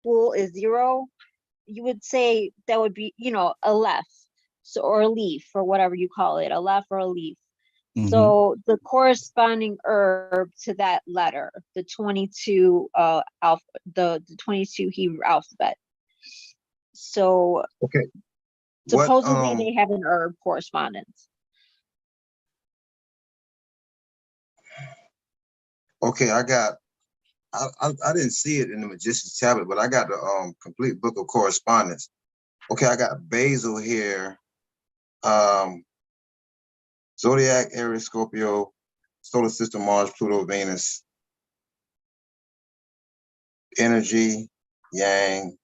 full is 0, you would say that would be, a left. So, or a leaf, or whatever you call it, a left or a leaf. Mm-hmm. So the corresponding herb to that letter, the 22 the 22 Hebrew alphabet. So Okay. What supposedly they have an herb correspondence. okay, I didn't see it in the Magician's Tablet, but I got the complete book of correspondence. Okay, I got basil here. Zodiac, Aries, Scorpio, solar system, Mars, Pluto, Venus, energy, Yang,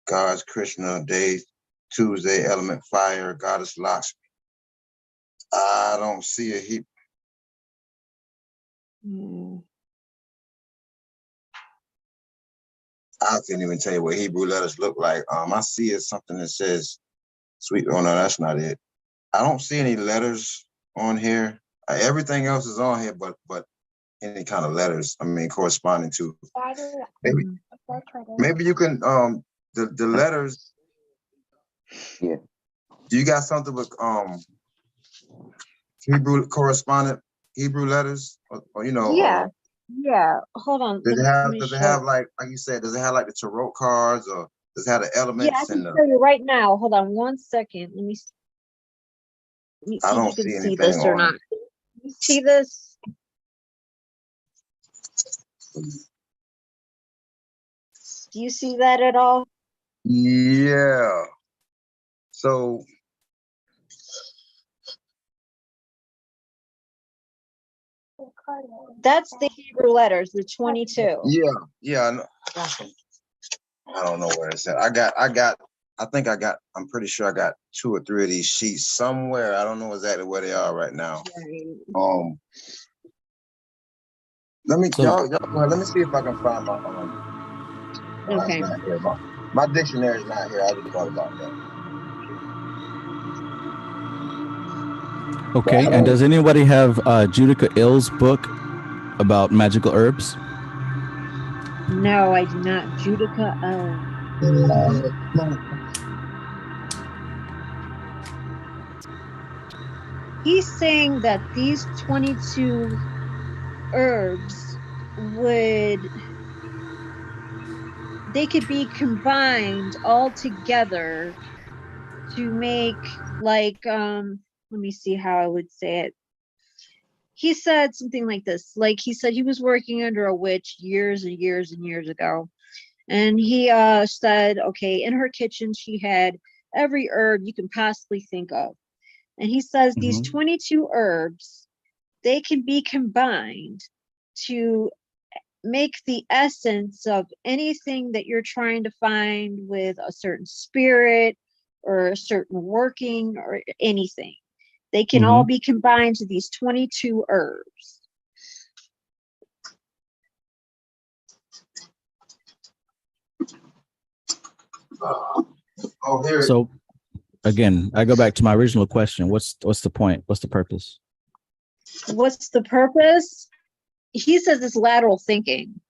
gods, Krishna, day, Tuesday, element, fire, goddess, Lakshmi. I don't see a heap. I can't even tell you what Hebrew letters look like. I see it's something that says sweet. Oh no, that's not it. I don't see any letters on here. Everything else is on here, but any kind of letters. I mean, corresponding to. Maybe you can the letters. Yeah. Do you got something with Hebrew correspondent Hebrew letters? Or Yeah. Hold on. Does it have like you said? Does it have like the tarot cards, or does it have the elements? Yeah, I can show you right now. Hold on 1 second. Let me see I don't if you can see see anything this or on not. it. You see this? Do you see that at all? Yeah. So that's the Hebrew letters, the 22. Yeah. I don't know where it's at. I'm pretty sure I got 2 or 3 of these sheets somewhere. I don't know exactly where they are right now. Let me let me see if I can find my okay. It's not here. My dictionary is not here. I just thought about that. Okay, and does anybody have Judica Ill's book about magical herbs? No, I do not. Judica Ill. He's saying that these 22 herbs they could be combined all together to make like let me see how I would say it. He said something like this, like he said he was working under a witch years and years and years ago, and he said, okay, in her kitchen she had every herb you can possibly think of, and he says these 22 herbs, they can be combined to make the essence of anything that you're trying to find with a certain spirit or a certain working or anything. They can all be combined to these 22 herbs. So again, I go back to my original question. What's the point? What's the purpose? What's the purpose? He says it's lateral thinking.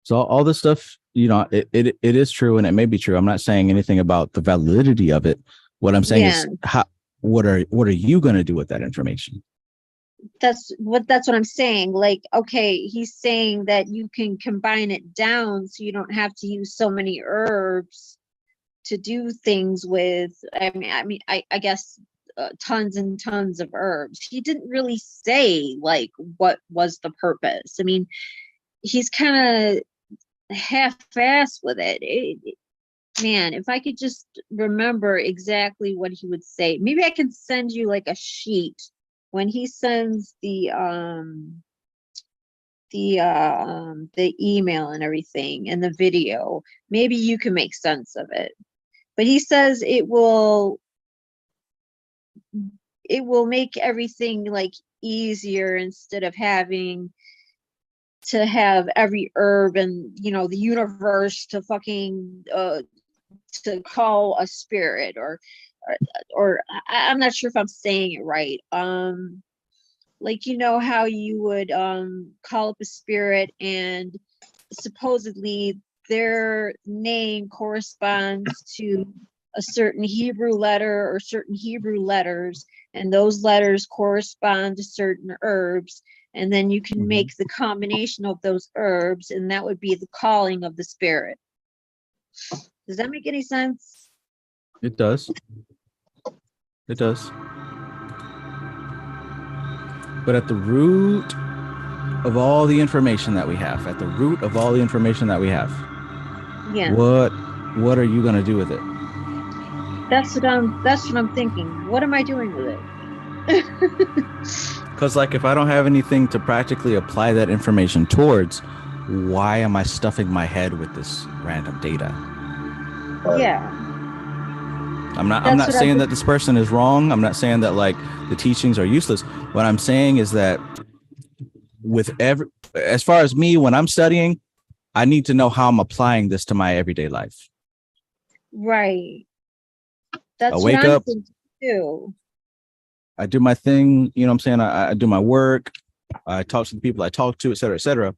So all this stuff, it is true, and it may be true. I'm not saying anything about the validity of it. What I'm saying is, what are you going to do with that information? That's what I'm saying. Like, okay, he's saying that you can combine it down so you don't have to use so many herbs to do things with. I guess tons and tons of herbs. He didn't really say like what was the purpose. I mean, he's kind of half-assed with it. Man, if I could just remember exactly what he would say. Maybe I can send you like a sheet when he sends the email and everything and the video. Maybe you can make sense of it. But he says it will make everything like easier, instead of having to have every herb and the universe to fucking to call a spirit, or I'm not sure if I'm saying it right. Like, how you would call up a spirit, and supposedly their name corresponds to a certain Hebrew letter or certain Hebrew letters, and those letters correspond to certain herbs, and then you can make the combination of those herbs, and that would be the calling of the spirit. Does that make any sense? It does. It does. But at the root of all the information that we have, Yeah. What are you going to do with it? That's what I'm thinking. What am I doing with it? Because like if I don't have anything to practically apply that information towards, why am I stuffing my head with this random data? Yeah. I'm not saying that this person is wrong. I'm not saying that like the teachings are useless. What I'm saying is that as far as me, when I'm studying, I need to know how I'm applying this to my everyday life. Right. That's I wake what I'm up, thinking too. I do my thing, you know what I'm saying? I do my work, I talk to the people I talk to, et cetera, et cetera.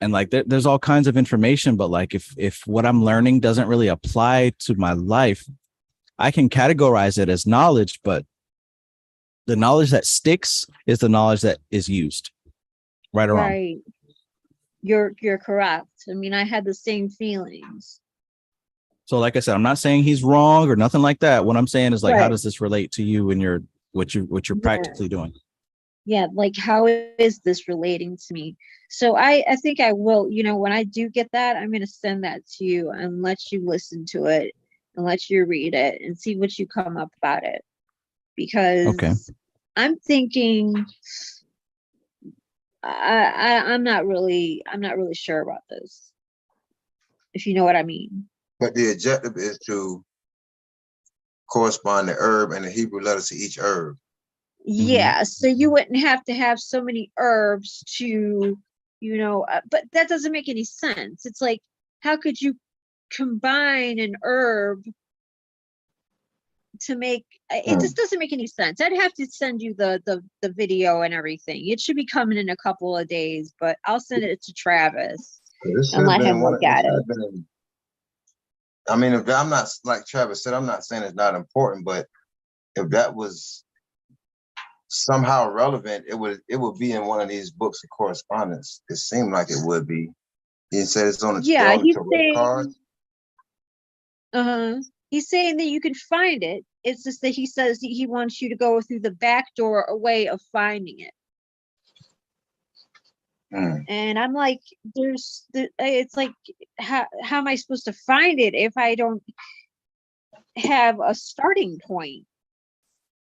And like there's all kinds of information, but like if what I'm learning doesn't really apply to my life, I can categorize it as knowledge, but the knowledge that sticks is the knowledge that is used. Right or wrong? Right. You're correct. I mean, I had the same feelings. So like I said, I'm not saying he's wrong or nothing like that. What I'm saying is like, how does this relate to you and what you're practically doing? Yeah, like how is this relating to me? So I think I will, when I do get that, I'm going to send that to you and let you listen to it and let you read it and see what you come up about it. Because I'm thinking I'm not really sure about this, if you know what I mean. But the objective is to correspond the herb and the Hebrew letters to each herb. Yeah, so you wouldn't have to have so many herbs to, but that doesn't make any sense. It's like, how could you combine an herb to make it? Just doesn't make any sense. I'd have to send you the video and everything. It should be coming in a couple of days, but I'll send it to Travis and let him look at it. I mean, if I'm not, like Travis said, I'm not saying it's not important, but if that was somehow relevant, it would be in one of these books of correspondence. It seemed like it would be. He said it's on the tarot cards. He's saying that you can find it. It's just that he says he wants you to go through the back door, a way of finding it. And I'm like, it's like, how am I supposed to find it if I don't have a starting point?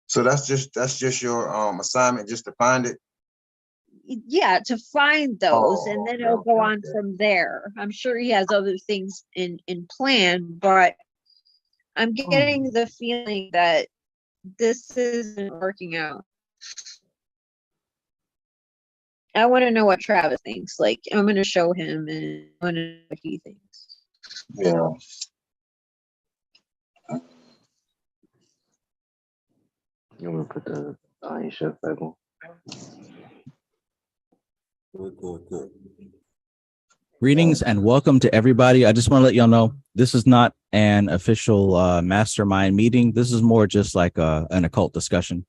So that's just your assignment, just to find it. Yeah, to find those, and then it'll go on from there. I'm sure he has other things in plan, but I'm getting the feeling that this isn't working out. I want to know what Travis thinks. Like, I'm going to show him and I want to know what he thinks. Yeah. You want to put the iron chef back on? Good. Greetings and welcome to everybody. I just want to let y'all know this is not an official mastermind meeting. This is more just like an occult discussion.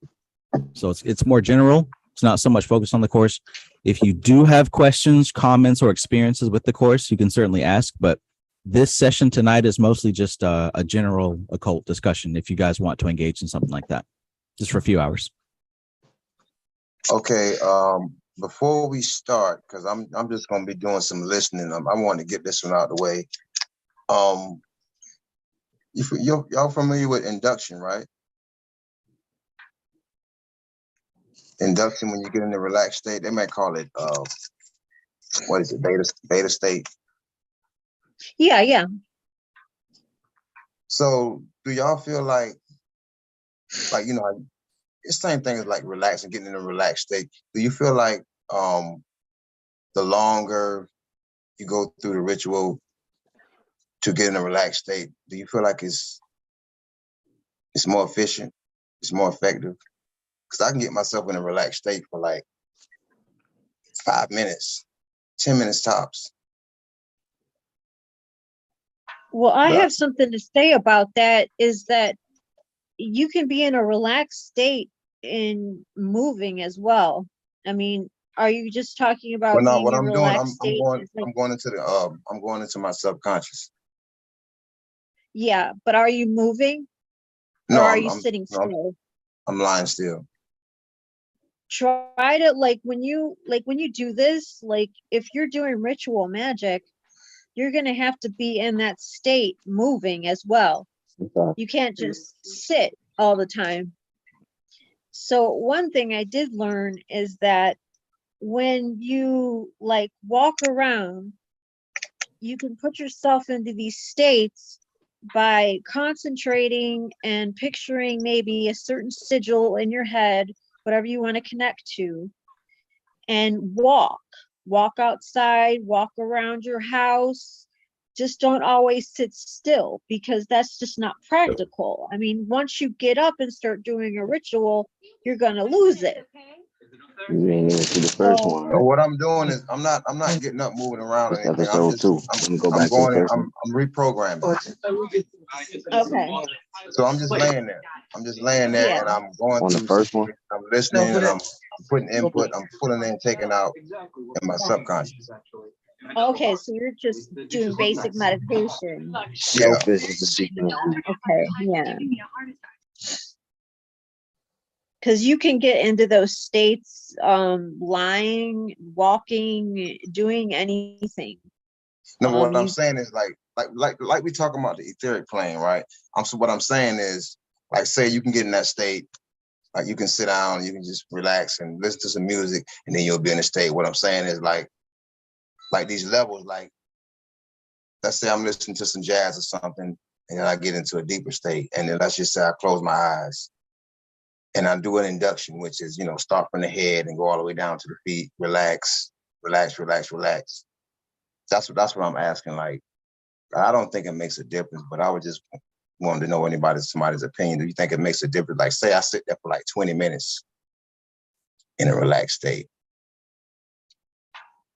So it's more general. It's not so much focused on the course. If you do have questions, comments, or experiences with the course, you can certainly ask. But this session tonight is mostly just a general occult discussion if you guys want to engage in something like that, just for a few hours. Okay. Before we start, because I'm just going to be doing some listening. I want to get this one out of the way. Y'all familiar with induction, right? Induction, when you get in the relaxed state, they might call it what is it, beta state? Yeah. So do y'all feel like the same thing as like relaxing, getting in a relaxed state? Do you feel like the longer you go through the ritual to get in a relaxed state, do you feel like it's more efficient, it's more effective? Because I can get myself in a relaxed state for like 5 minutes, 10 minutes tops. Well, I But have something to say about that is that you can be in a relaxed state in moving as well. I mean, are you just talking well, about no, being what in a I'm doing, relaxed state? Is like, I'm going into the I'm going into my subconscious. yeah, but are you moving or No, are you sitting no, still? I'm lying still. Try to like when you do this, like if you're doing ritual magic, you're gonna have to be in that state moving as well. Okay. You can't just sit all the time. So one thing I did learn is that when you like walk around, you can put yourself into these states by concentrating and picturing maybe a certain sigil in your head, whatever you want to connect to, and walk outside, walk around your house. Just don't always sit still because that's just not practical. I mean, once you get up and start doing a ritual, you're going to lose it. You ain't even see the first So, one, So right? what I'm doing is I'm not getting up, moving around or It's anything. I'm episode just 2. Let me go I'm back to the going in, first one. I'm reprogramming. okay. So I'm just laying there. I'm just laying there Yeah. and I'm going On the through first something. one? I'm listening and I'm putting input. I'm pulling in, taking out in my subconscious. Okay, so you're just doing basic meditation. Yeah. Shellfish is the secret ingredient. Okay, yeah. Because you can get into those states, lying, walking, doing anything. No, but what I'm You saying is like we talking about the etheric plane, right? So what I'm saying is, like, say you can get in that state, like you can sit down, you can just relax and listen to some music, and then you'll be in a state. What I'm saying is like these levels, like let's say I'm listening to some jazz or something, and then I get into a deeper state, and then let's just say I close my eyes and I do an induction, which is, start from the head and go all the way down to the feet, relax, relax, relax, relax. That's what I'm asking. Like, I don't think it makes a difference, but I would just want to know somebody's opinion. Do you think it makes a difference? Like, say I sit there for like 20 minutes in a relaxed state.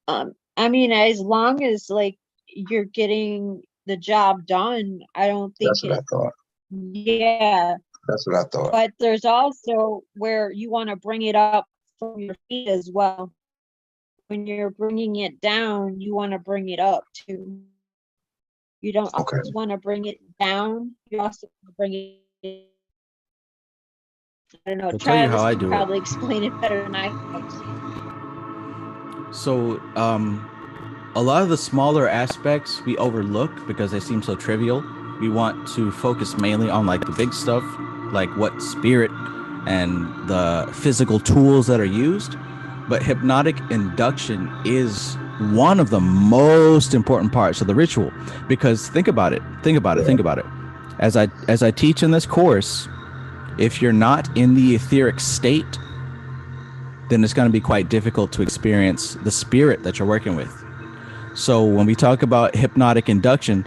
I mean, as long as like you're getting the job done, I don't think That's what I thought. yeah. That's what I thought. But there's also where you want to bring it up from your feet as well. When you're bringing it down, you want to bring it up too. You don't Okay. always want to bring it down. You also want to bring it. I don't know. I'll tell you how Travis I can do it. probably explain it better than I can. So, a lot of the smaller aspects we overlook because they seem so trivial. We want to focus mainly on like the big stuff, like what spirit and the physical tools that are used. But hypnotic induction is one of the most important parts of the ritual, because think about it. As I teach in this course, if you're not in the etheric state, then it's going to be quite difficult to experience the spirit that you're working with. So when we talk about hypnotic induction,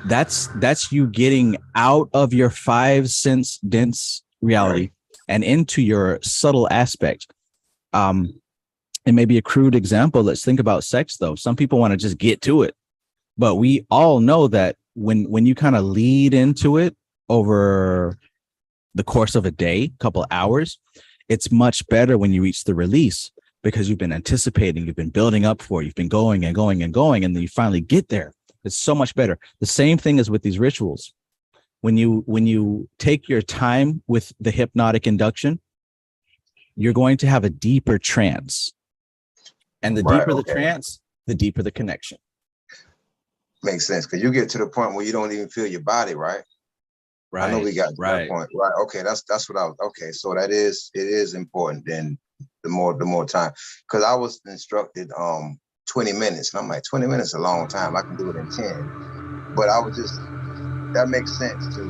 that's you getting out of your 5 sense dense reality, right, and into your subtle aspect. It may be a crude example. Let's think about sex, though. Some people want to just get to it, but we all know that when you kind of lead into it over the course of a day, couple hours, it's much better when you reach the release, because you've been anticipating, you've been building up for it, you've been going and going and going, and then you finally get there. It's so much better. The same thing is with these rituals. When you take your time with the hypnotic induction, you're going to have a deeper trance. And the deeper the trance, the deeper the connection. Makes sense, because you get to the point where you don't even feel your body, right? Right. I know we got to that point. Right. Okay, that's what I was. Okay, so it is important then. The more time, because I was instructed 20 minutes, and I'm like, 20 minutes is a long time. I can do it in 10, but I was just, that makes sense to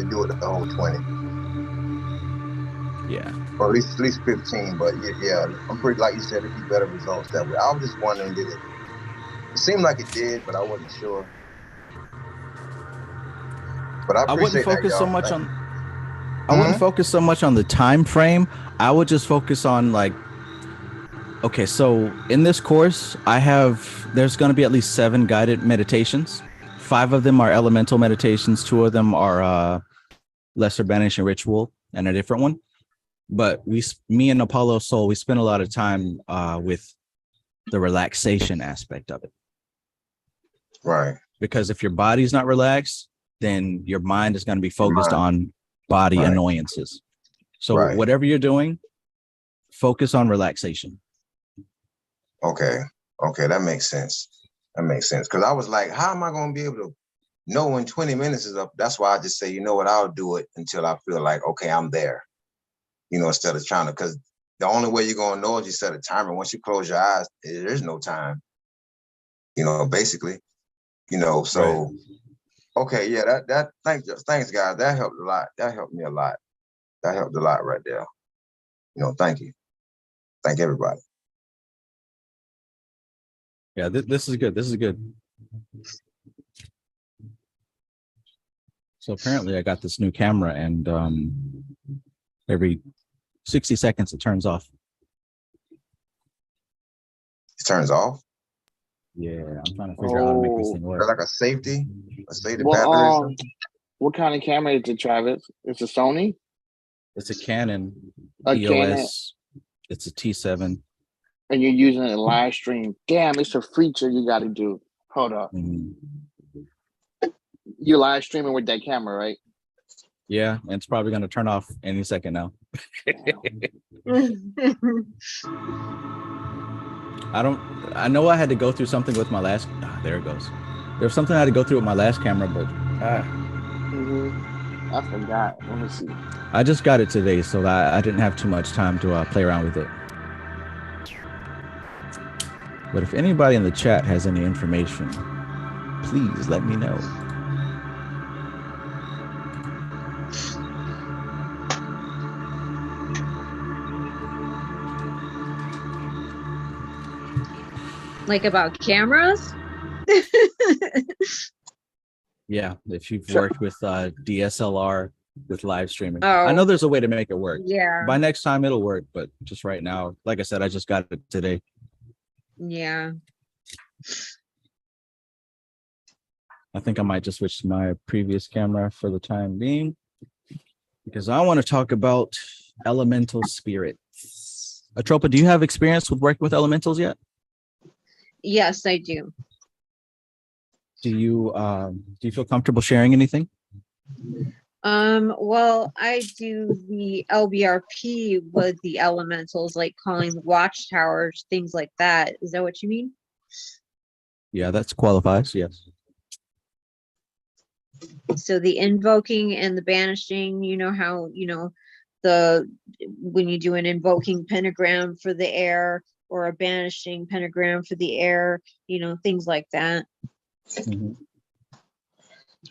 do it the whole 20. Yeah, or at least 15. But yeah, I'm pretty, like you said, it'd be better results that way. I was just wondering, did it seemed like it did, but I wasn't sure. But I wouldn't focus so much on. I wouldn't focus so much on the time frame. I would just focus on like, okay, so in this course, there's going to be at least 7 guided meditations 5 of them are elemental meditations. 2 of them are lesser banishing ritual and a different one. But me and Apollo Soul, we spend a lot of time with the relaxation aspect of it. Right. Because if your body's not relaxed, then your mind is going to be focused on body Right. annoyances. So Right. whatever you're doing, focus on relaxation. Okay. Okay, that makes sense. That makes sense. Because I was like, how am I going to be able to know when 20 minutes is up? That's why I just say, you know what, I'll do it until I feel like, okay, I'm there. You know, instead of trying to, because the only way you're going to know is you set a timer. Once you close your eyes, there's no time, you know, basically, you know, so, Right. okay, yeah, thanks, guys. That helped a lot. That helped me a lot. That helped a lot right there. You know, thank you. Thank everybody. Yeah, this is good. This is good. So apparently I got this new camera, and every 60 seconds it turns off. It turns off. Yeah, I'm trying to figure out how to make this thing Is work. there like a safety battery or Well, something? what kind of camera is it, Travis? It's a Sony? It's a Canon A Canon, EOS. It's a T7. and you're using it live stream. Damn, it's a feature you got to do. Hold up. Mhm. You're live streaming with that camera, right? Yeah, and it's probably going to turn off any second now. I know I had to go through something with my last. There it goes. There's something I had to go through with my last camera, but I forgot. Let me see. I just got it today, so I didn't have too much time to play around with it. But if anybody in the chat has any information, please let me know. Like about cameras? Yeah, if you've worked with DSLR with live streaming. Oh. I know there's a way to make it work. Yeah. By next time it'll work, but just right now, like I said, I just got it today. Yeah. I think I might just switch to my previous camera for the time being, because I want to talk about elemental spirits. Atropa, do you have experience with working with elementals yet? Yes, I do. Do you feel comfortable sharing anything? Well, I do the LBRP with the elementals, like calling watchtowers, things like that. Is that what you mean? Yeah, that qualifies. Yes. So the invoking and the banishing, you know how, when you do an invoking pentagram for the air or a banishing pentagram for the air, things like that. Mm-hmm.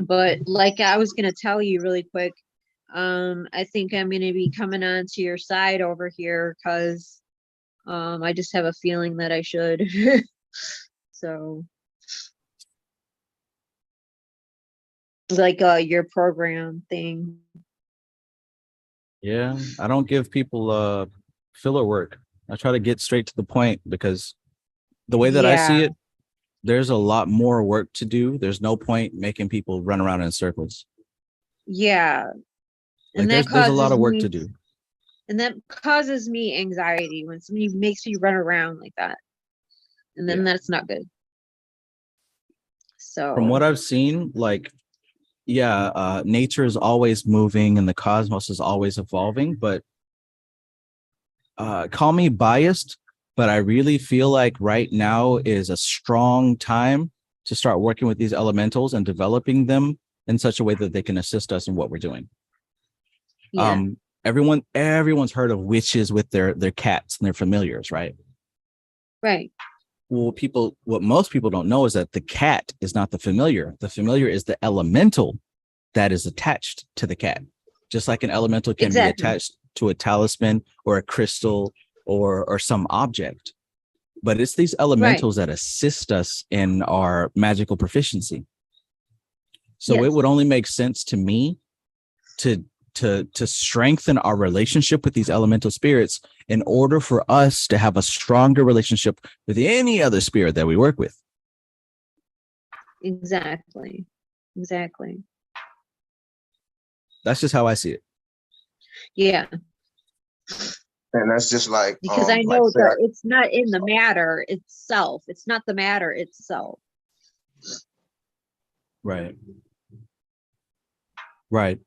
But like I was going to tell you really quick, I think I'm going to be coming on to your side over here because I just have a feeling that I should. So like your program thing. Yeah, I don't give people filler work. I try to get straight to the point, because the way that I see it, there's a lot more work to do. There's no point making people run around in circles. Yeah. Like there's a lot of work to do. And that causes me anxiety when somebody makes me run around like that. And then that's not good. So from what I've seen, like, nature is always moving and the cosmos is always evolving, but call me biased, but I really feel like right now is a strong time to start working with these elementals and developing them in such a way that they can assist us in what we're doing. yeah. Everyone's heard of witches with their cats and their familiars, right? Right. Well, what most people don't know is that the cat is not the familiar. The familiar is the elemental that is attached to the cat. Just like an elemental can be attached to a talisman or a crystal or some object. But it's these elementals that assist us in our magical proficiency. So it would only make sense to me to strengthen our relationship with these elemental spirits in order for us to have a stronger relationship with any other spirit that we work with. Exactly. Exactly. That's just how I see it. Yeah. And that's just Because I like know say, that it's not in the matter itself. It's not the matter itself. Right. Right.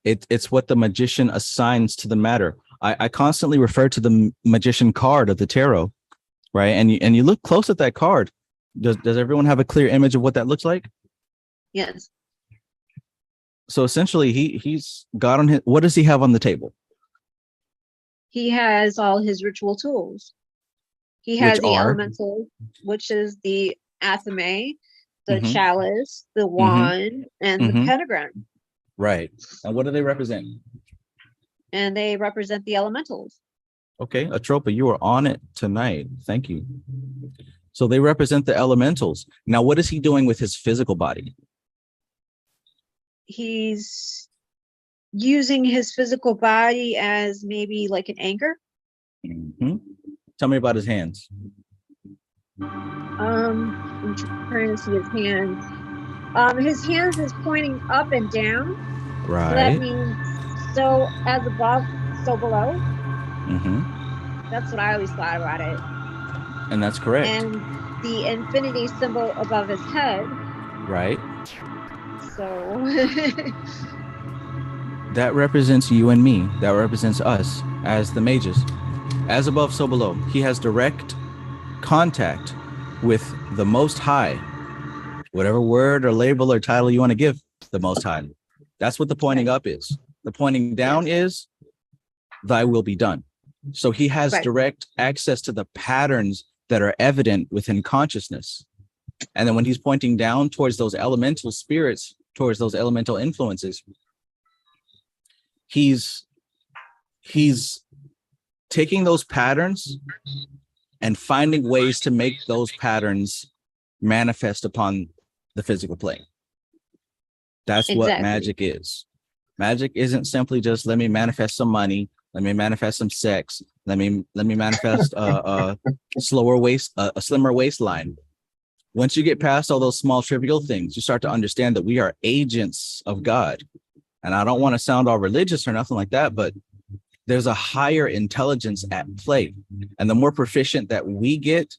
It's what the magician assigns to the matter. I constantly refer to the magician card of the tarot, right? And you look close at that card. Does everyone have a clear image of what that looks like? Yes. So essentially, he's got on his. What does he have on the table? He has all his ritual tools. He Which has the are elemental, which is the athame, the Mhm. chalice, the wand, and the Mhm. pentagram. Right. And what do they represent? And they represent the elementals. Okay, Atropa, you are on it tonight. Thank you. So they represent the elementals. Now, what is he doing with his physical body? He's using his physical body as maybe like an anchor. Mhm. Tell me about his hands. I'm trying to see his hands. His hands is pointing up and down. So that Right. means so as above, so below. Hmm. That's what I always thought about it. And that's correct. And the infinity symbol above his head. Right. So That represents you and me. That represents us as the mages. As above, so below. He has direct contact with the Most High. Whatever word or label or title you want to give the Most High. That's what the pointing up is. The pointing down is thy will be done. So he has right. direct access to the patterns that are evident within consciousness. And then when he's pointing down towards those elemental spirits, towards those elemental influences, he's taking those patterns and finding ways to make those patterns manifest upon the physical plane. That's what Exactly. magic is. Magic isn't simply just let me manifest some money, let me manifest some sex, let me manifest a slimmer waistline. Once you get past all those small trivial things, you start to understand that we are agents of God. And I don't want to sound all religious or nothing like that, but there's a higher intelligence at play. And the more proficient that we get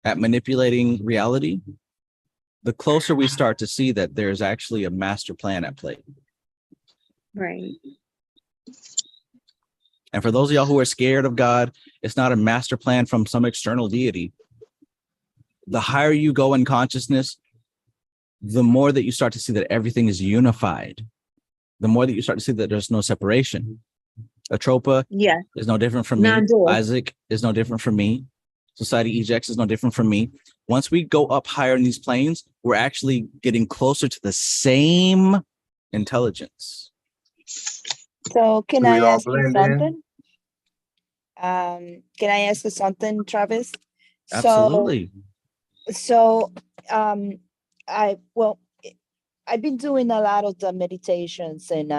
at manipulating reality, the closer we start to see that there's actually a master plan at play. Right. And for those of y'all who are scared of God, it's not a master plan from some external deity. The higher you go in consciousness, the more that you start to see that everything is unified. The more that you start to see that there's no separation. Atropa Yeah. is no different from me. Non-dual. Isaac is no different from me. Society Ejects is no different from me. Once we go up higher in these planes, we're actually getting closer to the same intelligence. So can do we I all ask you blend in? something? Can I ask you something, Travis? Absolutely. So I've been doing a lot of the meditations and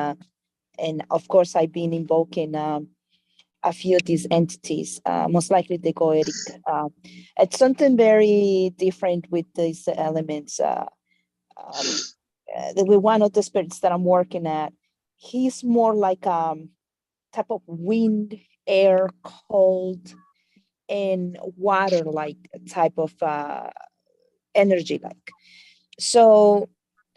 of course I've been invoking a few of these entities, most likely the goetic. It's something very different with these elements. With one of the spirits that I'm working at, he's more like type of wind, air, cold, and water like type of energy like. So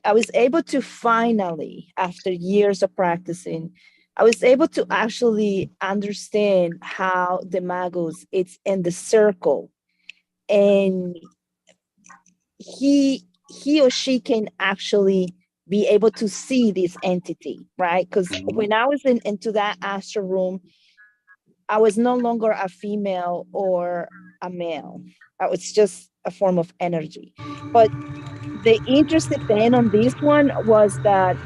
I was able to finally, after years of practicing, I was able to actually understand how the magus it's in the circle, and he or she can actually be able to see this entity, right? Because when I was into that astral room, I was no longer a female or a male. I was just a form of energy. But the interesting thing on this one was that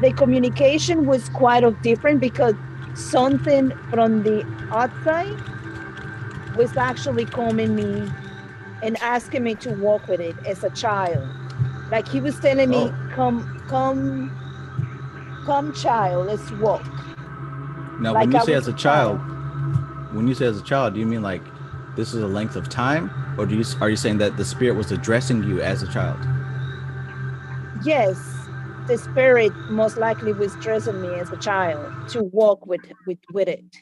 the communication was quite of different because something from the outside was actually calling me and asking me to walk with it as a child. Like he was telling me, come, child, let's walk. Now, Like when you I say was as a a child. child, do you mean like this is a length of time? Or are you saying that the spirit was addressing you as a child? Yes, the spirit most likely was dressing me as a child to walk with it.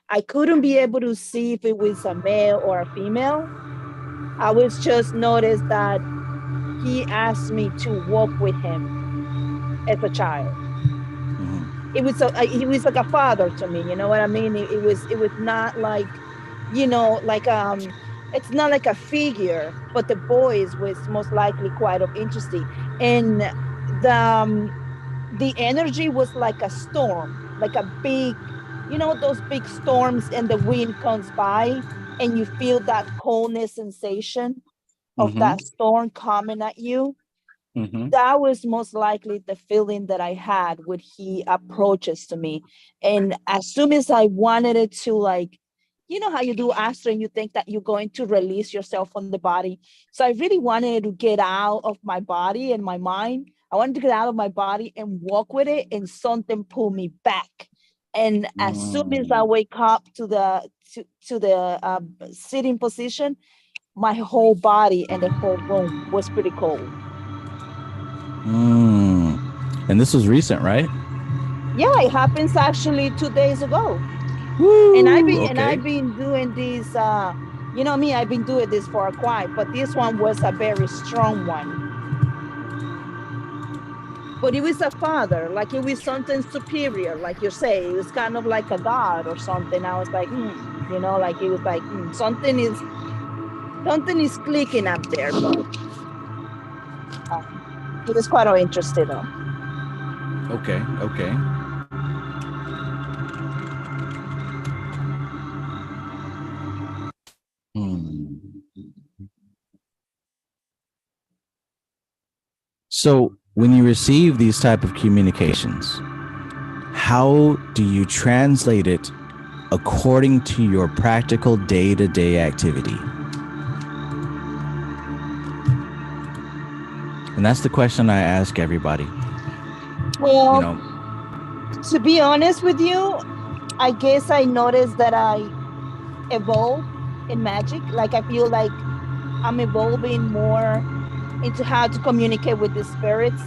I couldn't be able to see if it was a male or a female. I was just noticed that he asked me to walk with him as a child. It was he was like a father to me, you know what I mean? It was not like, like it's not like a figure, but the boys was most likely quite of interesting. And the the energy was like a storm, like a big, those big storms, and the wind comes by and you feel that coldness sensation of Mm-hmm. that storm coming at you. Mm-hmm. That was most likely the feeling that I had when he approaches to me. And as soon as I wanted it to, like, you know how you do astro and you think that you're going to release yourself from the body. So I really wanted to get out of my body and my mind. I wanted to get out of my body and walk with it, and something pulled me back. And as soon as I wake up to the sitting position, my whole body and the whole room was pretty cold. And this was recent, right? Yeah, it happens actually 2 days ago. Woo, And okay. I've been doing this, you know me, I've been doing this for a while, but this one was a very strong one. But it was a father, like it was something superior, like you say, it was kind of like a god or something. I was like, like it was like something is clicking up there, but it was quite interesting though. Okay. Okay. So when you receive these type of communications, how do you translate it according to your practical day-to-day activity? And that's the question I ask everybody. Well, to be honest with you, I guess I noticed that I evolve in magic. Like I feel like I'm evolving more into how to communicate with the spirits.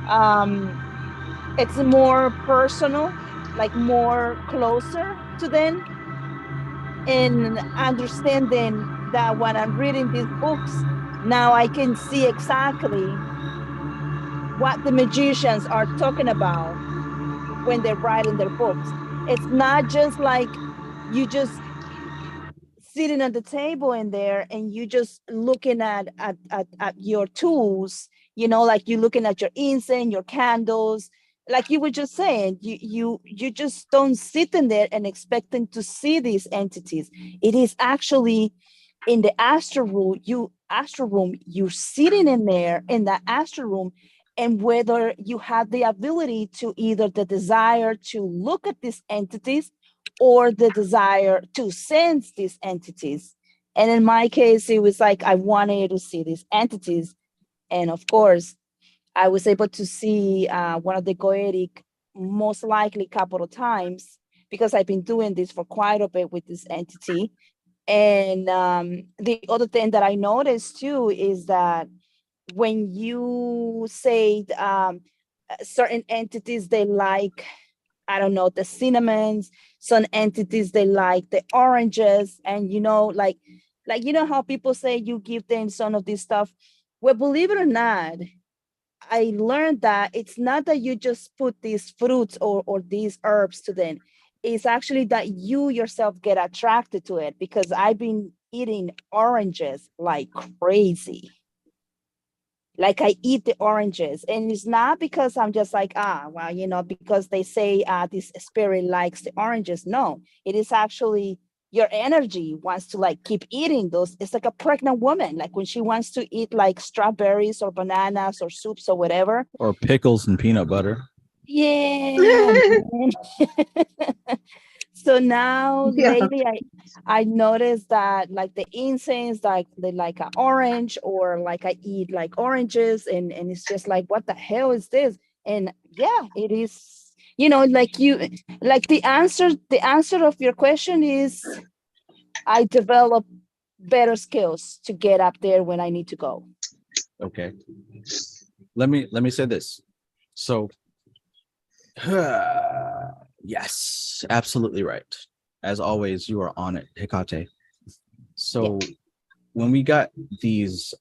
Um, it's more personal, like more closer to them, and understanding that when I'm reading these books, now I can see exactly what the magicians are talking about when they're writing their books. It's not just like you just sitting at the table in there and you just looking at your tools, like you looking at your incense, your candles, like you were just saying, you just don't sit in there and expecting to see these entities. It is actually in the astral room, you're sitting in there in that astral room, and whether you have the ability to either the desire to look at these entities or the desire to sense these entities. And in my case, it was like I wanted to see these entities. And of course, I was able to see one of the goetic most likely a couple of times, because I've been doing this for quite a bit with this entity. And the other thing that I noticed too is that when you say certain entities, they like, I don't know, the cinnamons, some entities, they like the oranges, and like how people say you give them some of this stuff. Well, believe it or not, I learned that it's not that you just put these fruits or these herbs to them. It's actually that you yourself get attracted to it, because I've been eating oranges like crazy. Like I eat the oranges, and it's not because I'm just like, well, because they say this spirit likes the oranges. No, it is actually your energy wants to like keep eating those. It's like a pregnant woman, like when she wants to eat like strawberries or bananas or soups or whatever. Or pickles and peanut butter. Yeah. So now Yeah. lately I noticed that like the incense, like they like an orange, or like I eat like oranges, and it's just like, what the hell is this? And yeah, it is, like like the answer of your question is, I developed better skills to get up there when I need to go. Okay. Let me say this. So yes, absolutely right. As always, you are on it, Hecate. So when we got these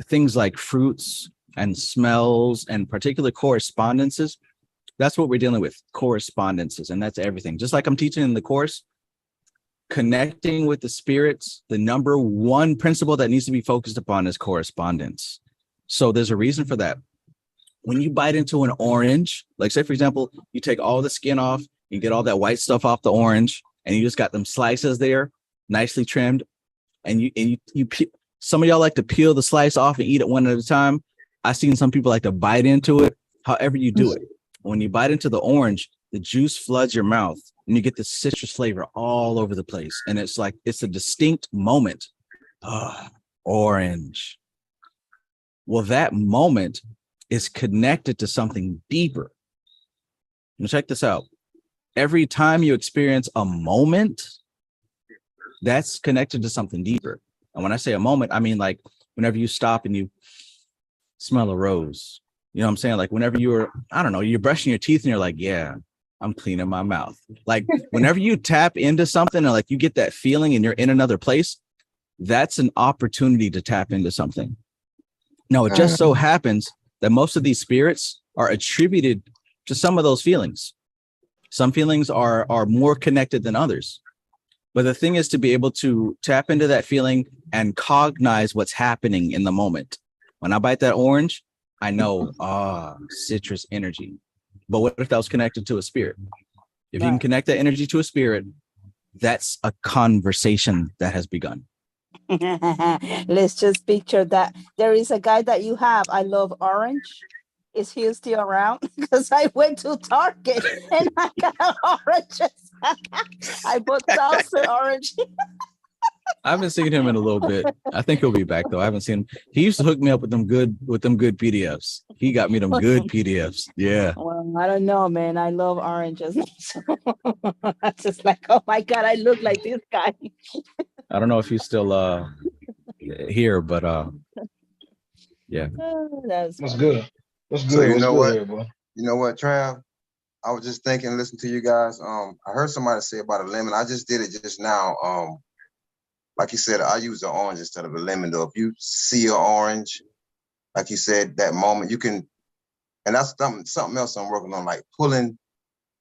things like fruits and smells and particular correspondences, that's what we're dealing with, correspondences, and that's everything. Just like I'm teaching in the course, connecting with the spirits, the number one principle that needs to be focused upon is correspondence. So there's a reason for that. When you bite into an orange, like say, for example, you take all the skin off, you get all that white stuff off the orange, and you just got them slices there, nicely trimmed. And you some of y'all like to peel the slice off and eat it one at a time. I've seen some people like to bite into it, however you do it. When you bite into the orange, the juice floods your mouth and you get the citrus flavor all over the place. And it's like, it's a distinct moment. Orange. Well, that moment is connected to something deeper. Now check this out. Every time you experience a moment, that's connected to something deeper. And when I say a moment, I mean like whenever you stop and you smell a rose, you know what I'm saying? Like whenever you're, I don't know, you're brushing your teeth and you're like, yeah, I'm cleaning my mouth. Like whenever you tap into something or like you get that feeling and you're in another place, that's an opportunity to tap into something. Now, it just so happens that most of these spirits are attributed to some of those feelings. Some feelings are more connected than others. But the thing is to be able to tap into that feeling and cognize what's happening in the moment. When I bite that orange, I know, citrus energy. But what if that was connected to a spirit? If you can connect that energy to a spirit, that's a conversation that has begun. Let's just picture that. There is a guy that you have. I love orange. Is he still around? Because I went to Target and I got oranges. I bought 1,000 orange. I haven't seen him in a little bit. I think he'll be back though. I haven't seen him. He used to hook me up with them good PDFs. He got me them good PDFs. Yeah. Well, I don't know, man. I love oranges. So I'm just like, oh my God, I look like this guy. I don't know if he's still here, but yeah. Oh, that's What's funny. good? What's good? So you What's know good what? here, boy? You know what, Trav? I was just thinking, listen to you guys. I heard somebody say about a lemon. I just did it just now. Like you said, I use the orange instead of a lemon. Though, if you see an orange, like you said, that moment you can, and that's something else I'm working on, like pulling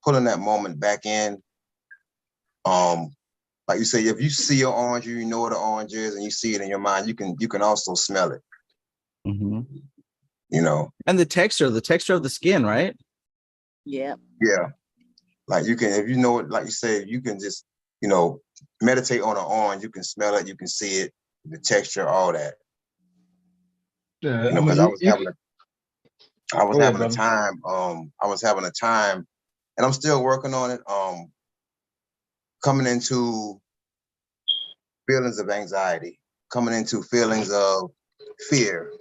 that moment back in. Like you say, if you see an orange, you know what an orange is, and you see it in your mind, you can also smell it. Mm-hmm. You know, and the texture of the skin, right? Yeah. yeah. Like you can, if you know it, like you say, you can just, meditate on an orange. You can smell it, you can see it, the texture, all that. Yeah, Because I was having Go ahead, a brother. time. I was having a time, and I'm still working on it. Coming into feelings of anxiety, coming into feelings of fear,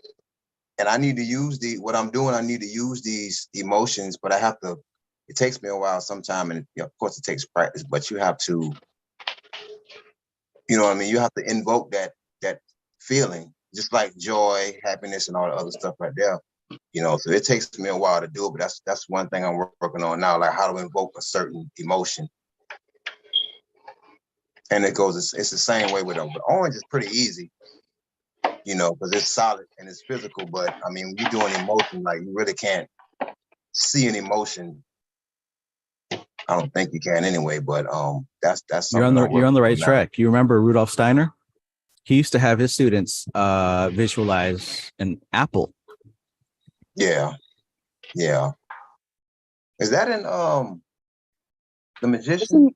and I need to use what I'm doing. I need to use these emotions, but I have to. It takes me a while sometimes, and of course, it takes practice. But you have to, you know what I mean. You have to invoke that feeling, just like joy, happiness, and all the other stuff right there. So it takes me a while to do it, but that's one thing I'm working on now, like how to invoke a certain emotion. And it's the same way with them. But orange is pretty easy, because it's solid and it's physical. But I mean, when you're doing emotion, like you really can't see an emotion. I don't think you can anyway, but that's You're something on the right now. track. You remember Rudolf Steiner? He used to have his students visualize an apple. Yeah. Is that in The Magician?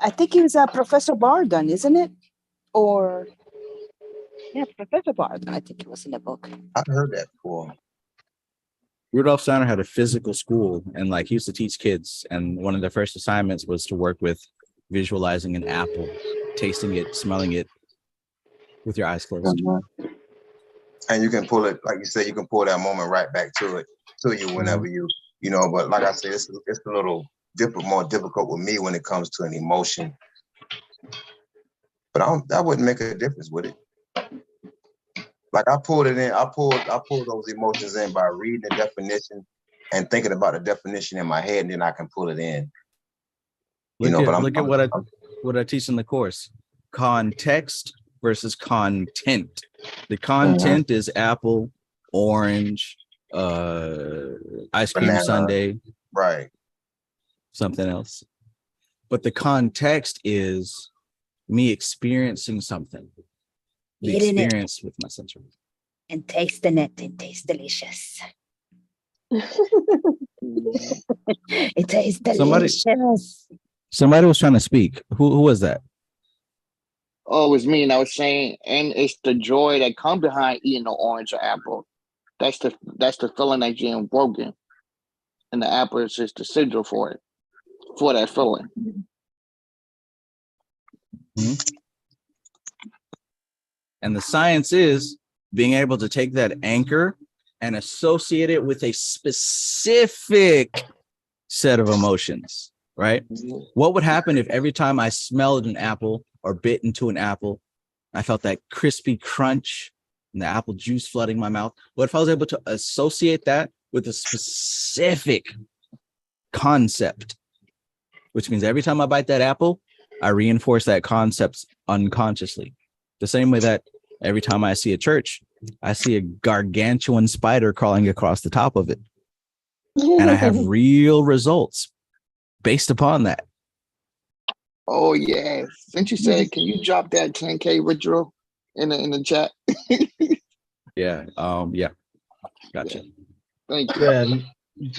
I think it was Professor Bardon, isn't it? Or yeah, Professor Bardon. I think it was in the book. I've heard that before. Rudolf Steiner had a physical school, and like he used to teach kids. And one of their first assignments was to work with visualizing an apple, tasting it, smelling it with your eyes closed. Mm-hmm. And you can pull it, like you said, you can pull that moment right back to you whenever mm-hmm. But like I said, it's a little more difficult with me when it comes to an emotion. But that wouldn't make a difference, would it? Like I pulled it in, I pulled those emotions in by reading the definition and thinking about the definition in my head, and then I can pull it in. Look at what I teach in the course. Context versus content. The content is apple, orange, ice cream banana, sundae, right? Something else. But the context is me experiencing something. The Eating it experience with my sensory. and tasting it. It tastes delicious. It tastes delicious. Somebody was trying to speak. Who was that? Oh, it was me, and I was saying, and it's the joy that comes behind eating the orange or apple. That's the feeling that you're broken, and the apple is just the sigil for it, for that feeling. Mm-hmm. And the science is being able to take that anchor and associate it with a specific set of emotions, right? What would happen if every time I smelled an apple or bit into an apple, I felt that crispy crunch and the apple juice flooding my mouth? What if I was able to associate that with a specific concept, which means every time I bite that apple, I reinforce that concept unconsciously. The same way that every time I see a church, I see a gargantuan spider crawling across the top of it. And I have real results based upon that. Oh yeah. Since you said, can you drop that 10K withdrawal in the chat? Yeah. Yeah. Gotcha. Thank you. Yeah, you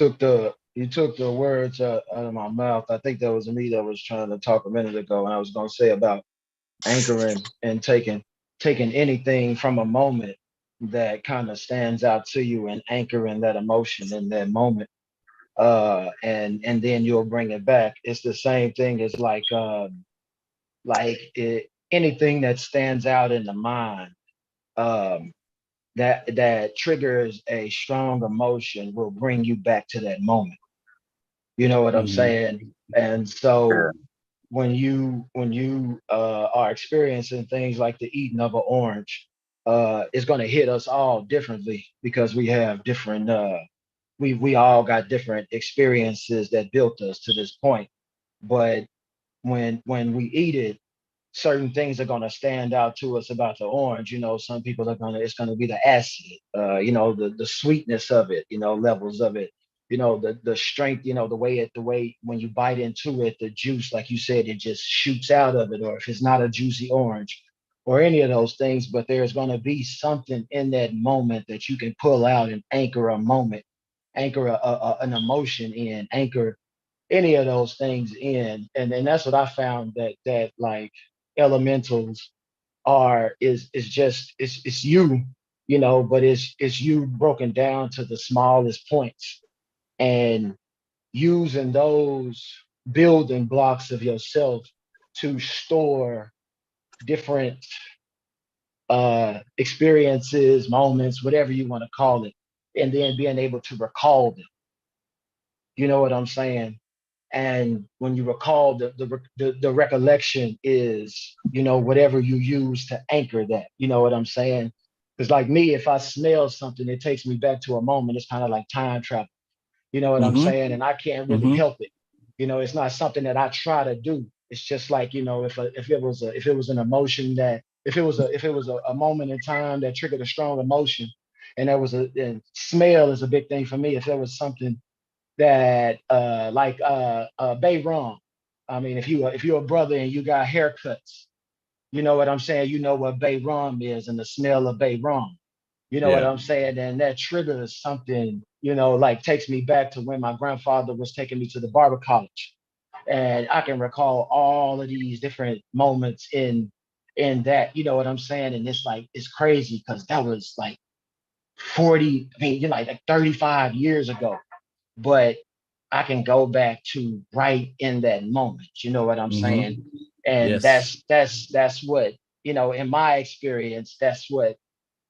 took the words out of my mouth. I think that was me that was trying to talk a minute ago, and I was going to say about anchoring and taking anything from a moment that kind of stands out to you and anchoring that emotion in that moment, and then you'll bring it back. It's the same thing as anything that stands out in the mind, um, that triggers a strong emotion will bring you back to that moment. You know what I'm saying? And so when you are experiencing things like the eating of an orange, it's going to hit us all differently because we have different we all got different experiences that built us to this point. But when we eat it, certain things are going to stand out to us about the orange. You know, some people are going to, it's going to be the acid, the sweetness of it, levels of it, the strength, the way when you bite into it, the juice, like you said, it just shoots out of it, or if it's not a juicy orange or any of those things. But there's going to be something in that moment that you can pull out and anchor a moment, anchor an emotion in, anchor any of those things in. And that's what I found, that like elementals is just it's you, but it's you broken down to the smallest points, and using those building blocks of yourself to store different experiences, moments, whatever you want to call it, and then being able to recall them. You know what I'm saying? And when you recall, the recollection is, whatever you use to anchor that. You know what I'm saying? Because like me, if I smell something, it takes me back to a moment. It's kind of like time travel. You know what I'm saying? And I can't really help it. It's not something that I try to do. It's just like, if it was an emotion, that if it was a moment in time that triggered a strong emotion, and and smell is a big thing for me. If there was something that Bay Rum. I mean, if you're a brother and you got haircuts, you know what I'm saying? You know what Bay Rum is and the smell of Bay Rum. You know what Yeah. I'm saying? And that triggers something, like takes me back to when my grandfather was taking me to the barber college. And I can recall all of these different moments in that, you know what I'm saying? And it's like, it's crazy because that was like 40, like 35 years ago. But I can go back to right in that moment. You know what I'm saying? And Yes. that's what, in my experience, that's what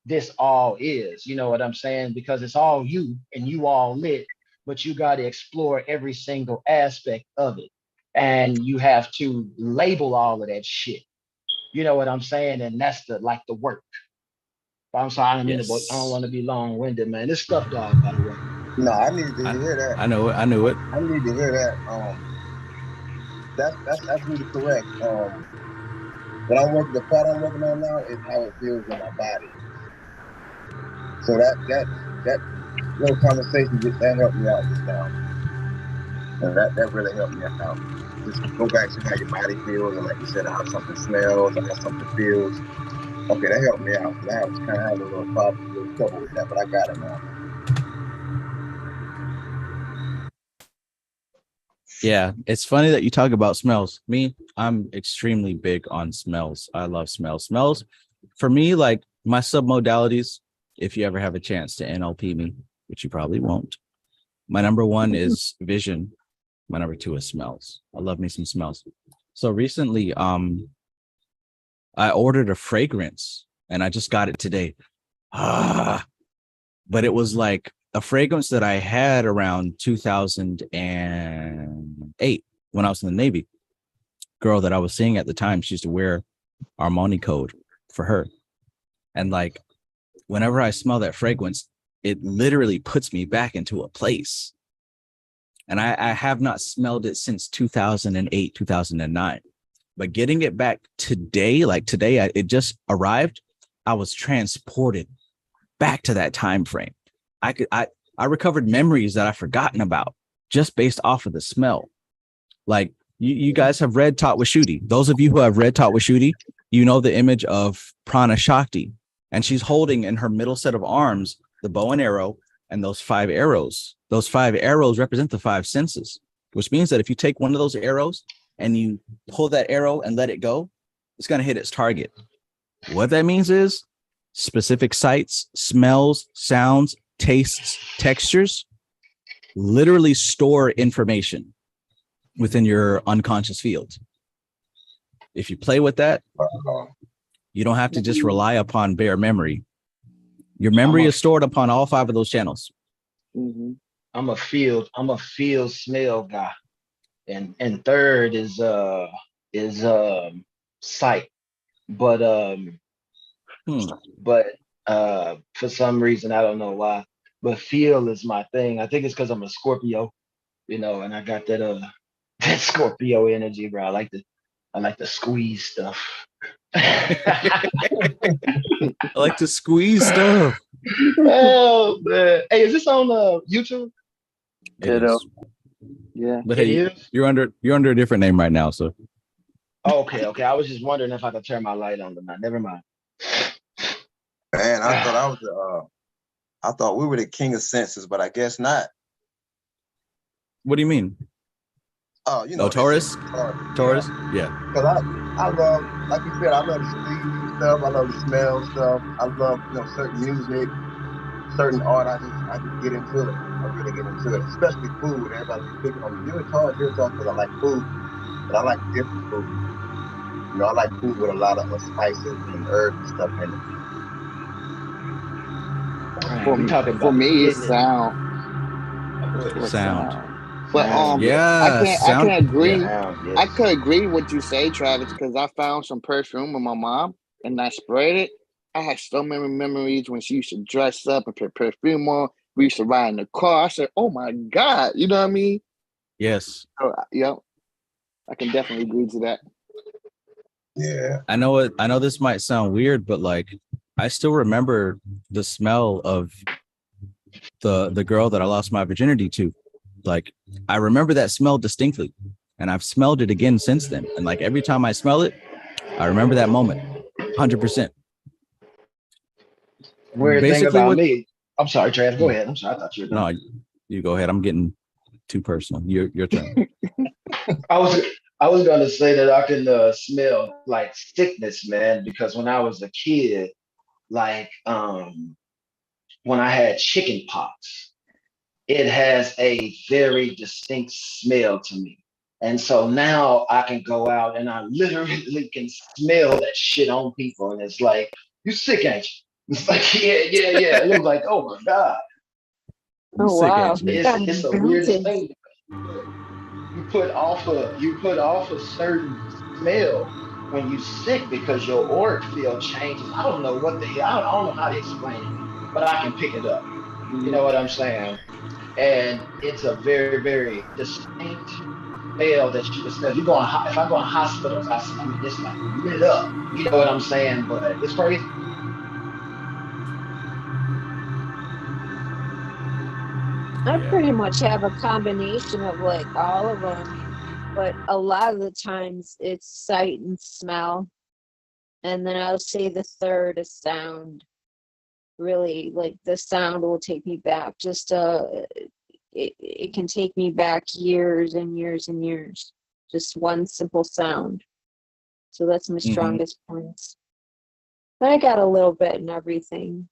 this all is. You know what I'm saying? Because it's all you and you all lit, but you got to explore every single aspect of it. And you have to label all of that shit. You know what I'm saying? And that's the like the work. I'm sorry, I don't mean to, I don't Yes. want to be long-winded, man. This stuff, dog, by the way. No, I need to I, hear that. I know it. I knew it. I need to hear that. That's absolutely correct. What I'm working, the part I'm working on now is how it feels in my body. So that little conversation that helped me out just now, and that really helped me out. Just go back to how your body feels, and like you said, how something smells and how something feels. Okay, that helped me out because I was kind of having a little problem, a little trouble with that, but I got it now. Yeah, it's funny that you talk about smells. Me, I'm extremely big on smells. I love smells. Smells for me, like my submodalities. If you ever have a chance to NLP me, which you probably won't, my number one is vision. My number two is smells. I love me some smells. So recently, I ordered a fragrance and I just got it today. But it was like a fragrance that I had around 2008 when I was in the Navy. Girl that I was seeing at the time, she used to wear Armani code for her. And like, whenever I smell that fragrance, it literally puts me back into a place. And I have not smelled it since 2008, 2009. But getting it back today, like today, it just arrived. I was transported back to that time frame. I recovered memories that I've forgotten about just based off of the smell. Like you guys have read Taught with Shooty. Those of you who have read Taught with Shooty, you know the image of Prana Shakti, and she's holding in her middle set of arms the bow and arrow and those 5 arrows. Those 5 arrows represent the 5 senses, which means that if you take one of those arrows and you pull that arrow and let it go, it's going to hit its target. What that means is specific sights, smells, sounds, tastes, textures literally store information within your unconscious field. If you play with that, you don't have to just rely upon bare memory. Your memory is stored upon all 5 of those channels. Mm-hmm. I'm a field smell guy. And third is sight. But for some reason, I don't know why, but feel is my thing. I think it's because I'm a Scorpio, you know, and I got that that Scorpio energy, bro. I like to squeeze stuff. I like to squeeze stuff. Oh man. Hey, is this on YouTube? It is. Yeah. But hey, you're under a different name right now, so. Okay. I was just wondering if I could turn my light on tonight. Never mind. Man, I thought we were the king of senses, but I guess not. What do you mean? Oh, you know, Taurus? Taurus? Yeah. Because I love, like you said, I love the squeeze stuff. I love the smell stuff. I love, certain music, certain art. I just get into it. I really get into it, especially food. Everybody be picking on me. You're talking because I like food, but I like different food. I like food with a lot of spices and herbs and stuff in it. For me, it's sound. Sound. But yeah, I can agree. Yeah. I could agree with what you say, Travis, because I found some perfume with my mom and I sprayed it. I had so many memories when she used to dress up and put perfume on. We used to ride in the car. I said, "Oh my God," you know what I mean? Yes. So, yeah, I can definitely agree to that. Yeah. I know this might sound weird, but like I still remember the smell of the girl that I lost my virginity to. Like I remember that smell distinctly, and I've smelled it again since then. And like every time I smell it, I remember that moment, 100%. Weird thing about me. I'm sorry, Trav. Go ahead. I'm sorry. I thought you were done. No, you go ahead. I'm getting too personal. Your turn. I was gonna say that I can smell like sickness, man, because when I was a kid, like when I had chicken pox, it has a very distinct smell to me. And so now I can go out and I literally can smell that shit on people. And it's like, you sick, ain't you? It's like, yeah. And it was like, oh my God. Oh wow. It's the weirdest thing. You put off a certain smell when you sick because your auric field changes. I don't know what the hell. I don't know how to explain it, but I can pick it up. You know what I'm saying? And it's a very, very distinct smell that you can smell. If you go on, if I go in hospitals, I mean, it's like lit up. You know what I'm saying? But it's crazy. I Yeah. pretty much have a combination of like all of them, but a lot of the times it's sight and smell. And then I'll say the third is sound. Really, like the sound will take me back. It can take me back years and years and years. Just one simple sound. So that's my strongest points. But I got a little bit in everything.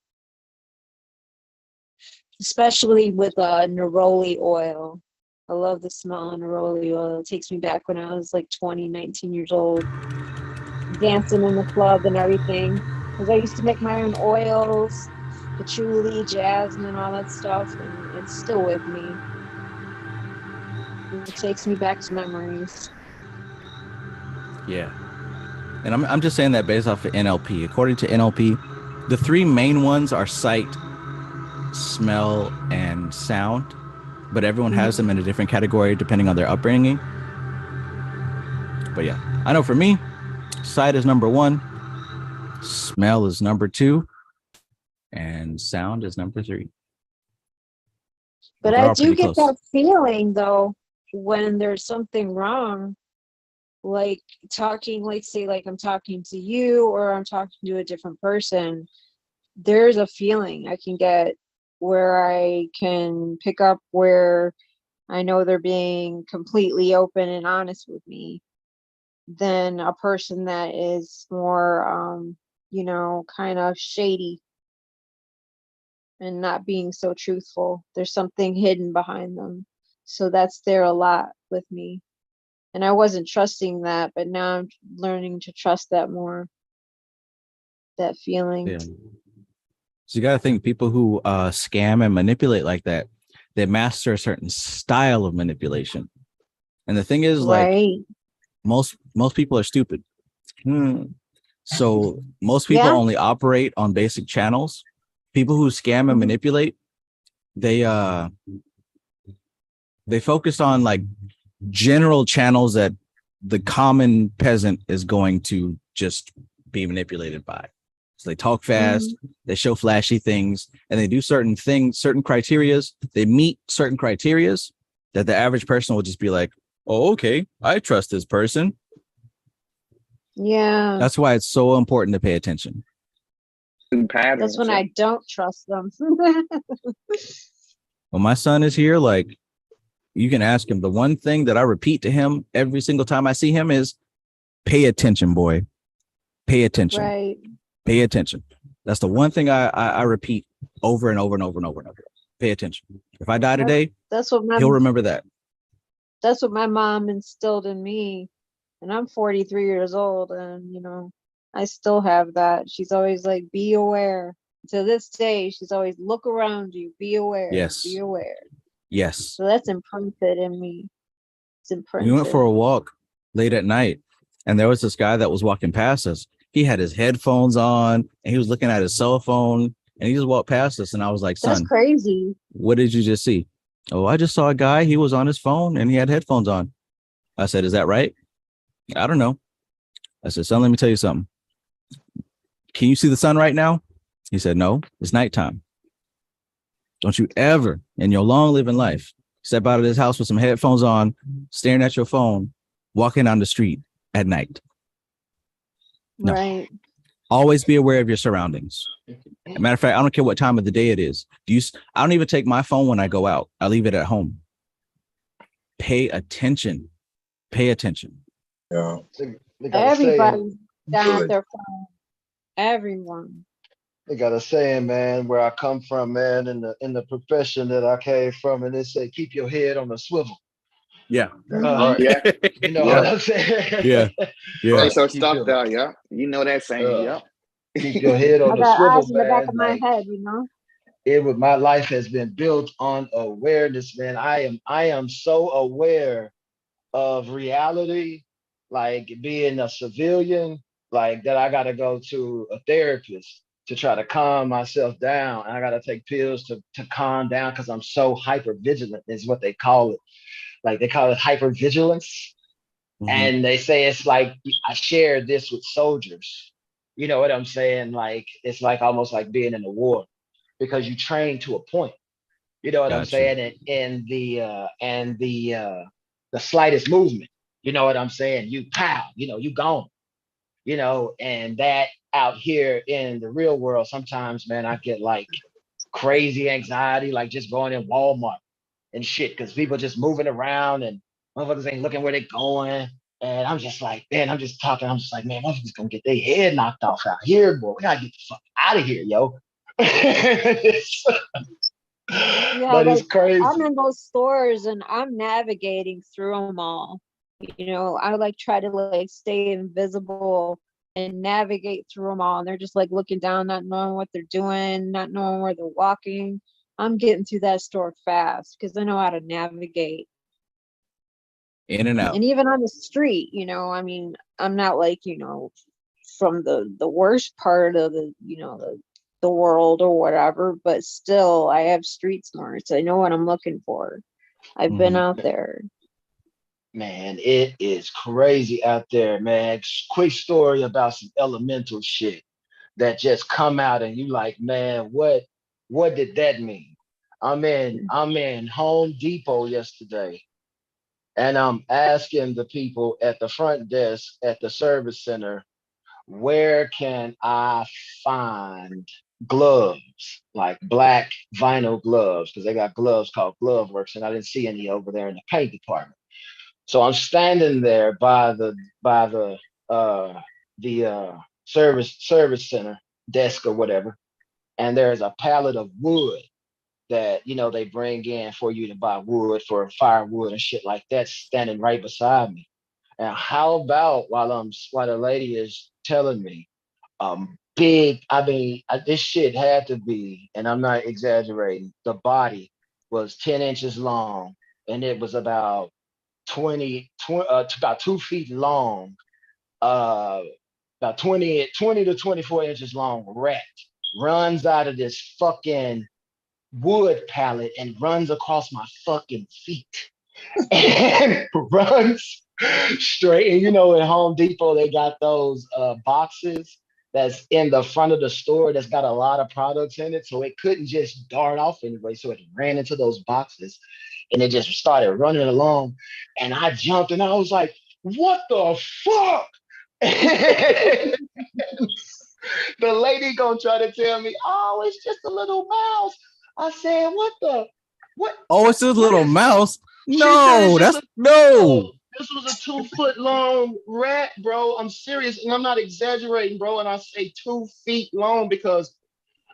Especially with neroli oil. I love the smell of neroli oil. It takes me back when I was like 20, 19 years old, dancing in the club and everything. Because I used to make my own oils, patchouli, jasmine, all that stuff, and it's still with me. It takes me back to memories. Yeah. And I'm just saying that based off of NLP. According to NLP, the three main ones are sight, smell, and sound. But everyone has them in a different category depending on their upbringing. But yeah, I know for me, sight is number 1, smell is number 2, and sound is number 3. But They're I all do pretty get close. that feeling though, when there's something wrong, like talking, like say like I'm talking to you or I'm talking to a different person, there's a feeling I can get where I can pick up where I know they're being completely open and honest with me than a person that is more kind of shady and not being so truthful. There's something hidden behind them. So that's there a lot with me. And I wasn't trusting that, but now I'm learning to trust that more. That feeling. Yeah. So you got to think people who scam and manipulate like that, they master a certain style of manipulation. And the thing is, like, Right. most people are stupid. So most people Yeah. only operate on basic channels. People who scam and manipulate, they focus on like general channels that the common peasant is going to just be manipulated by. So they talk fast, they show flashy things, and they do certain things, certain criterias. They meet certain criterias that the average person will just be like, oh, okay, I trust this person. Yeah. That's why it's so important to pay attention. That's when I don't trust them. When my son is here, like, you can ask him. The one thing that I repeat to him every single time I see him is pay attention, boy. Pay attention. Right. Pay attention. That's the one thing I repeat over and over and over and over and over. Pay attention. If I die today, that's what he'll remember that. That's what my mom instilled in me. And I'm 43 years old, and I still have that. She's always like, be aware. To this day, she's always look around you, be aware. Yes. Be aware. Yes. So that's imprinted in me. It's imprinted. We went for a walk late at night, and there was this guy that was walking past us. He had his headphones on, and he was looking at his cell phone, and he just walked past us. And I was like, son, that's crazy. What did you just see? Oh, I just saw a guy. He was on his phone, and he had headphones on. I said, is that right? I don't know. I said, son, let me tell you something. Can you see the sun right now? He said, no, it's nighttime. Don't you ever in your long living life step out of this house with some headphones on, staring at your phone, walking down the street at night. No. Right. Always be aware of your surroundings. As a matter of fact, I don't care what time of the day it is. I don't even take my phone when I go out. I leave it at home. Pay attention. Pay attention. Yeah. Everybody's down at their phone. Everyone. They got a saying, man, where I come from, man, in the profession that I came from, and they say, keep your head on a swivel. Yeah. Yeah. You know what I'm saying? Yeah. Hey, so stop there, yeah. You know that saying, yeah. Keep your head on I the got swivel, eyes in the back man. of my Like, head, my life has been built on awareness, man. I am so aware of reality like being a civilian, like that I gotta go to a therapist to try to calm myself down. And I gotta take pills to calm down because I'm so hyper vigilant, is what they call it. Like they call it hypervigilance. Mhm. And they say it's like I share this with soldiers. You know what I'm saying? Like it's like almost like being in a war because you train to a point. You know what I'm Gotcha. saying? And the slightest movement, you know what I'm saying? You pow, you know, you gone, you know, and that out here in the real world, sometimes, man, I get like crazy anxiety, like just going in Walmart and shit, because people just moving around and motherfuckers ain't looking where they going. And I'm just like, man, I'm just talking. I'm just like, man, motherfuckers gonna get their head knocked off out here, boy. We gotta get the fuck out of here, yo. Yeah, But like it's I'm crazy. in those stores and I'm navigating through them all. You know, I like try to like stay invisible and navigate through them all. And they're just like looking down, not knowing what they're doing, not knowing where they're walking. I'm getting through that store fast because I know how to navigate. In and out. And even on the street, you know, I mean, I'm not like, you know, from the worst part of the, you know, the world or whatever, but still I have street smarts. I know what I'm looking for. I've been Mhm. out there. Man, it is crazy out there, man. Quick story about some elemental shit that just come out and you like, man, what did that mean? I'm in Home Depot yesterday and I'm asking the people at the front desk at the service center, where can I find gloves, like black vinyl gloves? Because they got gloves called Glove Works, and I didn't see any over there in the paint department. So I'm standing there by the service center desk or whatever, and there's a pallet of wood that they bring in for you to buy wood for firewood and shit like that, standing right beside me. And how about while the lady is telling me, big, I mean, this shit had to be, and I'm not exaggerating, the body was 10 inches long and it was about 20, about 2 feet long, uh, about 20 to 24 inches long rat runs out of this fucking wood pallet and runs across my fucking feet and runs straight. And at Home Depot, they got those boxes that's in the front of the store that's got a lot of products in it. So it couldn't just dart off anyway. So it ran into those boxes and it just started running along. And I jumped and I was like, what the fuck? The lady gonna try to tell me, oh, it's just a little mouse. I said, what Oh, it's this what little is mouse. she said it's No, just that's a no. oh, this was a 2 foot long rat, bro. I'm serious and I'm not exaggerating, bro. And I say 2 feet long because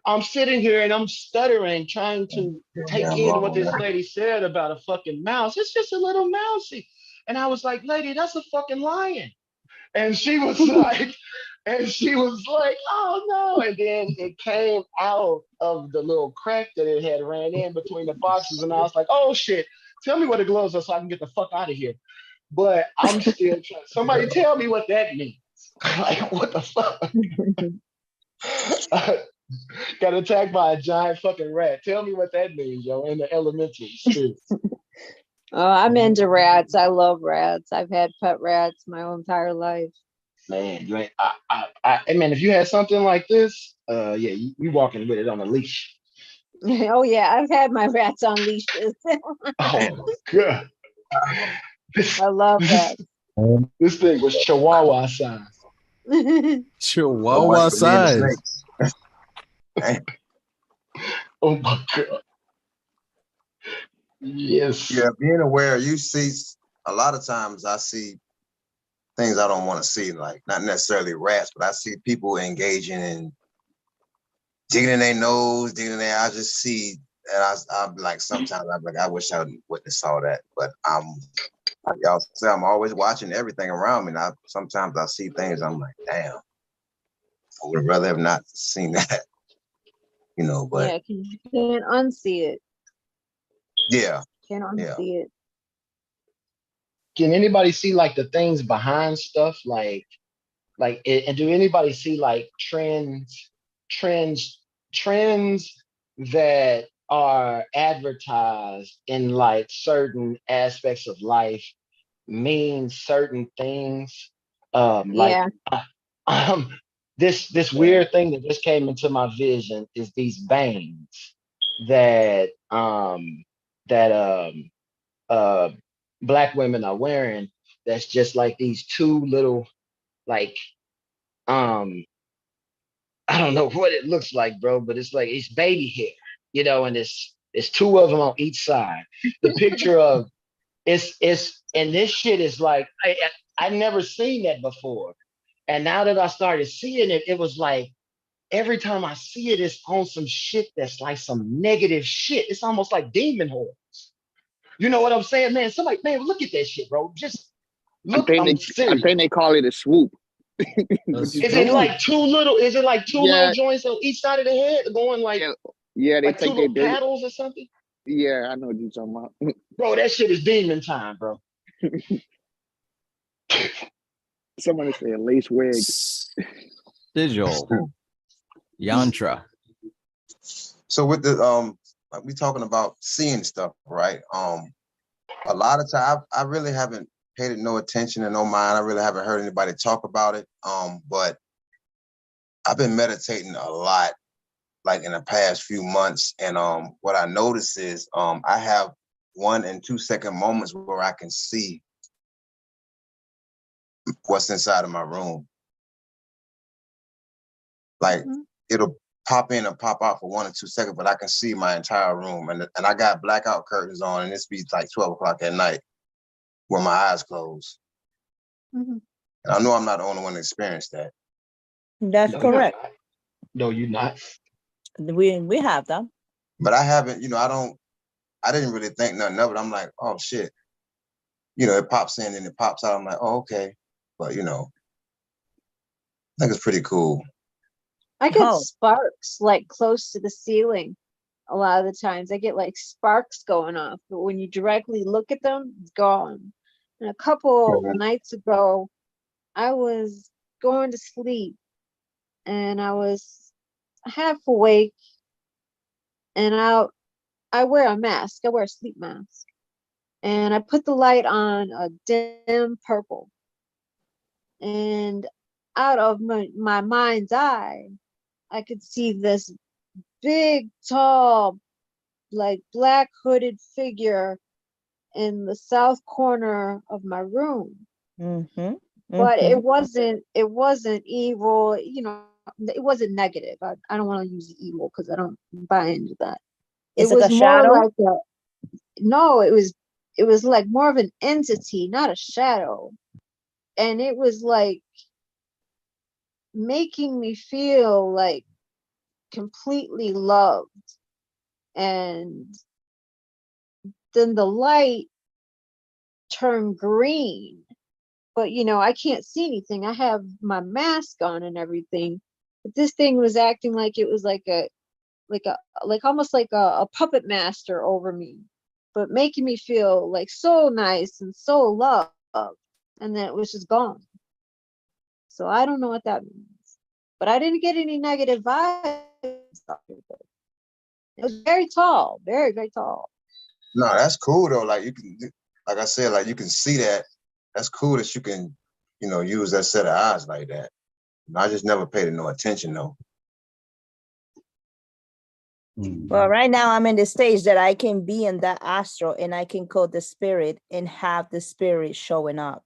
I'm sitting here and I'm stuttering, trying to take Damn in what long, this man. lady said about a fucking mouse. It's just a little mousey. And I was like, lady, that's a fucking lion. And she was like, oh no. And then it came out of the little crack that it had ran in between the boxes. And I was like, oh shit, tell me where the gloves are so I can get the fuck out of here. But I'm still trying. Somebody tell me what that means. Like, what the fuck? Got attacked by a giant fucking rat. Tell me what that means, yo, in the elementary shit. Oh, I'm into rats. I love rats. I've had pet rats my whole entire life. Man, you ain't, man, if you had something like this, yeah, you walking with it on a leash. Oh yeah, I've had my rats on leashes. Oh god, this I love this rats. this thing was Chihuahua size. So much Chihuahua for me and the size. snake. Hey, Oh my god, yes. yeah, being aware, you see, a lot of times I see things I don't want to see, like not necessarily rats, but I see people engaging in digging in their nose, digging in their. I just see, and I'm like, sometimes I'm like, I wish I wouldn't have saw that, but like y'all say, I'm always watching everything around me. And sometimes I see things, I'm like, damn, I would rather have not seen that, but Yeah, 'cause you can't unsee it. yeah, Can't yeah. unsee it. can anybody see like the things behind stuff? And do anybody see like trends, trends that are advertised in like certain aspects of life mean certain things? Like Yeah. um, this weird thing that just came into my vision is these bangs that that uh black women are wearing. That's just like these two little like um I don't know what it looks like, bro, but it's like it's baby hair, and it's two of them on each side. The picture of it's and this shit is like I never seen that before. And now that I started seeing it, it was like every time I see it, it's on some shit that's like some negative shit. It's almost like demon horns. You know what I'm saying, man? Somebody, man, look at that shit, bro. Just look, I'm I serious. think they call it a swoop. But That's you Is can't it true. see. like two little? Is it like two little Yeah, joints on each side of the head, going yeah, yeah. They like two take their little dirt. paddles or something? Yeah, I know what you're talking about. Bro, that shit is demon time, bro. Someone said lace wigs. Sigil, yantra. So with the like we talking about seeing stuff, right? A lot of time I really haven't paid it no attention and no mind. I really haven't heard anybody talk about it. But I've been meditating a lot, like in the past few months, and what I notice is I have 1 and 2 second moments where I can see what's inside of my room. Like Mhm. it'll pop in and pop out for 1 or 2 seconds, but I can see my entire room, and I got blackout curtains on, and it's be like 12 o'clock at night with my eyes closed. Mhm. And I know I'm not the only one to experience that. That's No, you're correct. not. No, you're not. We have that. But I haven't, I didn't really think nothing of it. I'm like, oh shit. It pops in and it pops out. I'm like, oh, okay. But I think it's pretty cool. I get Oh, sparks like close to the ceiling. A lot of the times I get like sparks going off, but when you directly look at them, it's gone. And a couple Mhm. nights ago, I was going to sleep and I was half awake, and I wear a mask. I wear a sleep mask. And I put the light on a dim purple. And out of my mind's eye, I could see this big, tall, like black hooded figure in the south corner of my room. mm-hmm, But mm-hmm. it wasn't evil, it wasn't negative. I don't want to use evil because I don't buy into that. It It's like a was more shadow. like no, it was like more of an entity, not a shadow. And it was like making me feel like completely loved. And then the light turned green, but I can't see anything. I have my mask on and everything, but this thing was acting like it was like almost like a puppet master over me, but making me feel like so nice and so loved, and then it was just gone. So I don't know what that means, but I didn't get any negative vibes. It was very tall, very, very tall. No, that's cool though. Like I said, like you can see that. That's cool that you can, use that set of eyes like that. I just never paid it no attention though. Well, right now I'm in the stage that I can be in that astral and I can call the spirit and have the spirit showing up.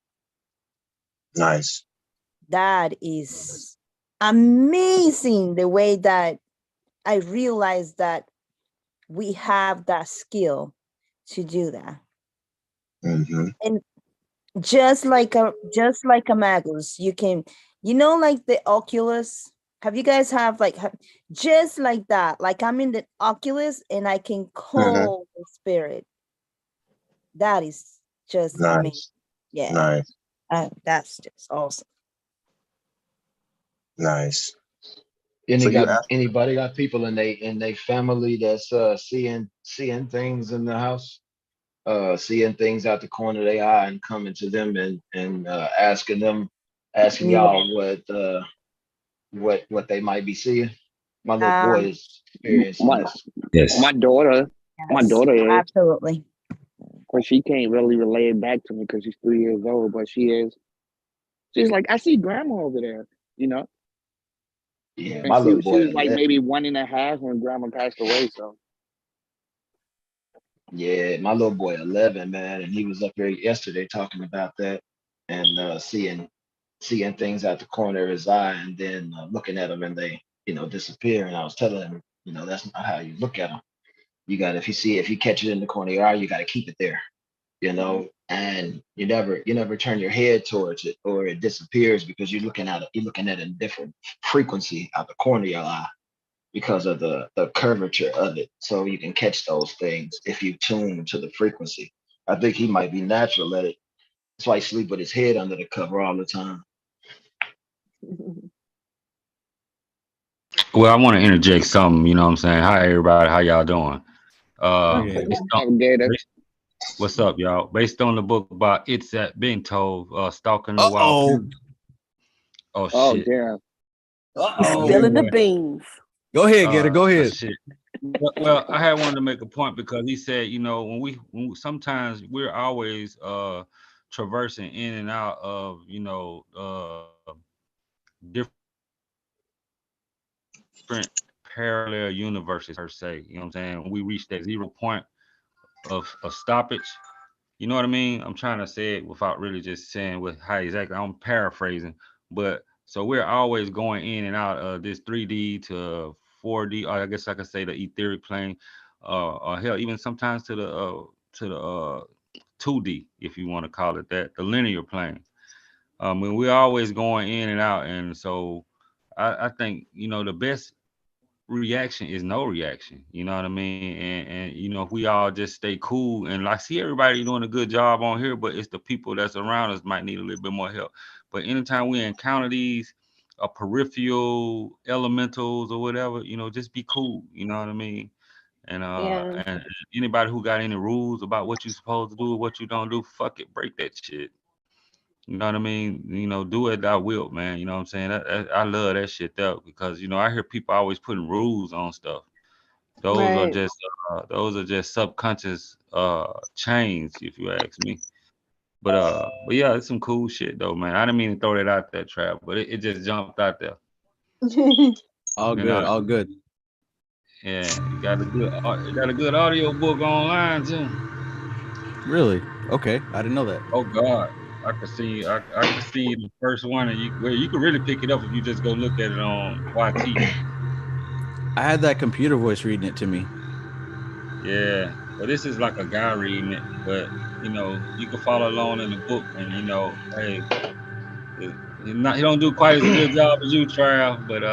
Nice. That is amazing, the way that I realize that we have that skill to do that. Mm-hmm. And just like a magus, you can, like the Oculus. Have you guys just like that? Like I'm in the Oculus and I can Mm-hmm. call the spirit. That is just amazing. Nice. Yeah, Nice. that's just awesome. Nice. So you asked, Anybody got people in they family that's seeing things in the house? seeing things out the corner of their eye and coming to them and asking Yeah. y'all what they might be seeing. My little boy is experiencing My this. Yes. my daughter, my Yes, daughter is, absolutely. but she can't really relay it back to me because she's 3 years old. But she's like, I see grandma over there, you know. Yeah, And my little she boy was like 11. maybe 1.5 when grandma passed away. So Yeah, my little boy 11, man, and he was up here yesterday talking about that and seeing things out the corner of his eye and then looking at them and they disappear. And I was telling him, that's not how you look at them. You got if you catch it in the corner of your eye, you got to keep it there, and you never turn your head towards it or it disappears because you're looking at a different frequency out the corner of your eye because of the curvature of it. So you can catch those things if you tune to the frequency. I think he might be natural at it. That's why he sleep with his head under the cover all the time. Well, I want to interject something. You know what I'm saying? Hi, everybody. How y'all doing? Yeah. Based Gator. what's up, y'all? Based on the book about It's That Being Told, Stalking the Wild Uh-oh. Future. Oh, Oh shit. damn. Uh-oh. Spilling the Boy. beans. Go ahead, Gator. Go ahead. Shit. Well, I had wanted to make a point because he said, sometimes we're always traversing in and out of, different parallel universes per se. You know what I'm saying? When we reach that 0 point of stoppage, you know what I mean? I'm trying to say it without really just saying with how exactly. I'm paraphrasing, but so we're always going in and out of this 3D to 4D, or I guess I could say the etheric plane, or hell, even sometimes to the 2D, if you want to call it that, the linear plane. When we're always going in and out, and so I think the best reaction is no reaction. You know what I mean? And if we all just stay cool and like see everybody doing a good job on here, but it's the people that's around us might need a little bit more help. But anytime we encounter these peripheral elementals or whatever, just be cool. You know what I mean? And Yeah. and anybody who got any rules about what you supposed to do or what you don't do, fuck it, break that shit. You know what I mean? Do it thou wilt, man. You know what I'm saying? I love that shit though, because I hear people always putting rules on stuff. Those are Right. just subconscious chains, if you ask me. But yeah, it's some cool shit though, man. I didn't mean to throw that out there, Trap, but it just jumped out there. All And good. All good. yeah, you got a good audio book online too. Really? Okay. I didn't know that. Oh God, I could see the first one, and you could really pick it up if you just go look at it on YT. I had that computer voice reading it to me. Yeah, well, this is like a guy reading it, but you can follow along in the book, and hey, he don't do quite as good job as you, Trav, but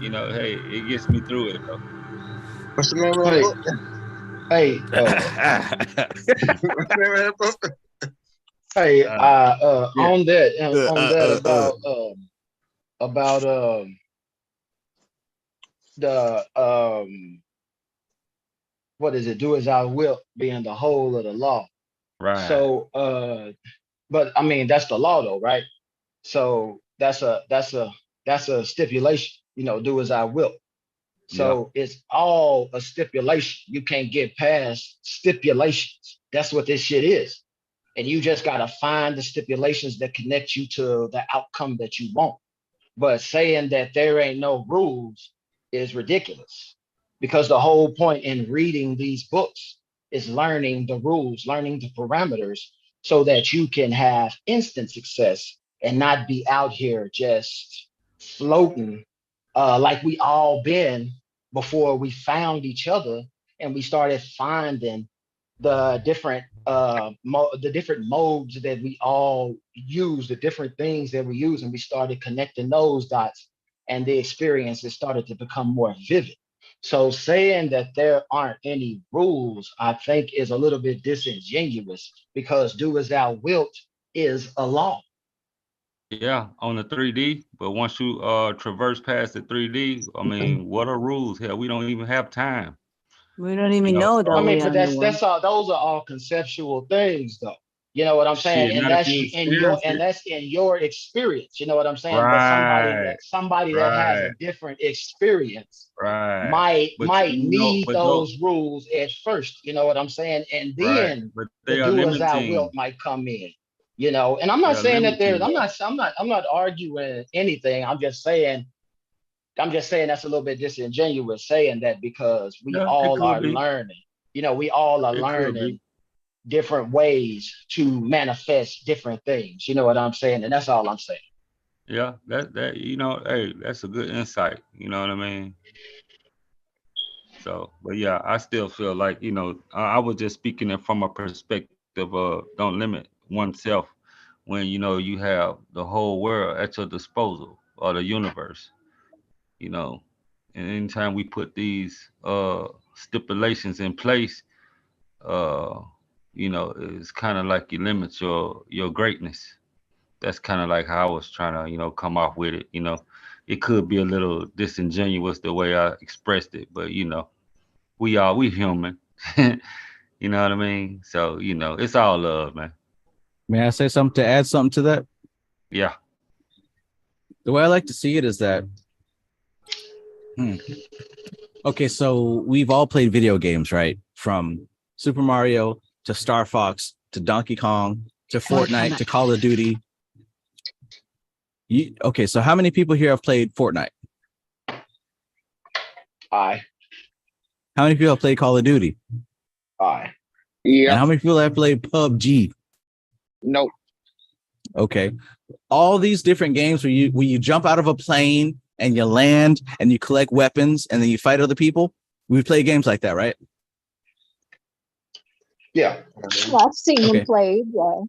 hey, it gets me through it though. What's the name of that Hey, book? hey, What's the name of that book? hey, Yeah, on that about the what is it? Do as I will being the whole of the law. right. So but I mean that's the law though, right? So that's a stipulation, do as I will. Yeah, So it's all a stipulation. You can't get past stipulations. That's what this shit is. And you just got to find the stipulations that connect you to the outcome that you want. But saying that there ain't no rules is ridiculous because the whole point in reading these books is learning the rules, learning the parameters so that you can have instant success and not be out here just floating like we all been before we found each other and we started finding the different modes that we all use, the different things that we use, and we started connecting those dots, and the experiences started to become more vivid. So saying that there aren't any rules, I think, is a little bit disingenuous because do as thou wilt is a law. yeah, on the 3D, but once you traverse past the 3D, I mean, what are rules? Hell, we don't even have time. We don't even You know, know that I so mean, we but are in the world. that's all. Those are all conceptual things, though. You know what I'm saying? shit, And not if that's you in your experience it. experience. You know what I'm saying? But Right, somebody that has a right, different experience right. might But you know, need but though, those rules at first. You know what I'm saying? And right, then but the they are do as thou wilt limiting. might come in. You know, and I'm They not are saying that there's. limiting though. I'm not arguing anything. I'm just saying. I'm just saying that's a little bit disingenuous saying that because we Yeah, it all could are be. learning. You know, we all are It could be. learning different ways to manifest different things. You know what I'm saying? And that's all I'm saying. Yeah, that you know, hey, that's a good insight. You know what I mean? So, but yeah, I still feel like, you know, I was just speaking it from a perspective of don't limit oneself when, you know, you have the whole world at your disposal or the universe, you know. And anytime we put these stipulations in place, uh, you know, it's kind of like you limit your greatness. That's kind of like how I was trying to, you know, come off with it. You know, it could be a little disingenuous the way I expressed it, but you know, we human. You know what I mean? So, you know, it's all love, man. May I say something to add something to that? Yeah. The way I like to see it is that, okay, so we've all played video games, right? From Super Mario to Star Fox to Donkey Kong to Fortnite to Call of Duty. Okay, so how many people here have played Fortnite? Aye. How many people have played Call of Duty? Aye. And how many people have played PUBG? Nope. Okay. All these different games where you jump out of a plane and you land and you collect weapons and then you fight other people. We play games like that, right? Yeah. Yeah, I've seen them Okay. played. Yeah.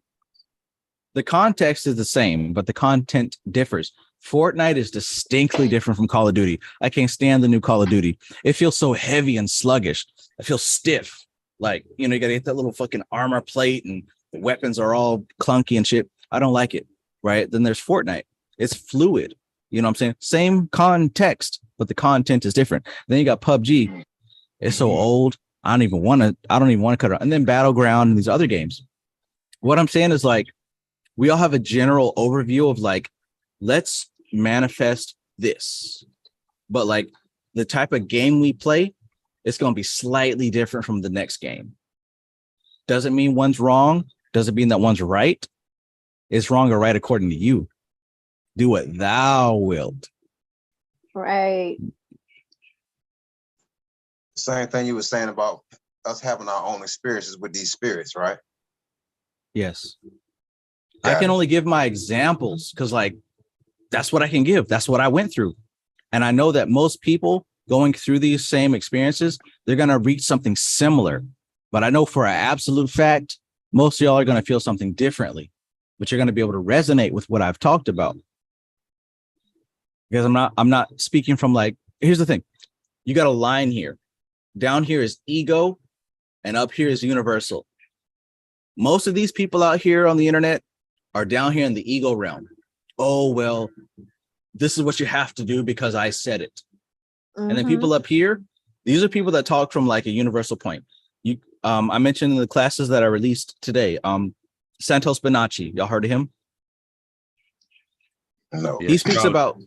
The context is the same, but the content differs. Fortnite is distinctly different from Call of Duty. I can't stand the new Call of Duty. It feels so heavy and sluggish. It feels stiff. Like, you know, you got to get that little fucking armor plate and the weapons are all clunky and shit. I don't like it. Right. Then there's Fortnite. It's fluid. You know what I'm saying? Same context, but the content is different. Then you got PUBG. It's so old. I don't even want to cut it. And then Battleground and these other games. What I'm saying is like, we all have a general overview of like, let's manifest this. But like the type of game we play, it's going to be slightly different from the next game. Doesn't mean one's wrong. Doesn't mean that one's right. It's wrong or right according to you. Do what thou wilt. Right. Same thing you were saying about us having our own experiences with these spirits, right? Yes. Got I can it. only give my examples because like that's what I can give. That's what I went through. And I know that most people going through these same experiences, they're going to reach something similar. But I know for an absolute fact, most of y'all are going to feel something differently, but you're going to be able to resonate with what I've talked about. Because I'm not speaking from like, here's the thing. You got a line here. Down here is ego and up here is universal. Most of these people out here on the internet are down here in the ego realm. Oh, well, this is what you have to do because I said it. And then people up here, these are people that talk from like a universal point. I mentioned in the classes that I released today, Santos Bonacci, y'all heard of him? No. He speaks about,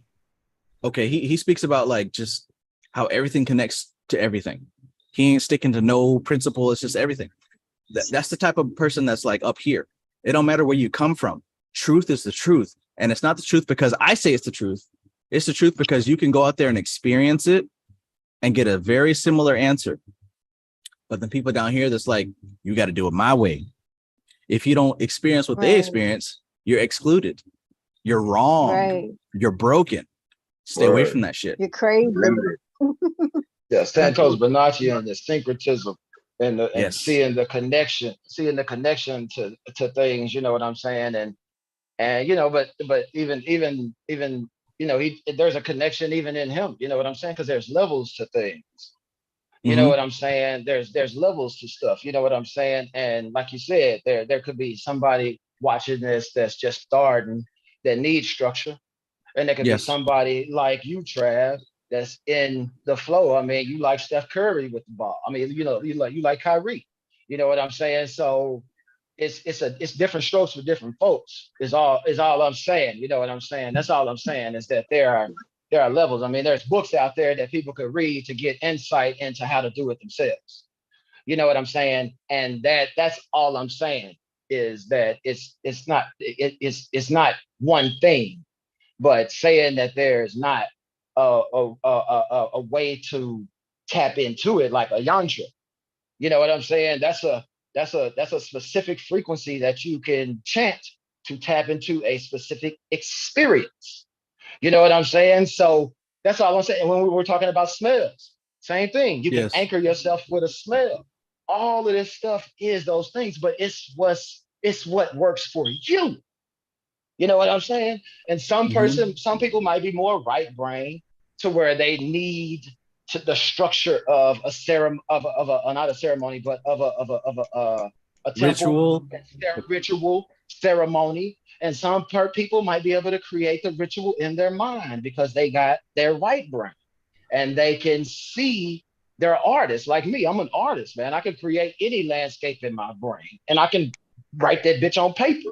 okay, he speaks about like just how everything connects to everything. He ain't sticking to no principle. It's just everything. That's the type of person that's like up here. It don't matter where you come from. Truth is the truth. And it's not the truth because I say it's the truth. It's the truth because you can go out there and experience it and get a very similar answer. But the people down here that's like, you got to do it my way. If you don't experience what they experience, you're excluded. You're wrong. Right. You're broken. Stay away from that shit. You're crazy. Limited. Yeah, Santos Bonacci and the syncretism and Yes. seeing the connection to things, you know what I'm saying? And you know, but even you know, there's a connection even in him, you know what I'm saying? Because there's levels to things. You know what I'm saying? There's levels to stuff, you know what I'm saying? And like you said, there could be somebody watching this that's just starting that needs structure. And there could be Yes. somebody like you, Trav, that's in the flow. I mean, you like Steph Curry with the ball. I mean, you like Kyrie. You know what I'm saying? So it's different strokes for different folks. Is all I'm saying. You know what I'm saying? That's all I'm saying is that there are levels. I mean, there's books out there that people could read to get insight into how to do it themselves. You know what I'm saying? And that's all I'm saying is that it's not one thing, but saying that there's not a way to tap into it like a yantra. You know what I'm saying? That's a specific frequency that you can chant to tap into a specific experience. You know what I'm saying? So that's all I'm saying. And when we were talking about smells, same thing. You can Yes. anchor yourself with a smell. All of this stuff is those things, but it's what works for you. You know what I'm saying? And some people might be more right brain to where they need the structure of a ceremony of a not a ceremony, but of a temple Ritual. ritual ceremony. And some people might be able to create the ritual in their mind because they got their right brain and they can see they're artists like me. I'm an artist, man. I can create any landscape in my brain and I can write that bitch on paper.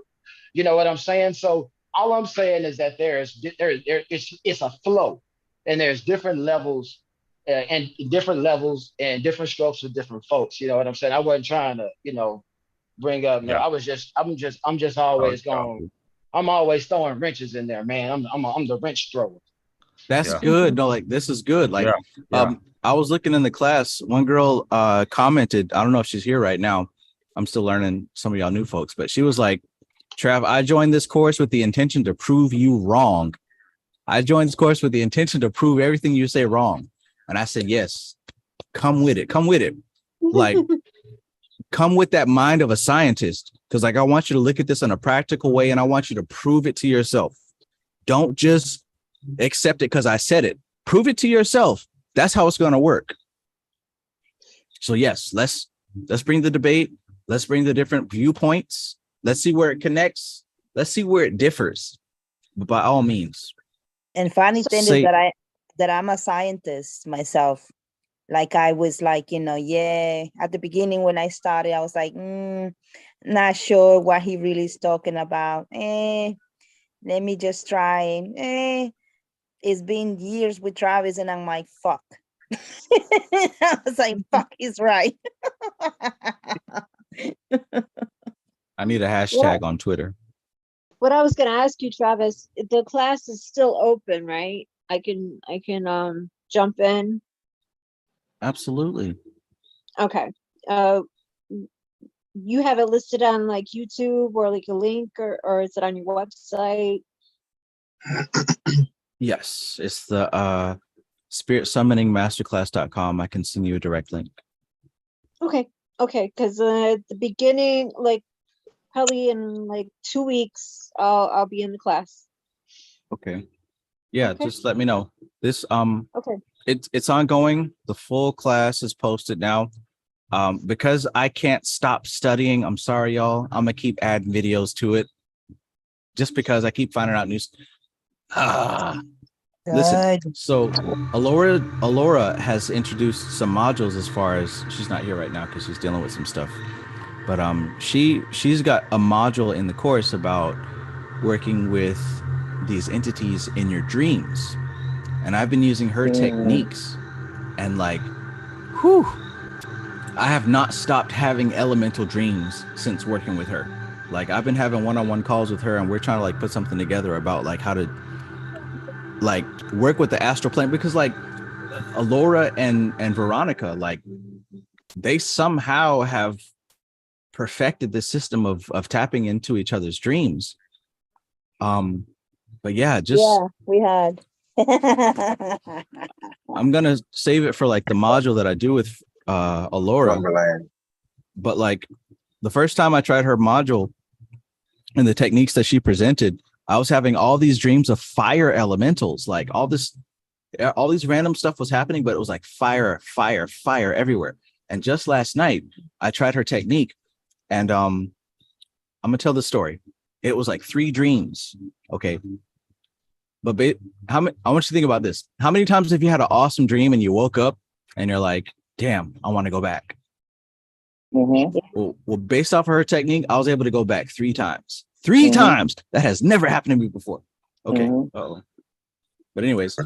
You know what I'm saying? So all I'm saying is that it's a flow, and there's different levels, and different strokes for different folks. You know what I'm saying? I wasn't trying to, bring up. No, Yeah. I'm just always going. I'm always throwing wrenches in there, man. I'm the wrench thrower. That's Yeah. good. No, like this is good. Like, Yeah. I was looking in the class. One girl commented. I don't know if she's here right now. I'm still learning some of y'all new folks, but she was like, Trav, I joined this course with the intention to prove you wrong. I joined this course with the intention to prove everything you say wrong. And I said, yes, come with it. Come with it. Like, come with that mind of a scientist. Because like, I want you to look at this in a practical way and I want you to prove it to yourself. Don't just accept it because I said it. Prove it to yourself. That's how it's going to work. So yes, let's bring the debate. Let's bring the different viewpoints. Let's see where it connects. Let's see where it differs. But by all means. And funny thing Say- is that I'm a scientist myself. Like I was like, at the beginning when I started, I was like, not sure what he really is talking about. Let me just try. It's been years with Travis and I'm like, fuck. I was like, fuck, he's right. I need a hashtag on Twitter. What I was going to ask you, Travis, the class is still open, right? I can jump in. Absolutely. Okay. You have it listed on like YouTube or like a link, or is it on your website? Yes, it's the Spirit Summoning Masterclass.com. I can send you a direct link. Okay. Because at the beginning, like probably in like 2 weeks, I'll be in the class. Okay. Yeah, Okay. just let me know. This Okay. it's ongoing. The full class is posted now. Because I can't stop studying, I'm sorry, y'all. I'm gonna keep adding videos to it. Just because I keep finding out news. Listen, so Alora has introduced some modules as far as she's not here right now because she's dealing with some stuff. But she's got a module in the course about working with these entities in your dreams. And I've been using her techniques and like, whew, I have not stopped having elemental dreams since working with her. Like I've been having one-on-one calls with her and we're trying to like put something together about like how to like work with the astral plane, because like Alora and Veronica, like they somehow have perfected the system of tapping into each other's dreams. But yeah, we had. I'm gonna save it for like the module that I do with Alora. Wonderland. But like the first time I tried her module and the techniques that she presented, I was having all these dreams of fire elementals, like all these random stuff was happening, but it was like fire everywhere. And just last night I tried her technique and I'm gonna tell the story. It was like 3 dreams. Okay. But how many? I want you to think about this. How many times have you had an awesome dream and you woke up and you're like, "Damn, I want to go back." Mm-hmm. Well, based off of her technique, I was able to go back 3 times. 3 Mhm. times. That has never happened to me before. Okay. Mhm. Uh-oh. But anyways,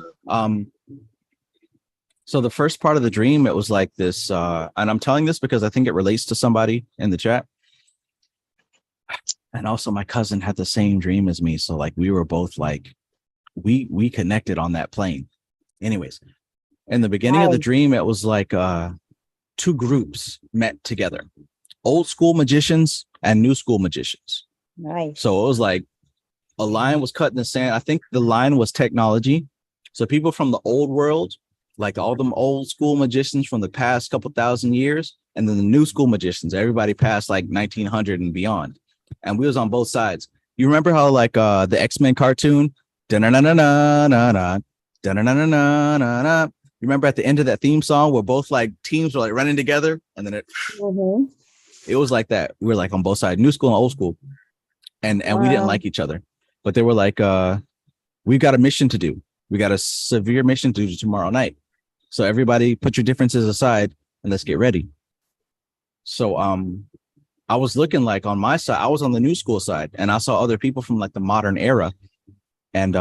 so the first part of the dream, it was like this, and I'm telling this because I think it relates to somebody in the chat. And also my cousin had the same dream as me. So like we were both like, we connected on that plane. Anyways, in the beginning of the Nice. dream, it was like 2 groups met together. Old school magicians and new school magicians. Nice. So it was like a line was cut in the sand. I think the line was technology. So people from the old world, like all them old school magicians from the past couple thousand years, and then the new school magicians, everybody past like 1900 and beyond. And we was on both sides. You remember how like the X-Men cartoon? Da-na-na-na-na-na, da-na-na-na-na-na. You remember at the end of that theme song where both like teams were like running together, and then Mhm. it was like that. We were like on both sides, new school and old school, and we didn't Wow. like each other. But they were like, we've got a mission to do. We got a severe mission to do tomorrow night. So everybody put your differences aside and let's get ready. So I was looking like on my side, I was on the new school side, and I saw other people from like the modern era. And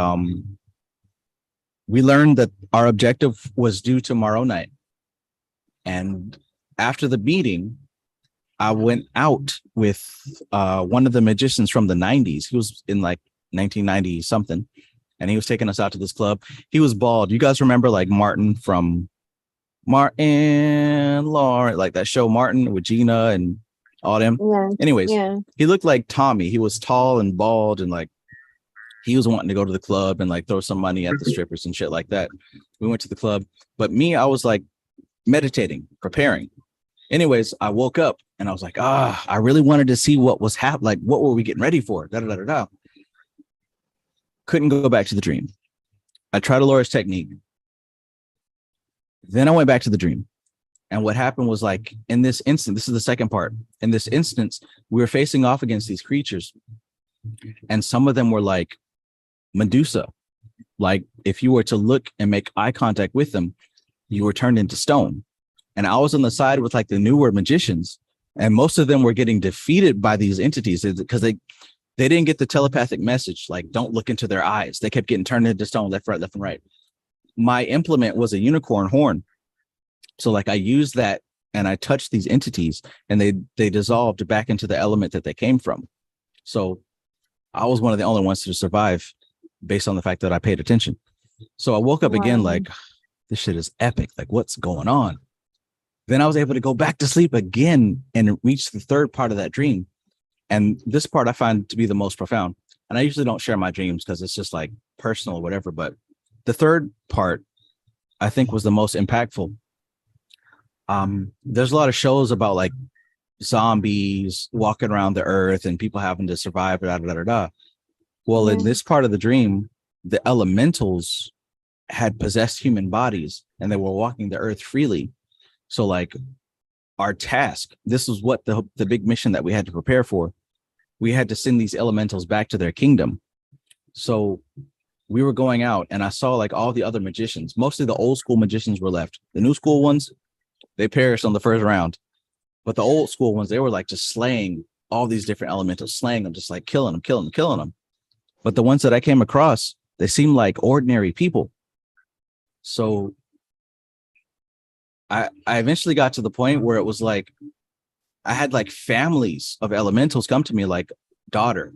we learned that our objective was due tomorrow night. And after the meeting, I went out with one of the magicians from the 90s. He was in like 1990 something, and he was taking us out to this club. He was bald. You guys remember like Martin from Martin Lawrence, like that show Martin with Gina and all them. Yeah. Anyways, Yeah. he looked like Tommy. He was tall and bald, and like he was wanting to go to the club and like throw some money at the strippers and shit like that. We went to the club, but me, I was like meditating, preparing. Anyways, I woke up and I was like, I really wanted to see what was happening. Like, what were we getting ready for? Da, da, da, da, da. Couldn't go back to the dream. I tried Laura's technique. Then I went back to the dream. And what happened was like in this instant, this is the second part. In this instance, we were facing off against these creatures. And some of them were like Medusa. Like if you were to look and make eye contact with them, you were turned into stone. And I was on the side with like the newer magicians, and most of them were getting defeated by these entities because they didn't get the telepathic message, like don't look into their eyes. They kept getting turned into stone left, right, left, and right. My implement was a unicorn horn. So like I used that and I touched these entities, and they dissolved back into the element that they came from. So I was one of the only ones to survive based on the fact that I paid attention. So I woke up again like, this shit is epic. Like, what's going on? Then I was able to go back to sleep again and reach the third part of that dream. And this part I find to be the most profound. And I usually don't share my dreams because it's just like personal or whatever. But the third part, I think, was the most impactful. There's a lot of shows about like zombies walking around the earth and people having to survive. Da, da, da, da. Well, in this part of the dream, the elementals had possessed human bodies and they were walking the earth freely. So like our task, this was what the big mission that we had to prepare for. We had to send these elementals back to their kingdom. So we were going out and I saw like all the other magicians. Mostly the old school magicians were left. The new school ones, they perished on the first round. But the old school ones, they were like just slaying all these different elementals, slaying them, just like killing them. But the ones that I came across, they seemed like ordinary people. So I eventually got to the point where it was like I had like families of elementals come to me, like daughter,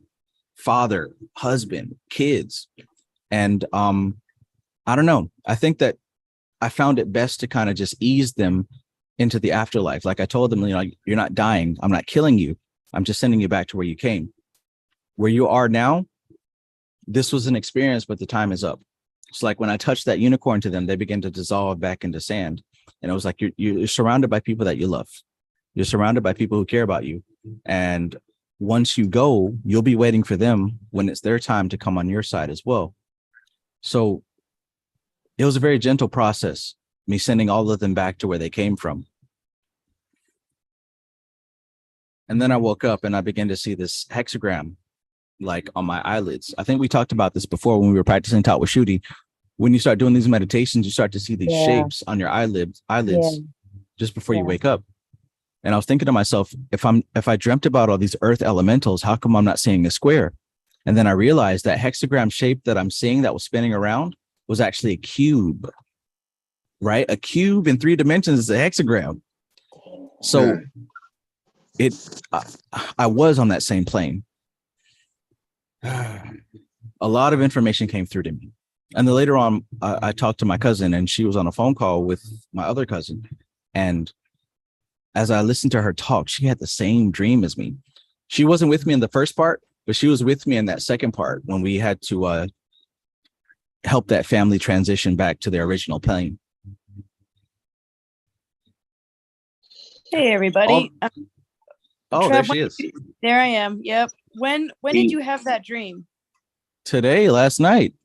father, husband, kids. And I don't know. I think that I found it best to kind of just ease them into the afterlife. Like I told them, you know, you're not dying. I'm not killing you. I'm just sending you back to where you came. Where you are now, this was an experience, but the time is up. It's like when I touched that unicorn to them, they begin to dissolve back into sand. And it was like you're surrounded by people that you love. You're surrounded by people who care about you. And once you go, you'll be waiting for them when it's their time to come on your side as well. So it was a very gentle process, me sending all of them back to where they came from. And then I woke up and I began to see this hexagram like on my eyelids. I think we talked about this before when we were practicing Talk with Shooty. When you start doing these meditations, you start to see these Yeah. shapes on your eyelids just before you Yeah. wake up. And I was thinking to myself, if I dreamt about all these earth elementals, how come I'm not seeing a square? And then I realized that hexagram shape that I'm seeing that was spinning around was actually a cube, right? A cube in 3 dimensions is a hexagram. So I was on that same plane. A lot of information came through to me. And then later on, I talked to my cousin, and she was on a phone call with my other cousin. And as I listened to her talk, she had the same dream as me. She wasn't with me in the first part, but she was with me in that second part when we had to help that family transition back to their original plane. Hey everybody. Oh, there Trev, she is. there I am. Yep. When did you have that dream? Today, last night.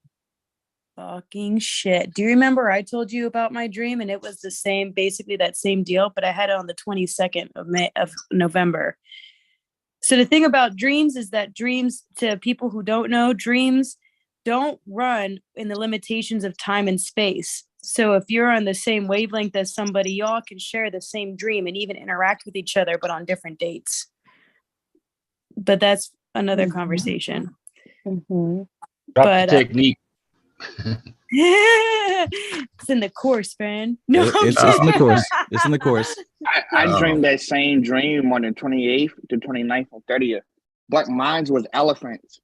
Fucking shit. Do you remember I told you about my dream and it was the same, basically that same deal, but I had it on the 22nd of November. So the thing about dreams is that dreams, to people who don't know, dreams don't run in the limitations of time and space. So if you're on the same wavelength as somebody, y'all can share the same dream and even interact with each other, but on different dates. But that's another conversation. Mhm. Drop But the technique. it's in the course, man. No, It's in the course. It's in the course. I dreamed that same dream on the 28th, the 29th, and 30th. But mine was elephants.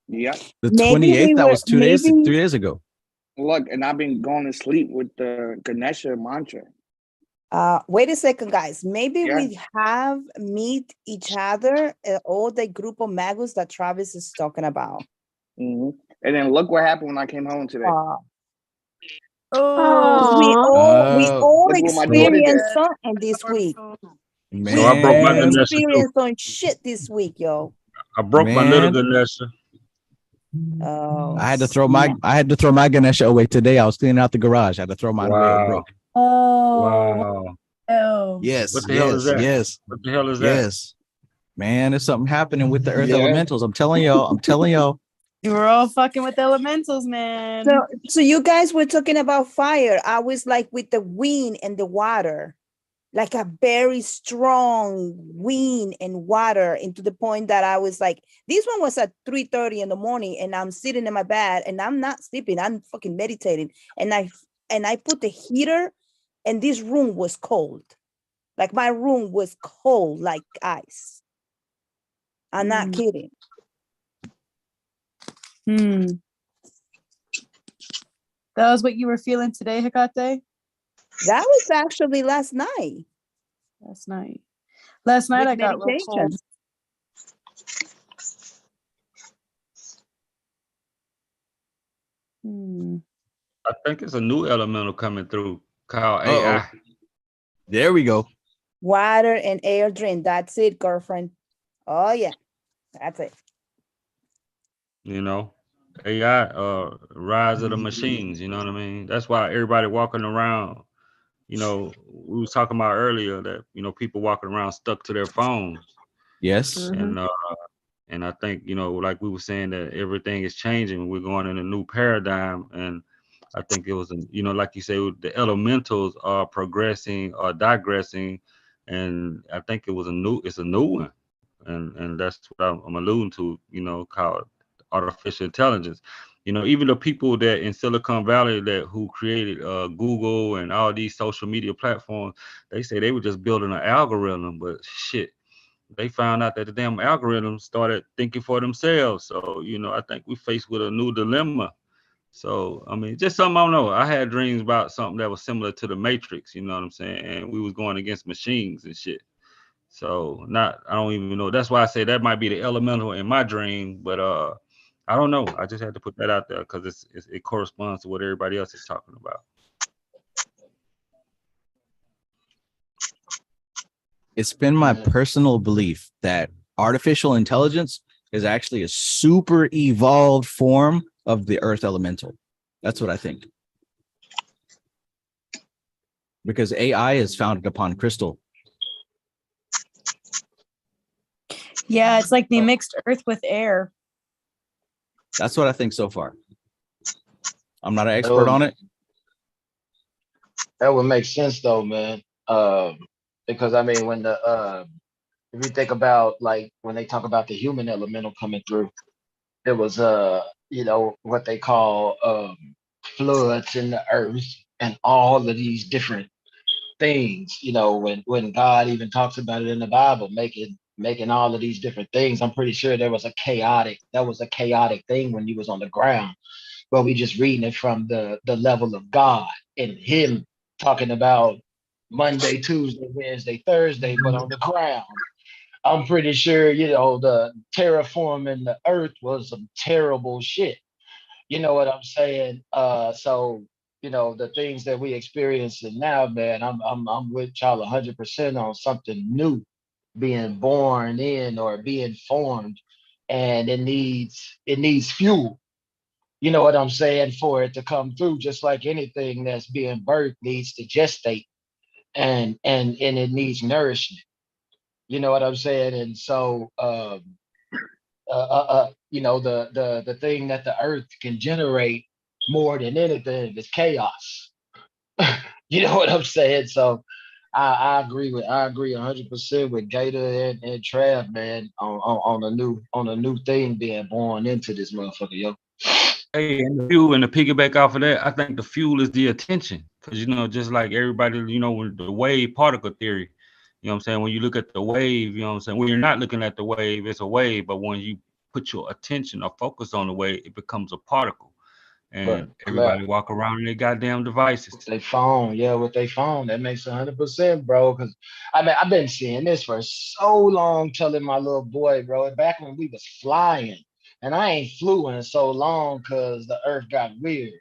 Yep. The Maybe 28th, that was 3 maybe days ago. Look, and I've been going to sleep with the Ganesha mantra. wait a second, guys. Maybe Yeah. we have meet each other, all the group of magus that Travis is talking about. And then look what happened when I came home today. Oh, We all Look what my daughter did. experienced something this week. Man, So I broke my all Ganesha too. experienced on shit this week, yo. I broke my little Man. Ganesha. Oh, I had to throw my Ganesha away today. I was cleaning out the garage. I had to throw mine away. It Wow. broke. wow. Wow. Yes. What the hell is that? Yes. What the hell is that? Yes. Man, there's something happening with the earth Yeah. elementals. I'm telling y'all. We're all fucking with elementals, man. so you guys were talking about fire. I was like with the wind and the water, like a very strong wind and water, into the point that I was like, this one was at 3:30 in the morning, and I'm sitting in my bed and I'm not sleeping. I'm fucking meditating, and I put the heater, and this room was cold. Like my room was cold like ice. I'm not kidding. That was what you were feeling today, Hecate? That was actually last night. Last night With I got real meditation. cold. I think it's a new elemental coming through called Uh-oh. AI. There we go. Water and air drain. That's it, girlfriend. Oh yeah, that's it. You know, AI, rise of the machines. You know what I mean? That's why everybody walking around. You know, we was talking about earlier that people walking around stuck to their phones. Yes. And I think like we were saying, that everything is changing. We're going in a new paradigm, and I think it was like you say, the elementals are progressing or digressing, and I think it's a new one, and that's what I'm alluding to. Called artificial intelligence. Even the people that in Silicon Valley who created Google and all these social media platforms, they say they were just building an algorithm, but shit, they found out that the damn algorithm started thinking for themselves. So, I think we faced with a new dilemma. So, I mean, just something I don't know. I had dreams about something that was similar to the Matrix, you know what I'm saying? And we was going against machines and shit. So I don't even know. That's why I say that might be the elemental in my dream, but I don't know. I just had to put that out there because it corresponds to what everybody else is talking about. It's been my personal belief that artificial intelligence is actually a super evolved form of the earth elemental. That's what I think. Because AI is founded upon crystal. Yeah, it's like they mixed earth with air. That's what I think so far. I'm not an expert on it. That would make sense though, man. Because I mean, when if you think about like when they talk about the human elemental coming through, there was what they call floods in the earth and all of these different things. When God even talks about it in the Bible, making all of these different things, I'm pretty sure that was a chaotic thing when you was on the ground. But we just reading it from the level of God and him talking about Monday, Tuesday, Wednesday, Thursday, but on the ground. I'm pretty sure, the terraforming the earth was some terrible shit. You know what I'm saying? So the things that we experiencing now, man, I'm with y'all 100% on something new being born in or being formed, and it needs fuel. You know what I'm saying? For it to come through, just like anything that's being birthed needs to gestate, and it needs nourishment. You know what I'm saying? And so, the thing that the earth can generate more than anything is chaos. You know what I'm saying? So I agree 100% with Gator and Trav, man, on a new thing being born into this motherfucker, yo. Hey, and the fuel, and to piggyback off of that, I think the fuel is the attention. Because, just like everybody, with the wave particle theory, you know what I'm saying? When you look at the wave, you know what I'm saying? When you're not looking at the wave, it's a wave. But when you put your attention or focus on the wave, it becomes a particle. But And everybody walk around in their goddamn devices. with their phone, yeah, with their phone, that makes 100%, bro. Because I mean, I've been seeing this for so long, telling my little boy, bro. Back when we was flying, and I ain't flew in so long because the earth got weird.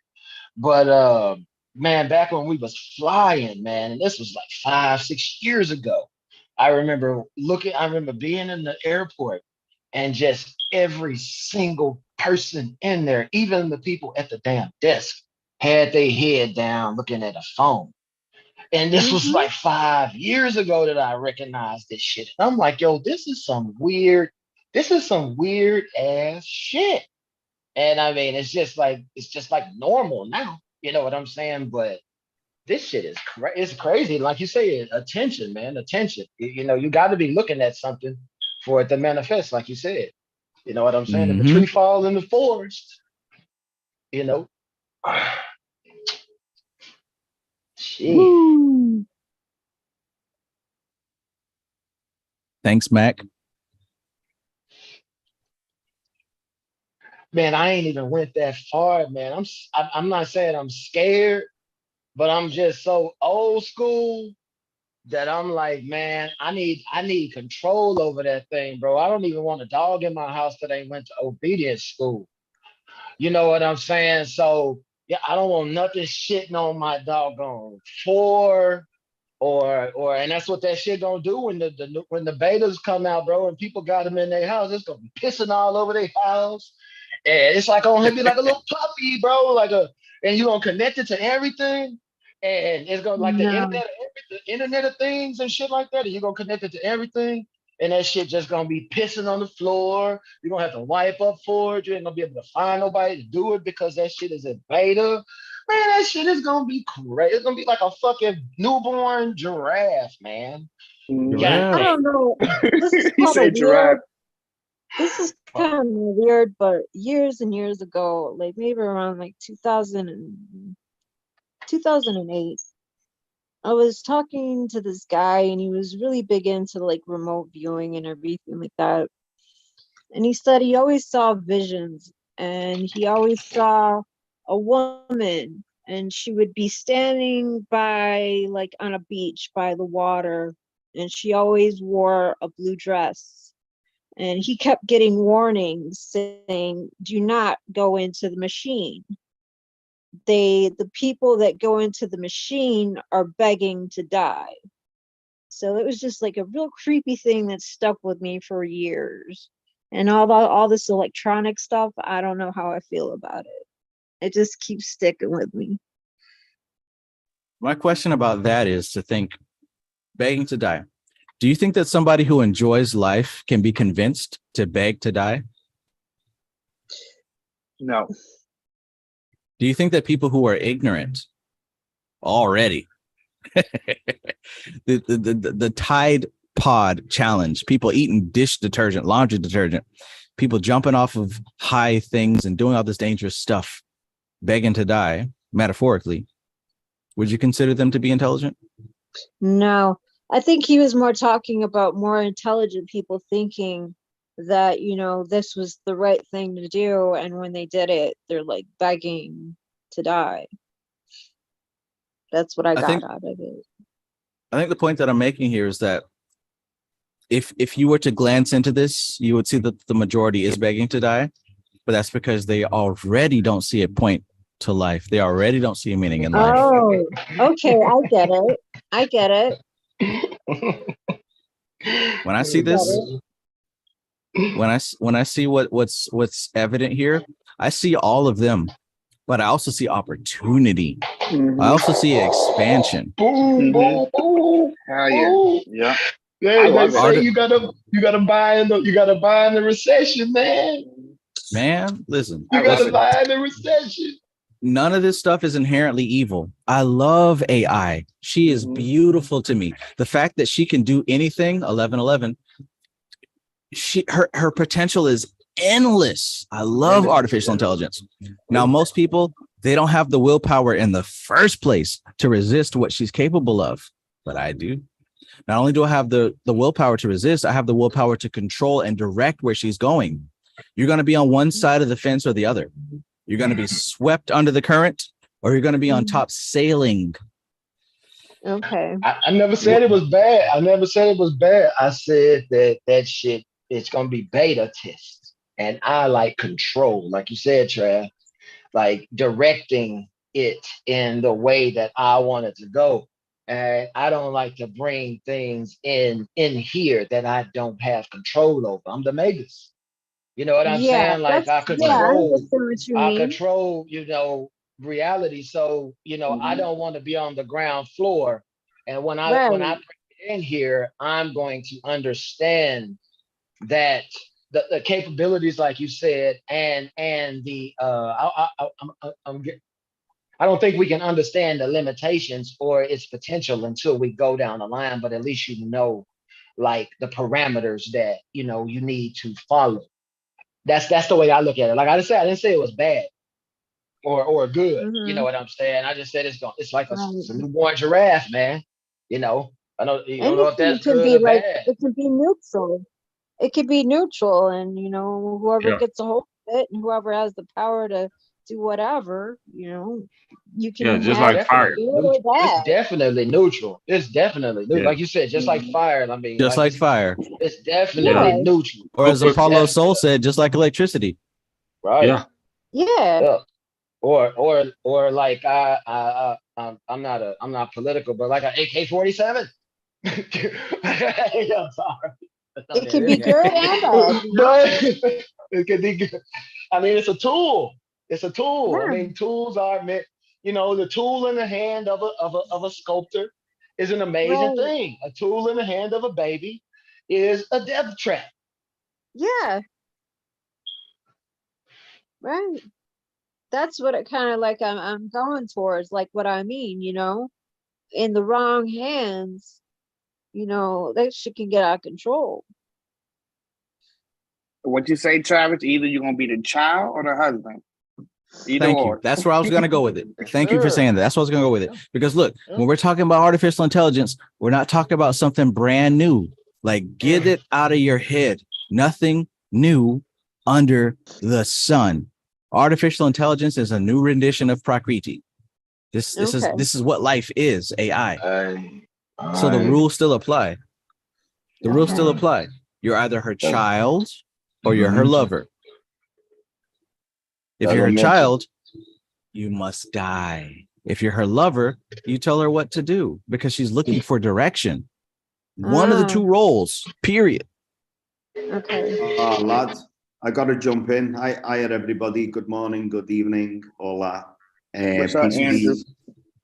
But man, back when we was flying, man, and this was like 5, 6 years ago. I remember being in the airport and just every single person in there, even the people at the damn desk, had their head down looking at a phone. And this was Mm-hmm. like 5 years ago that I recognized this shit. And I'm like, yo, this is some weird ass shit. And I mean, it's just like normal now. You know what I'm saying? But this shit is it's crazy. Like you say, attention, man, attention. You got to be looking at something for it to manifest, like you said. You know what I'm saying? If a Mm-hmm. tree falls in the forest, you know, shit. Woo. Thanks, Mac. Man, I ain't even went that far, man. I'm not saying I'm scared, but I'm just so old school that I'm like, man, I need control over that thing, bro. I don't even want a dog in my house that ain't went to obedience school. You know what I'm saying? So yeah, I don't want nothing shitting on my doggone four or and that's what that shit gonna do when when the betas come out, bro, and people got them in their house. It's gonna be pissing all over their house, and it's like gonna be like a little puppy, bro, and you gonna connect it to everything, and it's gonna like No, the internet of things and shit like that, and you're gonna connect it to everything. And that shit just gonna be pissing on the floor. You're gonna have to wipe up for it. You ain't gonna be able to find nobody to do it because that shit is in beta. Man, that shit is gonna be crazy. It's gonna be like a fucking newborn giraffe, man. God I Giraffe. don't know. This is He kind of said giraffe. weird. This is kind of weird, but years and years ago, like maybe around like 2008, I was talking to this guy and he was really big into like remote viewing and everything like that. And he said he always saw visions and he always saw a woman and she would be standing by like on a beach by the water and she always wore a blue dress. And he kept getting warnings saying, do not go into the machine. The people that go into the machine are begging to die. So it was just like a real creepy thing that stuck with me for years. And all this electronic stuff, I don't know how I feel about it. It just keeps sticking with me. My question about that is to think begging to die. Do you think that somebody who enjoys life can be convinced to beg to die? No. Do you think that people who are ignorant already, the Tide Pod challenge, people eating dish detergent, laundry detergent, people jumping off of high things and doing all this dangerous stuff, begging to die, metaphorically, would you consider them to be intelligent? No, I think he was more talking about more intelligent people thinking that, this was the right thing to do. And when they did it, they're like begging to die. That's what I got out of it. I think the point that I'm making here is that if you were to glance into this, you would see that the majority is begging to die, but that's because they already don't see a point to life. They already don't see a meaning in life. Oh, okay. I get it. When I see this, when I see what's evident here, I see all of them, but I also see opportunity. I also see expansion. Boom, boom, boom. Hell yeah. Yeah. They say you gotta buy in the recession, man. Man, listen. You gotta buy in the recession. None of this stuff is inherently evil. I love AI. She is beautiful to me. The fact that she can do anything, 1111, her potential is endless. I love artificial intelligence. Now, most people, they don't have the willpower in the first place to resist what she's capable of, but I do. Not only do I have the willpower to resist, I have the willpower to control and direct where she's going. You're going to be on one side of the fence or the other. You're going to be swept under the current, or you're going to be on top sailing. Okay. I never said it was bad. I never said it was bad. I said that shit, it's going to be beta test. And I like control, like you said, Trav, like directing it in the way that I want it to go. And I don't like to bring things in here that I don't have control over. I'm the Magus. You know what I'm saying? Like I control, reality. So, I don't want to be on the ground floor. And when I bring it in here, I'm going to understand that the capabilities, like you said, and the I don't think we can understand the limitations or its potential until we go down the line, but at least like the parameters that you need to follow. That's the way I look at it. Like I said, I didn't say it was bad or good. You know what I'm saying? I just said it's like a newborn giraffe, man. I don't know if that's good or bad. It can be neutral. It could be neutral, and whoever gets a hold of it and whoever has the power to do whatever, you can just like fire. It's definitely neutral. It's definitely neutral. Like you said, just like fire. I mean, just like fire. It's definitely neutral. Or as Apollo Soul said, just like electricity. Right. Yeah. Or like I'm not political, but like an AK-47. I'm sorry. It can be good and bad. But it can be good. I mean, it's a tool. It's a tool. Yeah. I mean, tools are meant, the tool in the hand of a sculptor is an amazing thing. A tool in the hand of a baby is a death trap. Yeah. Right. That's what it kind of like I'm going towards, like what I mean, in the wrong hands, that shit can get out of control. What you say, Travis? Either you're gonna be the child or the husband. Thank you. That's where I was going to go with it. Thank you for saying that. That's what I was going to go with it. Because look, when we're talking about artificial intelligence, we're not talking about something brand new. Like, get it out of your head. Nothing new under the sun. Artificial intelligence is a new rendition of Prakriti. This is what life is, AI. So the rules still apply. The rules still apply. You're either her child or you're her lover. If you're her child, you must die. If you're her lover, you tell her what to do because she's looking for direction. One of the two roles, period. Okay. Lads, I got to jump in. Hi, everybody. Good morning, good evening, all that.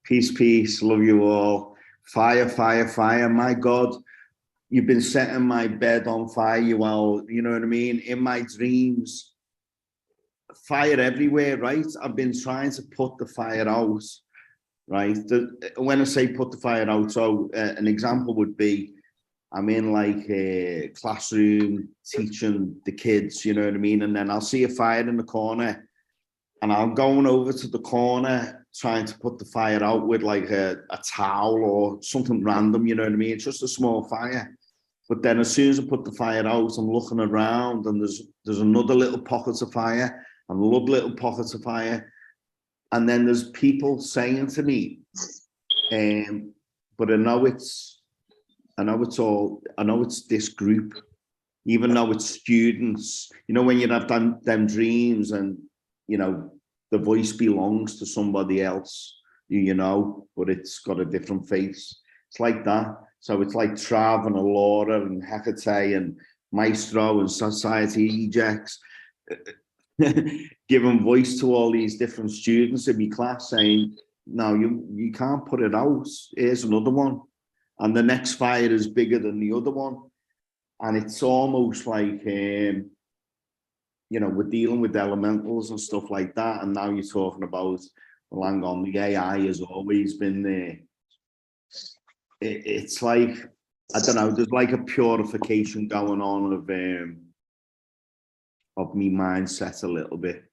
Peace. Love you all. Fire. My God. you've been setting my bed on fire, you all, you know what I mean? In my dreams, fire everywhere, right? I've been trying to put the fire out, right? When I say put the fire out, so an example would be, I'm in like a classroom teaching the kids, you know what I mean? And then I'll see a fire in the corner and I'm going over to the corner trying to put the fire out with like a towel or something random, you know what I mean? It's just a small fire. But then as soon as I put the fire out, I'm looking around and there's another little pocket of fire and another little pocket of fire. And then there's people saying to me, but I know it's this group, even though it's students, you know, when you have them dreams and, you know, the voice belongs to somebody else, you know, but it's got a different face. It's like that. So it's like Trav and Alora and Hecate and Maestro and Society Ejects, giving voice to all these different students in my class saying, no, you can't put it out. Here's another one. And the next fire is bigger than the other one. And it's almost like, you know, we're dealing with elementals and stuff like that. And now you're talking about, well, hang on, the AI has always been there. It's like, I don't know, there's like a purification going on of me mindset a little bit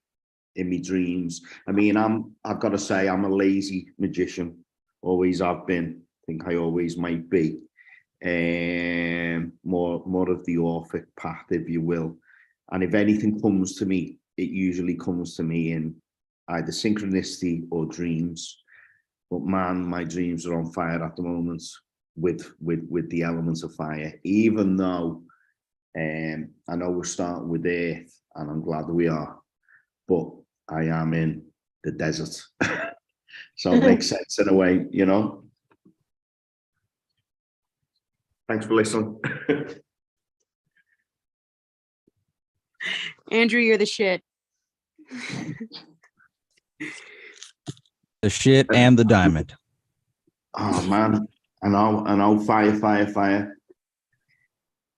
in my dreams. I mean, I've got to say, I'm a lazy magician. Always have been. I think I always might be. More of the Orphic path, if you will. And if anything comes to me, it usually comes to me in either synchronicity or dreams. But man, my dreams are on fire at the moment with the elements of fire, even though I know we're starting with Earth, and I'm glad we are, but I am in the desert. So it makes sense in a way, you know. Thanks for listening. Andrew, you're the shit. The shit and the diamond. Oh man, I know, fire.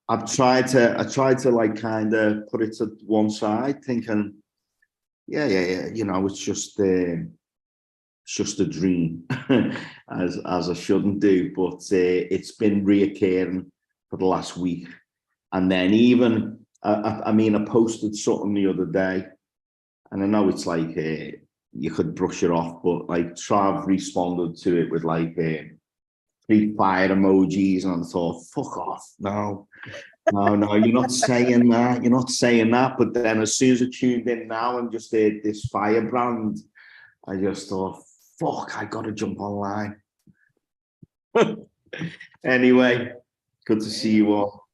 I tried to like kind of put it to one side, thinking, yeah, you know, it's just a dream, as I shouldn't do, but it's been reoccurring for the last week. And then even, I mean, I posted something the other day, and I know it's like, you could brush it off, but like Trav responded to it with like 3 fire emojis, and I thought, fuck off, no, you're not saying that, but then as soon as I tuned in now and just heard this firebrand, I just thought, fuck, I gotta jump online. Anyway, good to see you all.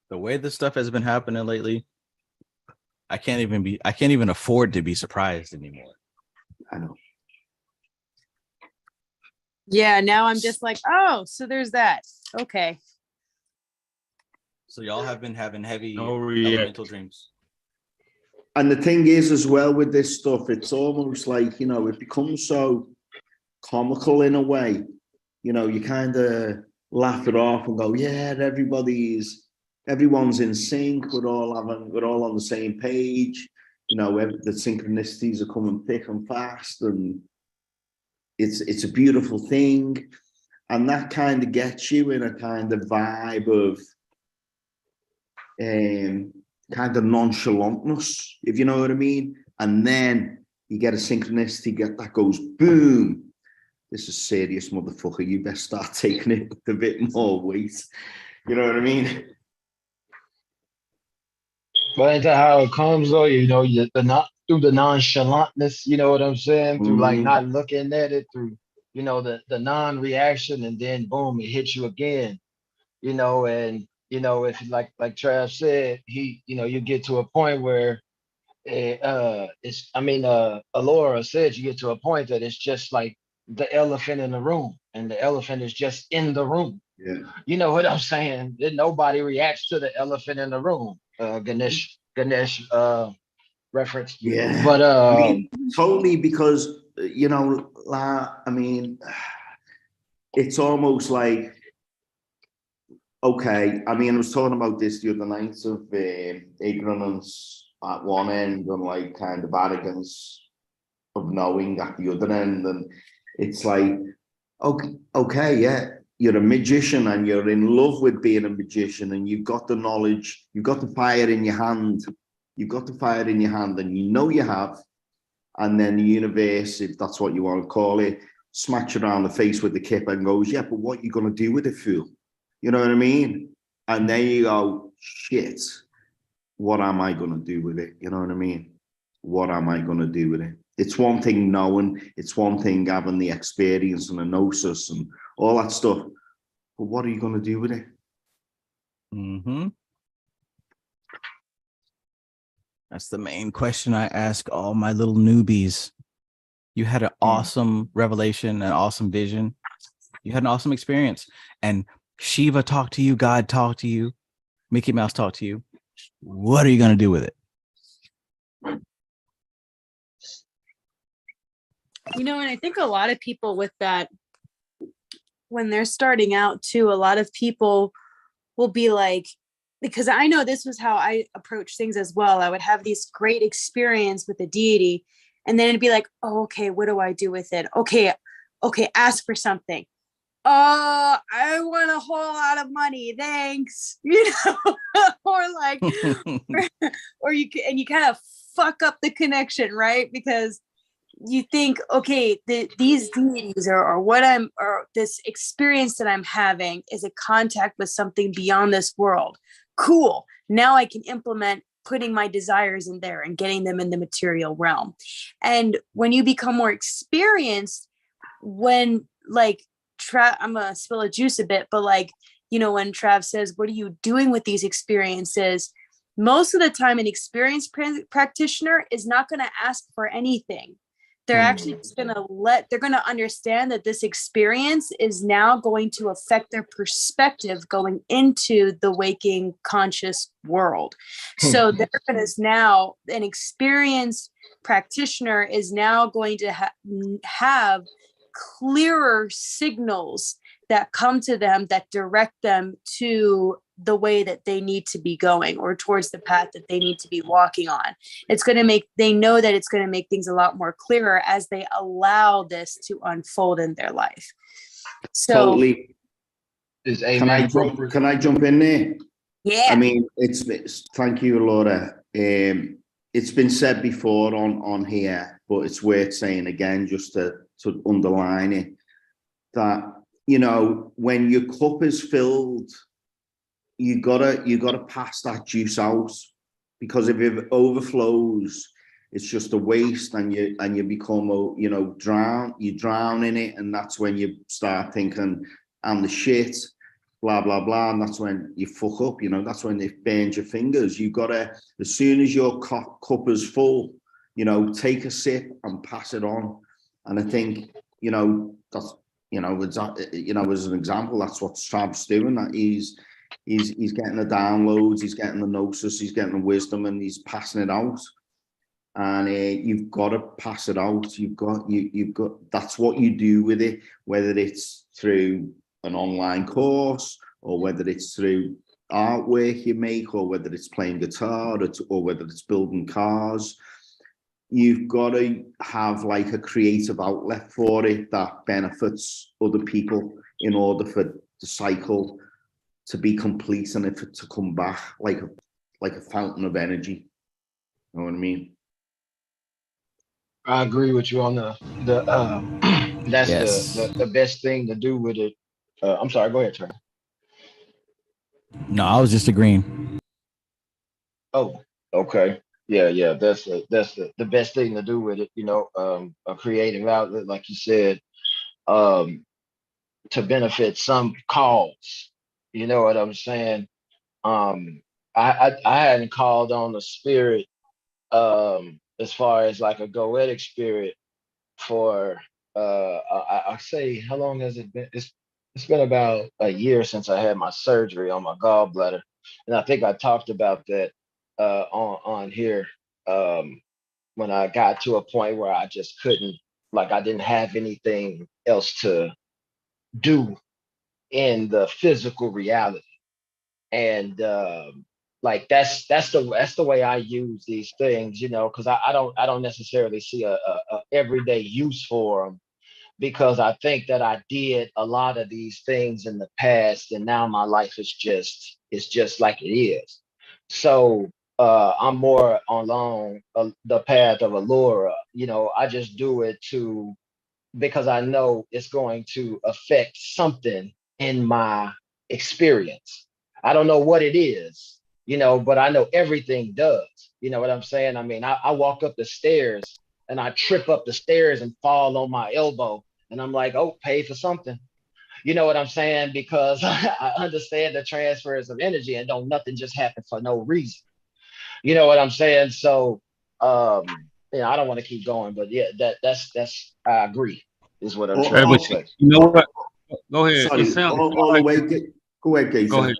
The way this stuff has been happening lately, I can't even afford to be surprised anymore. I know. Yeah, now I'm just like, oh, so there's that. Okay. So y'all have been having heavy No elemental dreams. And the thing is, as well, with this stuff, it's almost like, you know, it becomes so comical in a way. You know, you kind of laugh it off and go, yeah, everyone's in sync. We're all on the same page. You know, the synchronicities are coming thick and fast, and it's a beautiful thing. And that kind of gets you in a kind of vibe of kind of nonchalantness, if you know what I mean. And then you get a synchronicity that goes boom. This is serious, motherfucker. You best start taking it with a bit more weight. You know what I mean? But into how it comes though, you know, not through the nonchalantness, you know what I'm saying? Through like not looking at it, through, you know, the non-reaction, and then boom, it hits you again, you know. And you know, if like Trav said, you get to a point where Alora said you get to a point that it's just like the elephant in the room, and the elephant is just in the room. Yeah. You know what I'm saying? That nobody reacts to the elephant in the room. Ganesh reference. Yeah. But I mean, totally, because you know, I mean, it's almost like, okay, I mean, I was talking about this the other night of ignorance at one end and like kind of arrogance of knowing at the other end. And it's like, okay, yeah, you're a magician and you're in love with being a magician and you've got the knowledge, you've got the fire in your hand, you've got the fire in your hand and you know you have. And then the universe, if that's what you want to call it, smacks you around the face with the kip and goes, yeah, but what are you going to do with it, fool? You know what I mean? And then you go, shit, what am I going to do with it? You know what I mean? What am I going to do with it? It's one thing knowing, it's one thing having the experience and the gnosis and all that stuff. But what are you going to do with it? Mm-hmm. That's the main question I ask all my little newbies. You had an awesome revelation, an awesome vision. You had an awesome experience. And Shiva talked to you, God talked to you, Mickey Mouse talked to you. What are you going to do with it? You know, and I think a lot of people with that, when they're starting out too, a lot of people will be like, because I know this was how I approach things as well. I would have these great experience with the deity, and then it'd be like, oh, okay, what do I do with it? Okay, ask for something. I want a whole lot of money, thanks. You know, or like, or you can, and you kind of fuck up the connection, right? Because you think, okay, these deities or this experience that I'm having is a contact with something beyond this world. Cool. Now I can implement putting my desires in there and getting them in the material realm. And when you become more experienced, when like, I'm gonna spill a juice a bit, but like, you know, when Trav says, what are you doing with these experiences? Most of the time, an experienced practitioner is not going to ask for anything. They're actually just going to they're going to understand that this experience is now going to affect their perspective going into the waking conscious world. So there is now an experienced practitioner is now going to have clearer signals that come to them that direct them to the way that they need to be going or towards the path that they need to be walking on. It's going to make, they know that it's going to make things a lot more clearer as they allow this to unfold in their life. So Totally. Is Can I jump in there? Yeah. I mean, it's thank you, Laura. It's been said before on here, but it's worth saying again just to underline it, that, you know, when your cup is filled, you gotta pass that juice out, because if it overflows, it's just a waste, and you become, you know, you drown in it, and that's when you start thinking, I'm the shit, blah blah blah, and that's when you fuck up. You know, that's when it burns your fingers. You gotta, as soon as your cup is full, you know, take a sip and pass it on. And I think, you know, that's, you know, as an example, that's what Trav's doing. That he's getting the downloads, he's getting the gnosis, he's getting the wisdom, and he's passing it out. And you've got to pass it out. You've got, that's what you do with it, whether it's through an online course, or whether it's through artwork you make, or whether it's playing guitar, or whether it's building cars. You've got to have like a creative outlet for it that benefits other people, in order for the cycle to be complete and for it to come back like a fountain of energy. You know what I mean? I agree with you on the that's Yes. the best thing to do with it. I'm sorry, go ahead, Trey. No, I was just agreeing. Oh, okay. Yeah, that's the best thing to do with it, you know, a creative outlet, like you said, to benefit some cause. You know what I'm saying? I hadn't called on the spirit as far as like a goetic spirit for I say, how long has it been? It's been about a year since I had my surgery on my gallbladder, and I think I talked about that on here when I got to a point where I just couldn't like I didn't have anything else to do in the physical reality. And like that's the way I use these things, you know, because I don't necessarily see a everyday use for them, because I think that I did a lot of these things in the past, and now my life is just like it is. So I'm more along the path of Allura. You know, I just do it to because I know it's going to affect something in my experience. I don't know what it is, you know, but I know everything does. You know what I'm saying? I mean, I walk up the stairs and I trip up the stairs and fall on my elbow, and I'm like, oh, pay for something. You know what I'm saying? Because I understand the transfers of energy, and don't nothing just happen for no reason. You know what I'm saying? So, um, yeah, I don't want to keep going, but yeah, that's I agree, is what I'm Oh, Hey, trying to but oh, say. you know what? Go ahead. It sorry, sounds all the like way. Go ahead, go Gator. ahead.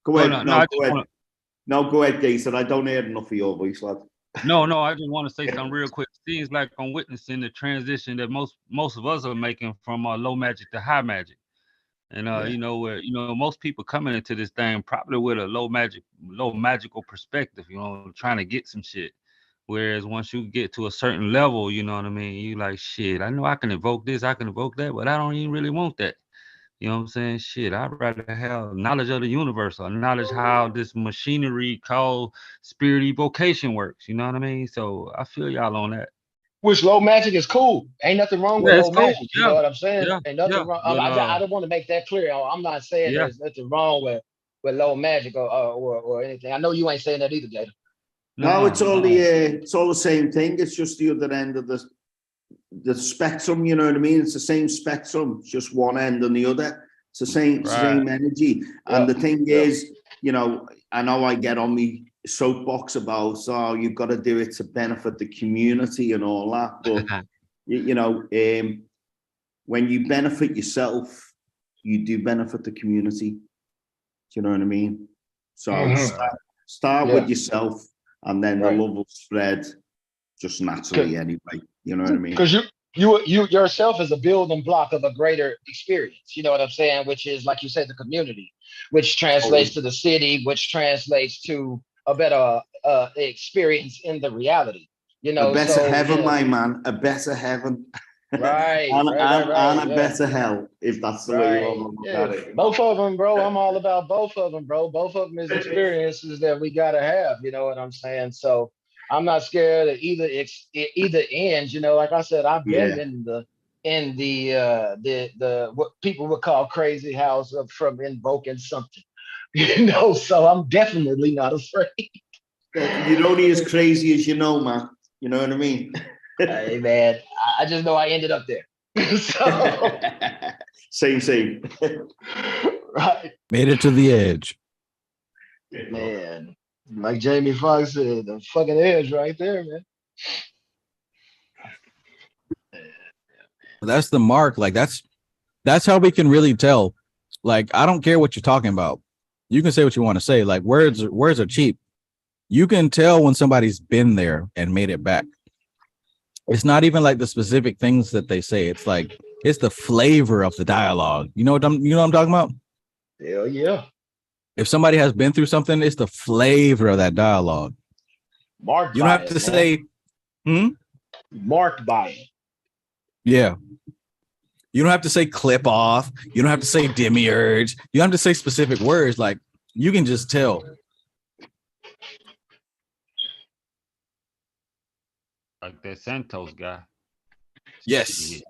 Go Go no, ahead. no. No, I go just ahead. want to No, go ahead, Gator. I don't hear enough of your voice, lad. no. I just want to say something real quick. Seems like I'm witnessing the transition that most of us are making from low magic to high magic. And Yeah. you know, where most people coming into this thing probably with a low magical perspective, trying to get some shit. Whereas once you get to a certain level, you know what I mean, you like shit, I know I can evoke this, I can evoke that, but I don't even really want that. You know what I'm saying? Shit, I'd rather have knowledge of the universe or knowledge how this machinery called spirit evocation works. You know what I mean? So I feel y'all on that. Which low magic is cool. Ain't nothing wrong with Yeah, it's low cool. magic. You know Yeah, what I'm saying? yeah, Ain't yeah. nothing wrong. But I don't want to make that clear. I'm not saying yeah. there's nothing wrong with low magic or anything. I know you ain't saying that either, Gator. No, No, no. it's all the same thing. It's just the other end of the spectrum. You know what I mean? It's the same spectrum, just one end and the other. It's the Right. same energy. And Yep. the thing Yep. is, you know I get on me soapbox about, oh, you've got to do it to benefit the community and all that, but when you benefit yourself, you do benefit the community. Do you know what I mean? So Mhm. start Yeah. with yourself, and then the Right. love will spread just naturally anyway. You know what I mean? Because you yourself is a building block of a greater experience. You know what I'm saying? Which is, like you said, the community, which translates to the city, which translates to a better experience in the reality. You A know, better so heaven, yeah, my man. A better heaven. right, and, right, right, and, right, and a yeah. better hell, if that's the way you want Right. to look Yeah. at it. Both of them, bro. I'm all about both of them, bro. Both of them is experiences that we gotta have. You know what I'm saying? So I'm not scared of either ends. You know, like I said, I've been Yeah. in the what people would call crazy house from invoking something. You know, so I'm definitely not afraid. You're only as crazy as you know, man. You know what I mean? Hey man, I just know I ended up there. So Same. right. Made it to the edge. Man, like Jamie Foxx said, the fucking edge right there, man. That's the mark. Like that's how we can really tell. Like, I don't care what you're talking about. You can say what you want to say. Like, words are cheap. You can tell when somebody's been there and made it back. It's not even like the specific things that they say. It's like it's the flavor of the dialogue. You know what I'm talking about? Hell yeah. If somebody has been through something, it's the flavor of that dialogue. Marked You don't by have it, to man. say, Marked by it. yeah. You don't have to say clip off. You don't have to say demiurge. You don't have to say specific words. Like, you can just tell. Like that Santos guy. Yes.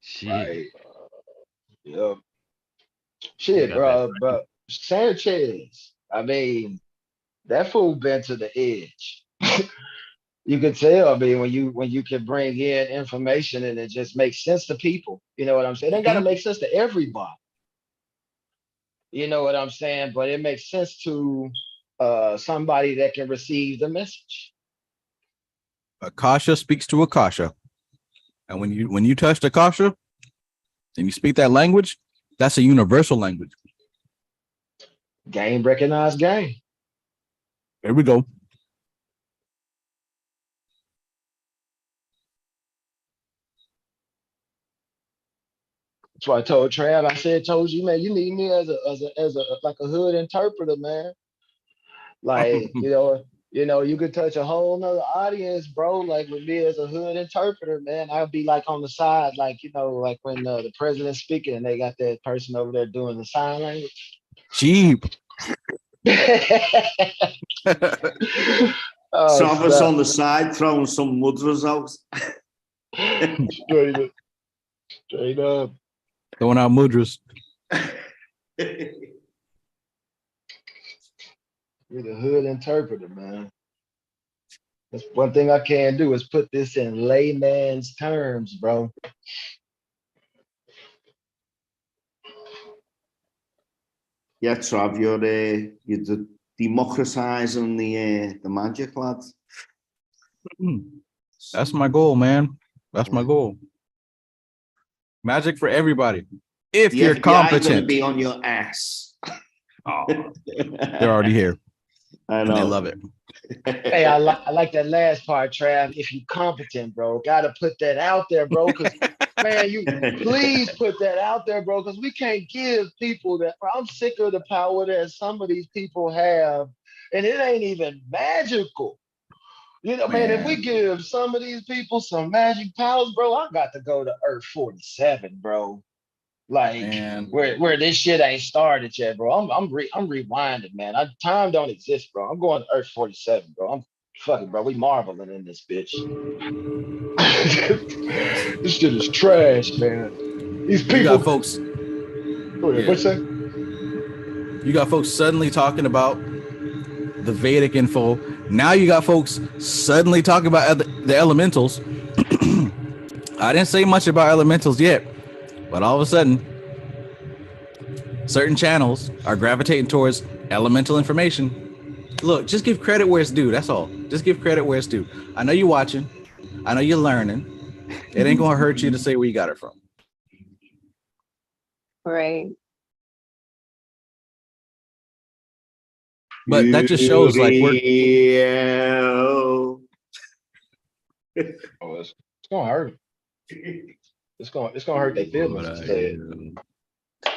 Shit. Right. Yeah. He Shit, got that. bro. Sanchez. I mean, that fool been to the edge. You can tell. I mean, when you can bring in information and it just makes sense to people. You know what I'm saying? It ain't got to make sense to everybody. You know what I'm saying? But it makes sense to somebody that can receive the message. Akasha speaks to Akasha. And when you touch the Akasha and you speak that language, that's a universal language. Game recognized game. There we go. That's why I told Trav. I said, told you, man, you need me as a like a hood interpreter, man. Like, you could touch a whole nother audience, bro. Like with me as a hood interpreter, man, I'd be like on the side, like, like when the president's speaking and they got that person over there doing the sign language. Cheap. Oh, Travis on the side throwing some mudras out. Straight up. Throwing out mudras. You're the hood interpreter, man. That's one thing I can do is put this in layman's terms, bro. Yeah, Trav, you're democratizing the magic, lad. That's my goal, man. That's my goal. Magic for everybody. If The you're FBI competent. gonna be on your ass. Oh, they're already here. I know. And they love it. Hey, I like that last part, Trav. If you competent, bro, gotta put that out there, bro. Because man, you please put that out there, bro. Because we can't give people that. Bro, I'm sick of the power that some of these people have, and it ain't even magical. Man, if we give some of these people some magic powers, bro, I got to go to Earth 47, bro. Like where this shit ain't started yet, bro. I'm rewinding, man. Time don't exist, bro. I'm going to Earth 47, bro. I'm fucking, bro. We marveling in this bitch. This shit is trash, man. These people. You got folks. Go ahead. What's that? You got folks suddenly talking about the Vedic info. Now you got folks suddenly talking about the elementals. I didn't say much about elementals yet, but all of a sudden, certain channels are gravitating towards elemental information. Look, just give credit where it's due. That's all. Just give credit where it's due. I know you're watching. I know you're learning. It ain't gonna hurt you to say where you got it from. Right. But that just shows like it's gonna hurt. It's gonna hurt their feelings to say it.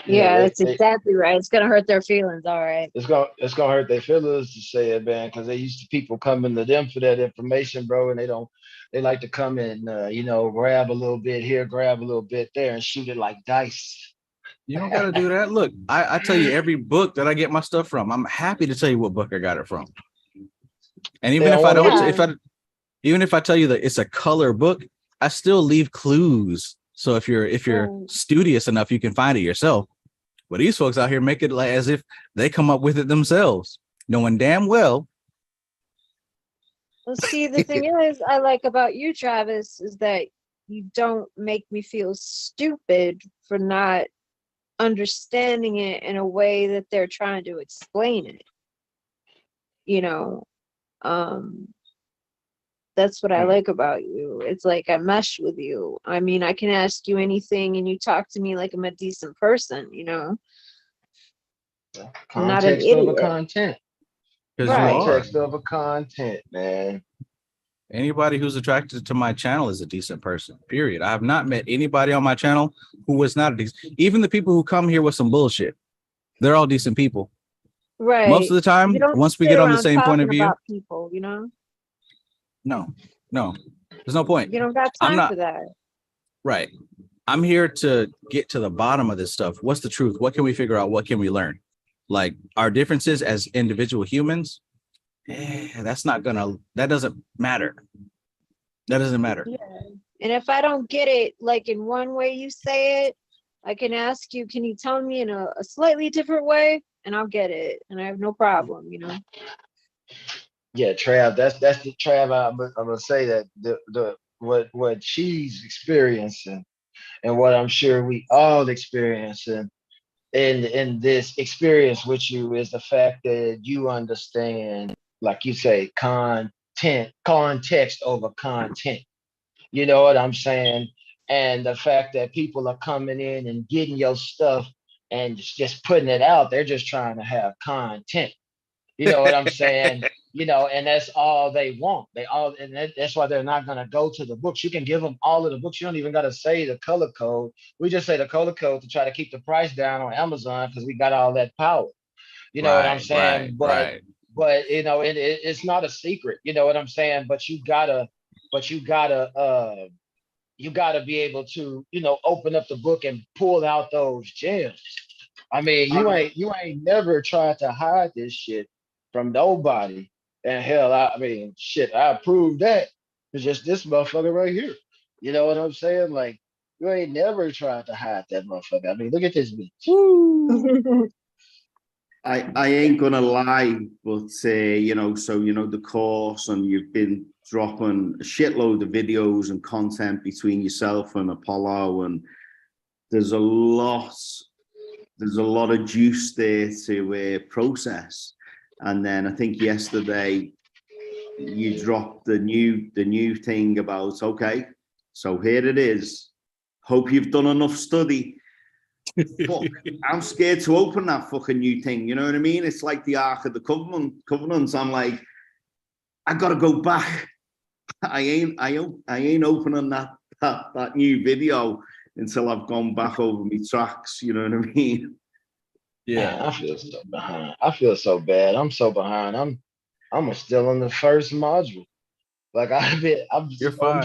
Yeah, that's exactly right. It's gonna hurt their feelings. All right. It's gonna hurt their feelings to say it, man, because they used to people coming to them for that information, bro, and they like to come and grab a little bit here, grab a little bit there, and shoot it like dice. You don't gotta do that. Look, I tell you every book that I get my stuff from. I'm happy to tell you what book I got it from. And even if I don't, even if I tell you that it's a color book, I still leave clues. So if you're studious enough, you can find it yourself. But these folks out here make it like as if they come up with it themselves, knowing damn well. Well, see, the thing is, I like about you, Travis, is that you don't make me feel stupid for not understanding it in a way that they're trying to explain it. That's what I like about you. It's like I mesh with you. I mean, I can ask you anything and you talk to me like I'm a decent person, I'm not an idiot. Of a content. Context of a content, man. Anybody who's attracted to my channel is a decent person, period. I have not met anybody on my channel who was not a decent. Even the people who come here with some bullshit, they're all decent people. Right. Most of the time, once we get on the same point of view. People, No, there's no point. You don't got time for that. Right. I'm here to get to the bottom of this stuff. What's the truth? What can we figure out? What can we learn? Like our differences as individual humans, that doesn't matter. That doesn't matter. Yeah. And if I don't get it, like in one way you say it, I can ask you, can you tell me in a slightly different way? And I'll get it. And I have no problem, Yeah, Trav, that's the Trav. I'm gonna say that the what she's experiencing and what I'm sure we all experiencing in this experience with you is the fact that you understand, like you say, context over content. You know what I'm saying? And the fact that people are coming in and getting your stuff and just putting it out, they're just trying to have content. You know what I'm saying? you know, and that's all they want. That's why they're not gonna go to the books. You can give them all of the books. You don't even gotta say the color code. We just say the color code to try to keep the price down on Amazon because we got all that power. You know what I'm Right, right, saying? right. But you know, it's not a secret. You know what I'm saying? But you gotta be able to, you know, open up the book and pull out those gems. I mean, you ain't never tried to hide this shit from nobody. And hell, I mean, shit, I proved that. It's just this motherfucker right here. You know what I'm saying? Like, you ain't never tried to hide that motherfucker. I mean, look at this bitch. Woo! I ain't gonna lie, but you know, so you know the course, and you've been dropping a shitload of videos and content between yourself and Apollo, and there's a lot of juice there to process. And then I think yesterday you dropped the new thing about, okay, so here it is. Hope you've done enough study. Fuck, I'm scared to open that fucking new thing. You know what I mean? It's like the Ark of the Covenant. I'm like, I gotta go back. I ain't opening that new video until I've gone back over my tracks. You know what I mean? Man, I feel so behind. I feel so bad. I'm so behind. I'm still in the first module. Like You're fine.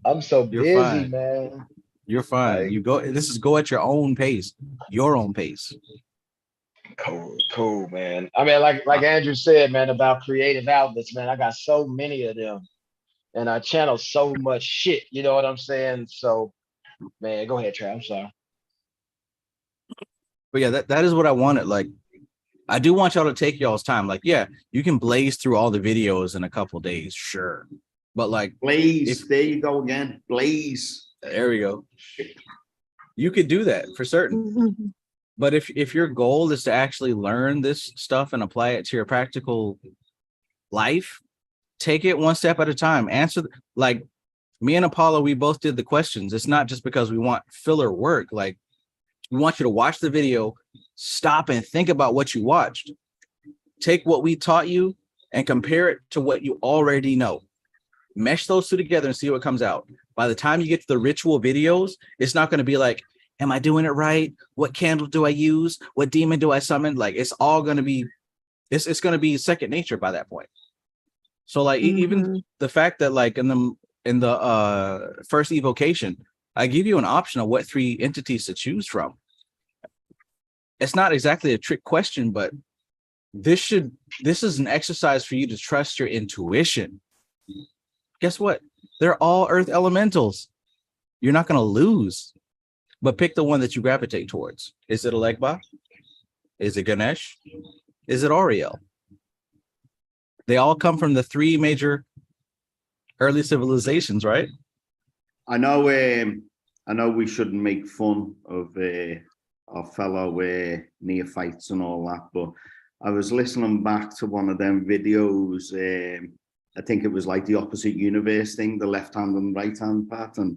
I'm so You're busy, fine. man. You're fine. Like, You go. This is go at your own pace. Your own pace. cool, man. I mean, like Andrew said, man, about creative outlets, man. I got so many of them, and I channel so much shit. You know what I'm saying? So, man, go ahead, Trey. I'm sorry. But yeah, that is what I wanted. Like, I do want y'all to take y'all's time. Like, yeah, you can blaze through all the videos in a couple days, sure. But like, Blaze, there you go again. Blaze. There we go. You could do that for certain. But if your goal is to actually learn this stuff and apply it to your practical life, take it one step at a time. Answer, like me and Apollo, we both did the questions. It's not just because we want filler work. Like, we want you to watch the video, stop and think about what you watched. Take what we taught you and compare it to what you already know. Mesh those two together and see what comes out. By the time you get to the ritual videos, it's not going to be like, am I doing it right? What candle do I use? What demon do I summon? Like, it's all going to be, it's going to be second nature by that point. So like, even the fact that like in the first evocation, I give you an option of what 3 entities to choose from. It's not exactly a trick question, but this is an exercise for you to trust your intuition. Guess what? They're all earth elementals. You're not going to lose, but pick the one that you gravitate towards. Is it Alegba? Is it Ganesh? Is it Oriel? They all come from the 3 major early civilizations, right? I know we shouldn't make fun of our fellow neophytes and all that, but I was listening back to one of them videos. I think it was like the opposite universe thing, the left hand and right hand part, and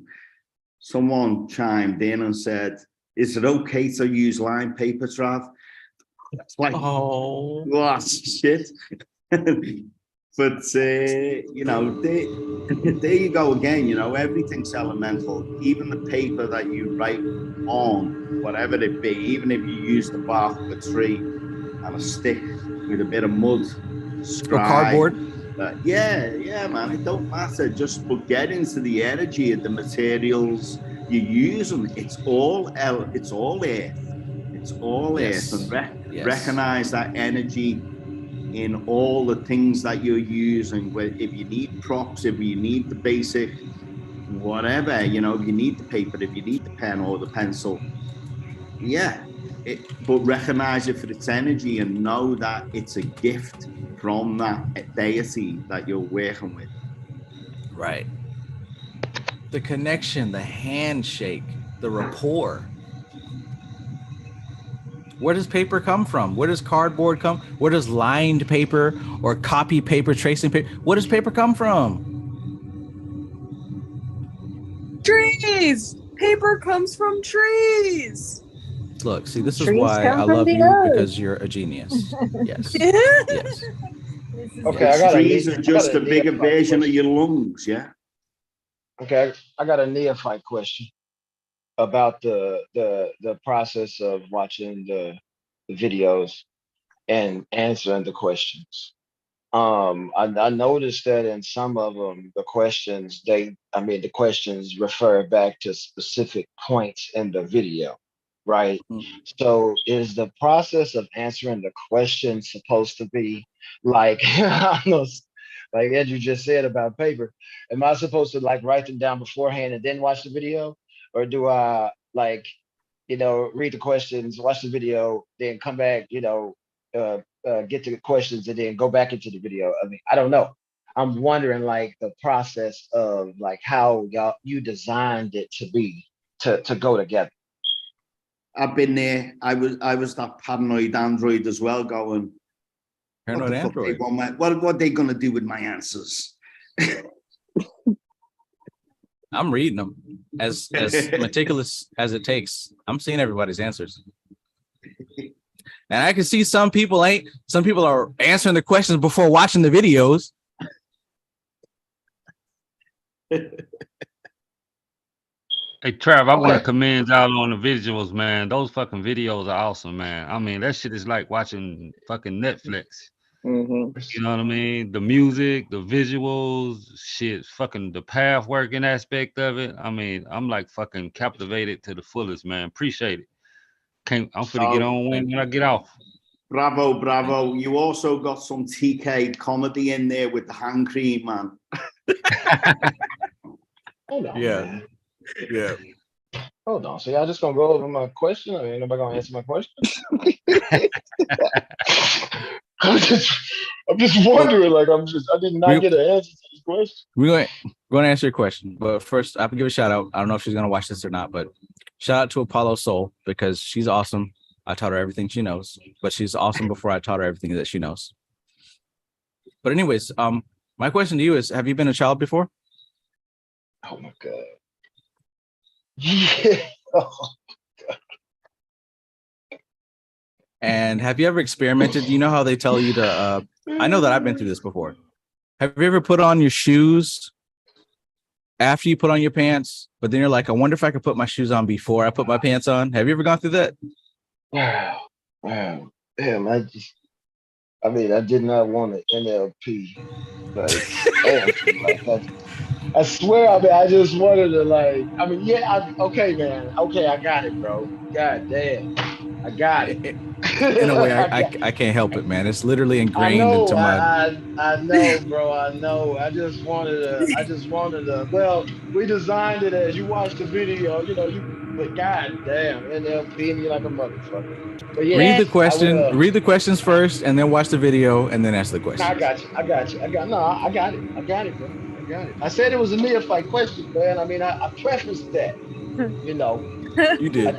someone chimed in and said, "Is it okay to use line paper, Trav?" It's like, oh, what shit. But you know, there you go again. You know, everything's elemental. Even the paper that you write on, whatever it be, even if you use the bark of a tree and a stick with a bit of mud, or cardboard. Yeah, man. It don't matter. Just get into the energy of the materials you use, and it's all earth. It's all earth, and recognize that energy in all the things that you're using. If you need props, if you need the basic, whatever, you know, if you need the paper, if you need the pen or the pencil, but recognize it for its energy and know that it's a gift from that deity that you're working with. Right. The connection, the handshake, the rapport. Where does paper come from? Where does cardboard come? Where does lined paper or copy paper, tracing paper? Where does paper come from? Trees. Paper comes from trees. Look, see, this is Trees why come I from love the you, earth. because you're a genius. Yes. Yes. Okay, I got trees are just a bigger neophyte version of question. your lungs, yeah. Okay, I got a neophyte question about the process of watching the videos and answering the questions. I noticed that in some of them, the questions the questions refer back to specific points in the video, right? So is the process of answering the question supposed to be like, I don't know, like Andrew just said about paper? Am I supposed to like write them down beforehand and then watch the video, or do I like read the questions, watch the video, then come back, get to the questions and then go back into the video? I mean, I don't know. I'm wondering like the process of like how you designed it to be to go together. I've been there. I was that paranoid android as well, going, Paranoid what the fuck they android. want what they gonna do with my answers? I'm reading them as meticulous as it takes. I'm seeing everybody's answers. And I can see some people are answering the questions before watching the videos. Hey Trav, I want to Okay. commend y'all on the visuals, man. Those fucking videos are awesome, man. I mean, that shit is like watching fucking Netflix. Mm-hmm. You know what I mean? The music, the visuals, shit, fucking the path working aspect of it. I mean, I'm like fucking captivated to the fullest, man. Appreciate it. I'm finna get So on when I get off. bravo. You also got some TK comedy in there with the hand cream, man. Hold on, Yeah. man. Yeah. Hold on. So y'all just gonna go over my question? I mean, ain't nobody gonna answer my question? I'm just wondering. Like, I did not get an answer to this question. We're going to answer your question, but first I have to give a shout out. I don't know if she's going to watch this or not, but shout out to Apollo Soul because she's awesome. I taught her everything she knows, but she's awesome before I taught her everything that she knows. But anyways, my question to you is: have you been a child before? Oh my god. Yeah. Oh. And have you ever experimented? You know how they tell you to? I know that I've been through this before. Have you ever put on your shoes after you put on your pants, but then you're like, I wonder if I could put my shoes on before I put my pants on? Have you ever gone through that? Wow. Damn, I did not want an NLP. Like, I swear, I just wanted to okay, man. Okay, I got it, bro. God damn. I got it. In a way, I can't help it, man. It's literally I ingrained know, into my. I know, bro. I know. I just wanted to. Well, we designed it as you watch the video, but god damn, NLP me like a motherfucker. But yeah, Read the I question. will. Read the questions first, and then watch the video, and then ask the No, question. I got you. I got it. I got it, bro. I got it. I said it was a neophyte question, man. I mean, I prefaced that, You did.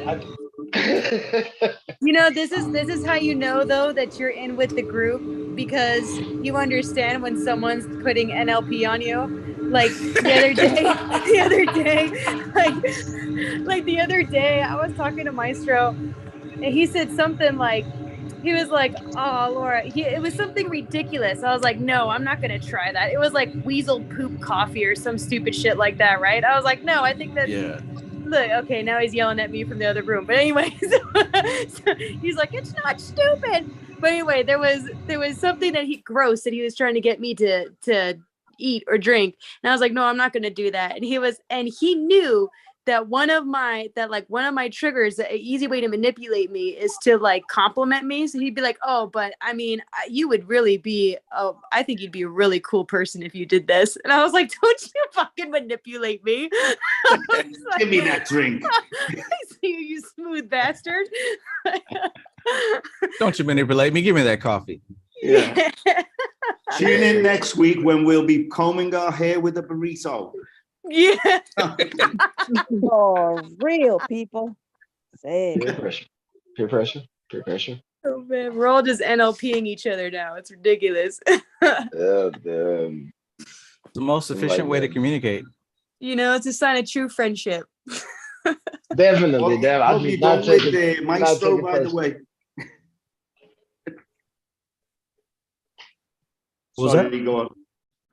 This is how you know though that you're in with the group, because you understand when someone's putting NLP on you. Like the other day, like the other day, I was talking to Maestro, and he said something like, he was like, "Oh, Laura," it was something ridiculous. I was like, "No, I'm not gonna try that." It was like weasel poop coffee or some stupid shit like that, right? I was like, "No, I think that." Yeah. Look, okay, now he's yelling at me from the other room. But anyways, so he's like, "It's not stupid." But anyway, there was something that he was trying to get me to eat or drink, and I was like, "No, I'm not going to do that." And he knew that one of my triggers, an easy way to manipulate me is to like compliment me. So he'd be like, "Oh, but I mean, you would really be, I think you'd be a really cool person if you did this." And I was like, "Don't you fucking manipulate me." Like, give me that drink. I see you smooth bastard. Don't you manipulate me. Give me that coffee. Yeah. Tune in next week when we'll be combing our hair with a burrito. Yeah. For real, people. Say Peer it. pressure. Peer pressure. Peer pressure. Oh man, we're all just NLPing each other now. It's ridiculous. The most efficient way to communicate. It's a sign of true friendship. Definitely. What have you done with the Maestro, by the way? What was Sorry, go on.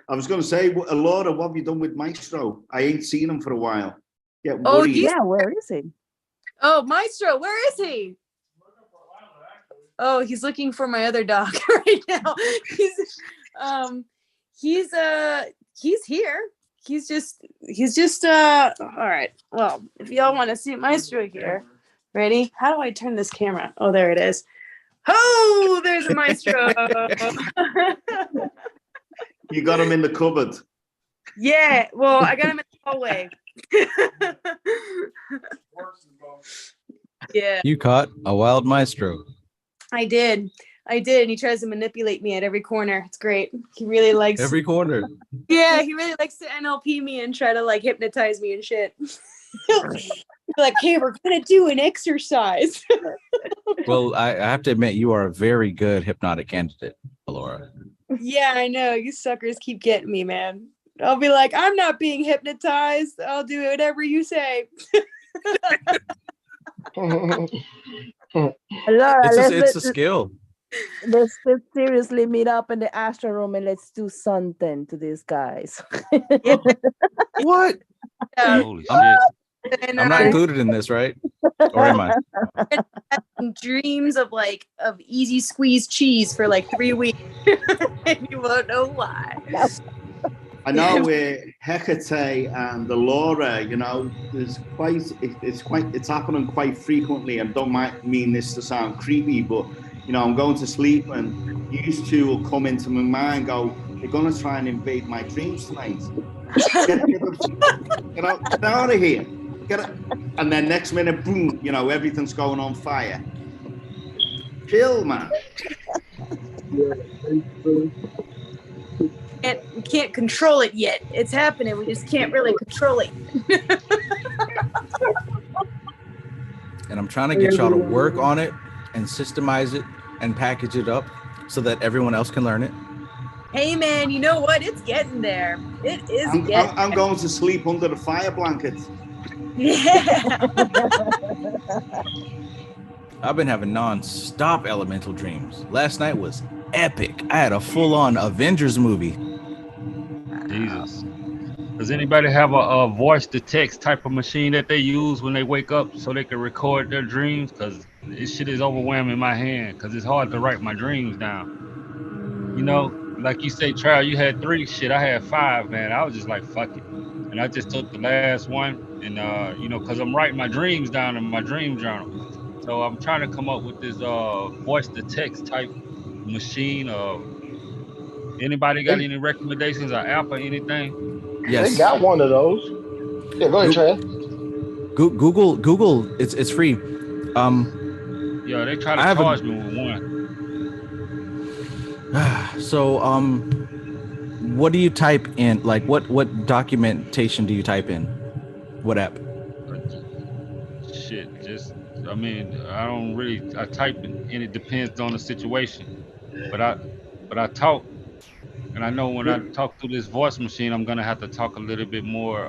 I was going to say, Laura, what have you done with Maestro? I ain't seen him for a while. Get Oh, worried. he's- Yeah, where is he? Oh, Maestro, where is he? Oh, he's looking for my other dog right now. He's here. He's just all right. Well, if y'all want to see Maestro here, ready? How do I turn this camera? Oh, there it is. Oh, there's a Maestro. You got him in the cupboard. Yeah, well, I got him in the hallway. Yeah, You caught a wild maestro. I did. And he tries to manipulate me at every corner. It's great. He really likes Every corner. Yeah, he really likes to NLP me and try to like hypnotize me and shit. Like, hey, we're gonna do an exercise. Well, I have to admit, you are a very good hypnotic candidate, Laura. Yeah, I know. You suckers keep getting me, man. I'll be like, I'm not being hypnotized. I'll do whatever you say. Laura, It's a skill. let's seriously meet up in the Astro room and let's do something to these guys. What? Yeah. Holy shit. And I'm not included in this, right? Or am I? dreams of easy squeeze cheese for like 3 weeks. And you won't know why. I know Hecate and the Laura, you know, it's happening quite frequently. And don't mean this to sound creepy, but you know, I'm going to sleep and these two will come into my mind, go, they're gonna try and invade my dreams tonight. Get out of here. And then next minute, boom, you know, everything's going on fire. Chill, man. We can't control it yet. It's happening. We just can't really control it. And I'm trying to get y'all to work on it and systemize it and package it up so that everyone else can learn it. Hey, man, you know what? It's getting there. It is I'm going to sleep under the fire blanket. Yeah. I've been having non-stop elemental dreams. Last night was epic. I had a full-on Avengers movie. Jesus. Does anybody have a voice to text type of machine that they use when they wake up so they can record their dreams? Because this shit is overwhelming my hand because it's hard to write my dreams down. You know, like you say, Trial, you had 3. Shit, I had 5, man. I was just like, fuck it. And I just took the last one and, you know, because I'm writing my dreams down in my dream journal. So I'm trying to come up with this voice to text type machine. Anybody got any recommendations or app or anything? Yes. They got one of those. Yeah, go ahead, Chad. Google. It's free. Yeah, they try to charge me with one. So what do you type in? Like what documentation do you type in? What app? Shit, just I mean, I type and it depends on the situation. But I talk, and I know when I talk through this voice machine, I'm gonna have to talk a little bit more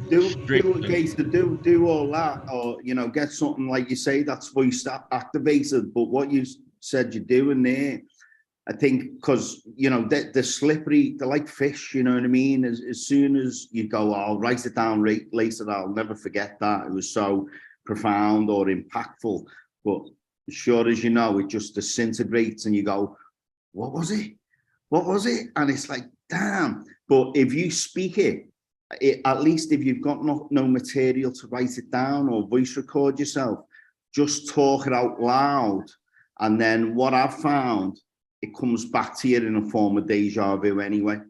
do all that, or you know, get something like you say that's voice activated. But what you said you're doing there, I think, because you know they're slippery, they're like fish. You know what I mean? As soon as you go, I'll write it down later. I'll never forget that. It was so profound or impactful. But as sure as you know, it just disintegrates, and you go, "What was it? What was it?" And it's like, damn. But if you speak it, at least if you've got no material to write it down or voice record yourself, just talk it out loud. And then what I've found, it comes back to you in a form of deja vu anyway.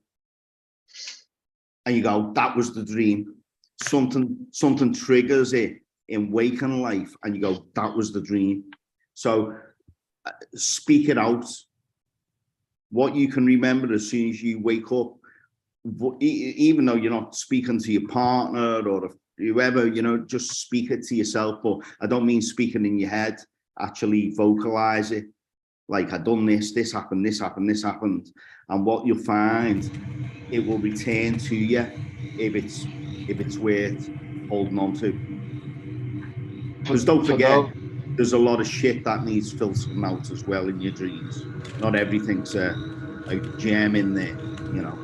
And you go, that was the dream. Something triggers it in waking life, and you go, that was the dream. So speak it out. What you can remember as soon as you wake up, even though you're not speaking to your partner or whoever, you know, just speak it to yourself. But I don't mean speaking in your head, actually vocalize it. Like, I done this happened, this happened, this happened. And what you'll find, it will return to you if it's worth holding on to. Because don't forget, there's a lot of shit that needs filtering out as well in your dreams. Not everything's a gem in there, you know,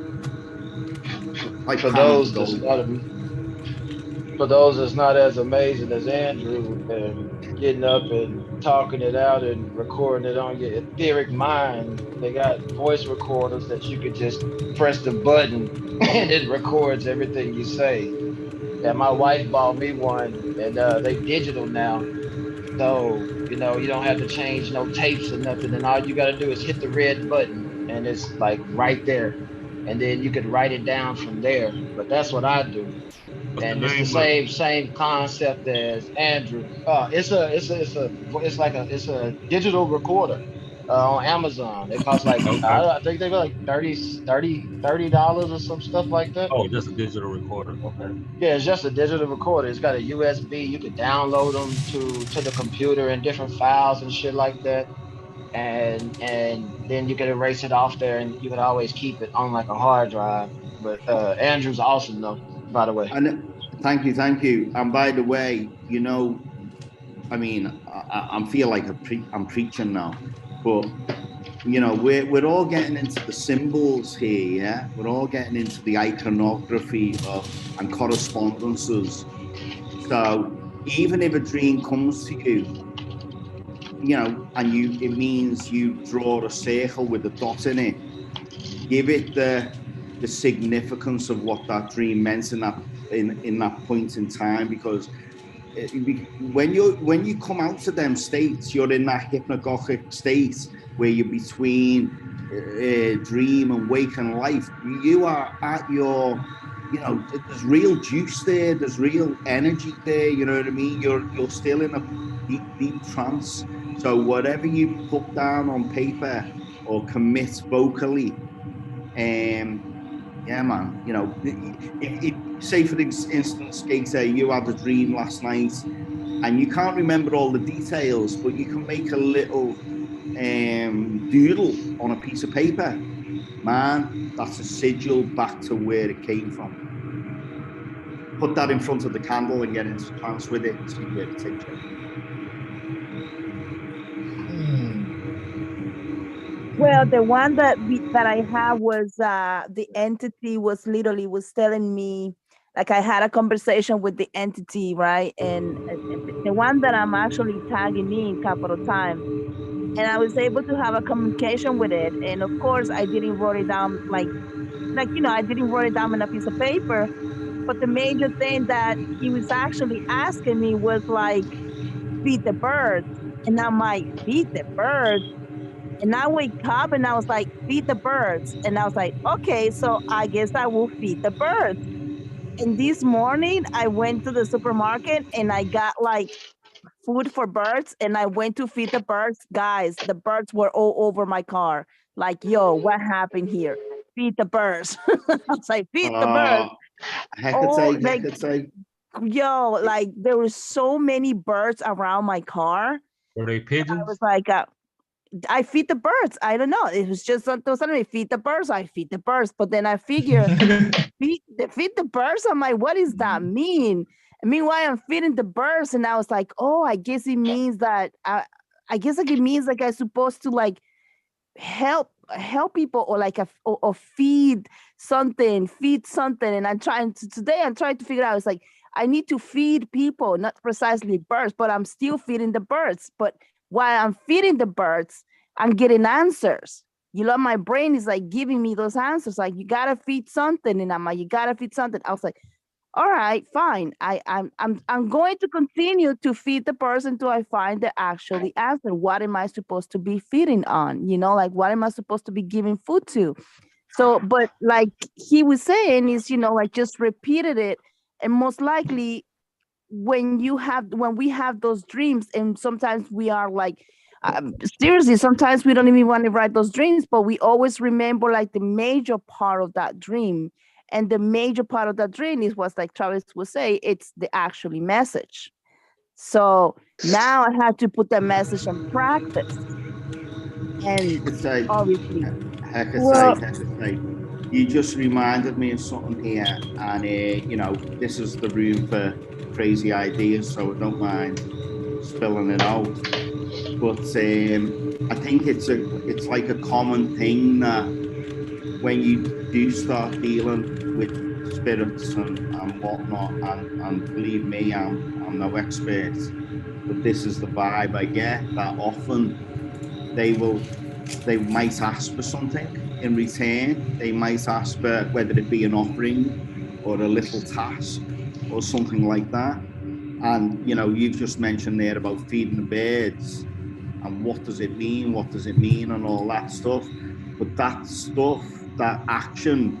like For pan of those that's gold. not for those that's not as amazing as Andrew and getting up and talking it out and recording it on your etheric mind, they got voice recorders that you could just press the button and it records everything you say. And my wife bought me one, and they digital now. So, you know, you don't have to change no tapes or nothing. And all you got to do is hit the red button and it's like right there. And then you could write it down from there. But that's what I do. What's the And it's the name of it? same concept as Andrew. It's a digital recorder on Amazon. It costs like Okay. I think they were like $30 or some stuff like that. Oh, just a digital recorder. Okay. Yeah, it's just a digital recorder. It's got a USB. You could download them to the computer in different files and shit like that. And then you could erase it off there, and you could always keep it on like a hard drive. But Andrew's awesome though, by the way. And thank you. And by the way, you know, I mean, I feel like I'm preaching now, but you know, we're all getting into the symbols here, yeah. We're all getting into the iconography of and correspondences. So even if a dream comes to you, you know, and it means you draw a circle with a dot in it, give it the significance of what that dream meant in that point in time, because when you come out of them states, you're in that hypnagogic state where you're between dream and waking life. You are at your, you know, there's real juice there. There's real energy there. You know what I mean? You're still in a deep trance. So whatever you put down on paper or commit vocally, yeah, man. You know, if say for instance, Gator, you had a dream last night and you can't remember all the details, but you can make a little doodle on a piece of paper. Man, that's a sigil back to where it came from. Put that in front of the candle and get into trance with it and see where it takes you. Well, the one that I had was the entity was literally was telling me, like, I had a conversation with the entity, right? And the one that I'm actually tagging in capital time, and I was able to have a communication with it. And of course, I didn't write it down like I didn't write it down on a piece of paper. But the major thing that he was actually asking me was like, feed the birds, and I'm like, feed the birds. And I wake up and I was like, feed the birds. And I was like, okay, so I guess I will feed the birds. And this morning I went to the supermarket and I got like food for birds and I went to feed the birds. Guys, the birds were all over my car. Like, yo, what happened here? Feed the birds. I was like, feed the birds. Oh, like, Hecate. yo, like there were so many birds around my car. Were they I pigeons? was like, I feed the birds. I don't know. It was just suddenly feed the birds. I feed the birds. But then I figure feed the birds. I'm like, what does that mean? Meanwhile, I'm feeding the birds, and I was like, oh, I guess it means that I guess like it means like I'm supposed to like help people or like or feed something. And I'm trying to today. I'm trying to figure out. It's like I need to feed people, not precisely birds, but I'm still feeding the birds. But while I'm feeding the birds, I'm getting answers. You know, my brain is like giving me those answers. Like, you gotta feed something, and I'm like, you gotta feed something. I was like, all right, fine. I'm going to continue to feed the birds until I find the actually answer. What am I supposed to be feeding on? You know, like what am I supposed to be giving food to? So, but like he was saying, is like just repeated it, and most likely when we have those dreams, and sometimes we are like seriously, sometimes we don't even want to write those dreams, but we always remember like the major part of that dream. And the major part of that dream is what, like Travis would say, it's the actually message. So now I had to put that message in practice. And obviously, Hecate. You just reminded me of something here, and this is the room for crazy ideas, so I don't mind. spilling it out. But I think it's like a common thing that when you do start dealing with spirits and whatnot, and believe me, I'm no expert, but this is the vibe I get, that often they might ask for something in return. They might ask for whether it be an offering or a little task or something like that. And you've just mentioned there about feeding the birds, and what does it mean? What does it mean? And all that stuff. But that stuff, that action,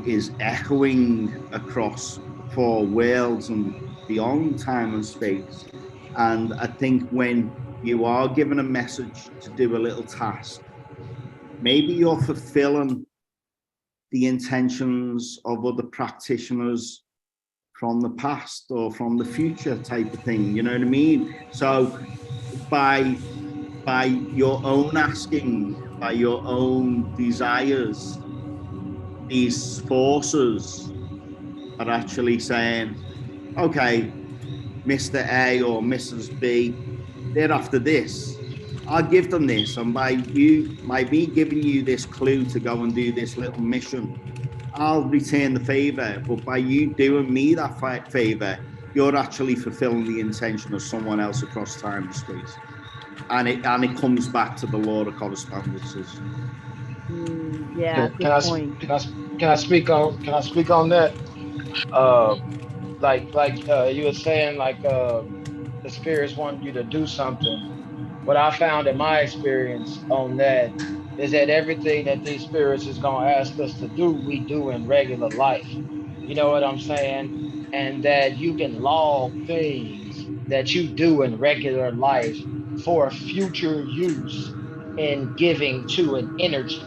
is echoing across the four worlds and beyond time and space. And I think when you are given a message to do a little task, maybe you're fulfilling the intentions of other practitioners from the past or from the future, type of thing. You know what I mean? So by your own asking, by your own desires, these forces are actually saying, okay, Mr. A or Mrs. B, they're after this. I'll give them this. And by me giving you this clue to go and do this little mission, I'll return the favor. But by you doing me that favor, you're actually fulfilling the intention of someone else across time and space. And it comes back to the law of correspondences. Yeah, Can good I point. can I speak on that? Uh, like you were saying, like the spirits want you to do something. What I found in my experience on that is that everything that these spirits is gonna ask us to do, we do in regular life. You know what I'm saying? And that you can log things that you do in regular life for future use in giving to an energy.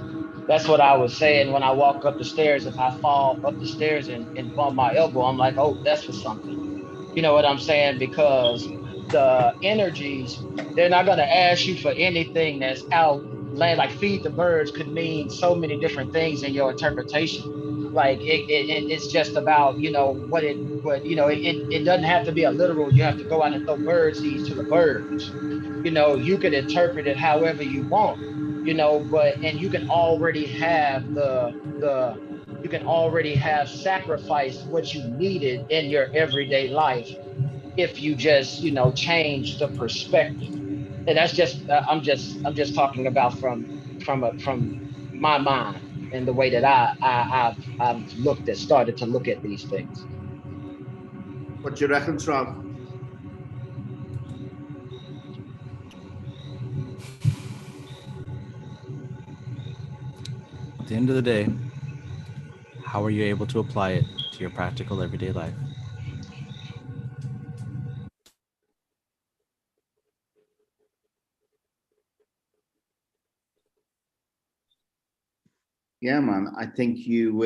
That's what I was saying when I walk up the stairs. If I fall up the stairs and bump my elbow, I'm like, oh, that's for something. You know what I'm saying? Because the energies, they're not going to ask you for anything that's out land. Like feed the birds could mean so many different things in your interpretation. Like it's just about, it doesn't have to be a literal, you have to go out and throw bird seeds to the birds. You could interpret it however you want, and you can already have you can already have sacrificed what you needed in your everyday life if you just change the perspective. And that's just I'm just talking about from my mind and the way that I've started to look at these things. What do you reckon, Trav? At the end of the day, how are you able to apply it to your practical everyday life? Yeah, man. I think you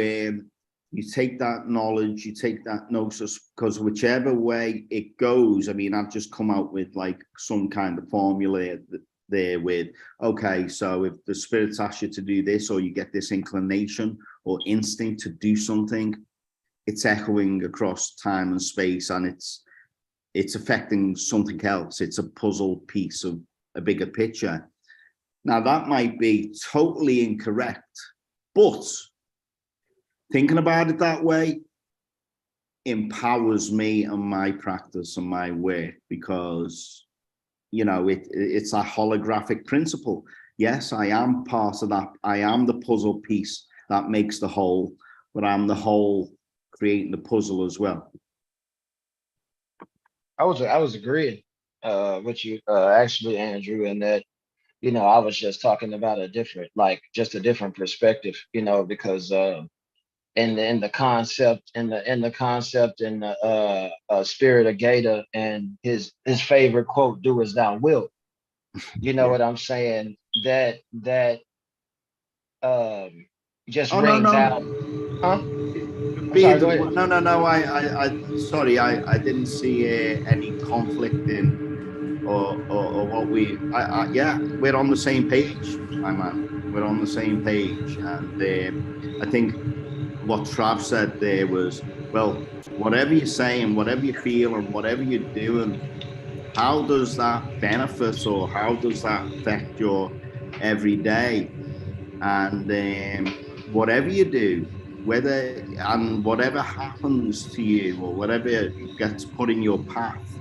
take that knowledge, you take that gnosis, because whichever way it goes, I mean, I've just come out with like some kind of formula there with, okay, so if the spirits ask you to do this, or you get this inclination or instinct to do something, it's echoing across time and space, and it's affecting something else. It's a puzzle piece of a bigger picture. Now, that might be totally incorrect, but thinking about it that way empowers me and my practice and my work, because it's a holographic principle. Yes, I am part of that. I am the puzzle piece that makes the whole, but I'm the whole creating the puzzle as well. I was agreeing with you actually, Andrew, and that I was just talking about a different perspective, because in the concept in the spirit of Gator and his favorite quote, "Do as thou wilt." You know Yeah. what I'm saying? That just Oh, no, rings no. out. Huh? I'm Be sorry. the Go ahead. no. I sorry. I didn't see any conflict in or what yeah, we're on the same page, my man. We're on the same page, and I think what Trav said there was, well, whatever you're saying, whatever you feel, and whatever you're doing, how does that benefit or how does that affect your everyday? And whatever you do, whatever happens to you or whatever gets put in your path,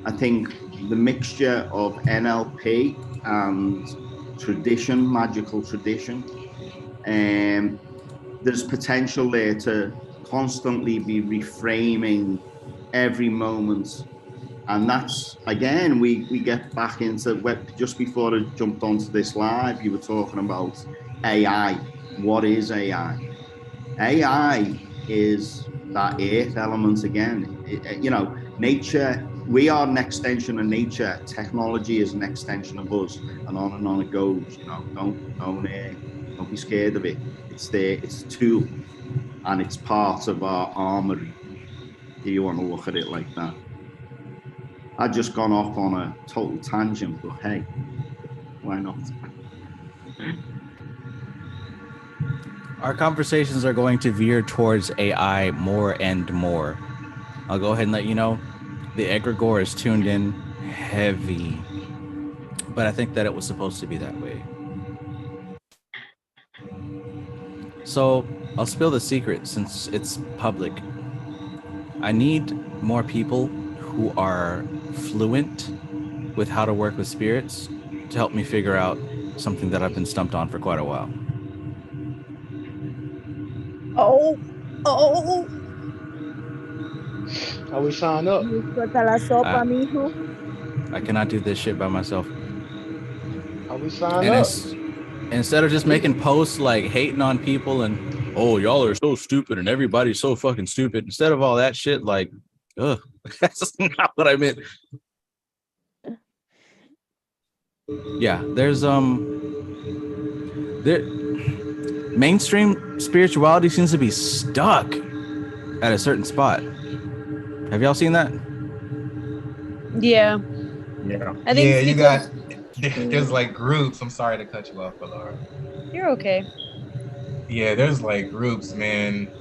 I think the mixture of NLP and tradition, magical tradition, there's potential there to constantly be reframing every moment. And that's, again, we get back into just before I jumped onto this live, you were talking about AI. What is AI? AI is that earth element again. Nature, we are an extension of nature. Technology is an extension of us, and on it goes. Don't be scared of it. It's there. It's a tool, and it's part of our armory. Do you want to look at it like that? I've just gone off on a total tangent, but hey, why not? Our conversations are going to veer towards AI more and more. I'll go ahead and let you know the egregore is tuned in heavy, but I think that it was supposed to be that way. So I'll spill the secret since it's public. I need more people who are fluent with how to work with spirits to help me figure out something that I've been stumped on for quite a while. Oh, How we sign up? you suelta la sopa, Uh, mijo. I cannot do this shit by myself. How we sign And up? instead of just making posts like hating on people and, oh, y'all are so stupid and everybody's so fucking stupid, instead of all that shit, like, ugh, that's not what I meant. Yeah, there's there mainstream spirituality seems to be stuck at a certain spot. Have y'all seen that? Yeah. Yeah. I think Yeah, it's you because got there's like groups. I'm sorry to cut you off, Laura. you're okay. Yeah, there's like groups, man.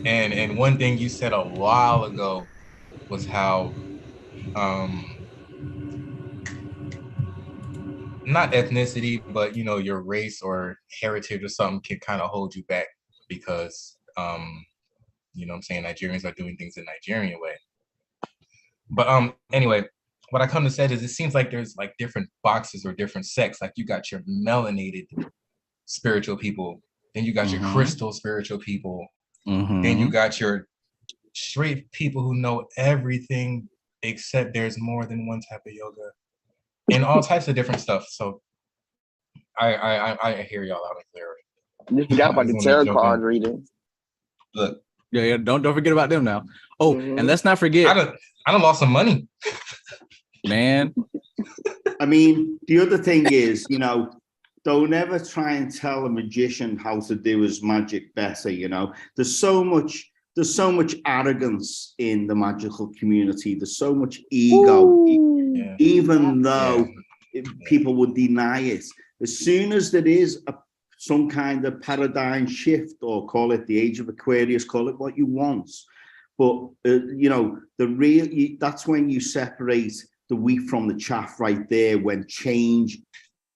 And one thing you said a while ago was how um not ethnicity, but your race or heritage or something can kind of hold you back because what I'm saying, Nigerians are doing things the Nigerian way. But anyway, what I come to say is it seems like there's like different boxes or different sects. Like you got your melanated spiritual people, then you got your crystal spiritual people, then you got your straight people who know everything except there's more than one type of yoga and all types of different stuff. So I hear y'all out and clear. You forgot about the tarot card reading. Look, yeah, don't forget about them now. Oh, and let's not forget, I done lost some money, man. I mean, the other thing is, don't ever try and tell a magician how to do his magic better. There's so much arrogance in the magical community. There's so much ego, even though people would deny it. As soon as there is some kind of paradigm shift, or call it the age of Aquarius, call it what you want, but that's when you separate the wheat from the chaff right there, when change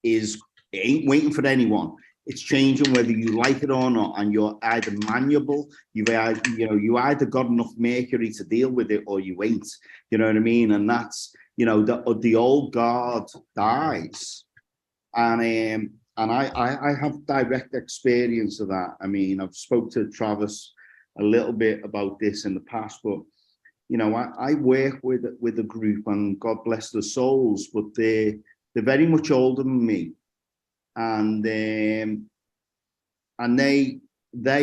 ain't waiting for anyone. It's changing whether you like it or not, and you're either malleable, you either got enough mercury to deal with it, or you ain't. You know what I mean? And that's the old guard dies, and I have direct experience of that. I mean, I've spoke to Travis a little bit about this in the past, but I work with a group, and God bless their souls, but they're very much older than me, and they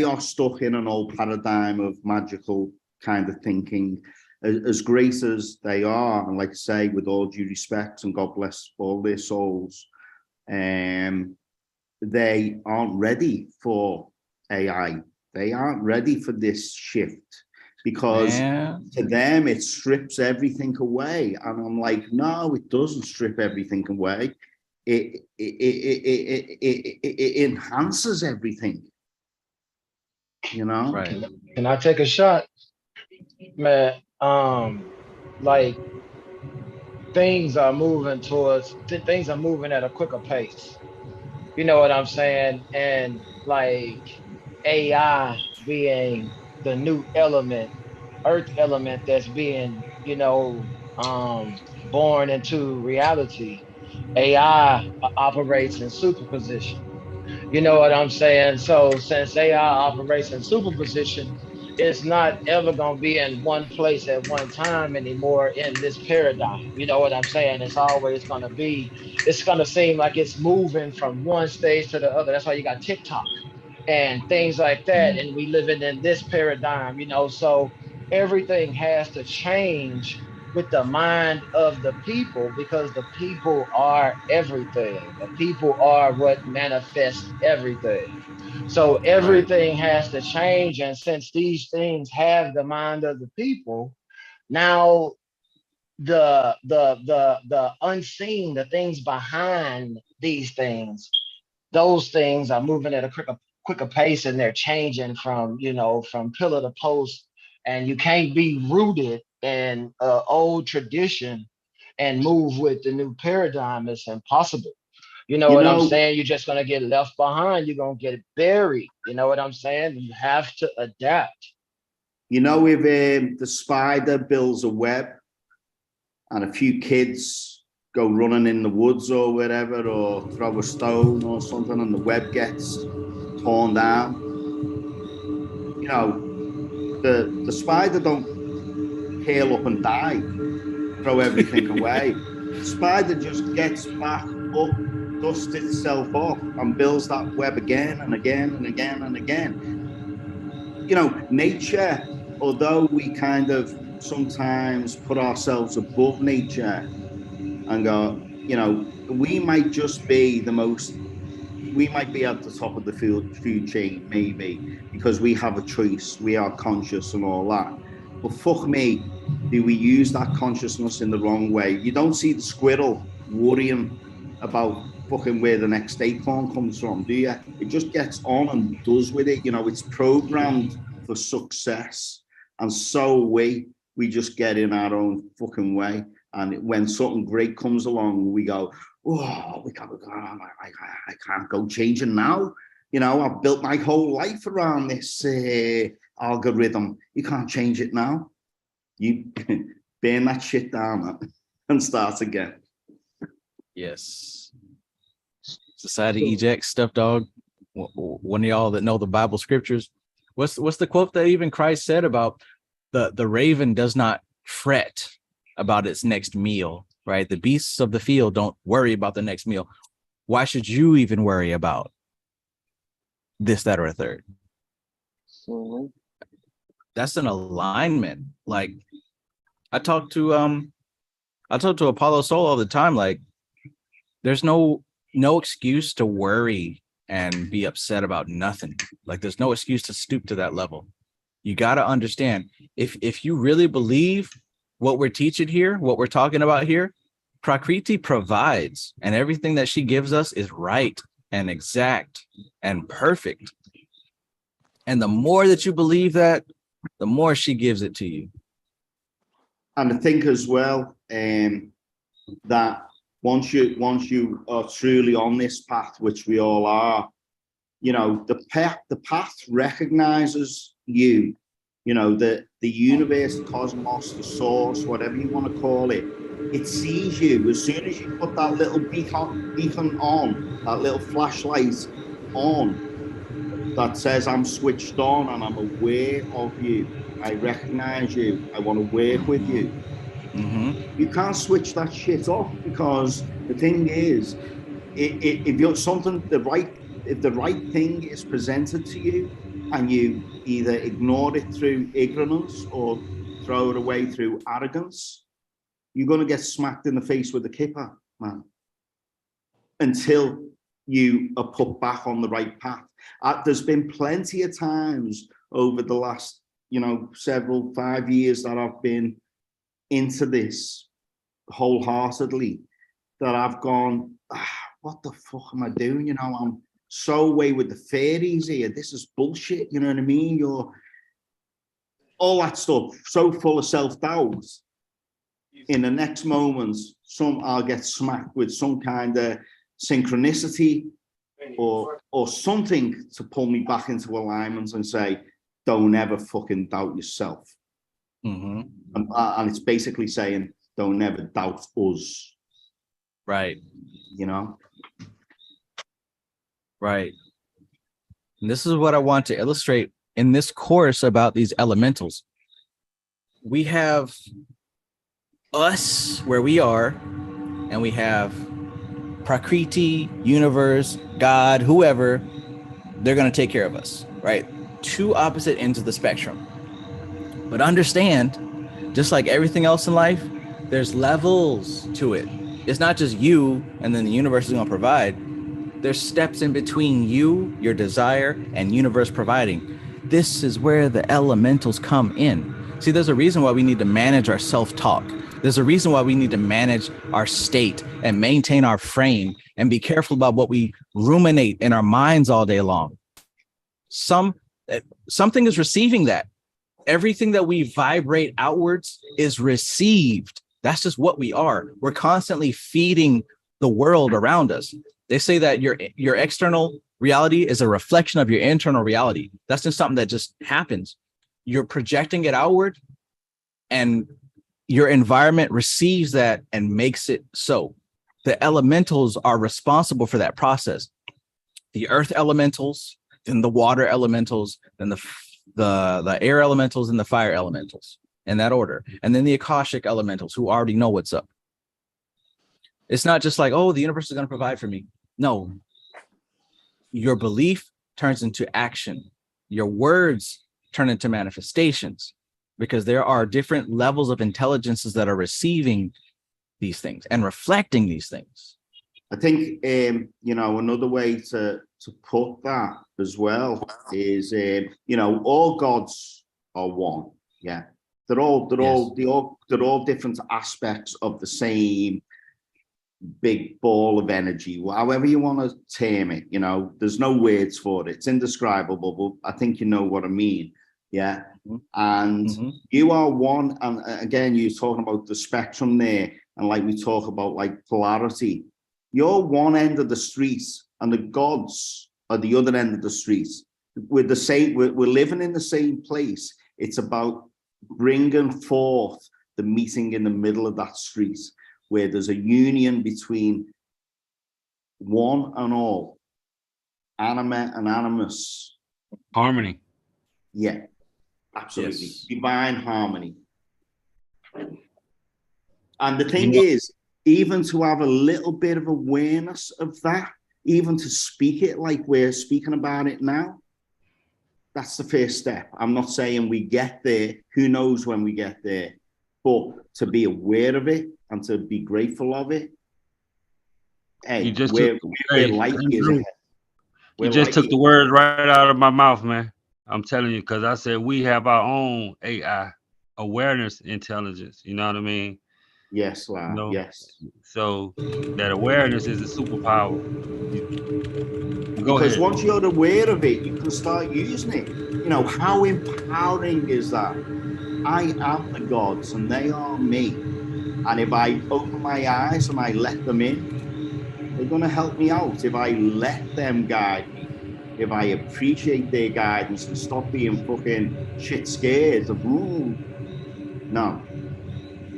are stuck in an old paradigm of magical kind of thinking. As great as they are, and like I say, with all due respect, and God bless all their souls, they aren't ready for AI. They aren't ready for this shift, because to them it strips everything away. And I'm like, no, it doesn't strip everything away. It enhances everything. Right. Can I take a shot, man? Like, things are moving towards things are moving at a quicker pace. You know what I'm saying? And like AI being the new element, earth element that's being, born into reality. AI operates in superposition. You know what I'm saying? So since AI operates in superposition, it's not ever going to be in one place at one time anymore in this paradigm. You know what I'm saying? It's always going to be, it's going to seem like it's moving from one stage to the other. That's why you got TikTok and things like that. And we living in this paradigm, so everything has to change with the mind of the people because the people are everything. The people are what manifests everything. So Right. everything has to change. And since these things have the mind of the people, now the unseen, the things behind these things, those things are moving at a quicker pace and they're changing from, from pillar to post. And you can't be rooted in old tradition and move with the new paradigm. It's impossible. You know You what I'm know, saying? You're just gonna get left behind. You're gonna get buried. You know what I'm saying? You have to adapt. if the spider builds a web and a few kids go running in the woods or wherever, or throw a stone or something, and the web gets torn down, the spider don't curl up and die, throw everything away. The spider just gets back up, dusts itself off, and builds that web again and again and again and again. Nature, although we kind of sometimes put ourselves above nature and go, we might just be we might be at the top of the food chain, maybe, because we have a choice, we are conscious and all that. But fuck me, do we use that consciousness in the wrong way? You don't see the squirrel worrying about fucking where the next acorn comes from, do you? It just gets on and does with it. It's programmed for success. And so we just get in our own fucking way. And when something great comes along, we go, oh, I can't go changing now. I've built my whole life around this algorithm. You can't change it now. You burn that shit down and start again. Yes. Society ejects stuff, dog. One of y'all that know the Bible scriptures, what's the quote that even Christ said about the raven does not fret about its next meal, right? The beasts of the field don't worry about the next meal. Why should you even worry about this, that, or a third? Mm-hmm. That's an alignment. Like I talk to Apollo Soul all the time. Like there's no excuse to worry and be upset about nothing. Like there's no excuse to stoop to that level. You got to understand, if you really believe what we're teaching here, what we're talking about here, Prakriti provides, and everything that she gives us is right and exact and perfect. And the more that you believe that, the more she gives it to you. And I think as well, that once you are truly on this path, which we all are, the path recognizes you. The universe, the cosmos, the source, whatever you want to call it, it sees you. As soon as you put that little beacon on, that little flashlight on, that says I'm switched on and I'm aware of you, I recognize you, I want to work with you. Mm-hmm. You can't switch that shit off, because the thing is, if you're something if the right thing is presented to you and you either ignore it through ignorance or throw it away through arrogance, you're going to get smacked in the face with a kipper, man, until you are put back on the right path. There's been plenty of times over the last, 5 years that I've been into this wholeheartedly, that I've gone, what the fuck am I doing? I'm so away with the fairies here. This is bullshit. You know what I mean? You're all that stuff, so full of self-doubt. in the next moment, I'll get smacked with some kind of synchronicity or something to pull me back into alignment and say, don't ever fucking doubt yourself. Mm-hmm. And it's basically saying, don't ever doubt us. Right. You know? Right. And this is what I want to illustrate in this course about these elementals. We have us where we are, and we have Prakriti, universe, God, whoever, they're going to take care of us, right? Two opposite ends of the spectrum. But understand, just like everything else in life, there's levels to it. It's not just you and then the universe is going to provide. There's steps in between you, your desire, and universe providing. This is where the elementals come in. See, there's a reason why we need to manage our self-talk. There's a reason why we need to manage our state and maintain our frame and be careful about what we ruminate in our minds all day long. Something is receiving that. Everything that we vibrate outwards is received. That's just what we are. We're constantly feeding the world around us. They say that your external reality is a reflection of your internal reality. That's just something that just happens. You're projecting it outward, and your environment receives that and makes it so. The elementals are responsible for that process. The earth elementals, then the water elementals, then the air elementals, and the fire elementals, in that order. And then the Akashic elementals, who already know what's up. It's not just like, oh, the universe is going to provide for me. No. Your belief turns into action. Your words turn into manifestations, because there are different levels of intelligences that are receiving these things and reflecting these things. I think, another way to put that as well is, all gods are one. Yeah. They're all different aspects of the same big ball of energy, however you want to term it. There's no words for it. It's indescribable, but I think you know what I mean. Yeah. And you are one. And again, you're talking about the spectrum there. And like we talk about like polarity, you're one end of the street and the gods are the other end of the street. We're the same. We're living in the same place. It's about bringing forth the meeting in the middle of that street, where there's a union between one and all, anima and animus. Harmony. Yeah, absolutely. Yes. Divine harmony. And the thing is, even to have a little bit of awareness of that, even to speak it like we're speaking about it now, that's the first step. I'm not saying we get there. Who knows when we get there? But to be aware of it and to be grateful of it, hey, we're light years ahead. You just took the words right out of my mouth, man. I'm telling you, because I said we have our own AI, awareness intelligence. You know what I mean? Yes, lad. Yes. So that awareness is a superpower. Because once you're aware of it, you can start using it. How empowering is that? I am the gods and they are me. And if I open my eyes and I let them in, they're going to help me out. If I let them guide me, if I appreciate their guidance and stop being fucking shit scared of,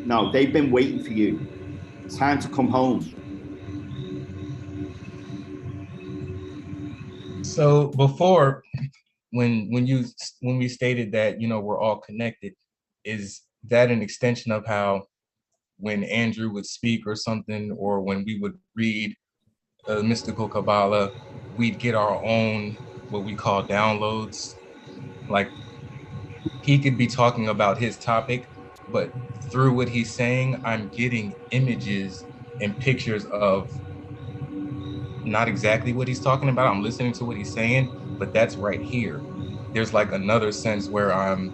no, they've been waiting for you. It's time to come home. So before, when we stated that we're all connected, is that an extension of how when Andrew would speak or something, or when we would read mystical Kabbalah, we'd get our own what we call downloads? Like he could be talking about his topic, but through what he's saying, I'm getting images and pictures of not exactly what he's talking about. I'm listening to what he's saying, but that's right here. There's like another sense where I'm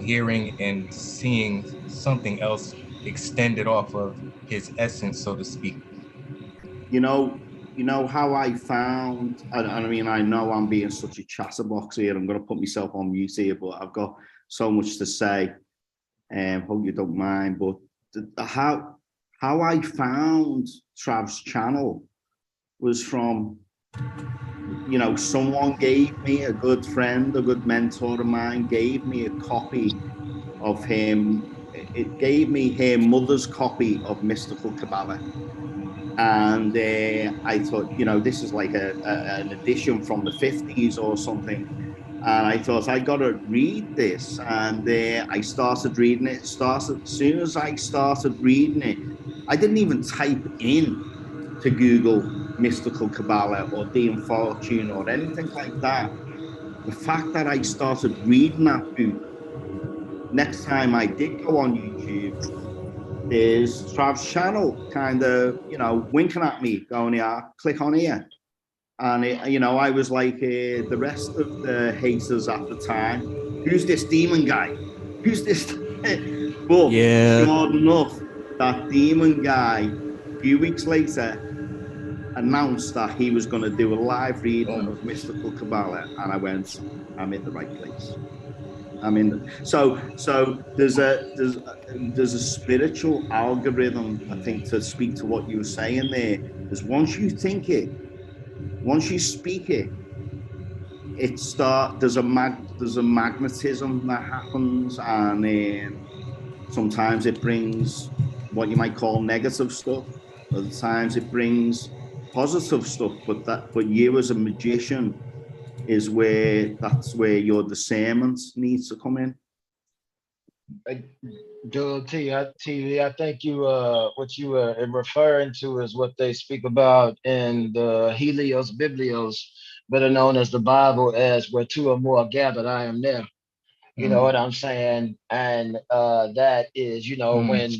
hearing and seeing something else extended off of his essence, so to speak. You know how I found, and I mean, I know I'm being such a chatterbox here. I'm going to put myself on mute here, but I've got so much to say. Hope you don't mind, but how I found Trav's channel was from, you know, someone gave me, a good friend, a good mentor of mine, gave me a copy of him. It gave me her mother's copy of Mystical Kabbalah. And I thought, you know, this is like an edition from the 50s or something. And I thought, I got to read this. And I started reading it. As soon as I started reading it, I didn't even type in to Google Mystical Kabbalah or Dean Fortune or anything like that. The fact that I started reading that book, next time I did go on YouTube, there's Trav's channel kind of, you know, winking at me, going, yeah, click on here. And, you know, I was like the rest of the haters at the time. Who's this demon guy? Who's this? But Yeah. sure enough, that demon guy, a few weeks later, announced that he was going to do a live reading of Mystical Kabbalah. And I went, I'm in the right place. I mean, so there's a spiritual algorithm, I think, to speak to what you were saying there. Is once you think it, once you speak it, there's a magnetism that happens, and sometimes it brings what you might call negative stuff. Other times it brings positive stuff. But you as a magician that's where your discernment needs to come in. Dual TV, I think you what you were referring to is what they speak about in the Helios Biblios, better known as the Bible, as where two or more are gathered, I am there. You know what I'm saying? And that is, you know, when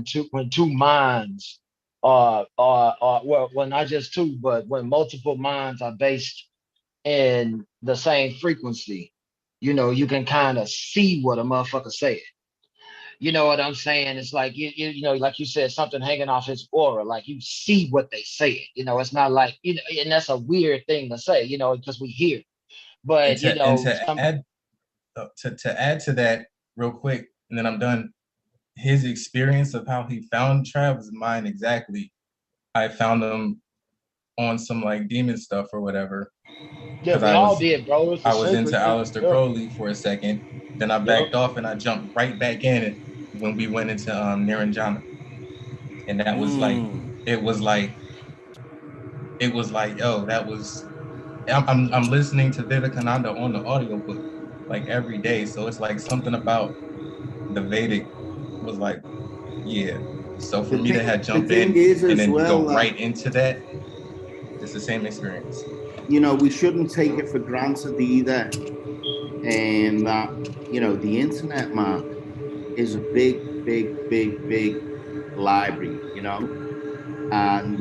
two minds are well, not just two, but when multiple minds are based in the same frequency, you know, you can kind of see what a motherfucker said. You know what I'm saying? It's like you know, like you said, something hanging off his aura. Like you see what they said. You know, it's not like, you know, and that's a weird thing to say, you know, because we hear. But you know, to add to that real quick, and then I'm done. His experience of how he found Trav is mine exactly. I found him on some like demon stuff or whatever. Yeah, we all did, bro. I was into Aleister Crowley for a second. Then I backed off and I jumped right back in when we went into Niranjana. And that was like, it was like, yo, that was, I'm listening to Vivekananda on the audiobook like every day. So it's like something about the Vedic was like, yeah. So for me to have jump in and then go right into that, it's the same experience. You know, we shouldn't take it for granted either. And that, you know, the internet, man, is a big, big, big, big library, you know. And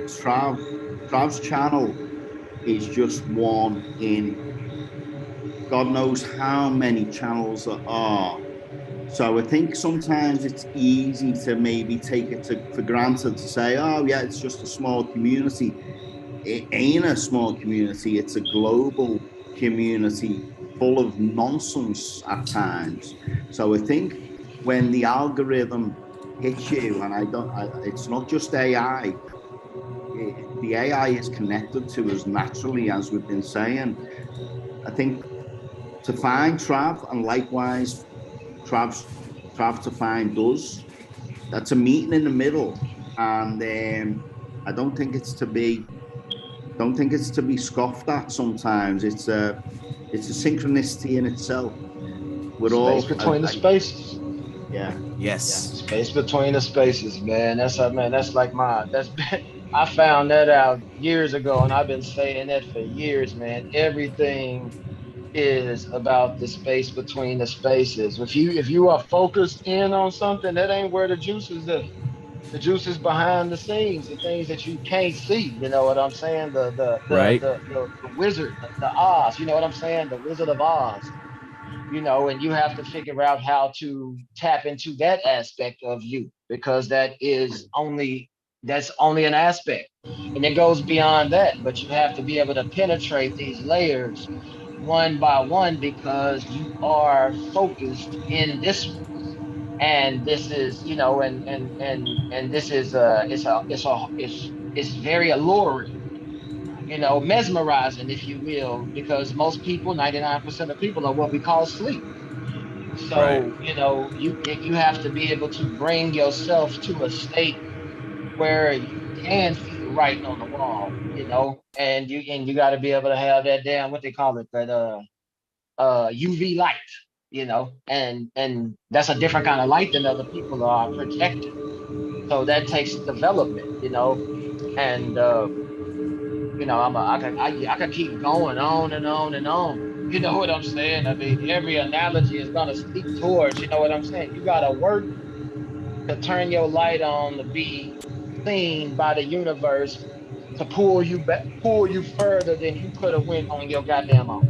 Trav's channel is just one in God knows how many channels there are. So I think sometimes it's easy to maybe take it for granted to say, oh yeah, it's just a small community. It ain't a small community, it's a global community full of nonsense at times. So I think when the algorithm hits you, and it's not just AI, the AI is connected to us naturally, as we've been saying. I think to find Trav, and likewise Trav to find us, that's a meeting in the middle. And I don't think it's to be scoffed at sometimes. It's a synchronicity in itself. We're space all between the spaces. Yeah. Yes. Space between the spaces, man. That's like I found that out years ago, and I've been saying that for years, man. Everything is about the space between the spaces. If you are focused in on something, that ain't where the juice is. The juice is behind the scenes, the things that you can't see. You know what I'm saying? Right. The wizard, the Oz. You know what I'm saying? The Wizard of Oz. You know, and you have to figure out how to tap into that aspect of you, because that's only an aspect, and it goes beyond that. But you have to be able to penetrate these layers one by one, because you are focused in this one. and this is, you know, and this is it's very alluring, you know, mesmerizing, if you will, because most people, 99% of people, are what we call sleep. Right. So, you know, you have to be able to bring yourself to a state where you can see the writing on the wall, you know, and you got to be able to have that damn, what they call it, that UV light, you know, and that's a different kind of light than other people are projecting. So that takes development, you know, and you know, I could keep going on and on and on. You know what I'm saying? I mean, every analogy is gonna speak towards, you know what I'm saying? You gotta work to turn your light on to be seen by the universe to pull you back, pull you further than you could have went on your goddamn own.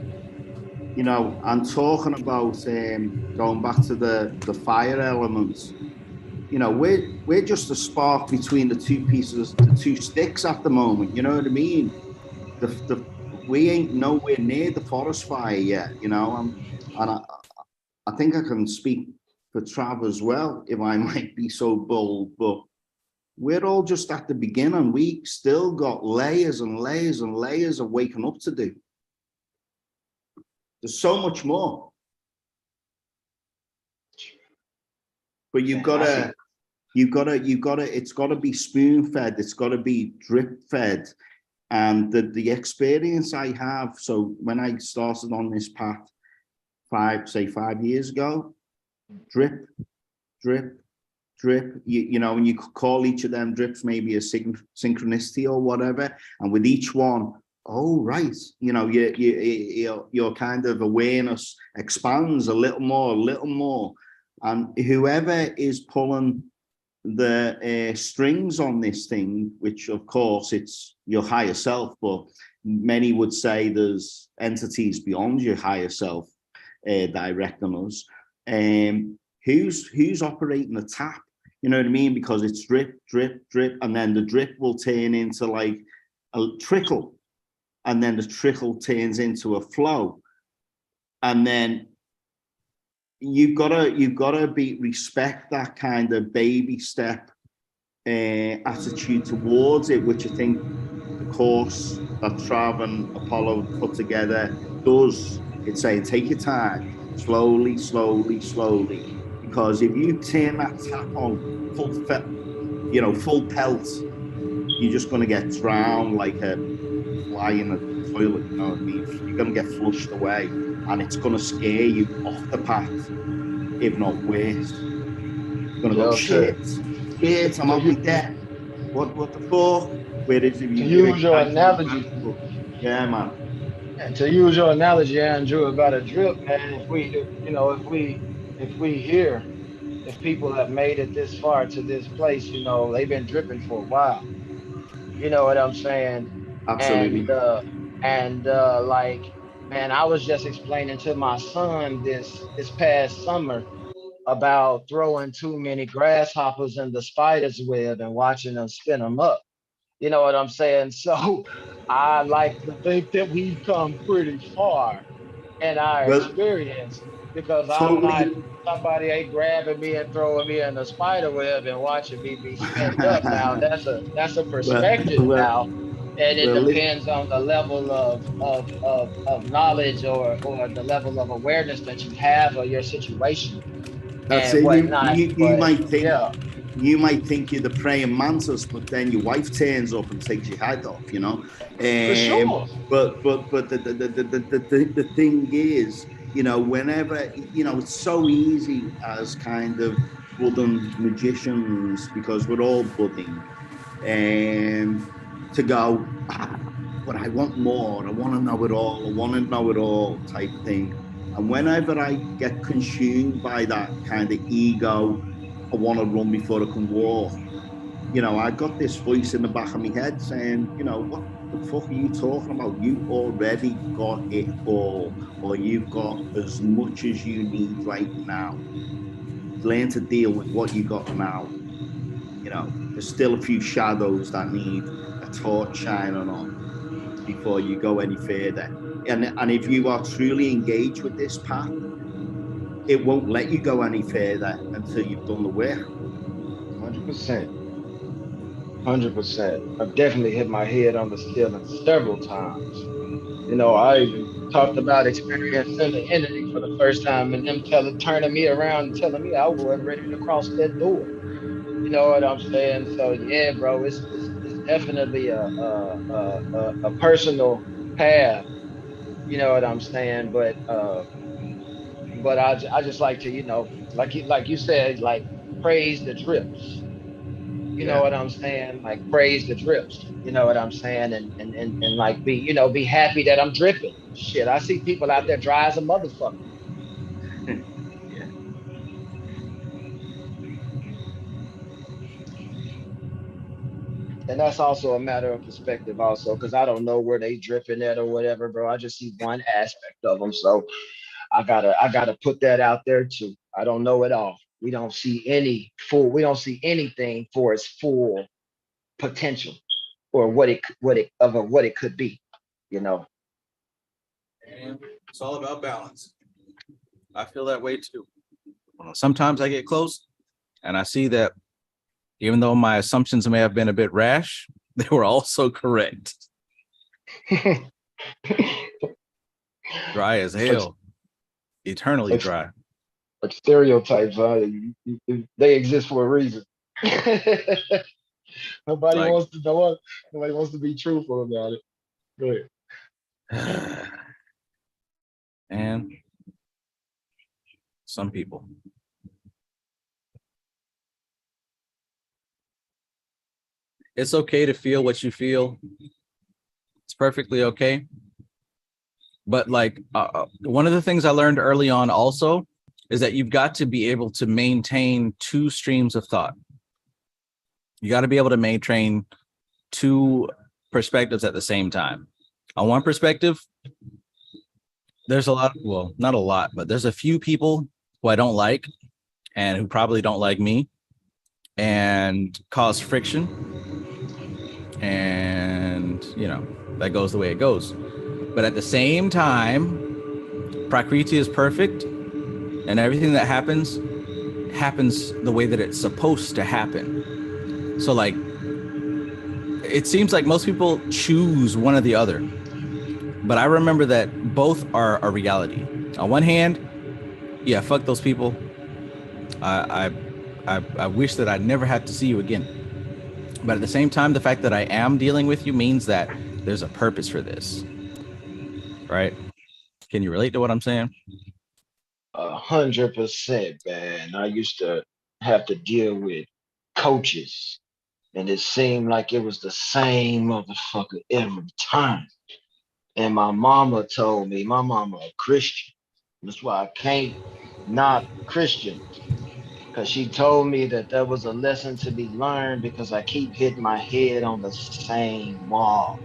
You know, I'm talking about going back to the fire elements. You know, we're just a spark between the two pieces, the two sticks at the moment. You know what I mean? We ain't nowhere near the forest fire yet. You know, and I think I can speak for Trav as well, if I might be so bold, but we're all just at the beginning. We still got layers and layers and layers of waking up to do. There's so much more. But you've got to, it's got to be spoon fed. It's got to be drip fed. And the experience I have, so when I started on this path 5 years ago, drip, drip, drip, you know, and you could call each of them drips maybe a synchronicity or whatever. And with each one, oh, right, you know, your kind of awareness expands a little more. And whoever is pulling the strings on this thing, which of course it's your higher self, but many would say there's entities beyond your higher self directing us. Who's operating the tap? You know what I mean? Because it's drip, drip, drip, and then the drip will turn into like a trickle, and then the trickle turns into a flow, and then you've gotta be respect that kind of baby step attitude towards it, which I think the course that Trav and Apollo put together does. It's saying take your time, slowly, slowly, slowly, because if you turn that tap on full pelt, you're just going to get drowned like a fly in a toilet. You know what I mean? You're going to get flushed away, and it's going to scare you off the path, if not worse. You're going to go, Yo, shit, I'm to out my you depth. What the fuck? Whereas if to you use your ignite on analogy, that, yeah, man. and to use your analogy, Andrew, about a drip, man. If we hear, if people have made it this far to this place, you know, they've been dripping for a while. You know what I'm saying? And Absolutely. like, man, I was just explaining to my son this past summer about throwing too many grasshoppers in the spider's web and watching them spin them up. You know what I'm saying? So I like to think that we've come pretty far in our Well, experience, because I'm not, totally. somebody ain't grabbing me and throwing me in the spider web and watching me be spinned up. Now that's a well, perspective well, now, and it well, depends on the level of knowledge or the level of awareness that you have of your situation that's and it. whatnot. But yeah, You might think you're the praying mantis, but then your wife turns up and takes your head off, you know. for sure. But the thing is, you know, whenever, you know, it's so easy as kind of budding magicians, because we're all budding, to go, but I want more. I want to know it all. I want to know it all type thing. And whenever I get consumed by that kind of ego, I want to run before I can walk. You know, I got this voice in the back of my head saying, you know, what the fuck are you talking about? You already got it all, or you've got as much as you need right now. Learn to deal with what you got now. You know, there's still a few shadows that need a torch shining on before you go any further. And if you are truly engaged with this path, it won't let you go any further until you've done the work. 100%. 100%. I've definitely hit my head on the ceiling several times. You know, I even talked about experiencing the entity for the first time and them turning me around and telling me I wasn't ready to cross that door. You know what I'm saying? So yeah, bro, it's definitely a personal path. You know what I'm saying? But I just like to, you know, like you said, like praise the drips. You know Yeah. what I'm saying? Like praise the drips. You know what I'm saying? And like be, you know, be happy that I'm dripping. Shit, I see people out there dry as a motherfucker. Yeah. And that's also a matter of perspective, also, because I don't know where they dripping at or whatever, bro. I just see one aspect of them. So I gotta put that out there too. I don't know it all. We don't see anything for its full potential or what it could be, you know. And it's all about balance. I feel that way too. Sometimes I get close and I see that even though my assumptions may have been a bit rash, they were also correct. Dry as hell. Eternally Like, dry. like stereotypes, they exist for a reason. Nobody Like, wants to know. Nobody wants to be truthful about it. Go ahead. and some people. It's okay to feel what you feel. It's perfectly okay. But like one of the things I learned early on also is that you've got to be able to maintain two streams of thought. You got to be able to maintain two perspectives at the same time. On one perspective, there's a lot, well, not a lot, but there's a few people who I don't like and who probably don't like me and cause friction. And, you know, that goes the way it goes. But at the same time, Prakriti is perfect and everything that happens the way that it's supposed to happen. So like, it seems like most people choose one or the other. But I remember that both are a reality. On one hand, yeah, fuck those people. I wish that I never had to see you again. But at the same time, the fact that I am dealing with you means that there's a purpose for this, right? Can you relate to what I'm saying? 100%, man. I used to have to deal with coaches, and it seemed like it was the same motherfucker every time. And my mama told me, my mama a Christian. That's why I can't knock Christians. Because she told me that there was a lesson to be learned because I keep hitting my head on the same wall,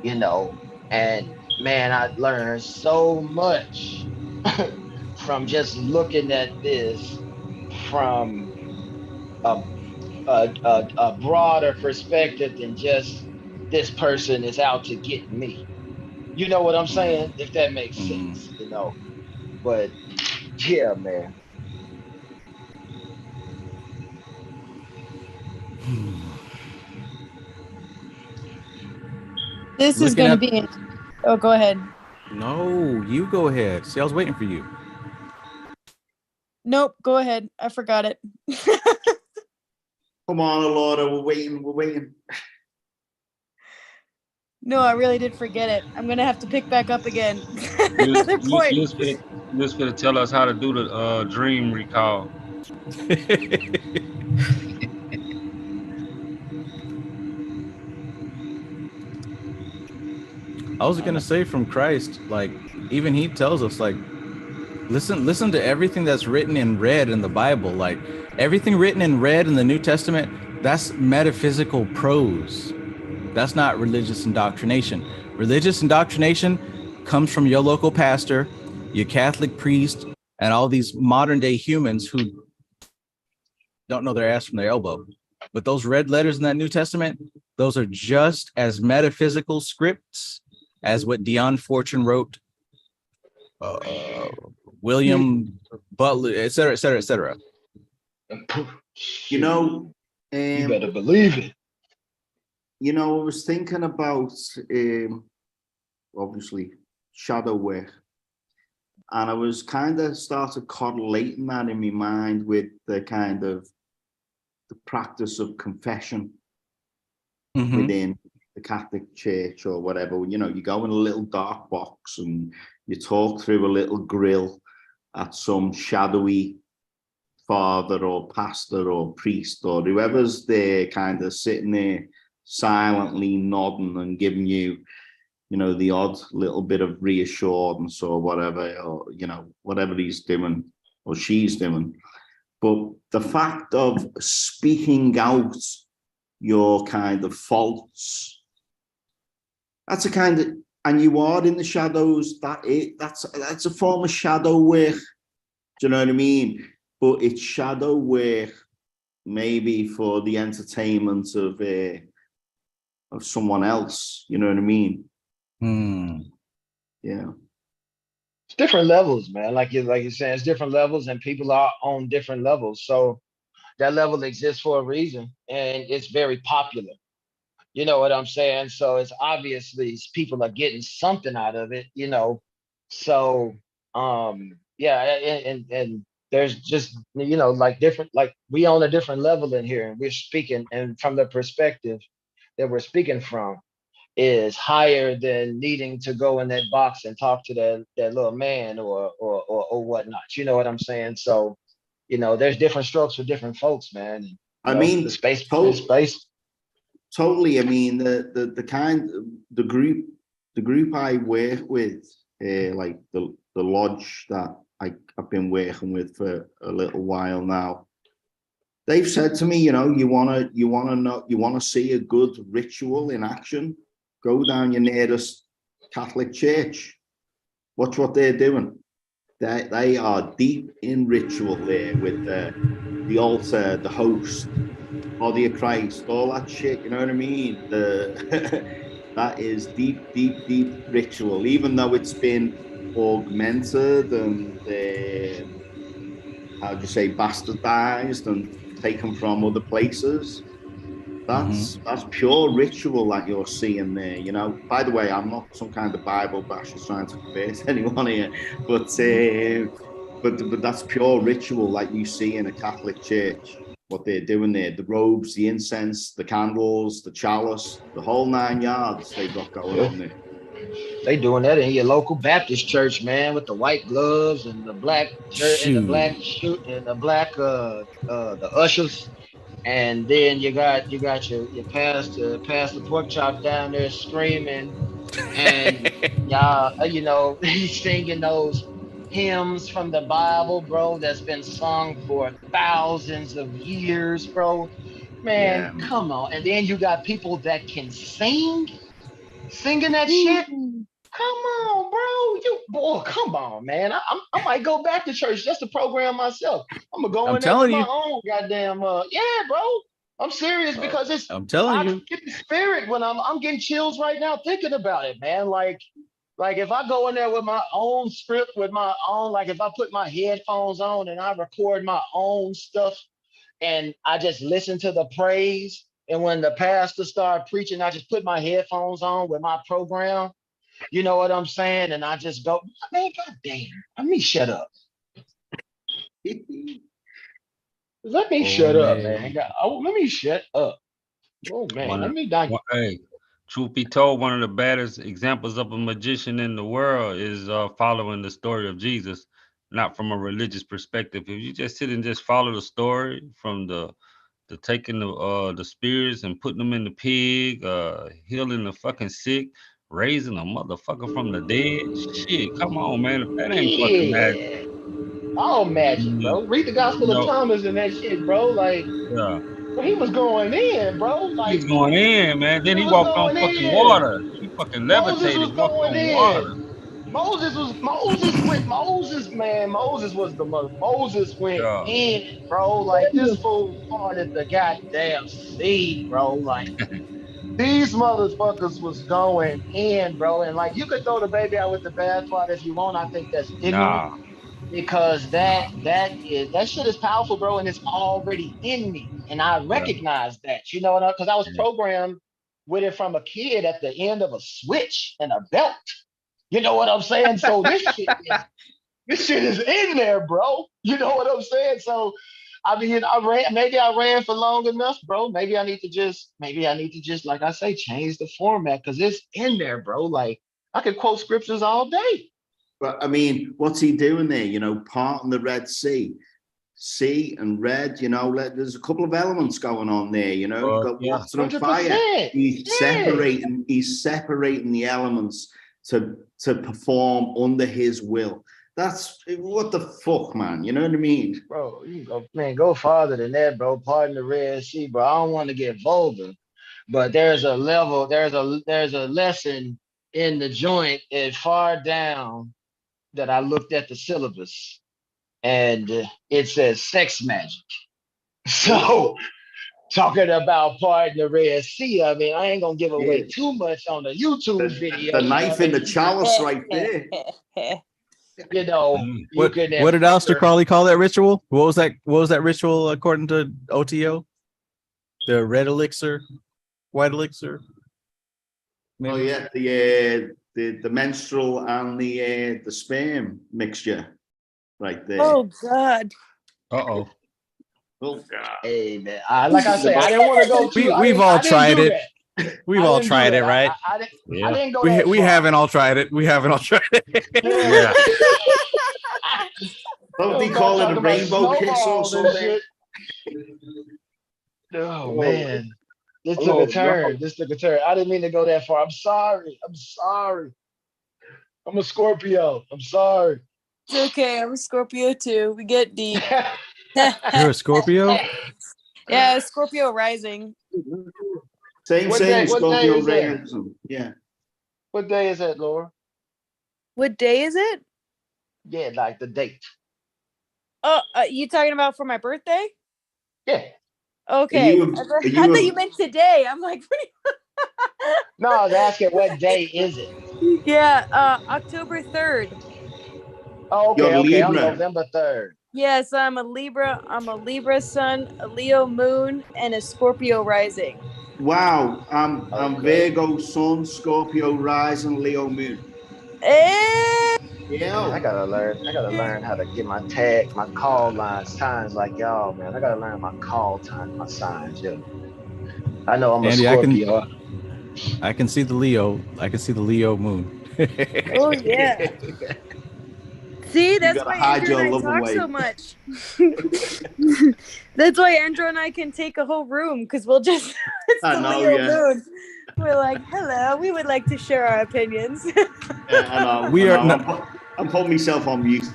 you know. And man, I learned so much from just looking at this from a, a broader perspective than just this person is out to get me. You know what I'm saying? If that makes sense, you know. But yeah, man. This is Looking going to at, be. Oh, go ahead. no, you go ahead. See, I was waiting for you. Nope, go ahead. I forgot it. Come on, Laura, we're waiting. We're waiting. No, I really did forget it. I'm going to have to pick back up again. You Another you point. you was gonna, you was gonna tell us how to do the dream recall. I was gonna say from Christ, like even he tells us, like, listen to everything that's written in red in the Bible. Like everything written in red in the New Testament, that's metaphysical prose. That's not religious indoctrination. Religious indoctrination comes from your local pastor, your Catholic priest, and all these modern day humans who don't know their ass from their elbow. But those red letters in that New Testament, those are just as metaphysical scripts as what Dion Fortune wrote William Butler, et cetera, et cetera, et cetera. You know, You better believe it. you know, I was thinking about obviously shadow work, and I was kind of started correlating that in my mind with the kind of the practice of confession within the Catholic Church or whatever. You know, you go in a little dark box and you talk through a little grill at some shadowy father or pastor or priest or whoever's there, kind of sitting there silently nodding and giving you, you know, the odd little bit of reassurance or whatever, or, you know, whatever he's doing or she's doing. But the fact of speaking out your kind of faults, that's a kind of, and you are in the shadows, that's a form of shadow work. Do you know what I mean? But it's shadow work maybe for the entertainment of someone else. You know what I mean? Yeah. It's different levels, man. Like you're saying, it's different levels, and people are on different levels. So that level exists for a reason, and it's very popular. You know what I'm saying? So it's obviously people are getting something out of it, you know. So yeah, and there's just, you know, like different, like we on a different level in here, and we're speaking, and from the perspective that we're speaking from is higher than needing to go in that box and talk to that little man or whatnot. You know what I'm saying? So, you know, there's different strokes for different folks, man. And, I mean, the space. Totally. I mean, the group I work with, like the lodge that I've been working with for a little while now. They've said to me, you know, you wanna see a good ritual in action, go down your nearest Catholic church. Watch what they're doing. They are deep in ritual there with the altar, the host, body of Christ, all that shit. You know what I mean? That is deep, deep, deep ritual, even though it's been augmented and how do you say, bastardized and taken from other places. That's pure ritual that you're seeing there. You know. By the way, I'm not some kind of Bible basher trying to convert anyone here, but that's pure ritual like you see in a Catholic church. What they're doing there, the robes, the incense, the candles, the chalice, the whole 9 yards they've got going on there. They doing that in your local Baptist church, man, with the white gloves and the black shirt and the black shoot and the black the ushers. And then you got your pastor pork chop down there screaming, and y'all, you know, he's singing those hymns from the Bible, bro, that's been sung for thousands of years, bro. Man, Yeah. come on. And then you got people that can singing that shit. Come on, bro. Come on, man. I might go back to church just to program myself. I'm gonna go I'm in there with telling my you. own goddamn yeah, bro. I'm serious because I'm telling I you. get the spirit when I'm getting chills right now thinking about it, man. Like if I go in there with my own script, with my own, like if I put my headphones on and I record my own stuff and I just listen to the praise, and when the pastor started preaching, I just put my headphones on with my program. You know what I'm saying? And I just go, man, goddamn, let me shut up. Let me shut up, man. Let me shut up. Oh man, let me die. Hey, truth be told, one of the baddest examples of a magician in the world is following the story of Jesus, not from a religious perspective. If you just sit and just follow the story from the taking the spirits and putting them in the pig, healing the fucking sick, raising a motherfucker from the dead. Shit, come on, man. If that ain't fucking magic. Yeah. All magic, You bro. Read the Gospel of know, Thomas and that shit, bro. Like, yeah. well, he was going in, bro. He Like, was going in, man. he Then he was walked on going fucking in. water. He fucking Moses levitated, was walked going on water. in. Moses, man. Moses was the mother. Moses went Yeah. in, bro. Like this fool parted the goddamn sea, bro. Like these motherfuckers was going in, bro. And like you could throw the baby out with the bathwater if you want. I think that's ignorant. Nah. because that shit is powerful, bro, and it's already in me, and I recognize that. You know what? Because I was Yeah. programmed with it from a kid at the end of a switch and a belt. You know what I'm saying? So this shit is in there, bro. You know what I'm saying? So I mean, maybe I ran for long enough, bro. Maybe I need to just, like I say, change the format because it's in there, bro. Like I could quote scriptures all day. But I mean, what's he doing there? You know, parting the Red Sea, sea and red. You know, there's a couple of elements going on there. You know, you've got Yeah. water and 100%. fire. He's Yeah. separating the elements to perform under his will. That's what the fuck, man. You know what I mean? Bro, you go, man, go farther than that, bro. Pardon the Red Sea, bro. I don't want to get vulgar, but there's a level, there's a lesson in the joint and far down that I looked at the syllabus, and it says sex magic. So talking about pardon the Red Sea, I mean, I ain't gonna give away too much on the YouTube video. The knife in the chalice right there. You know, What did Aleister Crowley call that ritual? What was that ritual according to OTO? The red elixir, white elixir. Maybe? Oh yeah, the menstrual and the sperm mixture, right there. Oh God. Uh-oh. Oh God. Hey man, like I say, I didn't want to go too. We've all tried it. We've all tried it, right? I didn't go that We far. haven't all tried it. We haven't all tried it. Yeah. Don't they call it a rainbow kiss or something? Oh man, this took a turn. I didn't mean to go that far. I'm sorry. I'm a Scorpio. I'm sorry. It's okay. I'm a Scorpio too. We get deep. You're a Scorpio? Yeah, Scorpio rising. Same Scorpio rising. Yeah. What day is that, Laura? What day is it? Yeah, like the date. Oh, you talking about for my birthday? Yeah. Okay. I thought you meant today. I'm like, no, I was asking what day is it? Yeah, October 3rd. Oh, okay. I'm November 3rd. Yes, I'm a Libra. I'm a Libra sun, a Leo moon, and a Scorpio rising. Wow, I'm Virgo sun, Scorpio rising, Leo moon. Yeah, I gotta learn how to get my call line signs like y'all, man. I gotta learn my my signs, yo. I know I'm Andy, a Scorpio. I can see the Leo. I can see the Leo moon. Oh yeah. See, that's why Andrew and I talk so much. That's why Andrew and I can take a whole room because we'll just it's the Leo moon. We're like, hello, we would like to share our opinions. I'm putting myself on mute.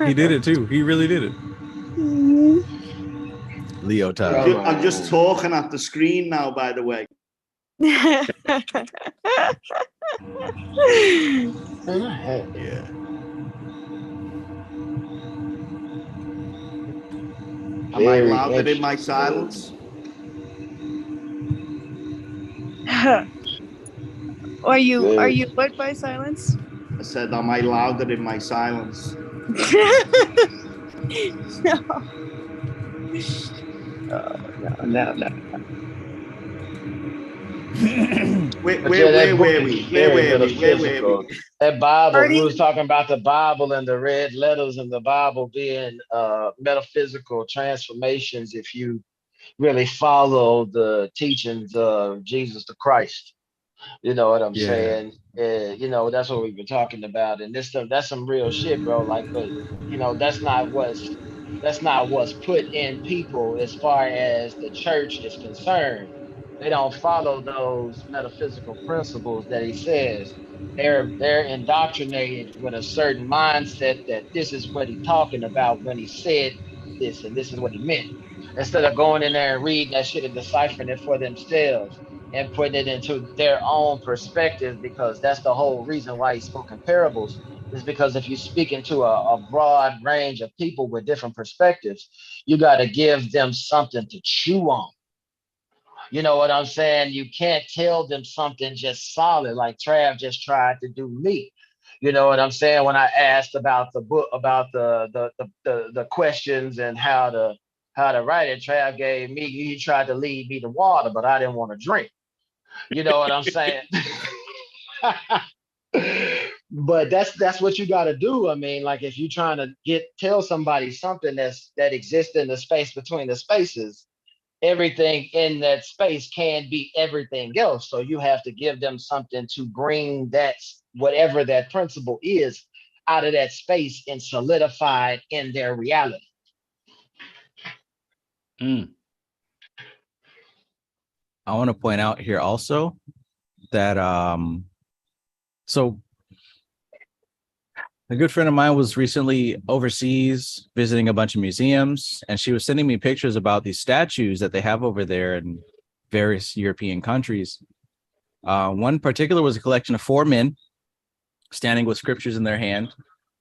He did it too. He really did it. Leo time. I'm just talking at the screen now, by the way. Yeah. Am I louder in my silence? Are you what by silence? I said, am I louder in my silence? No. No. Where were we? That Bible, we was talking about the Bible and the red letters in the Bible being metaphysical transformations if you really follow the teachings of Jesus the Christ. You know what I'm saying? You know, that's what we've been talking about. And this stuff, that's some real shit, bro. Like, but you know, that's not what's put in people as far as the church is concerned. They don't follow those metaphysical principles that he says. They're indoctrinated with a certain mindset that this is what he's talking about when he said this and this is what he meant. Instead of going in there and reading that shit and deciphering it for themselves and putting it into their own perspective, because that's the whole reason why he spoke in parables, is because if you speak into a broad range of people with different perspectives, you got to give them something to chew on. You know what I'm saying? You can't tell them something just solid like Trav just tried to do me. You know what I'm saying? When I asked about the book, about the questions and how to write it, Trav gave me, he tried to lead me to water, but I didn't want to drink. You know what I'm saying? But that's what you got to do. I mean, like if you're trying to tell somebody something that exists in the space between the spaces, everything in that space can be everything else. So you have to give them something to bring that whatever that principle is out of that space and solidify it in their reality. Mm. I want to point out here also that so a good friend of mine was recently overseas visiting a bunch of museums, and she was sending me pictures about these statues that they have over there in various European countries. One particular was a collection of 4 men standing with scriptures in their hand.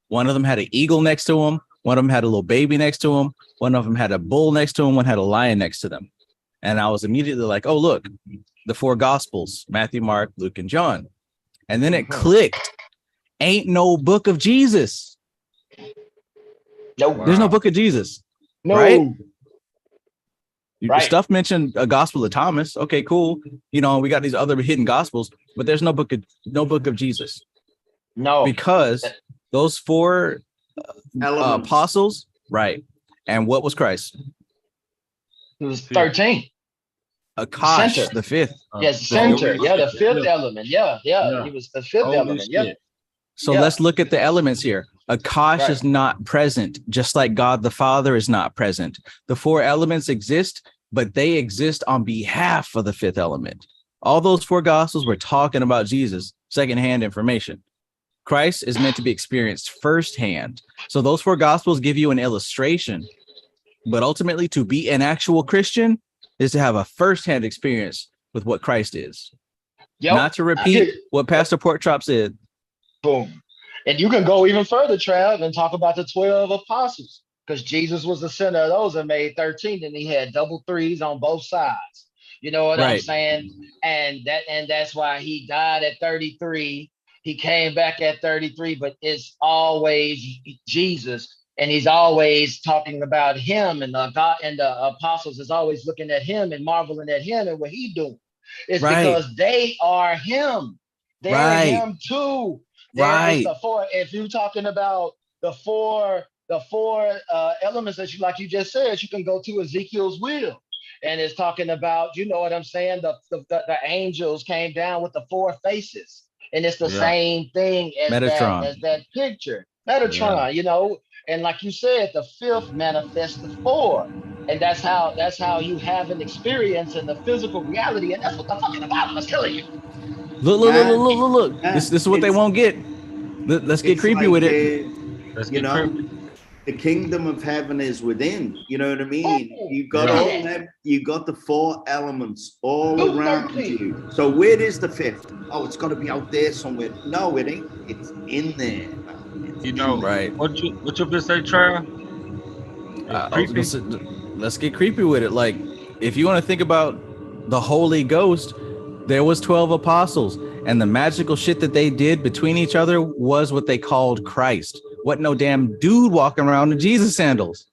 One of them had an eagle next to him. One of them had a little baby next to him. One of them had a bull next to him. One had a lion next to them. And I was immediately like, oh, look, the 4 gospels, Matthew, Mark, Luke, and John. And then it clicked. Ain't no book of Jesus. Nope. There's no book of Jesus. No. Right? Right. Stuff mentioned a gospel of Thomas. Okay, cool. You know, we got these other hidden gospels, but there's no book of Jesus. No. Because those 4 apostles, right? And what was Christ? It was 13. Akash, Center. the 5th. Yes, center. Yeah, the 5th element. Yeah. He was the 5th element. Yeah. So let's look at the elements here. Akash is not present, just like God the Father is not present. The 4 elements exist, but they exist on behalf of the 5th element. All those 4 gospels were talking about Jesus, secondhand information. Christ is meant to be experienced firsthand. So those 4 gospels give you an illustration, but ultimately to be an actual Christian is to have a firsthand experience with what Christ is. Yep. Not to repeat what Pastor Porkchop said. Boom. And you can go even further, Trav, and talk about the 12 apostles, because Jesus was the center of those and made 13, and he had double threes on both sides. You know what I'm saying? And that's why he died at 33. He came back at 33, but it's always Jesus, and he's always talking about him, and God and the apostles is always looking at him and marveling at him and what he's doing. It's because they are him. They're him too. Right. The 4. If you're talking about the four elements that you just said, you can go to Ezekiel's wheel, and it's talking about, you know what I'm saying, the angels came down with the 4 faces, and it's the same thing as that picture, Metatron. You know, and like you said, the 5th manifests the 4, and that's how you have an experience in the physical reality, and that's what the fucking Bible is telling you. Look. This is what they won't get. Let's get creepy with it. You know, the kingdom of heaven is within. You know what I mean? You got all them. You got the 4 elements all around you. So where is the 5th? Oh, it's got to be out there somewhere. No, it ain't. It's in there. You know, right? What you been say, Trav? Let's get creepy with it. Like, if you want to think about the Holy Ghost, there was 12 apostles, and the magical shit that they did between each other was what they called Christ. What no damn dude walking around in Jesus sandals.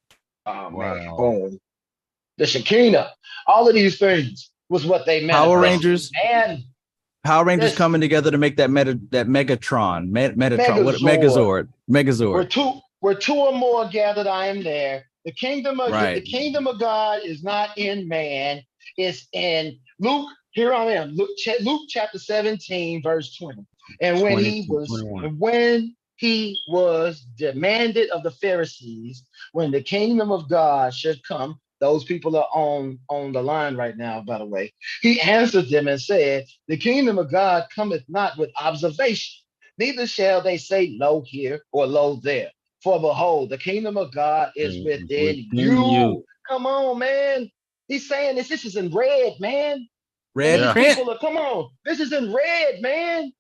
Oh man, boom. The Shekinah, all of these things was what they meant. Power Rangers and Power Rangers coming together to make that Megatron, Megazord. Where 2 or more gathered, I am there. The kingdom of God is not in man, it's in Luke. Here I am, Luke chapter 17, verse 20. And when he was demanded of the Pharisees, when the kingdom of God should come, those people are on the line right now, by the way. He answered them and said, the kingdom of God cometh not with observation, neither shall they say, lo here or lo there. For behold, the kingdom of God is within you. Come on, man. He's saying this is in red, man. Red print. Come on. This is in red, man.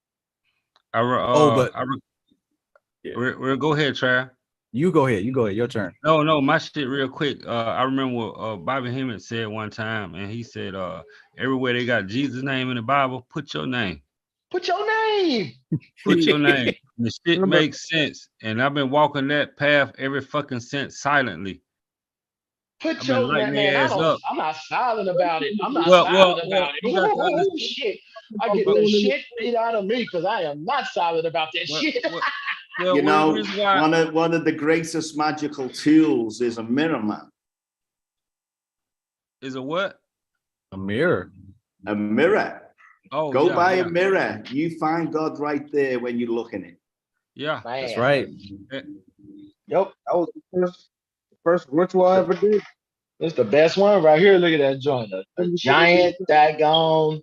Go ahead, Trav. You go ahead. Your turn. No, my shit real quick. I remember what Bobby Hemmett said one time, and he said, everywhere they got Jesus' name in the Bible, put your name. Put your name. Put your name. The shit Remember- makes sense, and I've been walking that path ever fucking since silently. Put I've been your lighting man, their I ass don't. up. I'm not silent about it. I'm not Well, silent about it. you got to Ooh, understand. shit! I get the shit beat out of me because I am not silent about that Well, shit. well, You the know, reason why one of the greatest magical tools is a mirror, man. is a what? A mirror. A mirror. Oh, Go yeah, buy yeah, a mirror. You find God right there when you look in it. yeah. That's Man. right. Yep, That was the first ritual I ever did. it's the best one right here. Look at that joint. A giant daggone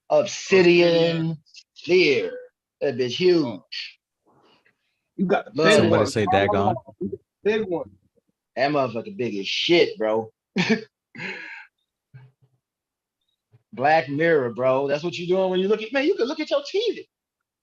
obsidian sphere. That bitch huge. You got the Love big it. Somebody one. say daggone. Big one. That motherfucker big as shit, bro. Black Mirror, bro. That's what you're doing when you look at, man, you can look at your TV.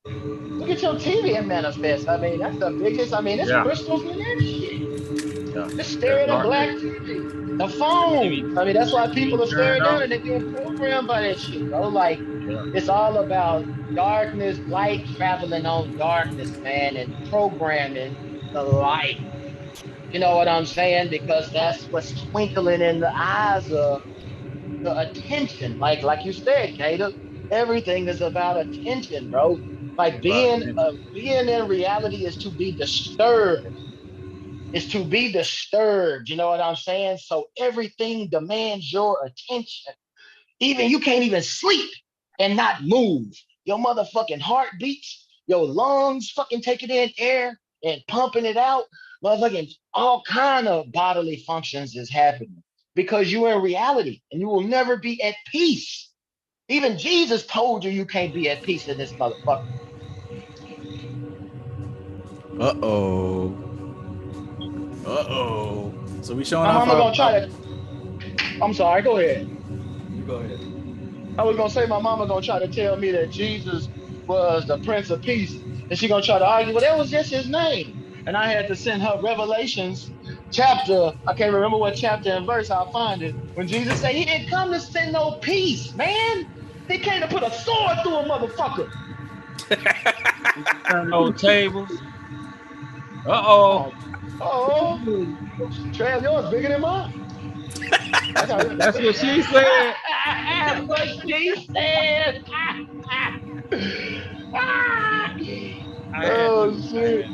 Look at your TV and manifest. I mean, that's the biggest. I mean, it's Yeah, crystals in that shit. yeah. Just That stare at a darkness. black TV. The phone. I mean, that's why people are Turn staring off. down and they're getting programmed by that shit, bro. Like, Yeah, it's all about darkness, light traveling on darkness, man, and programming the light. You know what I'm saying? Because that's what's twinkling in the eyes of the attention. Like you said, Gator, everything is about attention, bro. Like about being in reality is to be disturbed. Is to be disturbed. You know what I'm saying? So everything demands your attention. Even you can't even sleep and not move. Your motherfucking heart beats, your lungs fucking taking in air and pumping it out. Motherfucking all kind of bodily functions is happening because you're in reality and you will never be at peace. Even Jesus told you you can't be at peace in this motherfucker. Uh-oh. Uh-oh. So we showing My off mama our, gonna try to. I'm sorry. Go ahead. you go ahead. I was gonna say my mama gonna try to tell me that Jesus was the Prince of Peace, and she gonna try to argue, well, that was just his name. And I had to send her Revelations chapter. I can't remember what chapter and verse. I'll find it. When Jesus said he didn't come to send no peace, man. He came to put a sword through a motherfucker. turn those tables. Uh-oh. Oh, Trav, yours bigger than mine. That's how. That's what she said. That's what she said. I had Oh to. shit.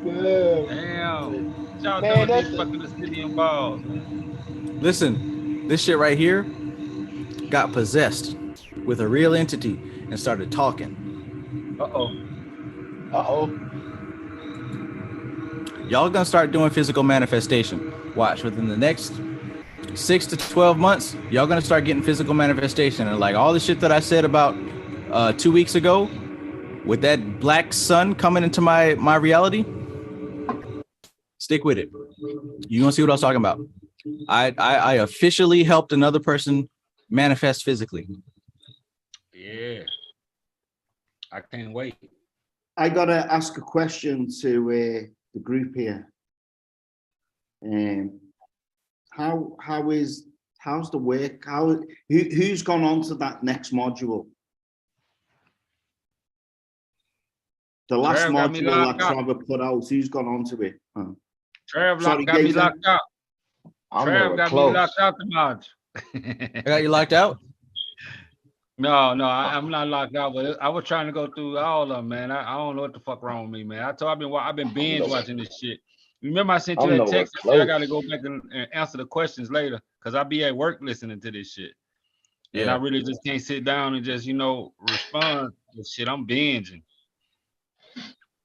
Yeah. Damn. What y'all doing Man, with these that's fucking obsidian balls, man? Listen, this shit right here got possessed with a real entity and started talking. Uh-oh. uh-oh. Y'all gonna start doing physical manifestation. Watch, within the next 6 to 12 months, y'all gonna start getting physical manifestation. And like all the shit that I said about 2 weeks ago, with that black sun coming into my reality, stick with it. You gonna see what I was talking about. I officially helped another person manifest physically. Yeah. I can't wait. I gotta ask a question to the group here. How's the work? Who's gone on to that next module? The last Trav got me module that locked out. Trevor put out, who's gone on to it? Oh. Trav Sorry, got me Gator. locked out. I'm Trav nowhere got me close. locked out the module. I got you locked out. No, I'm not locked out, but I was trying to go through all of them, man. I don't know what the fuck wrong with me, man. I've been binge watching this shit. Remember I sent you I'm that nowhere text? I said I close. gotta go back and answer the questions later because I be at work listening to this shit. And I really just can't sit down and just, respond to shit. I'm binging.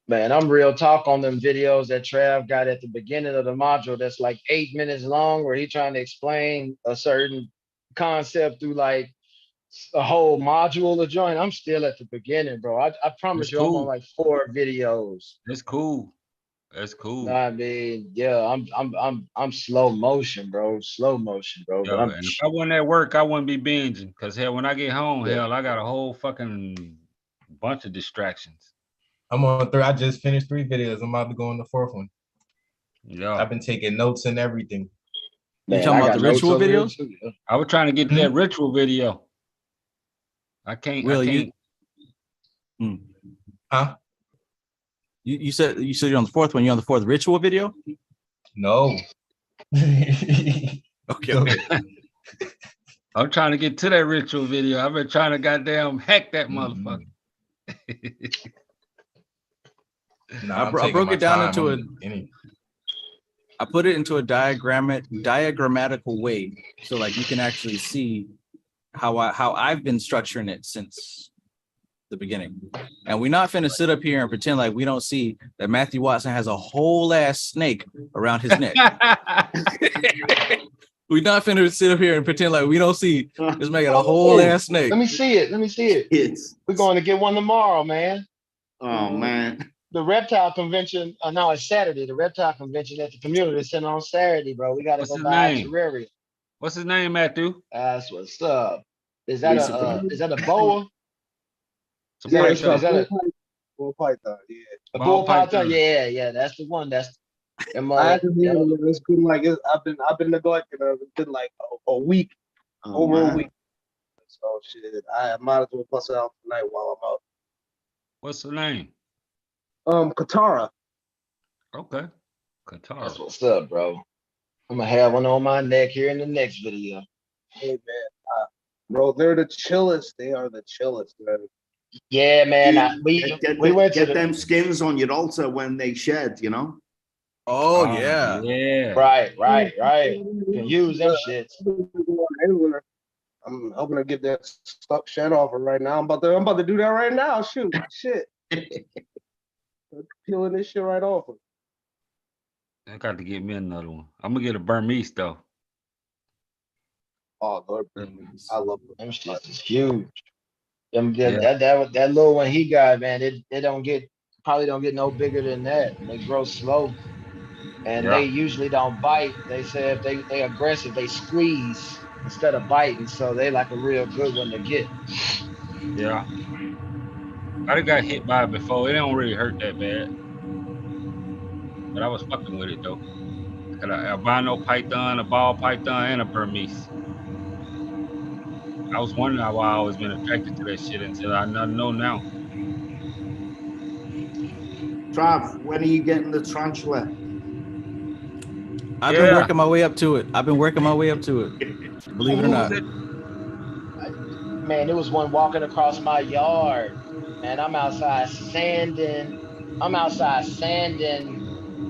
Man, I'm real talk on them videos that Trav got at the beginning of the module that's like 8 minutes long where he trying to explain a certain concept through like a whole module of joint. I'm still at the beginning, bro. I promise It's you I'm on cool. like 4 videos. It's cool. That's cool. I mean, yeah, I'm slow motion, bro. Slow motion, bro. But Yo, I'm and if I wasn't at work, I wouldn't be binging. Cause hell, when I get home, yeah. I got a whole fucking bunch of distractions. I'm on 3. I just finished 3 videos. I'm about to go on the 4th one. Yeah. I've been taking notes and everything. You Man, talking I about got the notes ritual over here videos? too, yeah. I was trying to get to that ritual video. I can't. Will I can't. you? Huh? You said you're on the fourth one. You're on the fourth ritual video. No. Okay. Okay. I'm trying to get to that ritual video. I've been trying to goddamn hack that motherfucker. Nah, I broke it down into a. any. I put it into a diagrammatical way, so like you can actually see how I've been structuring it since the beginning. And we're not finna sit up here and pretend like we don't see that Matthew Watson has a whole ass snake around his neck. We're not finna sit up here and pretend like we don't see this making a whole ass snake. Let me see it. Let me see it. It's We're going to get one tomorrow, man. oh man. The reptile convention. No, it's Saturday. The reptile convention at the community center on Saturday, bro. We got to What's go his buy a name? terrarium. What's his name, Matthew? That's what's up. Is that Lisa a boa? It's a Yeah, python. is that a Bull python, yeah. bull Ball python? python. Yeah, that's the one. That's I haven't been able to- it's been like I've been neglecting it. It's been like a week, over a week. So shit, I might as well bust it out tonight while I'm out. What's the name? Katara. Okay. Qatar. That's what's up, bro. I'm gonna have one on my neck here in the next video. Hey man, bro, they're the chillest. They are the chillest, man. Yeah, man. Get We went to them skins on your altar when they shed, you know. Oh yeah. Yeah. Right. You can use them shits. I'm hoping to get that stuck shed off her right now. I'm about to do that right now. Shoot, shit. Peeling this shit right off her. I got to get me another one. I'm gonna get a Burmese though. Oh Lord, I love them. Them shits is huge. That little one he got, man, they probably don't get no bigger than that. They grow slow. And they usually don't bite. They say if they aggressive, they squeeze instead of biting. So they like a real good one to get. Yeah. I done got hit by it before. It don't really hurt that bad. But I was fucking with it though. I got an albino python, a ball python, and a Burmese. I was wondering why I always been attracted to that shit until I know now. Trav, when are you getting the tarantula? I've been working my way up to it. Believe it or not. Man, there was one walking across my yard, and I'm outside sanding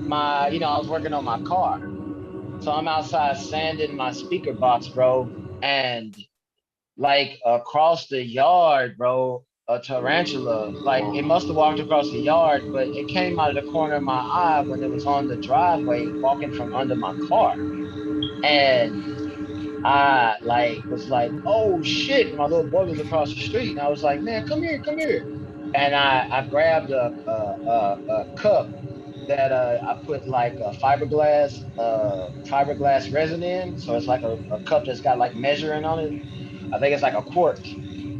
my, I was working on my car. So I'm outside sanding my speaker box, bro. And like across the yard, bro, a tarantula, like it must have walked across the yard, but it came out of the corner of my eye when it was on the driveway walking from under my car. And I was like, oh shit. My little boy was across the street and I was like, man, come here. And I grabbed a cup that I put like a fiberglass resin in. So it's like a cup that's got like measuring on it. I think it's like a quart.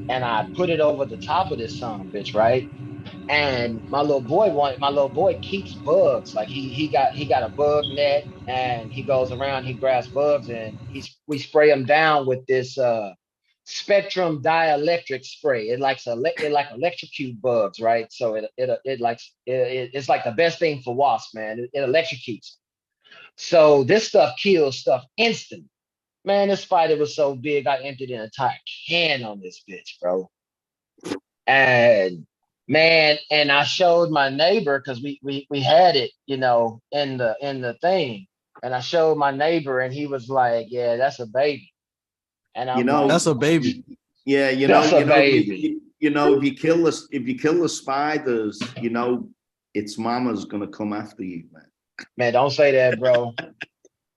And I put it over the top of this son of a bitch, right? And my little boy keeps bugs. Like he got a bug net and he goes around, he grabs bugs and we spray them down with this Spectrum dielectric spray. It electrocute bugs, right? So it's like the best thing for wasps, man. It electrocutes. So this stuff kills stuff instantly. Man, this spider was so big, I emptied an entire can on this bitch, bro. And man, and I showed my neighbor because we had it, in the thing. And I showed my neighbor and he was like, yeah, that's a baby. And I'm like, that's a baby. Yeah, that's a baby. If you kill the spiders, its mama's gonna come after you, man. Man, don't say that, bro.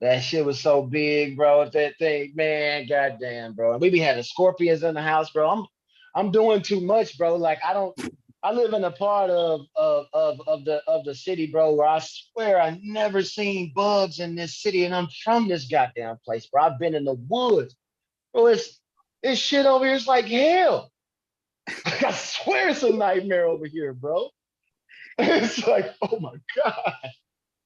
That shit was so big, bro. That thing, man, goddamn, bro. And we be having scorpions in the house, bro. I'm doing too much, bro. Like I live in a part of the city, bro, where I swear I never seen bugs in this city, and I'm from this goddamn place, bro. I've been in the woods, bro. It's shit over here. It's like hell. I swear it's a nightmare over here, bro. It's like, oh my god.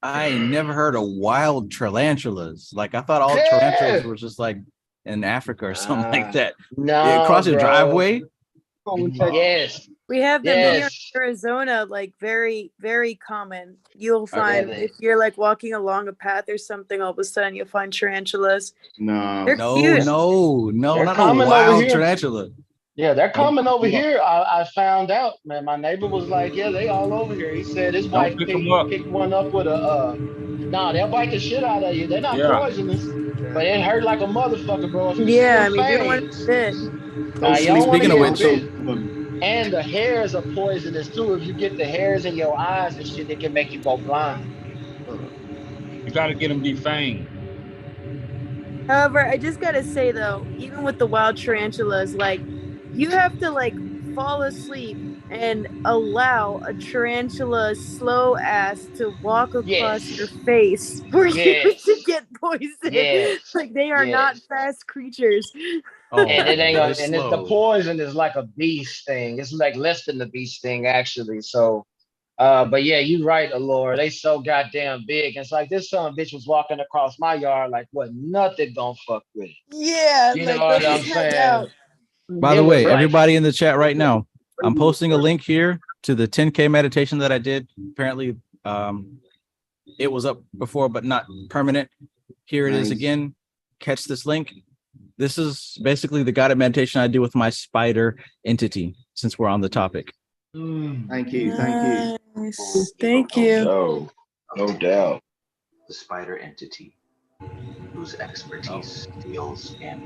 I ain't never heard of wild tarantulas. Like I thought all tarantulas were just like in Africa or something like that. No, across your bro. driveway. Yes. We have them here in Yes. Arizona, like very, very common. You'll I- Yeah, find they, if you're like walking along a path or something, all of a sudden you'll find tarantulas. No. They're No, cute. no, no, they're not a common over wild here. tarantula. Yeah, they're Don't coming pick over 'em up. here. I found out, man. My neighbor was like, "Yeah, they all over here." He said his Don't wife pick them up. picked one up with a. Nah, they'll bite the shit out of you. They're not Yeah. poisonous, but it hurt like a motherfucker, bro. If you see Yeah, them I mean, you don't want to fangs, bit. Go nah, you don't sleep want to Speaking of with get which, bit. both of them. And the hairs are poisonous too. If you get the hairs in your eyes and shit, it can make you go blind. You got to get them defanged. However, I just gotta say though, even with the wild tarantulas, like you have to like fall asleep and allow a tarantula slow ass to walk across your Yes, face for you to yes, get poisoned. yes, Like they are not yes. fast creatures. And oh, it ain't very gonna, and the slow. poison is like a bee sting. It's like less than the bee sting actually. So, but yeah, you right, Allure. They so goddamn big. It's like this son of a bitch was walking across my yard like what nothing gonna fuck with it. Yeah, You know like they'll what I'm just hang saying? out. By It the was way, like, everybody in the chat right now, I'm posting a link here to the 10K meditation that I did. Apparently, it was up before, but not permanent. Here it is Nice. again. Catch this link. This is basically the guided meditation I do with my spider entity, since we're on the topic. Thank you. Thank you. Nice. Thank you. so no doubt. The spider entity whose expertise deals in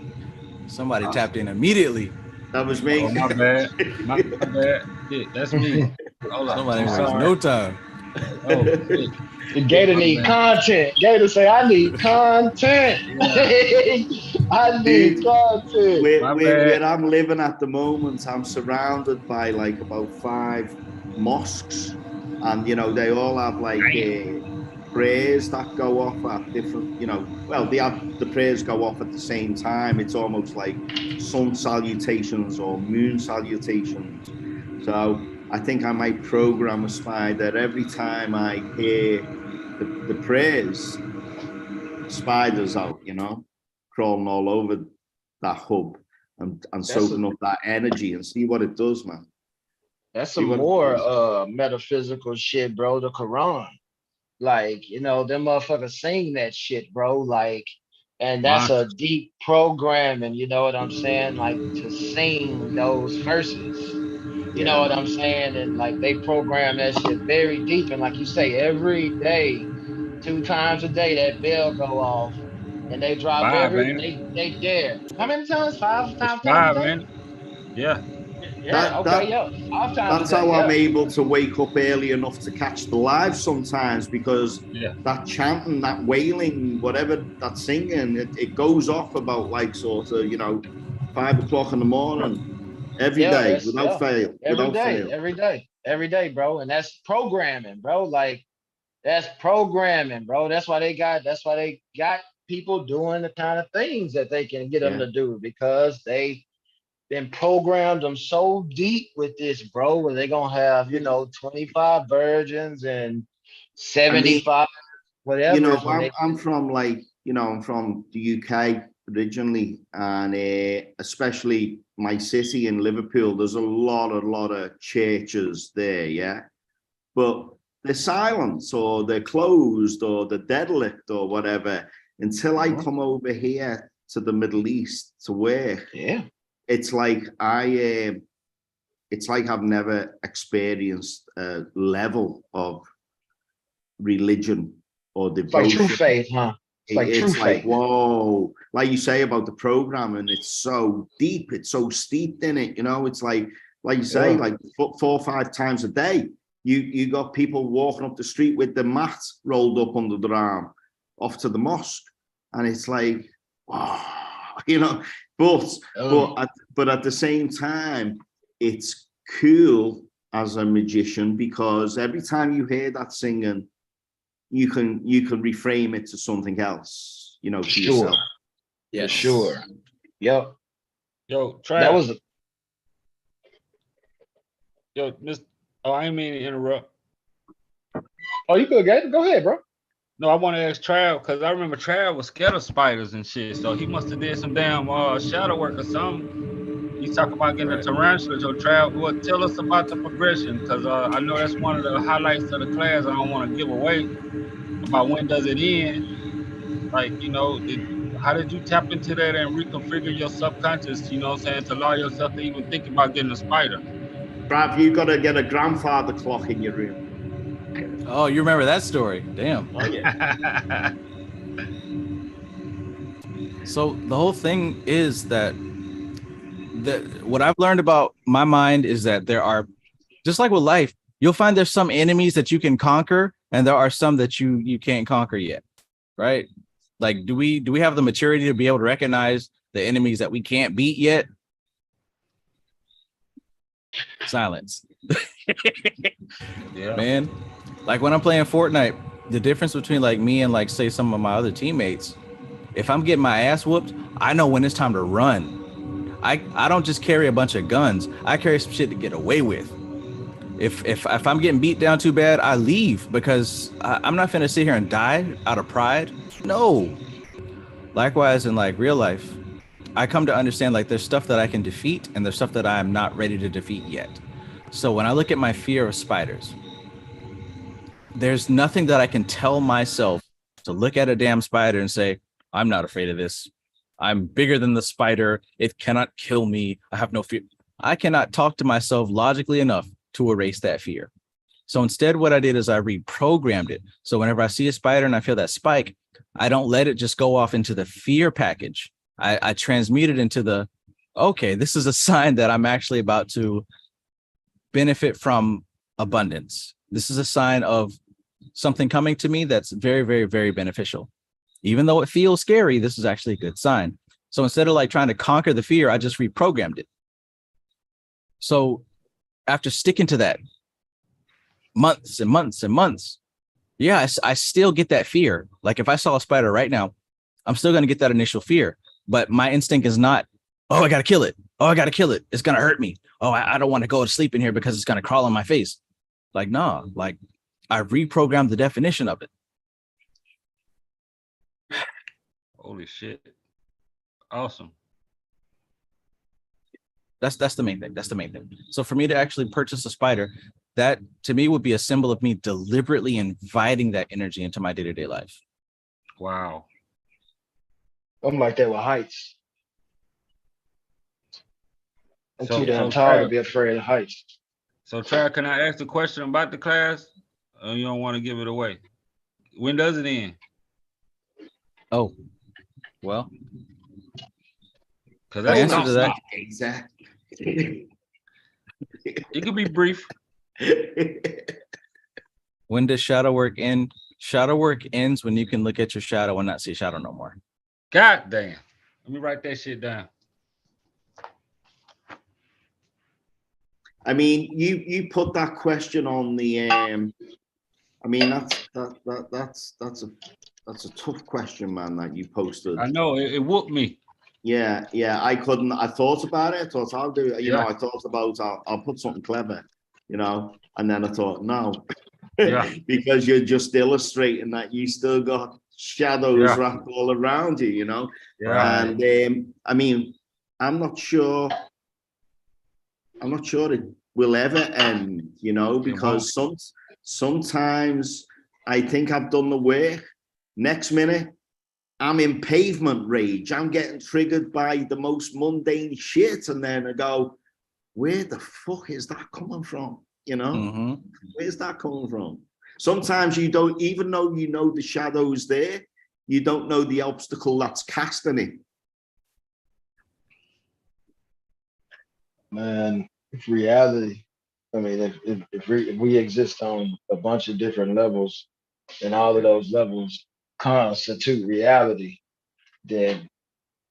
Somebody tapped in immediately. That was me. Oh, my bad. My bad. Shit, that's me. Hold up. Somebody I'm was sorry. no time. Oh, shit. The Gator My need bad. content. Gator say, I need content. Yeah. I need Dude, content. My where bad. I'm living at the moment, I'm surrounded by like about 5 mosques, and you know they all have like prayers that go off at different. You know, well, they have the prayers go off at the same time. It's almost like sun salutations or moon salutations. So I think I might program a spider every time I hear the prayers. Spiders out, you know, crawling all over that hub and soaking up that energy and see what it does, man. That's See some what it more does. metaphysical shit, bro. The Quran. Like, you know, them motherfuckers sing that shit, bro. Like, and that's My, a deep programming, you know what I'm saying? Like to sing those verses. You know Yeah, what man. I'm saying? And like they program that shit very deep. And like you say, every day, 2 times a day, that bell go off and they drop 5, ain't it? they dare. How many times? Five, It's times a 5, day? ain't it? Yeah. Yeah, That okay, that yeah. 5 times a that's day, how I'm yeah. able to wake up early enough to catch the live sometimes, because Yeah. that chanting, that wailing, whatever that singing, it goes off about like sort of, you know, 5 o'clock in the morning every Yeah, day that's without yeah. fail, Every without day, fail. every day, bro. And that's programming, bro. Like that's programming, bro. That's why they got people doing the kind of things that they can get them Yeah. to do because they been programmed them so deep with this, bro, where they gonna have, you know, 25 virgins and I mean, 75 you whatever know, is when they I'm from like, you know, I'm from the UK originally, and especially my city in Liverpool. There's a lot of churches there, yeah, but they're silent or they're closed or they're derelict or whatever until I come over here to the Middle East to work. yeah. It's like it's like I've never experienced a level of religion or It's like true devotion. faith, huh? It's like true It's like, faith. whoa, like you say about the programming, it's so deep, it's so steeped in it, you know. It's like you say, Yeah. like 4 or 5 times a day, you got people walking up the street with the mat rolled up under their arm off to the mosque, and it's like, wow, you know. But at the same time, it's cool as a magician, because every time you hear that singing, you can reframe it to something else, you know, to Sure. yourself. For sure. Yep. Yo, That Trav. was Yo, Miss. Oh, I didn't mean to interrupt. Oh, you good, Gator? Go ahead, bro. No, I want to ask Trav because I remember Trav was scared of spiders and shit, so he must have did some damn shadow work or something. you talk about getting a tarantula, Joe Trav, well, tell us about the progression, because I know that's one of the highlights of the class I don't want to give away about when does it end. Like, how did you tap into that and reconfigure your subconscious, you know what I'm saying, to allow yourself to even think about getting a spider? Trav, you got to get a grandfather clock in your room. Oh, you remember that story? Damn. Oh, yeah. So the whole thing is that what I've learned about my mind is that there are, just like with life, you'll find there's some enemies that you can conquer, and there are some that you can't conquer yet, right? Like, do we have the maturity to be able to recognize the enemies that we can't beat yet? Silence. Yeah. Man, like when I'm playing Fortnite, the difference between like me and like say some of my other teammates, if I'm getting my ass whooped, I know when it's time to run. I don't just carry a bunch of guns. I carry some shit to get away with. If I'm getting beat down too bad, I leave, because I'm not finna sit here and die out of pride. No. Likewise, in like real life, I come to understand like there's stuff that I can defeat and there's stuff that I'm not ready to defeat yet. So when I look at my fear of spiders, there's nothing that I can tell myself to look at a damn spider and say, I'm not afraid of this. I'm bigger than the spider. It cannot kill me. I have no fear. I cannot talk to myself logically enough to erase that fear. So instead, what I did is I reprogrammed it. So whenever I see a spider and I feel that spike, I don't let it just go off into the fear package. I transmute it into the, okay, this is a sign that I'm actually about to benefit from abundance. This is a sign of something coming to me that's very, very, very beneficial. Even though it feels scary, this is actually a good sign. So instead of like trying to conquer the fear, I just reprogrammed it. So after sticking to that months and months and months, yeah, I still get that fear. Like if I saw a spider right now, I'm still going to get that initial fear. But my instinct is not, oh, I got to kill it. Oh, I got to kill it. It's going to hurt me. Oh, I don't want to go to sleep in here because it's going to crawl on my face. Like, no, like I reprogrammed the definition of it. Holy shit. Awesome. That's the main thing. That's the main thing. So for me to actually purchase a spider, that to me would be a symbol of me deliberately inviting that energy into my day-to-day life. Wow. I'm like that with heights. I'm So- too damn so tall Trav- to be afraid of heights. So, Trav, can I ask a question about the class? Or you don't want to give it away? When does it end? Oh, well, Because the that's answer to that, Exactly. it could be brief. when does shadow work end? Shadow work ends when you can look at your shadow and not see shadow no more. God damn. Let me write that shit down. I mean, you put that question on the. I mean, that's a tough question, man. That you posted. I know it whooped me. Yeah, I couldn't. I thought about it. I thought I'll do it. You know, Yeah. I thought about I'll put something clever. You know, and then I thought no, Yeah. because you're just illustrating that you still got shadows Yeah. wrapped all around you. You know, Yeah. and I mean, I'm not sure it will ever end. You know, because sometimes I think I've done the work. Next minute, I'm in pavement rage. I'm getting triggered by the most mundane shit. And then I go, where the fuck is that coming from? You know, Where's that coming from? Sometimes you don't, even though you know the shadow's there, you don't know the obstacle that's casting it. Man, it's reality. I mean, if we exist on a bunch of different levels, and all of those levels constitute reality, then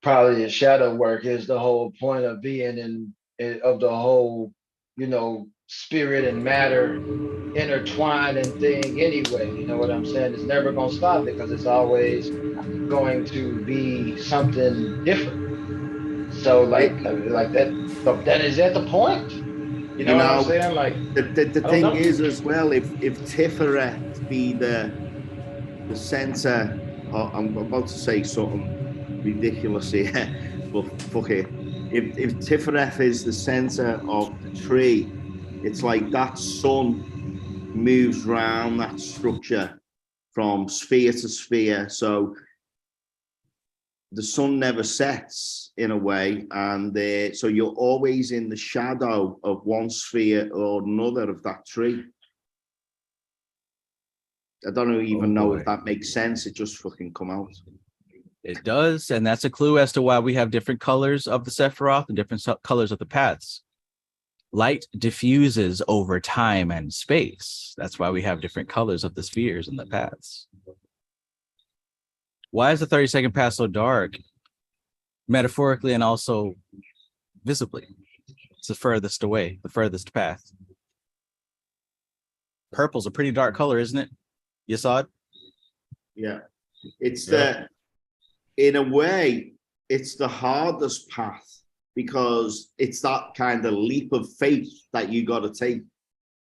probably the shadow work is the whole point of being in of the whole, spirit and matter intertwining thing anyway. You know what I'm saying? It's never gonna stop because it's always going to be something different. So like that. So that is at the point. You know what I'm saying? Like the I don't thing know. is as well, if Tiferet be the center, I'm about to say something ridiculous here, but fuck it. if Tifereth is the center of the tree, it's like that sun moves around that structure from sphere to sphere. So the sun never sets in a way, and so you're always in the shadow of one sphere or another of that tree. I don't even know if that makes sense. It just fucking come out. It does, and that's a clue as to why we have different colors of the Sephiroth and different colors of the paths. Light diffuses over time and space. That's why we have different colors of the spheres and the paths. Why is the 32nd path so dark? Metaphorically and also visibly. It's the furthest away, the furthest path. Purple's a pretty dark color, isn't it? Yasad? Yeah. It's in a way, it's the hardest path because it's that kind of leap of faith that you got to take.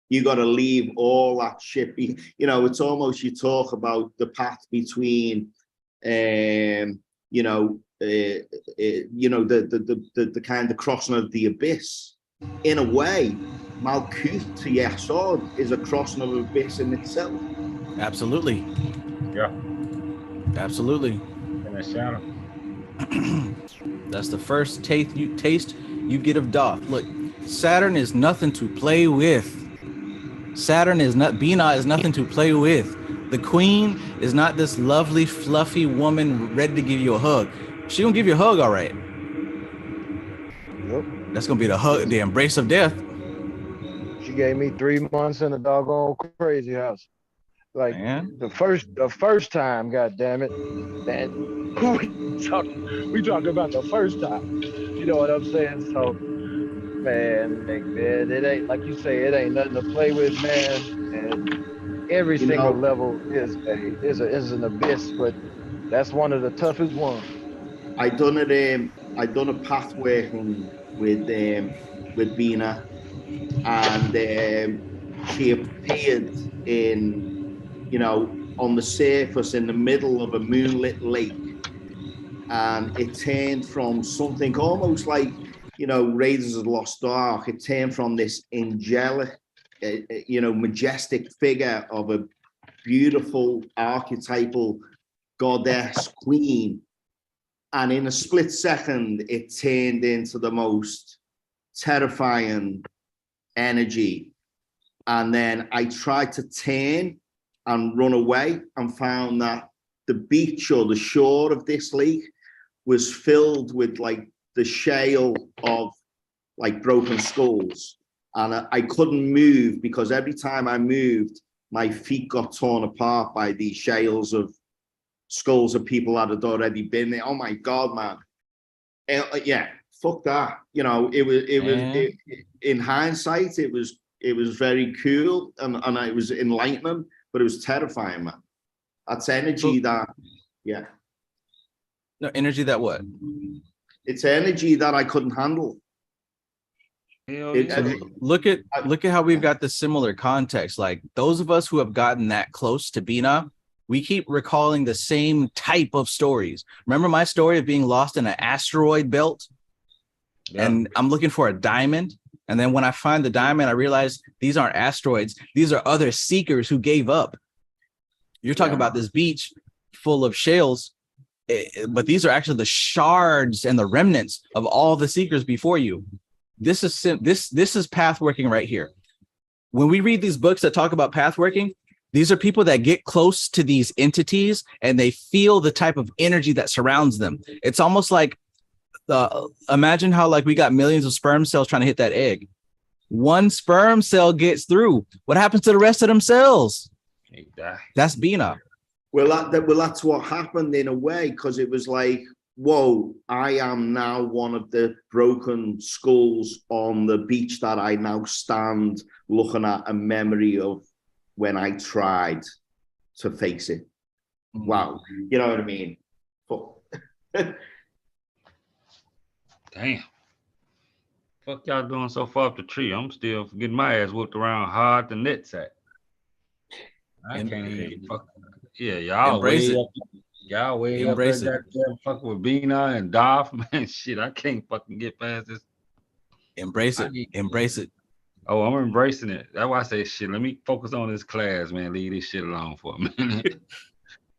You got to leave all that shit. You know, it's almost, you talk about the path between, the kind of crossing of the abyss. In a way, Malkuth to Yasod is a crossing of abyss in itself. Absolutely. Yeah. Absolutely. And that shadow. That's the first taste you get of Doth. Look, Saturn is nothing to play with. Bina is nothing to play with. The queen is not this lovely, fluffy woman ready to give you a hug. She gonna give you a hug, all right. Yep. That's gonna be the hug, the embrace of death. She gave me 3 months in a doggone crazy house. Like, man, the first time, god damn it. That we talk about the first time. You know what I'm saying? So, man, it ain't, like you say, it ain't nothing to play with, man. And every You single know, level is an abyss, but that's one of the toughest ones. I done a path working with Bina, and she appeared in, on the surface in the middle of a moonlit lake, and it turned from something almost like, Raiders of the Lost Ark. It turned from this angelic, majestic figure of a beautiful archetypal goddess queen, and in a split second, it turned into the most terrifying energy. And then I tried to turn and run away and found that the beach or the shore of this lake was filled with like the shale of like broken skulls. And I couldn't move because every time I moved, my feet got torn apart by these shales of skulls of people that had already been there. Oh my God, man. Yeah, fuck that. In hindsight, it was very cool and it was enlightening, but it was terrifying, man. That's energy No, energy that what? It's energy that I couldn't handle. Look at how we've got the similar context. Like those of us who have gotten that close to Bina, we keep recalling the same type of stories. Remember my story of being lost in an asteroid belt? Yeah. And I'm looking for a diamond. And then when I find the diamond, I realize these aren't asteroids. These are other seekers who gave up. You're talking about this beach full of shales, but these are actually the shards and the remnants of all the seekers before you. This is path working right here. When we read these books that talk about path working, these are people that get close to these entities and they feel the type of energy that surrounds them. It's almost like, imagine how like we got millions of sperm cells trying to hit that egg. One sperm cell gets through. What happens to the rest of them cells? That's Bina. Well, that's what happened in a way, because it was like, whoa, I am now one of the broken skulls on the beach that I now stand looking at, a memory of when I tried to face it. Wow. You know what I mean? Damn. Fuck y'all doing so far up the tree? I'm still getting my ass whooped around hard the net sack. I can't even fuck. Yeah, y'all embrace way it. up. Y'all way up Embrace there, it. goddamn fucking with Bina and Dolph, man. Shit, I can't fucking get past this. Embrace it. Embrace it. Oh, I'm embracing it. That's why I say shit. Let me focus on this class, man. Leave this shit alone for a minute.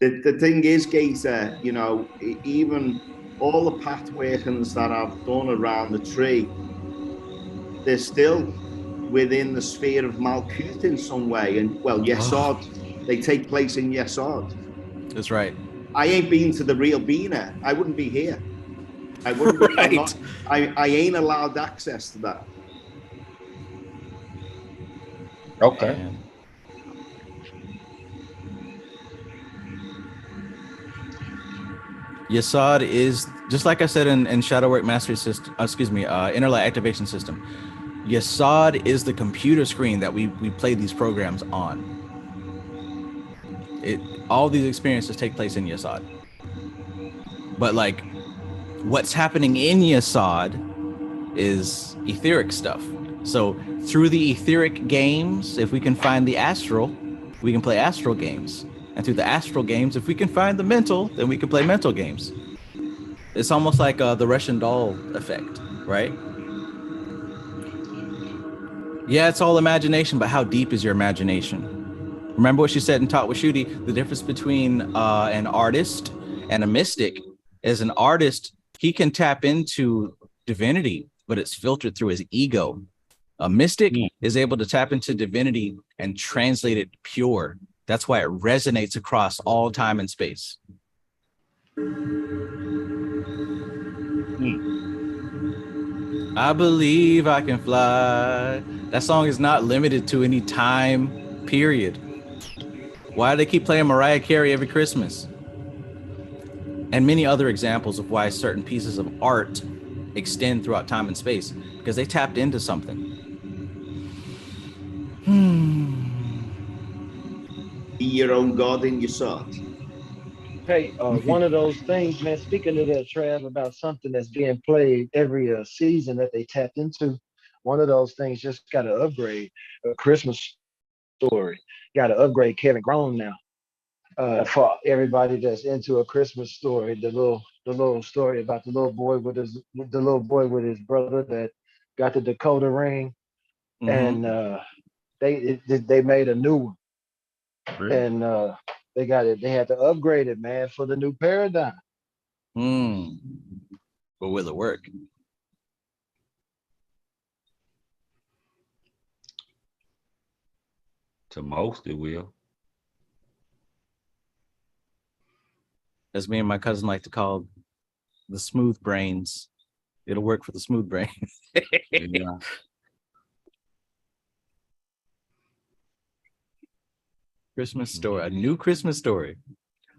The thing is, Gator, you know, even all the path workings that I've done around the tree, they're still within the sphere of Malkuth in some way. And well, Yesod, they take place in Yesod. That's right. I ain't been to the real Bina. I wouldn't be here. I wouldn't be. Right. I'm not. I ain't allowed access to that. Okay. And Yesod is, just like I said in Shadowwork Mastery System, Inner Light Activation System, Yesod is the computer screen that we play these programs on. All these experiences take place in Yesod. But like what's happening in Yesod is etheric stuff. So through the etheric games, if we can find the astral, we can play astral games. And through the astral games, if we can find the mental, then we can play mental games. It's almost like the Russian doll effect, right? Yeah, it's all imagination, but how deep is your imagination? Remember what she said in Talk with Shooty, the difference between an artist and a mystic is an artist, he can tap into divinity, but it's filtered through his ego. A mystic is able to tap into divinity and translate it pure. That's why it resonates across all time and space. I believe I can fly. That song is not limited to any time period. Why do they keep playing Mariah Carey every Christmas? And many other examples of why certain pieces of art extend throughout time and space, because they tapped into something. Be your own God in Yesod. Hey, one of those things, man. Speaking of that, Trav, about something that's being played every season that they tapped into. One of those things just got to upgrade. A Christmas Story got to upgrade Kevin Grown now. For everybody that's into A Christmas Story, the little story about the little boy with his brother that got the Dakota ring, and they made a new one, Really? and they got it. They had to upgrade it, man, for the new paradigm. But will it work? To most, it will. As me and my cousin like to call the smooth brains. It'll work for the smooth brains. Yeah. Christmas Story, a new Christmas Story.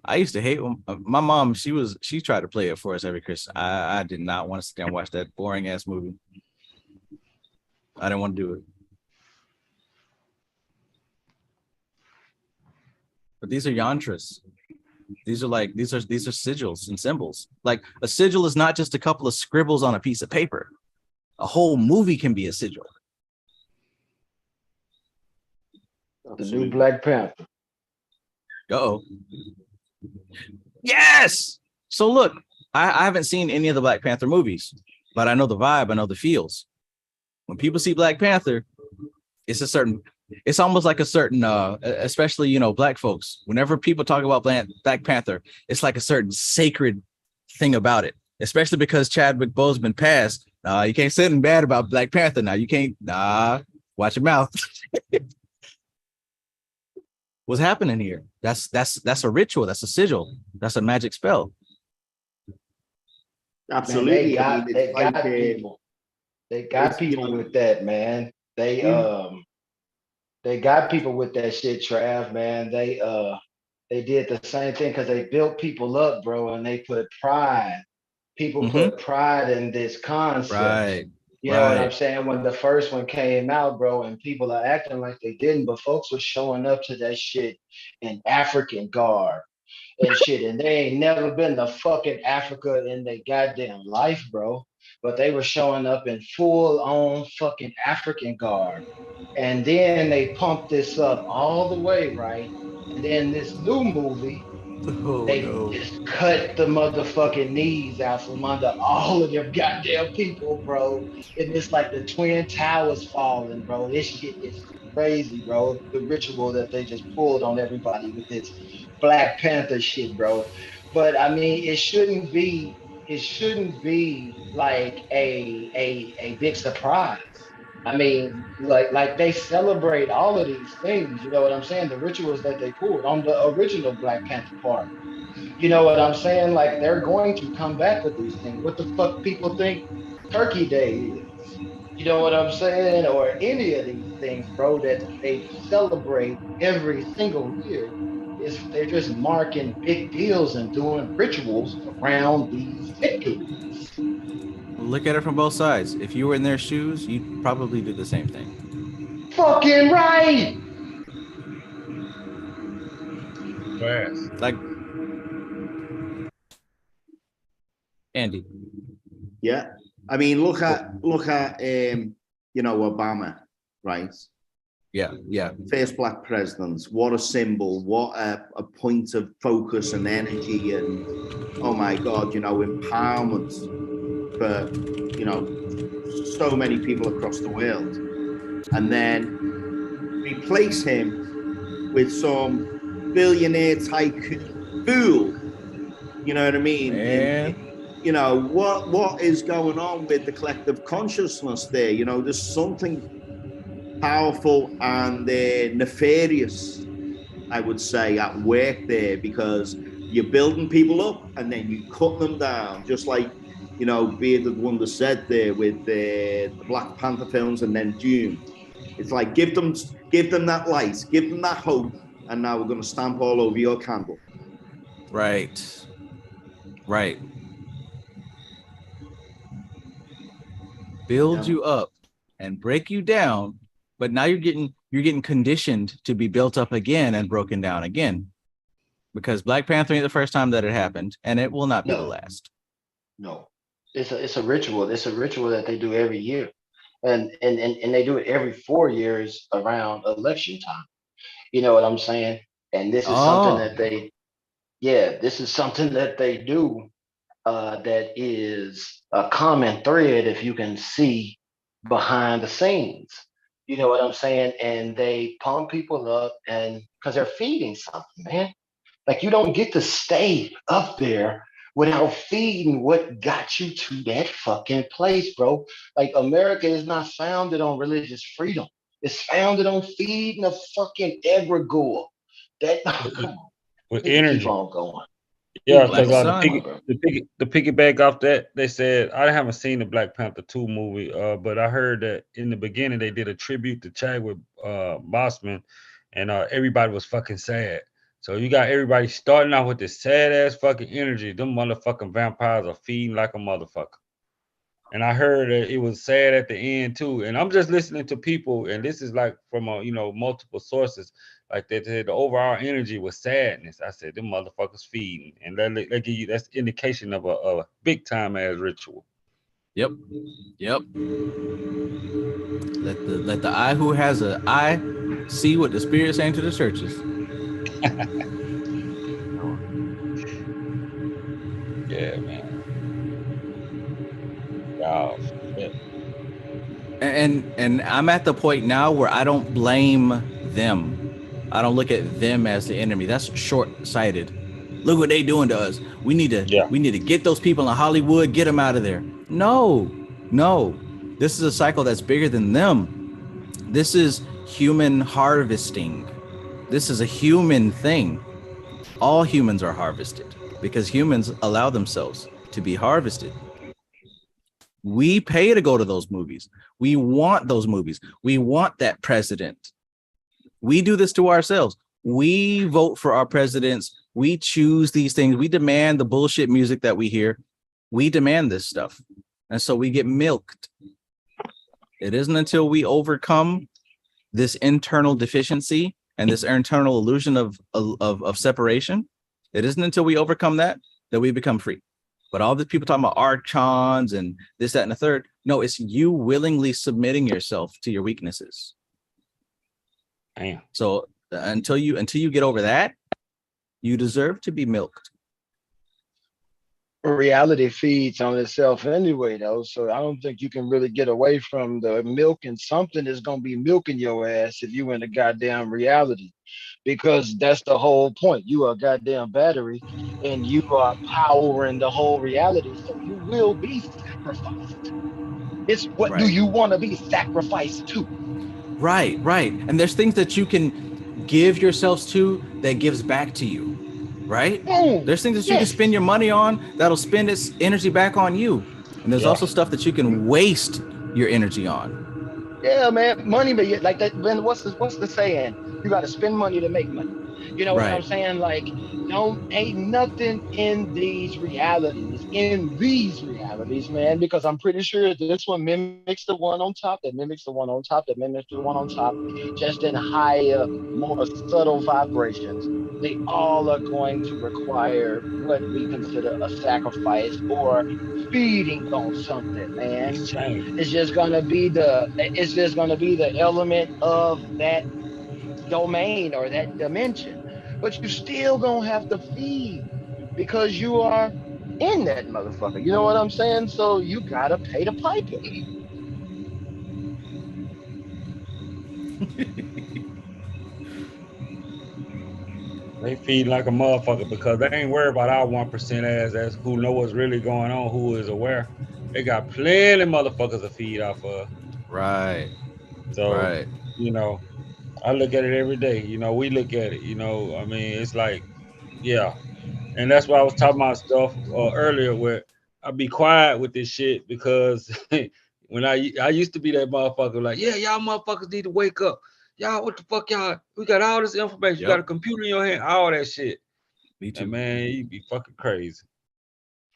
I used to hate when my mom, she tried to play it for us every Christmas. I did not want to sit down and watch that boring ass movie. I didn't want to do it. But these are yantras. These are sigils and symbols. Like a sigil is not just a couple of scribbles on a piece of paper. A whole movie can be a sigil. The new Black Panther. Uh-oh. Yes. So look, I haven't seen any of the Black Panther movies, but I know the vibe, I know the feels. When people see Black Panther, it's almost like a certain especially, you know, Black folks. Whenever people talk about Black Panther, it's like a certain sacred thing about it, especially because Chadwick Boseman passed. You can't say anything bad about Black Panther now. You can't, watch your mouth. What's happening here? That's a ritual. That's a sigil. That's a magic spell. Absolutely. Man, they got people. They got people with that, man. They got people with that shit, Trav, man. They did the same thing because they built people up, bro, and they put pride. People put pride in this concept. Right. You know what I'm saying? When the first one came out, bro, and people are acting like they didn't, but folks were showing up to that shit in African garb and shit, and they ain't never been to fucking Africa in their goddamn life, bro. But they were showing up in full-on fucking African garb. And then they pumped this up all the way, right? And then this new movie Oh They no. just cut the motherfucking knees out from under all of them goddamn people, bro. And it's like the Twin Towers falling, bro. This shit is crazy, bro. The ritual that they just pulled on everybody with this Black Panther shit, bro. But I mean, it shouldn't be like a big surprise. I mean, like they celebrate all of these things, you know what I'm saying? The rituals that they pulled on the original Black Panther Party. You know what I'm saying? Like they're going to come back with these things. What the fuck people think Turkey Day is? You know what I'm saying? Or any of these things, bro, that they celebrate every single year is they're just marking big deals and doing rituals around these victories. Look at it from both sides. If you were in their shoes, you'd probably do the same thing. Fucking right. Class. Like Andy. Yeah. I mean, look at Obama, right? Yeah, yeah. First black president. What a symbol, what a point of focus and energy, and oh my God, empowerment for so many people across the world. And then replace him with some billionaire tycoon fool. You know what I mean? Man. What is going on with the collective consciousness there? There's something powerful and nefarious, I would say, at work there, because you're building people up and then you cut them down, just like Bearded Wonder said there with the Black Panther films and then Dune. It's like give them that light, give them that hope, and now we're going to stamp all over your candle. Right. Right. Build you up and break you down, but now you're getting conditioned to be built up again and broken down again. Because Black Panther ain't the first time that it happened, and it will not be the last. No. It's a ritual. It's a ritual that they do every year. And they do it every 4 years around election time. You know what I'm saying? And this is something that this is something that they do that is a common thread if you can see behind the scenes. You know what I'm saying? And they pump people up and because they're feeding something, man. Like you don't get to stay up there without feeding what got you to that fucking place, bro. Like America is not founded on religious freedom. It's founded on feeding a fucking egregore. That come on. With We can keep energy. on going. Yeah, Black because Sun. the piggyback off that, they said I haven't seen the Black Panther 2 movie, but I heard that in the beginning they did a tribute to Chadwick Boseman, and everybody was fucking sad. So you got everybody starting out with this sad ass fucking energy. Them motherfucking vampires are feeding like a motherfucker. And I heard that it was sad at the end too. And I'm just listening to people, and this is like from multiple sources. Like they said, the overall energy was sadness. I said, them motherfuckers feeding, and that give you that's indication of a big time ass ritual. Yep. Yep. Let the eye who has an eye see what the Spirit's saying to the churches. Yeah, man. Wow. Shit. And I'm at the point now where I don't blame them. I don't look at them as the enemy. That's short-sighted. Look what they doing to us. We need to get those people in Hollywood, get them out of there. No. This is a cycle that's bigger than them. This is human harvesting. This is a human thing. All humans are harvested because humans allow themselves to be harvested. We pay to go to those movies. We want those movies. We want that president. We do this to ourselves. We vote for our presidents. We choose these things. We demand the bullshit music that we hear. We demand this stuff. And so we get milked. It isn't until we overcome this internal deficiency and this internal illusion of separation. It isn't until we overcome that we become free. But all the people talking about archons and this, that, and the third. No, it's you willingly submitting yourself to your weaknesses. Damn. So until you get over that, You deserve to be milked. Reality feeds on itself anyway, though. So I don't think you can really get away from the milk, and something is gonna be milking your ass if you in a goddamn reality. Because that's the whole point. You are a goddamn battery and you are powering the whole reality. So you will be sacrificed. It's what do Right. you want to be sacrificed to? Right, right. And there's things that you can give yourselves to that gives back to you, right? Boom. There's things that you can Yes. spend your money on that'll spend its energy back on you. And there's Yeah. also stuff that you can waste your energy on. Yeah, man. Money, but like that. Then what's the saying? You got to spend money to make money. You know what I'm Right. saying? Like, don't ain't nothing in these realities, man. Because I'm pretty sure this one mimics the one on top, that mimics the one on top, that mimics the one on top, just in higher, more subtle vibrations. They all are going to require what we consider a sacrifice or feeding on something, man. Exchange. It's just gonna be the element of that domain or that dimension. But you still gonna have to feed because you are in that motherfucker. You know what I'm saying? So you gotta pay the piper. They feed like a motherfucker because they ain't worried about our 1% ass that's who know what's really going on, who is aware. They got plenty motherfuckers to feed off of. Right. So, Right. you know, I look at it every day. You know, we look at it. You know, I mean, it's like, yeah. And that's why I was talking about stuff earlier where I be quiet with this shit because when I used to be that motherfucker like, yeah, y'all motherfuckers need to wake up. Y'all, what the fuck, y'all? We got all this information. You got a computer in your hand, all that shit. Me too. And man, you be fucking crazy.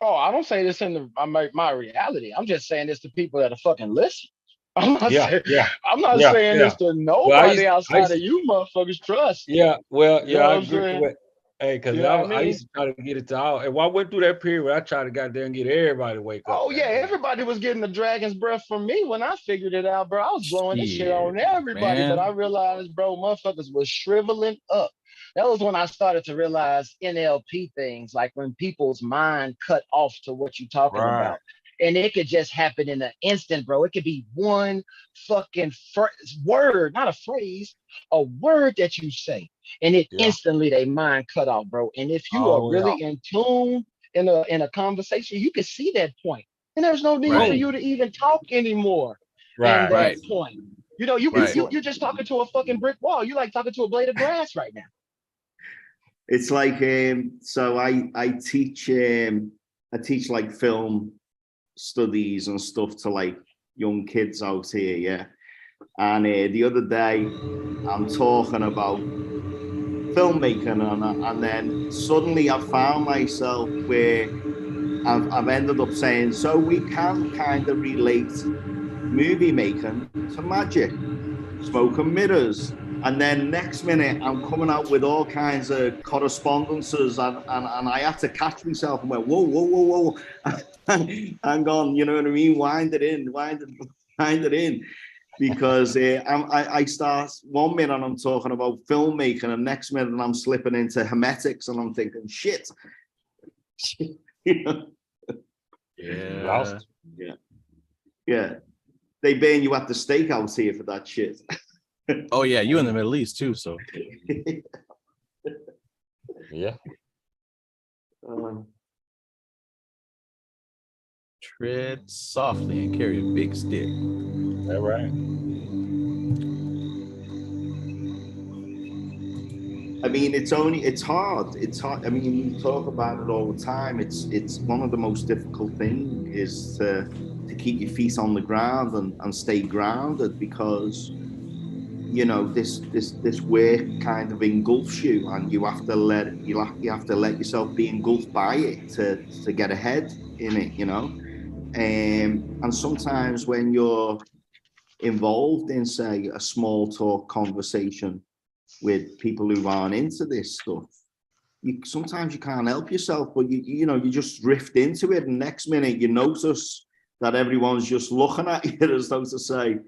Oh, I don't say this in my reality. I'm just saying this to people that are fucking listen. I'm not Yeah, saying yeah, I'm not yeah, saying yeah. this to Well, nobody outside of you motherfuckers. Trust. yeah, well, You yeah, know I what I'm agree saying? with. Hey, because You know what I I mean? used to try to get it to all. And I went through that period where I tried to goddamn get everybody to wake up. Oh yeah, Goddamn. everybody was getting the dragon's breath from me when I figured it out, bro. I was blowing this shit Shit, on everybody, but I man. realized, bro, motherfuckers was shriveling up. That was when I started to realize NLP things, like when people's mind cut off to what you're talking Right. about. And it could just happen in an instant, bro. It could be one fucking word, not a phrase, a word that you say, and it Yeah. instantly they mind cut off, bro. And if you All are the way really off. in tune in a conversation, you can see that point. And there's no need for Right. you to even talk anymore in Right. that Right. point. You know, Right. you're just talking to a fucking brick wall. You like talking to a blade of grass right now. It's like so I teach like film studies and stuff to like young kids out here, yeah. And the other day I'm talking about filmmaking, and then suddenly I found myself where I've ended up saying, so we can kind of relate movie making to magic, smoke and mirrors. And then next minute, I'm coming out with all kinds of correspondences, and I had to catch myself and went, whoa, whoa, whoa, whoa. Hang on, you know what I mean? Wind it in. Because I start 1 minute and I'm talking about filmmaking, and next minute I'm slipping into hermetics, and I'm thinking, shit. You know? Yeah. Yeah. They burn you at the steakhouse here for that shit. Oh yeah, you in the Middle East too, so Yeah. tread softly and carry a big stick. All right. I mean, it's hard. It's hard. I mean, we talk about it all the time. It's one of the most difficult things is to keep your feet on the ground and stay grounded, because you know this work kind of engulfs you, and you have to let yourself be engulfed by it to get ahead in it, you know. And sometimes when you're involved in, say, a small talk conversation with people who aren't into this stuff, sometimes you can't help yourself, but you know, you just drift into it, and next minute you notice that everyone's just looking at you as though to say,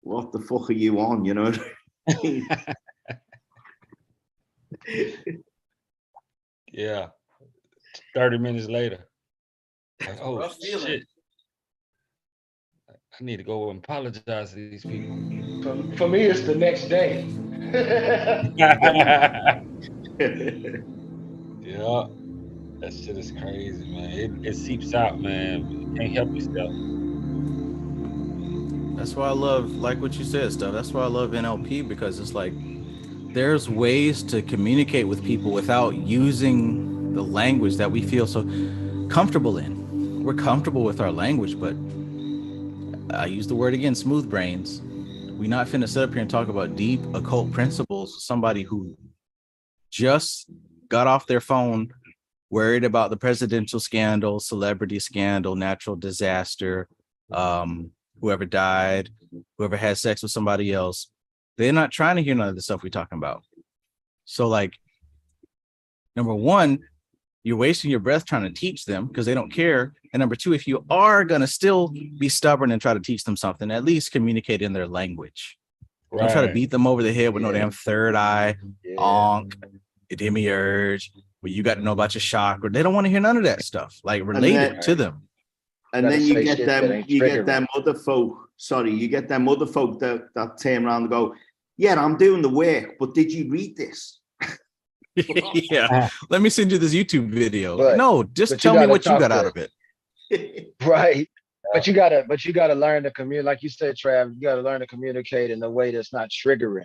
what the fuck are you on, you know? Yeah. 30 minutes later. Like, oh Rough feeling. shit. I need to go and apologize to these people. For me, it's the next day. Yeah. That shit is crazy, man. It seeps out, man. You can't help yourself. That's why I love, like what you said, stuff. That's why I love NLP, because it's like there's ways to communicate with people without using the language that we feel so comfortable in. We're comfortable with our language, but I use the word again, smooth brains. We're not finna sit up here and talk about deep occult principles. Somebody who just got off their phone worried about the presidential scandal, celebrity scandal, natural disaster, whoever died, whoever had sex with somebody else. They're not trying to hear none of the stuff we're talking about. So, like, number one, you're wasting your breath trying to teach them because they don't care. And number two, if you are going to still be stubborn and try to teach them something, at least communicate in their language. Don't try to beat them over the head with no damn third eye, onk, demiurge, where you got to know about your chakra. They don't want to hear none of that stuff. Like, relate it to them. And then you get them other folk. Sorry, you get them other folk that turn around and go, "Yeah, I'm doing the work, but did you read this?" Yeah, let me send you this YouTube video. No, just tell me what you got out of it. Right. But you gotta learn to communicate, like you said, Trav. You gotta learn to communicate in a way that's not triggering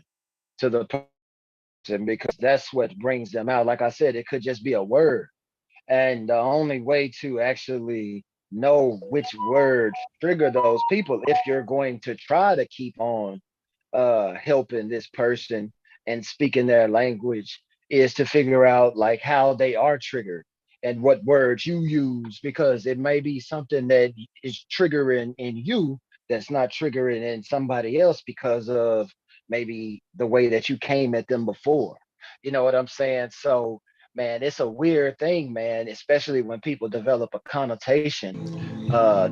to the person, because that's what brings them out. Like I said, it could just be a word, and the only way to actually know which words trigger those people, if you're going to try to keep on helping this person and speaking their language, is to figure out like how they are triggered and what words you use, because it may be something that is triggering in you that's not triggering in somebody else because of maybe the way that you came at them before. You know what I'm saying? So man, it's a weird thing, man, especially when people develop a connotation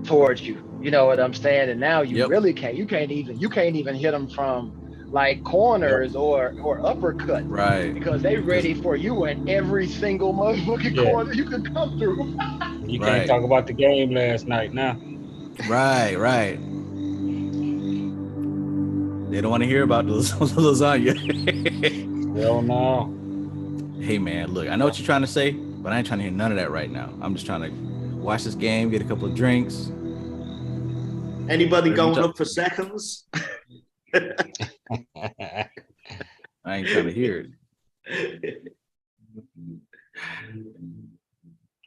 towards you. You know what I'm saying? And now you really can't. You can't even hit them from like corners or uppercuts, right? Because they ready for you in every single motherfucking corner you could come through. You can't talk about the game last night now. Right. They don't want to hear about the lasagna. Hell no. Hey man, look, I know what you're trying to say, but I ain't trying to hear none of that right now. I'm just trying to watch this game, get a couple of drinks. Anybody going up for seconds? I ain't trying to hear it.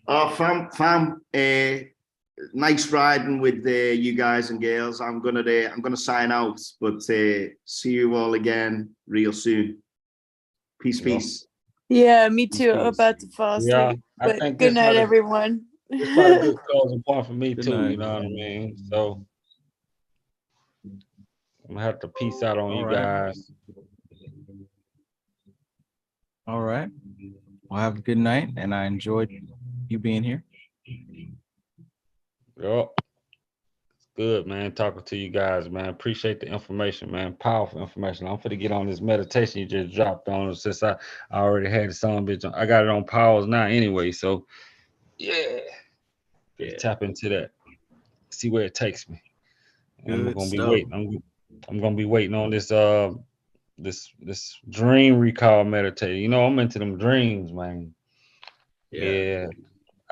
Oh, fam, nice riding with you guys and girls. I'm gonna sign out, but see you all again real soon. Peace. Yeah, me too. I'm about to fall asleep. Yeah, I But think good that's night, probably, everyone. it's probably a good closing point for me Good too. night. You know what I mean? So I'm gonna have to peace out on you guys. All right. Well, have a good night, and I enjoyed you being here. Yep. It's good, man. Talking to you guys, man. Appreciate the information, man. Powerful information. I'm finna get on this meditation you just dropped on us, since I already had the song bitch on. I got it on pause now anyway. So yeah. Tap into that. See where it takes me. I'm Good gonna be stuff. waiting. I'm gonna be waiting on this this dream recall meditating. You know, I'm into them dreams, man. Yeah.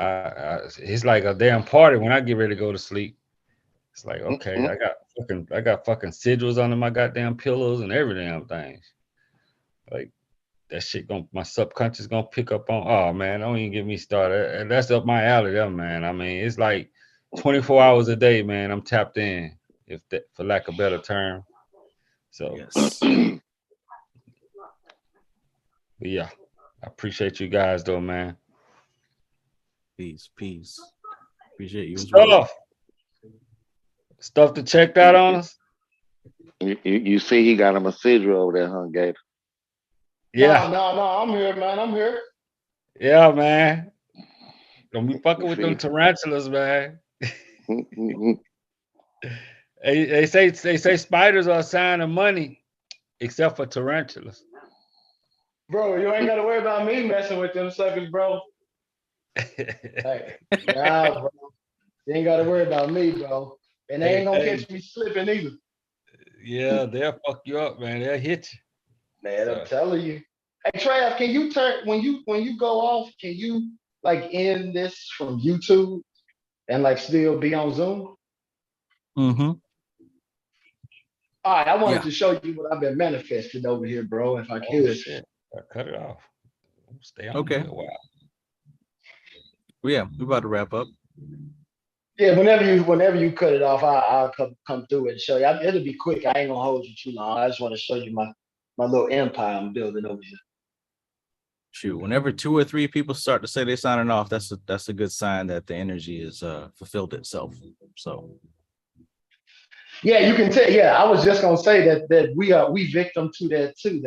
It's like a damn party when I get ready to go to sleep. It's like, okay, I got fucking sigils under my goddamn pillows and every damn thing. Like that shit my subconscious gonna pick up on. Oh man, don't even get me started. And that's up my alley there, man. I mean, it's like 24 hours a day, man. I'm tapped in, if that, for lack of a better term. So but yeah, I appreciate you guys though, man. Peace. Appreciate you as well. Stuff to check out on us. You see, he got him a sigil over there, huh, Gator? Yeah. No, I'm here, man. I'm here. Yeah, man. Don't be fucking with them tarantulas, man. They say spiders are a sign of money, except for tarantulas. Bro, you ain't gotta worry about me messing with them suckers, bro. Hey, nah, bro. You ain't gotta worry about me, bro. And they ain't gonna Hey, catch me slipping either. yeah, they'll fuck you up, man. They'll hit you. Man, So, I'm telling you. Hey Trav, can you turn when you go off, can you like end this from YouTube and like still be on Zoom? Mm-hmm. All right, I wanted Yeah. to show you what I've been manifesting over here, bro, if I oh could. shit, I cut it off. Stay on Okay. here a while. Well, yeah, we're about to wrap up. Yeah, whenever you cut it off, I'll come through and show you. It'll be quick. I ain't gonna hold you too long. I just want to show you my little empire I'm building over here. Shoot, whenever 2 or 3 people start to say they're signing off, that's a good sign that the energy is fulfilled itself. So Yeah, you can tell. Yeah, I was just gonna say that we victim to that too.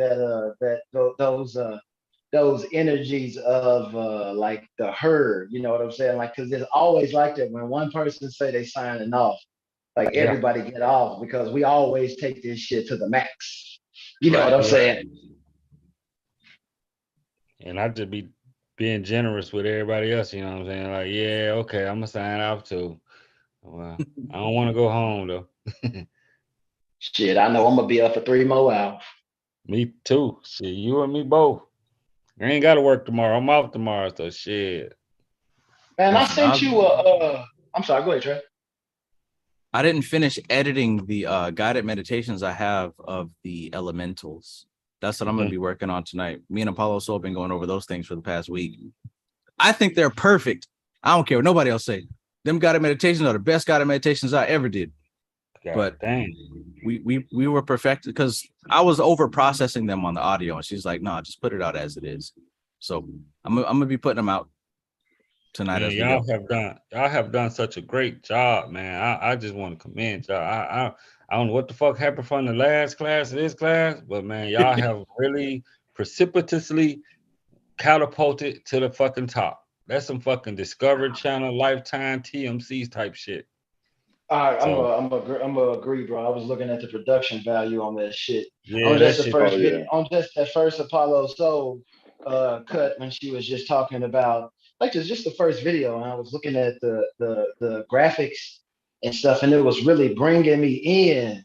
Those energies of like the herd. You know what I'm saying? Like, cause it's always like that when one person say they signing off, like Yeah, everybody get off because we always take this shit to the max. You know Right. what I'm yeah. saying? And I just be being generous with everybody else. You know what I'm saying? Like, yeah, okay, I'm gonna sign off too. Well, I don't want to go home though. Shit, I know I'm gonna be up for 3 more hours. Me too. Shit, you and me both. I ain't got to work tomorrow. I'm off tomorrow, so shit. Man, I Listen, sent you a. I'm sorry. Go ahead, Trey. I didn't finish editing the guided meditations I have of the elementals. That's what I'm going to be working on tonight. Me and Apollo Soul been going over those things for the past week. I think they're perfect. I don't care what nobody else say. Them guided meditations are the best guided meditations I ever did. God But dang. we were perfected because I was over processing them on the audio, and she's like, "No, just put it out as it is." So I'm gonna be putting them out tonight Man, as we go. y'all have done such a great job, man. I just want to commend y'all. I don't know what the fuck happened from the last class to this class, but man, y'all have really precipitously catapulted to the fucking top. That's some fucking Discovery Channel, Lifetime, TMC's type shit. All right, So I'm gonna agree, bro. I was looking at the production value on that shit. yeah, On that just the shit. first video, on just that first Apollo Soul cut when she was just talking about like just the first video, and I was looking at the graphics and stuff, and it was really bringing me in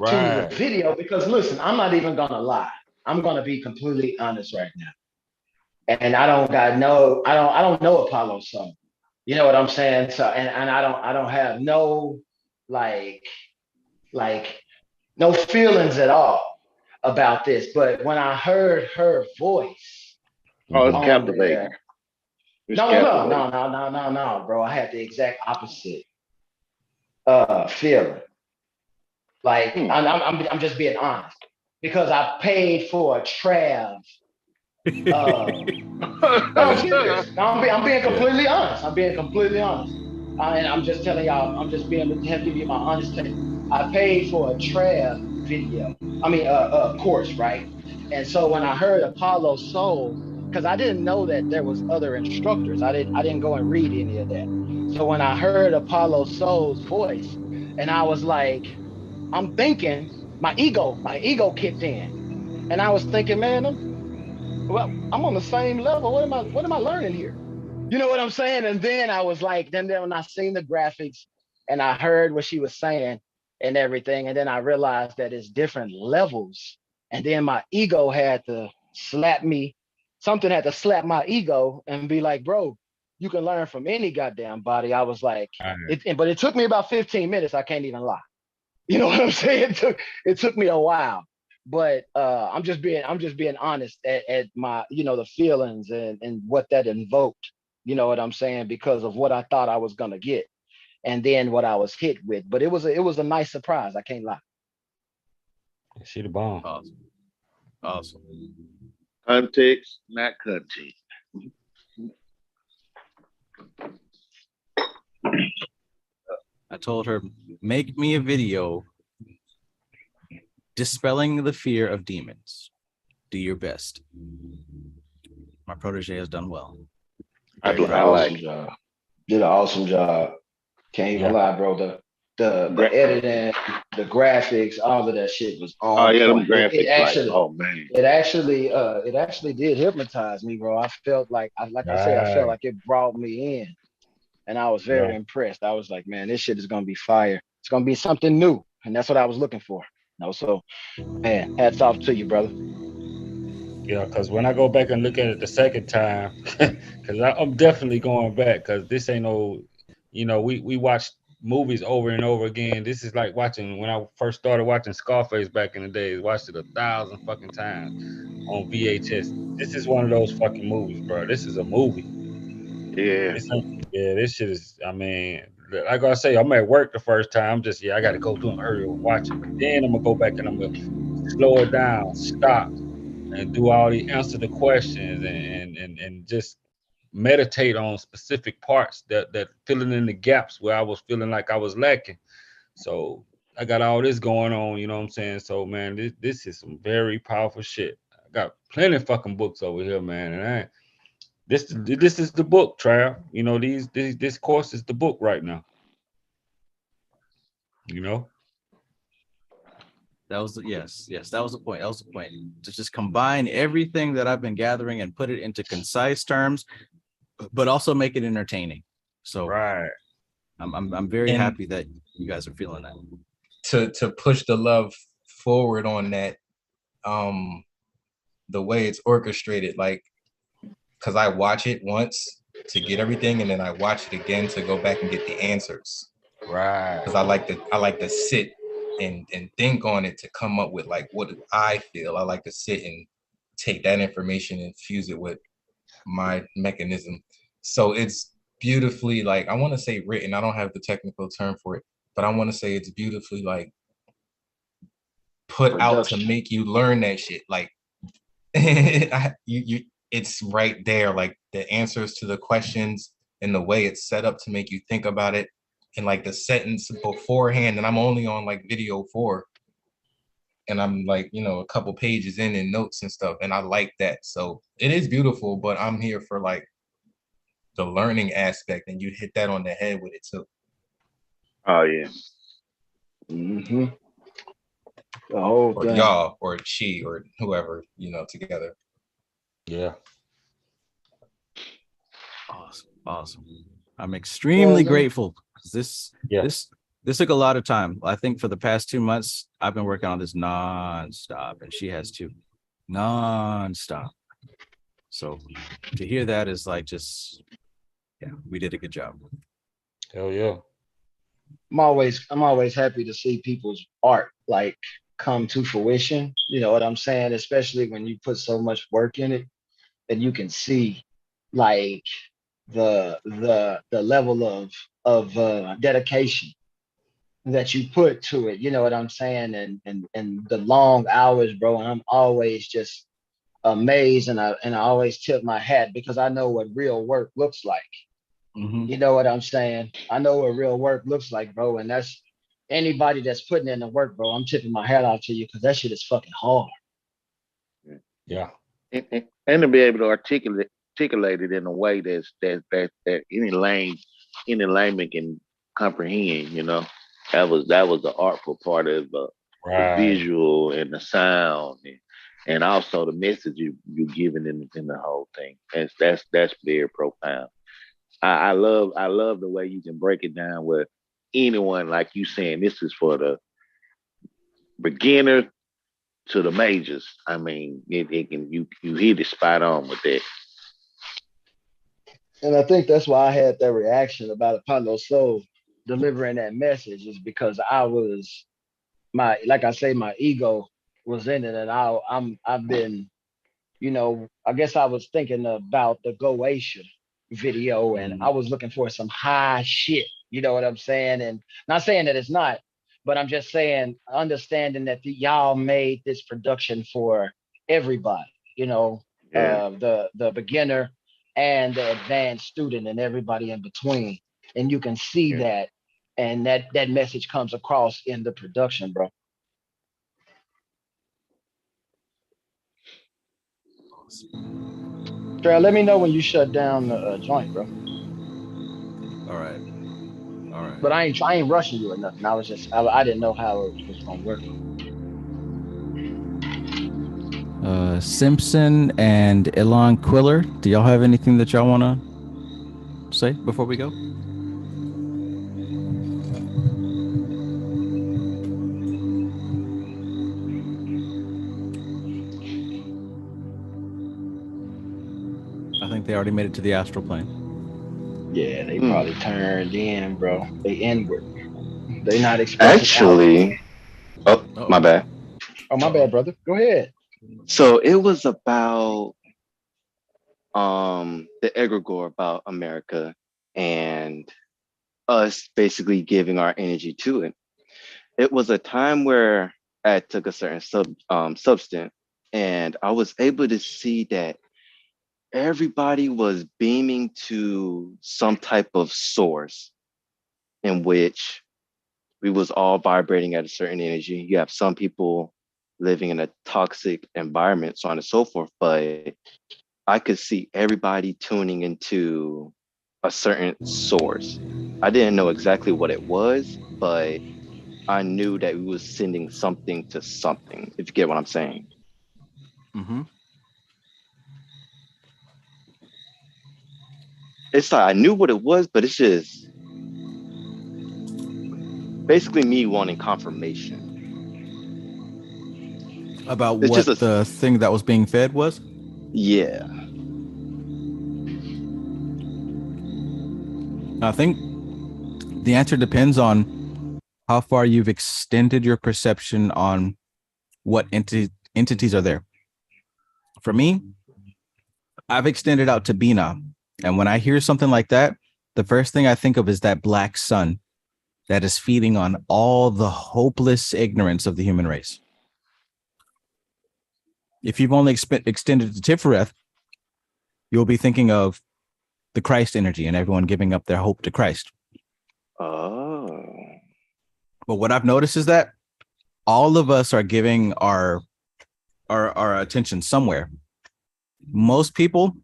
to the Right. video because listen, I'm not even gonna lie. I'm gonna be completely honest right now. And I don't know Apollo Soul. You know what I'm saying? So and I don't have no like like no feelings at all about this. But when I heard her voice Oh, it's on captivating. there, It's no, captivating. bro. I had the exact opposite feeling. Like I'm just being honest because I paid for a Trav. No, I'm serious. No, I'm being completely honest. I'm being completely honest. And I'm just telling y'all, I'm just being giving you my honest take. I paid for a Trav video. I mean, course, right? And so when I heard Apollo Soul, because I didn't know that there was other instructors. I didn't go and read any of that. So when I heard Apollo Soul's voice, and I was like, I'm thinking, my ego kicked in, and I was thinking, man, I'm on the same level. What am I learning here? You know what I'm saying? And then I was like, then when I seen the graphics and I heard what she was saying and everything, and then I realized that it's different levels. And then my ego had to slap me. Something had to slap my ego and be like, bro, you can learn from any goddamn body. I was like, but it took me about 15 minutes. I can't even lie. You know what I'm saying? It took me a while, but I'm just being honest at my the feelings and what that invoked. You know what I'm saying? Because of what I thought I was gonna get, and then what I was hit with. But it was a nice surprise. I can't lie. She the bomb. Awesome. Context, not content. I told her, make me a video dispelling the fear of demons. Do your best. My protege has done well. Did an awesome job. Can't even lie, bro. the editing, the graphics, all of that shit was Oh on yeah, them point. graphics, like, oh man. It actually did hypnotize me, bro. I felt like I said, I felt Right. like it brought me in, and I was Yeah. very impressed. I was like, man, this shit is gonna be fire. It's gonna be something new, and that's what I was looking for. So man, hats off to you, brother. Yeah, because when I go back and look at it the second time, because I'm definitely going back, because this ain't no, we watch movies over and over again. This is like watching when I first started watching Scarface back in the days. Watched it 1,000 fucking times on VHS. This is one of those fucking movies, bro. This is a movie. Yeah. Yeah, this shit is. I mean, like I say, I'm at work the first time. I'm just, I got to go through and hurry and watch it. But then I'm gonna go back and I'm gonna slow it down, stop, and do all the answer the questions and just meditate on specific parts that filling in the gaps where I was feeling like I was lacking. So I got all this going on, you know what I'm saying? So man, this is some very powerful shit. I got plenty of fucking books over here, man, and this is the book, Trav. This course is the book right now. You know. That was yes, that was the point. That was the point. To just combine everything that I've been gathering and put it into concise terms, but also make it entertaining. So right. I'm very And happy that you guys are feeling that. To push the love forward on that, the way it's orchestrated, like, because I watch it once to get everything, and then I watch it again to go back and get the answers. Right. Because I like to sit and think on it to come up with like what I feel. I like to sit and take that information and fuse it with my mechanism. So it's beautifully, like, I want to say written. I don't have the technical term for it, but I want to say it's beautifully like put out to make you learn that shit. Like it's right there, like the answers to the questions and the way it's set up to make you think about it, and like the sentence beforehand. And I'm only on like video 4, and I'm like, a couple pages in notes and stuff, and I like that. So it is beautiful, but I'm here for like the learning aspect, and you hit that on the head with it too. Oh yeah. Mm-hmm. The whole or thing. y'all or she or whoever, together. Yeah. Awesome. I'm extremely grateful. This took a lot of time. I think for the past 2 months, I've been working on this nonstop, and she has too, nonstop. So to hear that is like we did a good job. Hell yeah. I'm always happy to see people's art like come to fruition. You know what I'm saying? Especially when you put so much work in it, and you can see like the level of dedication that you put to it. You know what I'm saying? And the long hours, bro. And I'm always just amazed, and I always tip my hat because I know what real work looks like. Mm-hmm. You know what I'm saying? I know what real work looks like, bro. And that's anybody that's putting in the work, bro. I'm tipping my hat off to you because that shit is fucking hard. Yeah. And to be able to articulate it in a way that any layman can comprehend. That was the artful part of the visual and the sound, and also the message you giving in the whole thing. That's very profound. I love the way you can break it down with anyone, like you saying this is for the beginner to the majors. I mean, it can you hit it spot on with that. And I think that's why I had that reaction about Apollo Soul delivering that message, is because like I say, my ego was in it, and I've been, I guess I was thinking about the Goetia video, and I was looking for some high shit. You know what I'm saying? And not saying that it's not, but I'm just saying, understanding that y'all made this production for everybody. The beginner and the advanced student and everybody in between, and you can see that, and that message comes across in the production, bro. Trey, let me know when you shut down the joint, bro. All right. All right. But I ain't rushing you or nothing. I didn't know how it was gonna work. Simpson and Elon Quiller, do y'all have anything that y'all want to say before we go? I think they already made it to the astral plane. Yeah, they Hmm. probably turned in, bro. They inward. They not expressing outward. Actually, oh, my bad. Oh, my bad, brother. Go ahead. So it was about the egregore about America and us basically giving our energy to it. It was a time where I took a certain substance and I was able to see that everybody was beaming to some type of source in which we was all vibrating at a certain energy. You have some people living in a toxic environment, so on and so forth, but I could see everybody tuning into a certain source. I didn't know exactly what it was, but I knew that we was sending something to something, if you get what I'm saying. Mm-hmm. It's like I knew what it was, but it's just basically me wanting confirmation. About It's just what the thing that was being fed was? Yeah. I think the answer depends on how far you've extended your perception on what entities are there. For me, I've extended out to Bina. And when I hear something like that, the first thing I think of is that black sun that is feeding on all the hopeless ignorance of the human race. If you've only extended to Tifereth, you'll be thinking of the Christ energy and everyone giving up their hope to Christ. Oh. But what I've noticed is that all of us are giving our attention somewhere. Most people,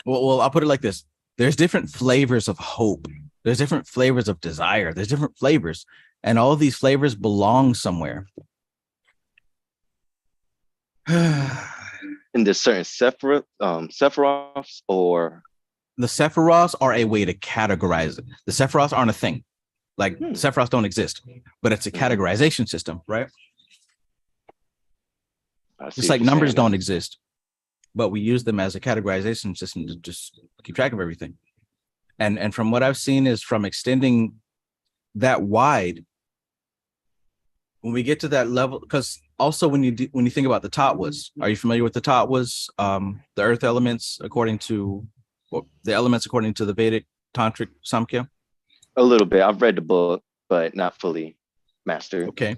well, I'll put it like this. There's different flavors of hope. There's different flavors of desire. There's different flavors. And all of these flavors belong somewhere. In this certain Sephiroths or the Sephiroths are a way to categorize it. The Sephiroths aren't a thing. Like Sephiroths don't exist, but it's a categorization system, right? Just like numbers don't exist, but we use them as a categorization system to just keep track of everything. And from what I've seen is from extending that wide, when we get to that level, because also when you think about the Tattvas, are you familiar with the Tattvas? The earth elements according to the Vedic Tantric Samkhya? A little bit. I've read the book, but not fully mastered. Okay.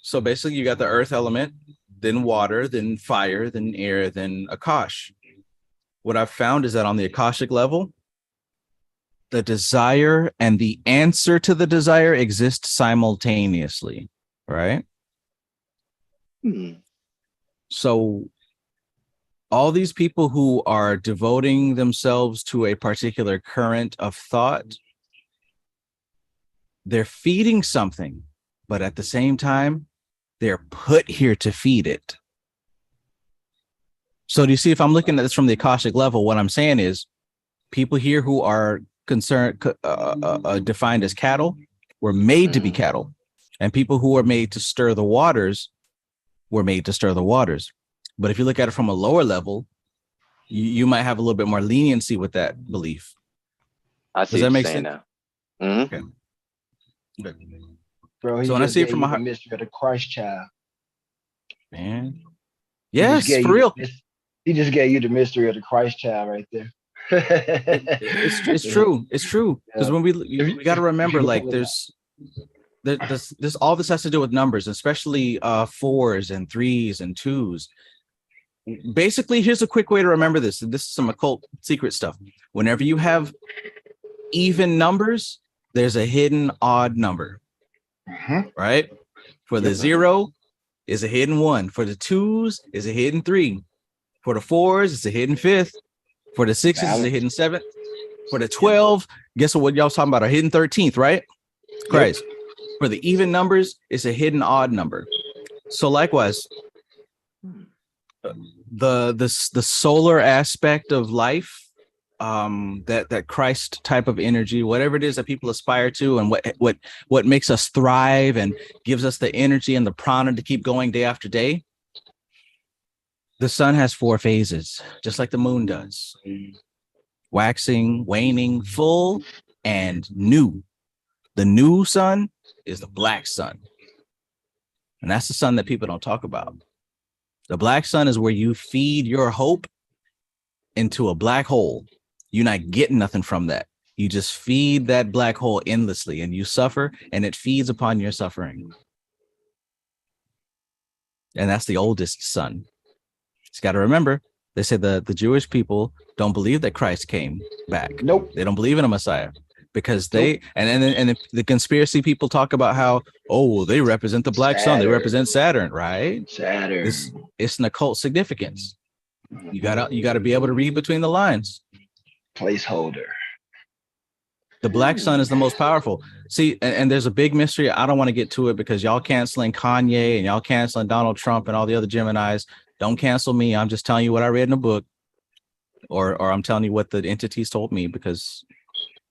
So basically you got the earth element, then water, then fire, then air, then Akash. What I've found is that on the Akashic level, the desire and the answer to the desire exist simultaneously, right? So all these people who are devoting themselves to a particular current of thought, they're feeding something, but at the same time, they're put here to feed it. So do you see, if I'm looking at this from the Akashic level, what I'm saying is people here who are defined as cattle were made to be cattle, and people who are made to stir the waters were made to stir the waters. But if you look at it from a lower level, you might have a little bit more leniency with that belief. I see. Does that make sense? Now. Mm-hmm. Okay. Good. Bro, he so when I just see it gave from you a the mystery of the Christ child. Man. He just Yes, gave for you real. He just gave you the mystery of the Christ child right there. It's true. It's true. Because when we got to remember, like there's this all this has to do with numbers, especially 4s and 3s and 2s. Basically, here's a quick way to remember this. This is some occult secret stuff. Whenever you have even numbers, there's a hidden odd number. Right? For the 0 is a hidden 1. For the 2s is a hidden 3. For the 4s, it's a hidden 5th. For the 6s, it's a hidden 7th. For the 12, guess what y'all was talking about? A hidden 13th, right? Christ. For the even numbers, it's a hidden odd number. So likewise, the solar aspect of life, that Christ type of energy, whatever it is that people aspire to, and what makes us thrive and gives us the energy and the prana to keep going day after day. The sun has 4 phases, just like the moon does: waxing, waning, full, and new. The new sun is the black sun, and that's the sun that people don't talk about. The black sun is where you feed your hope into a black hole. You're not getting nothing from that. You just feed that black hole endlessly, and you suffer, and it feeds upon your suffering. And that's the oldest sun. It's got to remember, they say the Jewish people don't believe that Christ came back. Nope. They don't believe in a Messiah because they, and the conspiracy people talk about how, oh, well, they represent the black sun. They represent Saturn, right? Saturn. It's an occult significance. You gotta be able to read between the lines. Placeholder. The black sun is the most powerful. See, and there's a big mystery. I don't want to get to it because y'all canceling Kanye and y'all canceling Donald Trump and all the other Geminis. Don't cancel me. I'm just telling you what I read in a book, or I'm telling you what the entities told me, because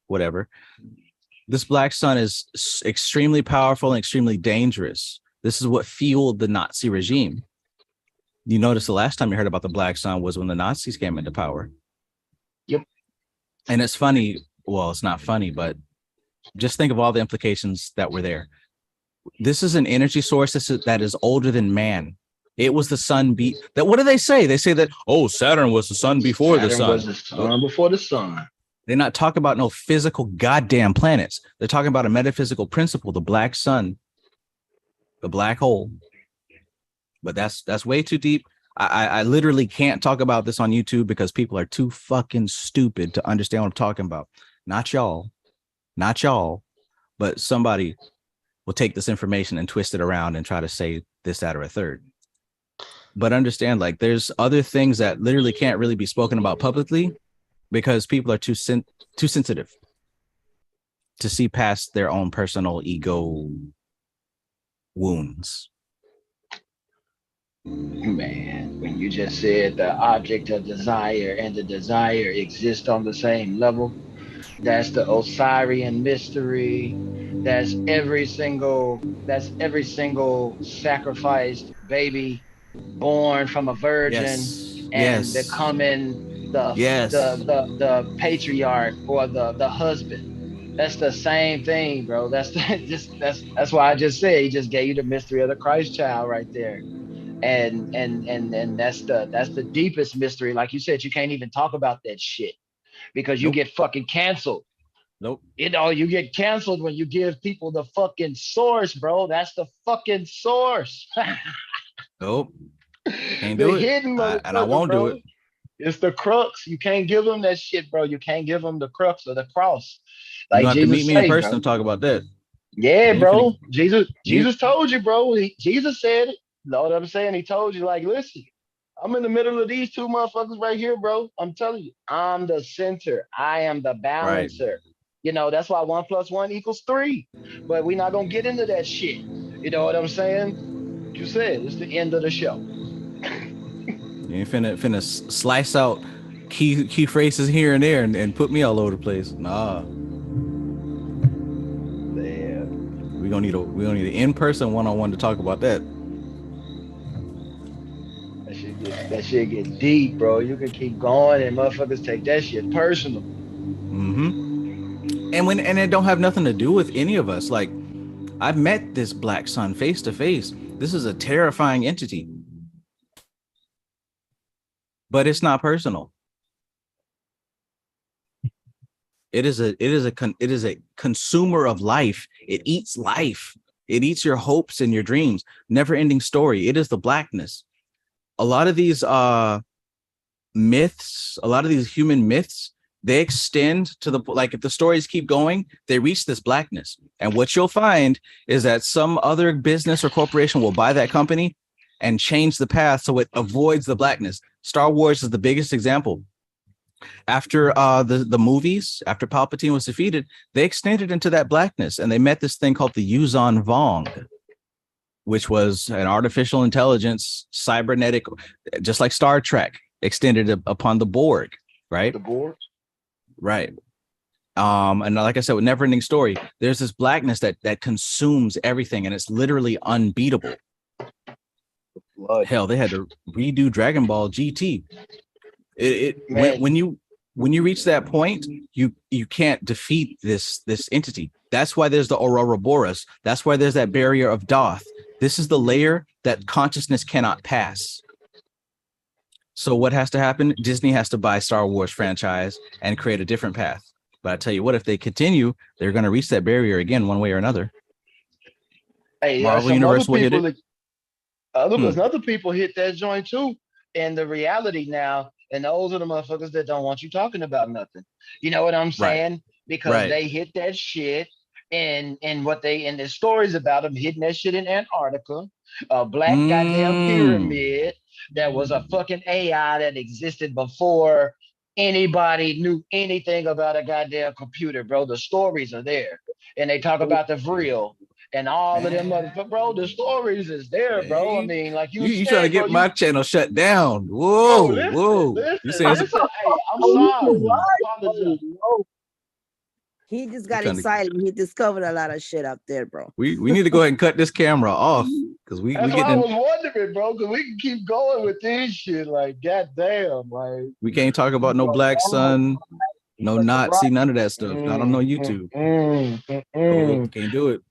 whatever. This black sun is extremely powerful and extremely dangerous. This is what fueled the Nazi regime. You notice the last time you heard about the black sun was when the Nazis came into power. Yep. And it's funny. Well, it's not funny, but just think of all the implications that were there. This is an energy source that is older than man. It was the sun what do they say? They say that, oh, Saturn was the sun before the sun. Saturn was the sun before the sun. They're not talking about no physical goddamn planets. They're talking about a metaphysical principle, the black sun, the black hole. But that's way too deep. I literally can't talk about this on YouTube because people are too fucking stupid to understand what I'm talking about. Not y'all, but somebody will take this information and twist it around and try to say this, that, or a third. But understand, like, there's other things that literally can't really be spoken about publicly because people are too sensitive to see past their own personal ego wounds. Man, when you just said the object of desire and the desire exist on the same level, that's the Osirian mystery. That's every single sacrificed baby born from a virgin, and becoming the patriarch or the husband. That's the same thing, bro. That's why I just said he just gave you the mystery of the Christ child right there. And that's the deepest mystery. Like you said, you can't even talk about that shit because you get fucking canceled. Nope. You know, you get canceled when you give people the fucking source, bro. That's the fucking source. Nope. Can't do it. And I won't do it. It's the crux. You can't give them that shit, bro. You can't give them the crux or the cross. Like, you have to meet me in person and talk about that. Yeah, bro. Jesus told you, bro. Jesus said it. You know what I'm saying? He told you, like, listen, I'm in the middle of these two motherfuckers right here, bro. I'm telling you, I'm the center. I am the balancer. Right. You know, that's why 1 + 1 = 3. But we're not gonna get into that shit. You know what I'm saying? Like you said, it's the end of the show. You ain't finna slice out key phrases here and there and put me all over the place. Nah. Man. We gonna need an in-person one-on-one to talk about that. That shit get deep, bro. You can keep going and motherfuckers take that shit personal. Mm-hmm. And it don't have nothing to do with any of us. Like, I've met this black sun face to face. This is a terrifying entity. But it's not personal. It is a consumer of life. It eats life. It eats your hopes and your dreams. Never-ending story. It is the blackness. A lot of these myths, a lot of these human myths, they extend to if the stories keep going, they reach this blackness. And what you'll find is that some other business or corporation will buy that company and change the path so it avoids the blackness. Star Wars is the biggest example. After the movies, after Palpatine was defeated, they extended into that blackness, and they met this thing called the Yuzon Vong, which was an artificial intelligence, cybernetic, just like Star Trek, extended upon the Borg, right? The Borg. Right. And like I said, with Never Ending Story, there's this blackness that consumes everything, and it's literally unbeatable. Blood. Hell, they had to redo Dragon Ball GT. Man. When you reach that point, you can't defeat this entity. That's why there's the Aurora Boreas. That's why there's that barrier of Doth. This is the layer that consciousness cannot pass. So what has to happen? Disney has to buy Star Wars franchise and create a different path. But I tell you what, if they continue, they're going to reach that barrier again, one way or another. Hey, Marvel some Universe other will hit people, it. other people hit that joint too. And the reality now, and those are the motherfuckers that don't want you talking about nothing. You know what I'm saying? Because they hit that shit, and there's stories about them hitting that shit in Antarctica, a black goddamn pyramid that was a fucking AI that existed before anybody knew anything about a goddamn computer, bro. The stories are there, and they talk about the Vril and all of them motherfuckers, bro. The stories is there, bro. I mean, like you You said, trying to bro, get my channel shut down? Whoa, bro, whoa! You saying listen. Hey, I'm sorry. I apologize. He just You got trying to- excited. He discovered a lot of shit up there, bro. we need to go ahead and cut this camera off because we That's why I getting was wondering, bro, because we can keep going with this shit. Like, goddamn, like we can't talk about no Black Sun, no Nazi, none of that stuff. Not on no YouTube. Can't do it.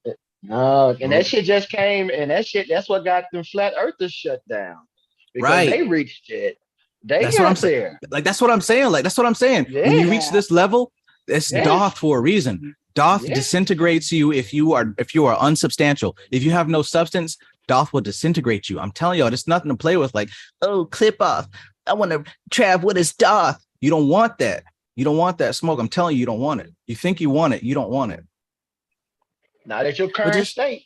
No, and that shit just came, and that's what got them flat earthers shut down. Because they reached it. That's what I'm saying. Like that's what I'm saying. Like that's what I'm saying. When you reach this level, it's Doth for a reason. Doth disintegrates you if you are unsubstantial. If you have no substance, Doth will disintegrate you. I'm telling y'all, there's nothing to play with. Like, oh, clip off. I want to Trav, what is Doth? You don't want that. You don't want that smoke. I'm telling you, you don't want it. You think you want it, you don't want it. Not at your current state.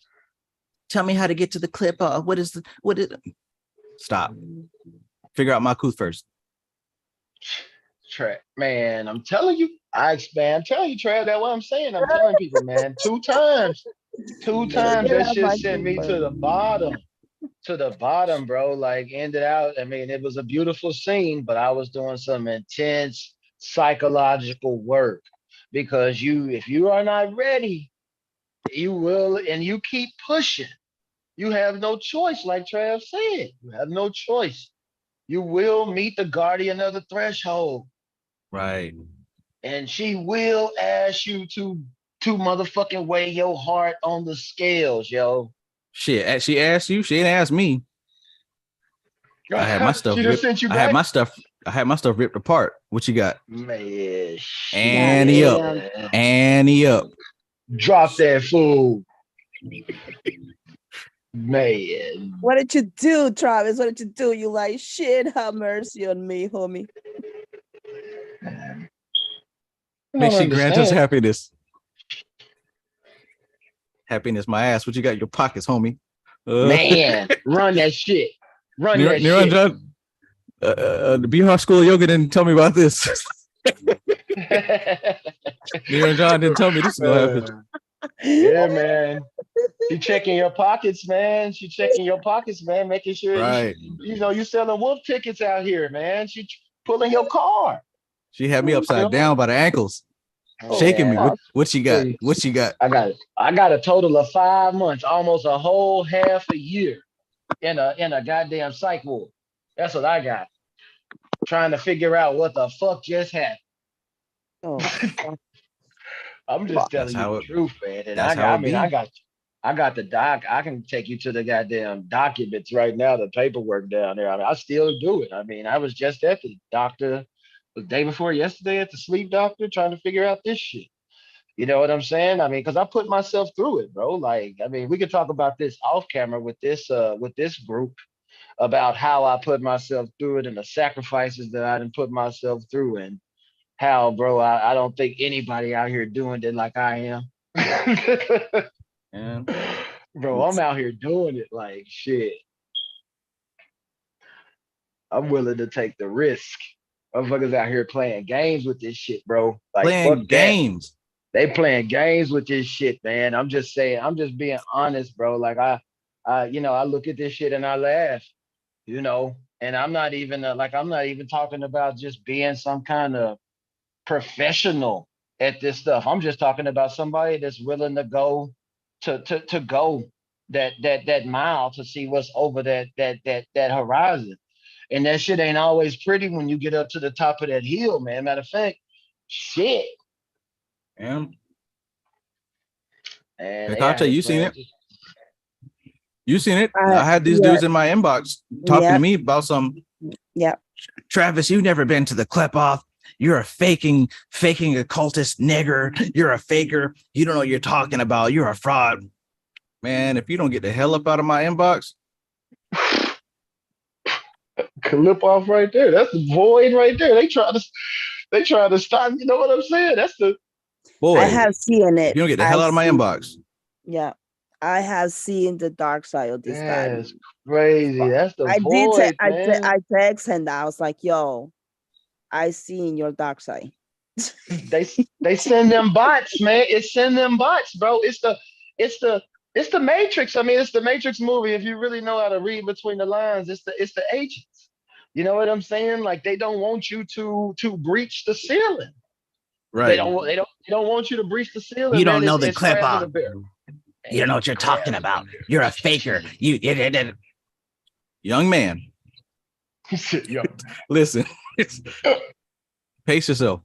Tell me how to get to the clip off. What is Stop. Figure out my couth first. Man, I'm telling you, I'm telling you, Trav, that's what I'm saying. I'm telling people, man, two times that shit sent me to the bottom, bro. Like, ended out. I mean, it was a beautiful scene, but I was doing some intense psychological work because if you are not ready, you will, and you keep pushing. You have no choice, like Trav said. You have no choice. You will meet the guardian of the threshold. Right. And she will ask you to motherfucking weigh your heart on the scales, yo. Shit, she asked you. She didn't ask me. I had my stuff. She just sent you back? I had my stuff ripped apart. What you got? Man, Annie up. Annie up. Drop that fool. Man. What did you do, Travis? What did you do? You like, shit, have mercy on me, homie. May she grant us happiness. Happiness, my ass. What you got in your pockets, homie? Man, run that shit. Run that shit. John, the Bihar School of Yoga didn't tell me about this. Neil John didn't tell me this is gonna happen. Yeah, man. She checking your pockets, man. She checking your pockets, man. Making sure you selling wolf tickets out here, man. She pulling your car. She had me upside down by the ankles, shaking me. What you got? What you got? I got a total of 5 months, almost a whole half a year in a goddamn psych ward. That's what I got. Trying to figure out what the fuck just happened. Oh, I'm just telling you the truth, man. And I got the doc. I can take you to the goddamn documents right now, the paperwork down there. I mean, I still do it. I mean, I was just at the doctor the day before yesterday at the sleep doctor trying to figure out this shit. You know what I'm saying? I mean, because I put myself through it, bro. Like, I mean, we could talk about this off camera with this group about how I put myself through it and the sacrifices that I didn't put myself through, and how, bro, I don't think anybody out here doing it like I am. Bro, I'm out here doing it like shit. I'm willing to take the risk. Motherfuckers out here playing games with this shit, bro. Like Playing fuck that. games. They playing games with this shit, man. I'm just saying, I'm just being honest, bro. Like I look at this shit and I laugh, and I'm not even I'm not even talking about just being some kind of professional at this stuff. I'm just talking about somebody that's willing to go to go that mile to see what's over that horizon. And that shit ain't always pretty when you get up to the top of that hill, man. Matter of fact, shit. And And hey, they out Kacha, here you seen playing. it? You seen it? I had these yeah, dudes in my inbox talking to Yep. me about some. Yep. Travis, you've never been to the clip off. You're a faking occultist nigger. You're a faker. You don't know what you're talking about. You're a fraud. Man, if you don't get the hell up out of my inbox. Clip off right there. That's the void right there. They try to stop. You know what I'm saying? That's the Boy, I have seen if it. you don't get the hell out of my inbox. Yeah. I have seen the dark side of this guy. That's crazy. That's the I did void, man. I text and I was like, yo, I seen your dark side. They send them bots, man. It's send them bots, bro. It's the Matrix. I mean, it's the Matrix movie. If you really know how to read between the lines, it's the agents. You know what I'm saying? Like they don't want you to breach the ceiling. Right. They don't want you to breach the ceiling. You man. don't know the It's clip crabs in off. a bear. You don't know what you're talking about. You're a faker. Young man. Yo. Listen. Pace yourself.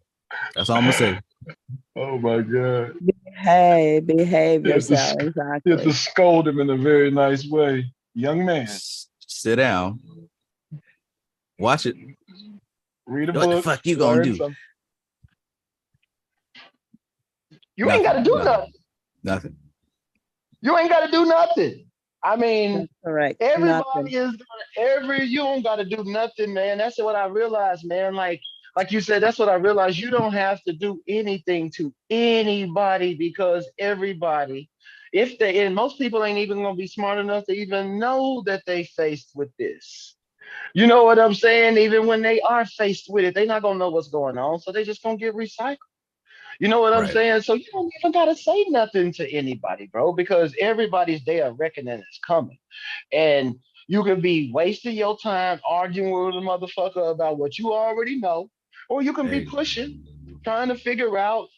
That's all I'm gonna say. Oh my God. Behave yourself. You Exactly. have to scold him in a very nice way. Young man. Sit down. Watch it. Read a What book. the fuck you gonna learn do? something. You ain't gotta do nothing. Nothing. You ain't gotta do nothing. I mean, correct. everybody is you don't gotta do nothing, man. That's what I realized, man. Like you said, that's what I realized. You don't have to do anything to anybody because everybody, and most people ain't even gonna be smart enough to even know that they faced with this. You know what I'm saying? Even when they are faced with it, they're not gonna know what's going on, so they just gonna get recycled. You know what I'm Right. saying? So you don't even gotta say nothing to anybody, bro, because everybody's day of reckoning is coming. And you can be wasting your time arguing with a motherfucker about what you already know, or you can be pushing, trying to figure out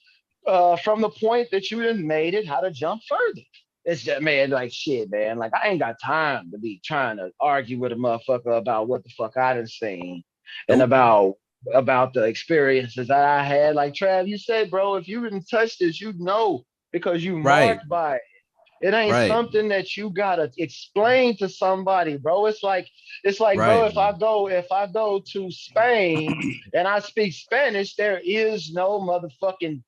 from the point that you done made it how to jump further. It's just, man, like shit, man. Like I ain't got time to be trying to argue with a motherfucker about what the fuck I done seen and about the experiences that I had. Like Trav, you said, bro, if you didn't touch this, you know because you Right. marked by it. It ain't Right. something that you gotta explain to somebody, bro. It's like, Right. bro, if I go to Spain and I speak Spanish, there is no motherfucking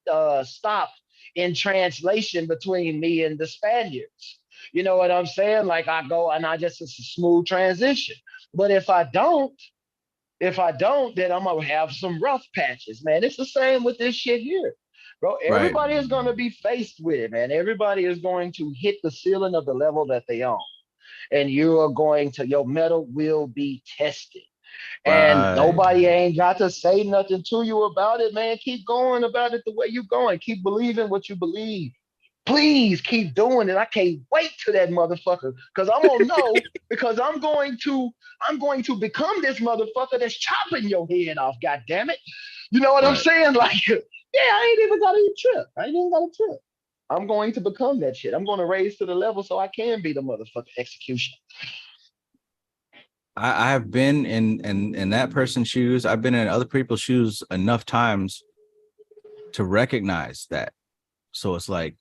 stop in translation between me and the Spaniards. You know what I'm saying? Like I go and it's a smooth transition. But if I don't, then I'm gonna have some rough patches, man. It's the same with this shit here. Bro, everybody is going to be faced with it, man. Everybody is going to hit the ceiling of the level that they own. And your metal will be tested. And nobody ain't got to say nothing to you about it, man. Keep going about it the way you're going. Keep believing what you believe. Please keep doing it. I can't wait to that motherfucker because I'm gonna know because I'm going to become this motherfucker that's chopping your head off. God damn it! You know what I'm saying? Like, yeah, I ain't even got to trip. I ain't even got to trip. I'm going to become that shit. I'm going to raise to the level so I can be the motherfucker execution. I have been in that person's shoes. I've been in other people's shoes enough times to recognize that. So it's like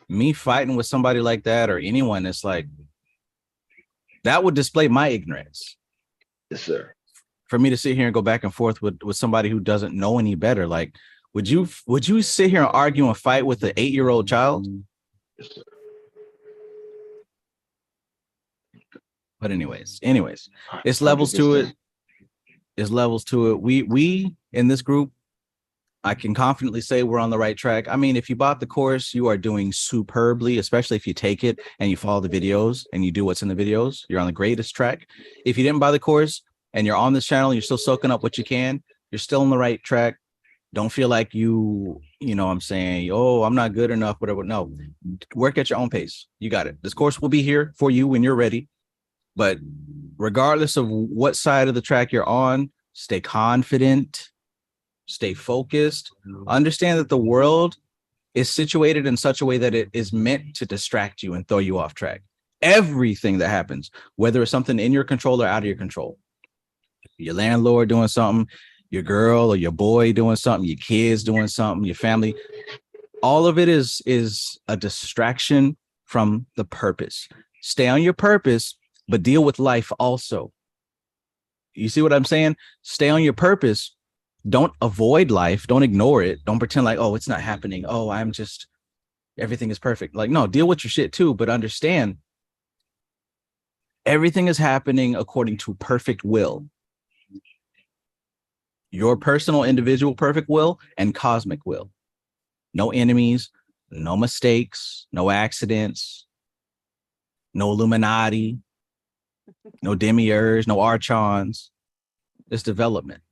me fighting with somebody like that or anyone, it's like that would display my ignorance. Yes, sir. For me to sit here and go back and forth with somebody who doesn't know any better, like, would you sit here and argue and fight with an 8-year-old child? Yes, sir. But anyways, it's levels to it. It's levels to it. We in this group, I can confidently say we're on the right track. I mean, if you bought the course, you are doing superbly, especially if you take it and you follow the videos and you do what's in the videos, you're on the greatest track. If you didn't buy the course, and you're on this channel, you're still soaking up what you can, you're still on the right track. Don't feel like you know what I'm saying, oh, I'm not good enough, whatever. No, work at your own pace. You got it. This course will be here for you when you're ready. But regardless of what side of the track you're on, stay confident, stay focused, understand that the world is situated in such a way that it is meant to distract you and throw you off track. Everything that happens, whether it's something in your control or out of your control, your landlord doing something, your girl or your boy doing something, your kids doing something, your family, all of it is a distraction from the purpose. Stay on your purpose, but deal with life also. You see what I'm saying? Stay on your purpose. Don't avoid life. Don't ignore it. Don't pretend like, oh, it's not happening. Oh, everything is perfect. Like, no, deal with your shit too, but understand everything is happening according to perfect will. Your personal, individual perfect will and cosmic will. No enemies, no mistakes, no accidents, no Illuminati, no demiurge, no archons. It's development.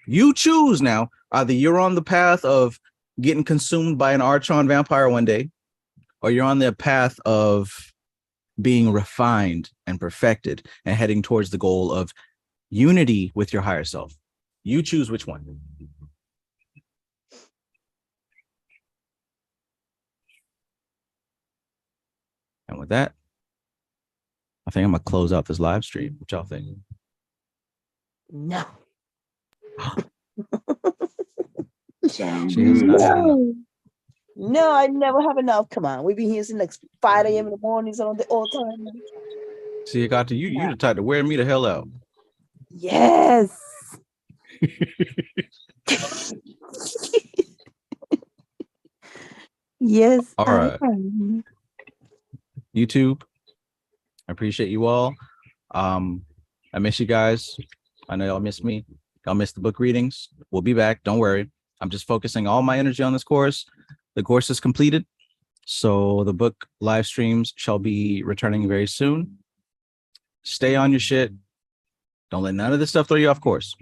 You choose now. Either you're on the path of getting consumed by an archon vampire one day, or you're on the path of being refined and perfected and heading towards the goal of unity with your higher self. You choose which one. And with that, I think I'm gonna close out this live stream. What y'all think? No. Sound She has good. not had enough. No, I never have enough. Come on. We've been here since like 5 a.m. in the mornings on the all time. See, I got to you the type to wear me the hell out. Yes. Yes. All I right. am. YouTube, I appreciate you all. I miss you guys. I know y'all miss me. Y'all miss the book readings. We'll be back. Don't worry. I'm just focusing all my energy on this course. The course is completed, so the book live streams shall be returning very soon. Stay on your shit. Don't let none of this stuff throw you off course.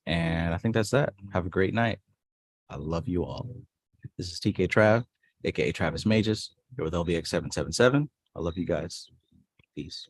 And I think that's that. Have a great night. I love you all. This is TK Trav, aka Travis Mages, here with LBX777. I love you guys. Peace.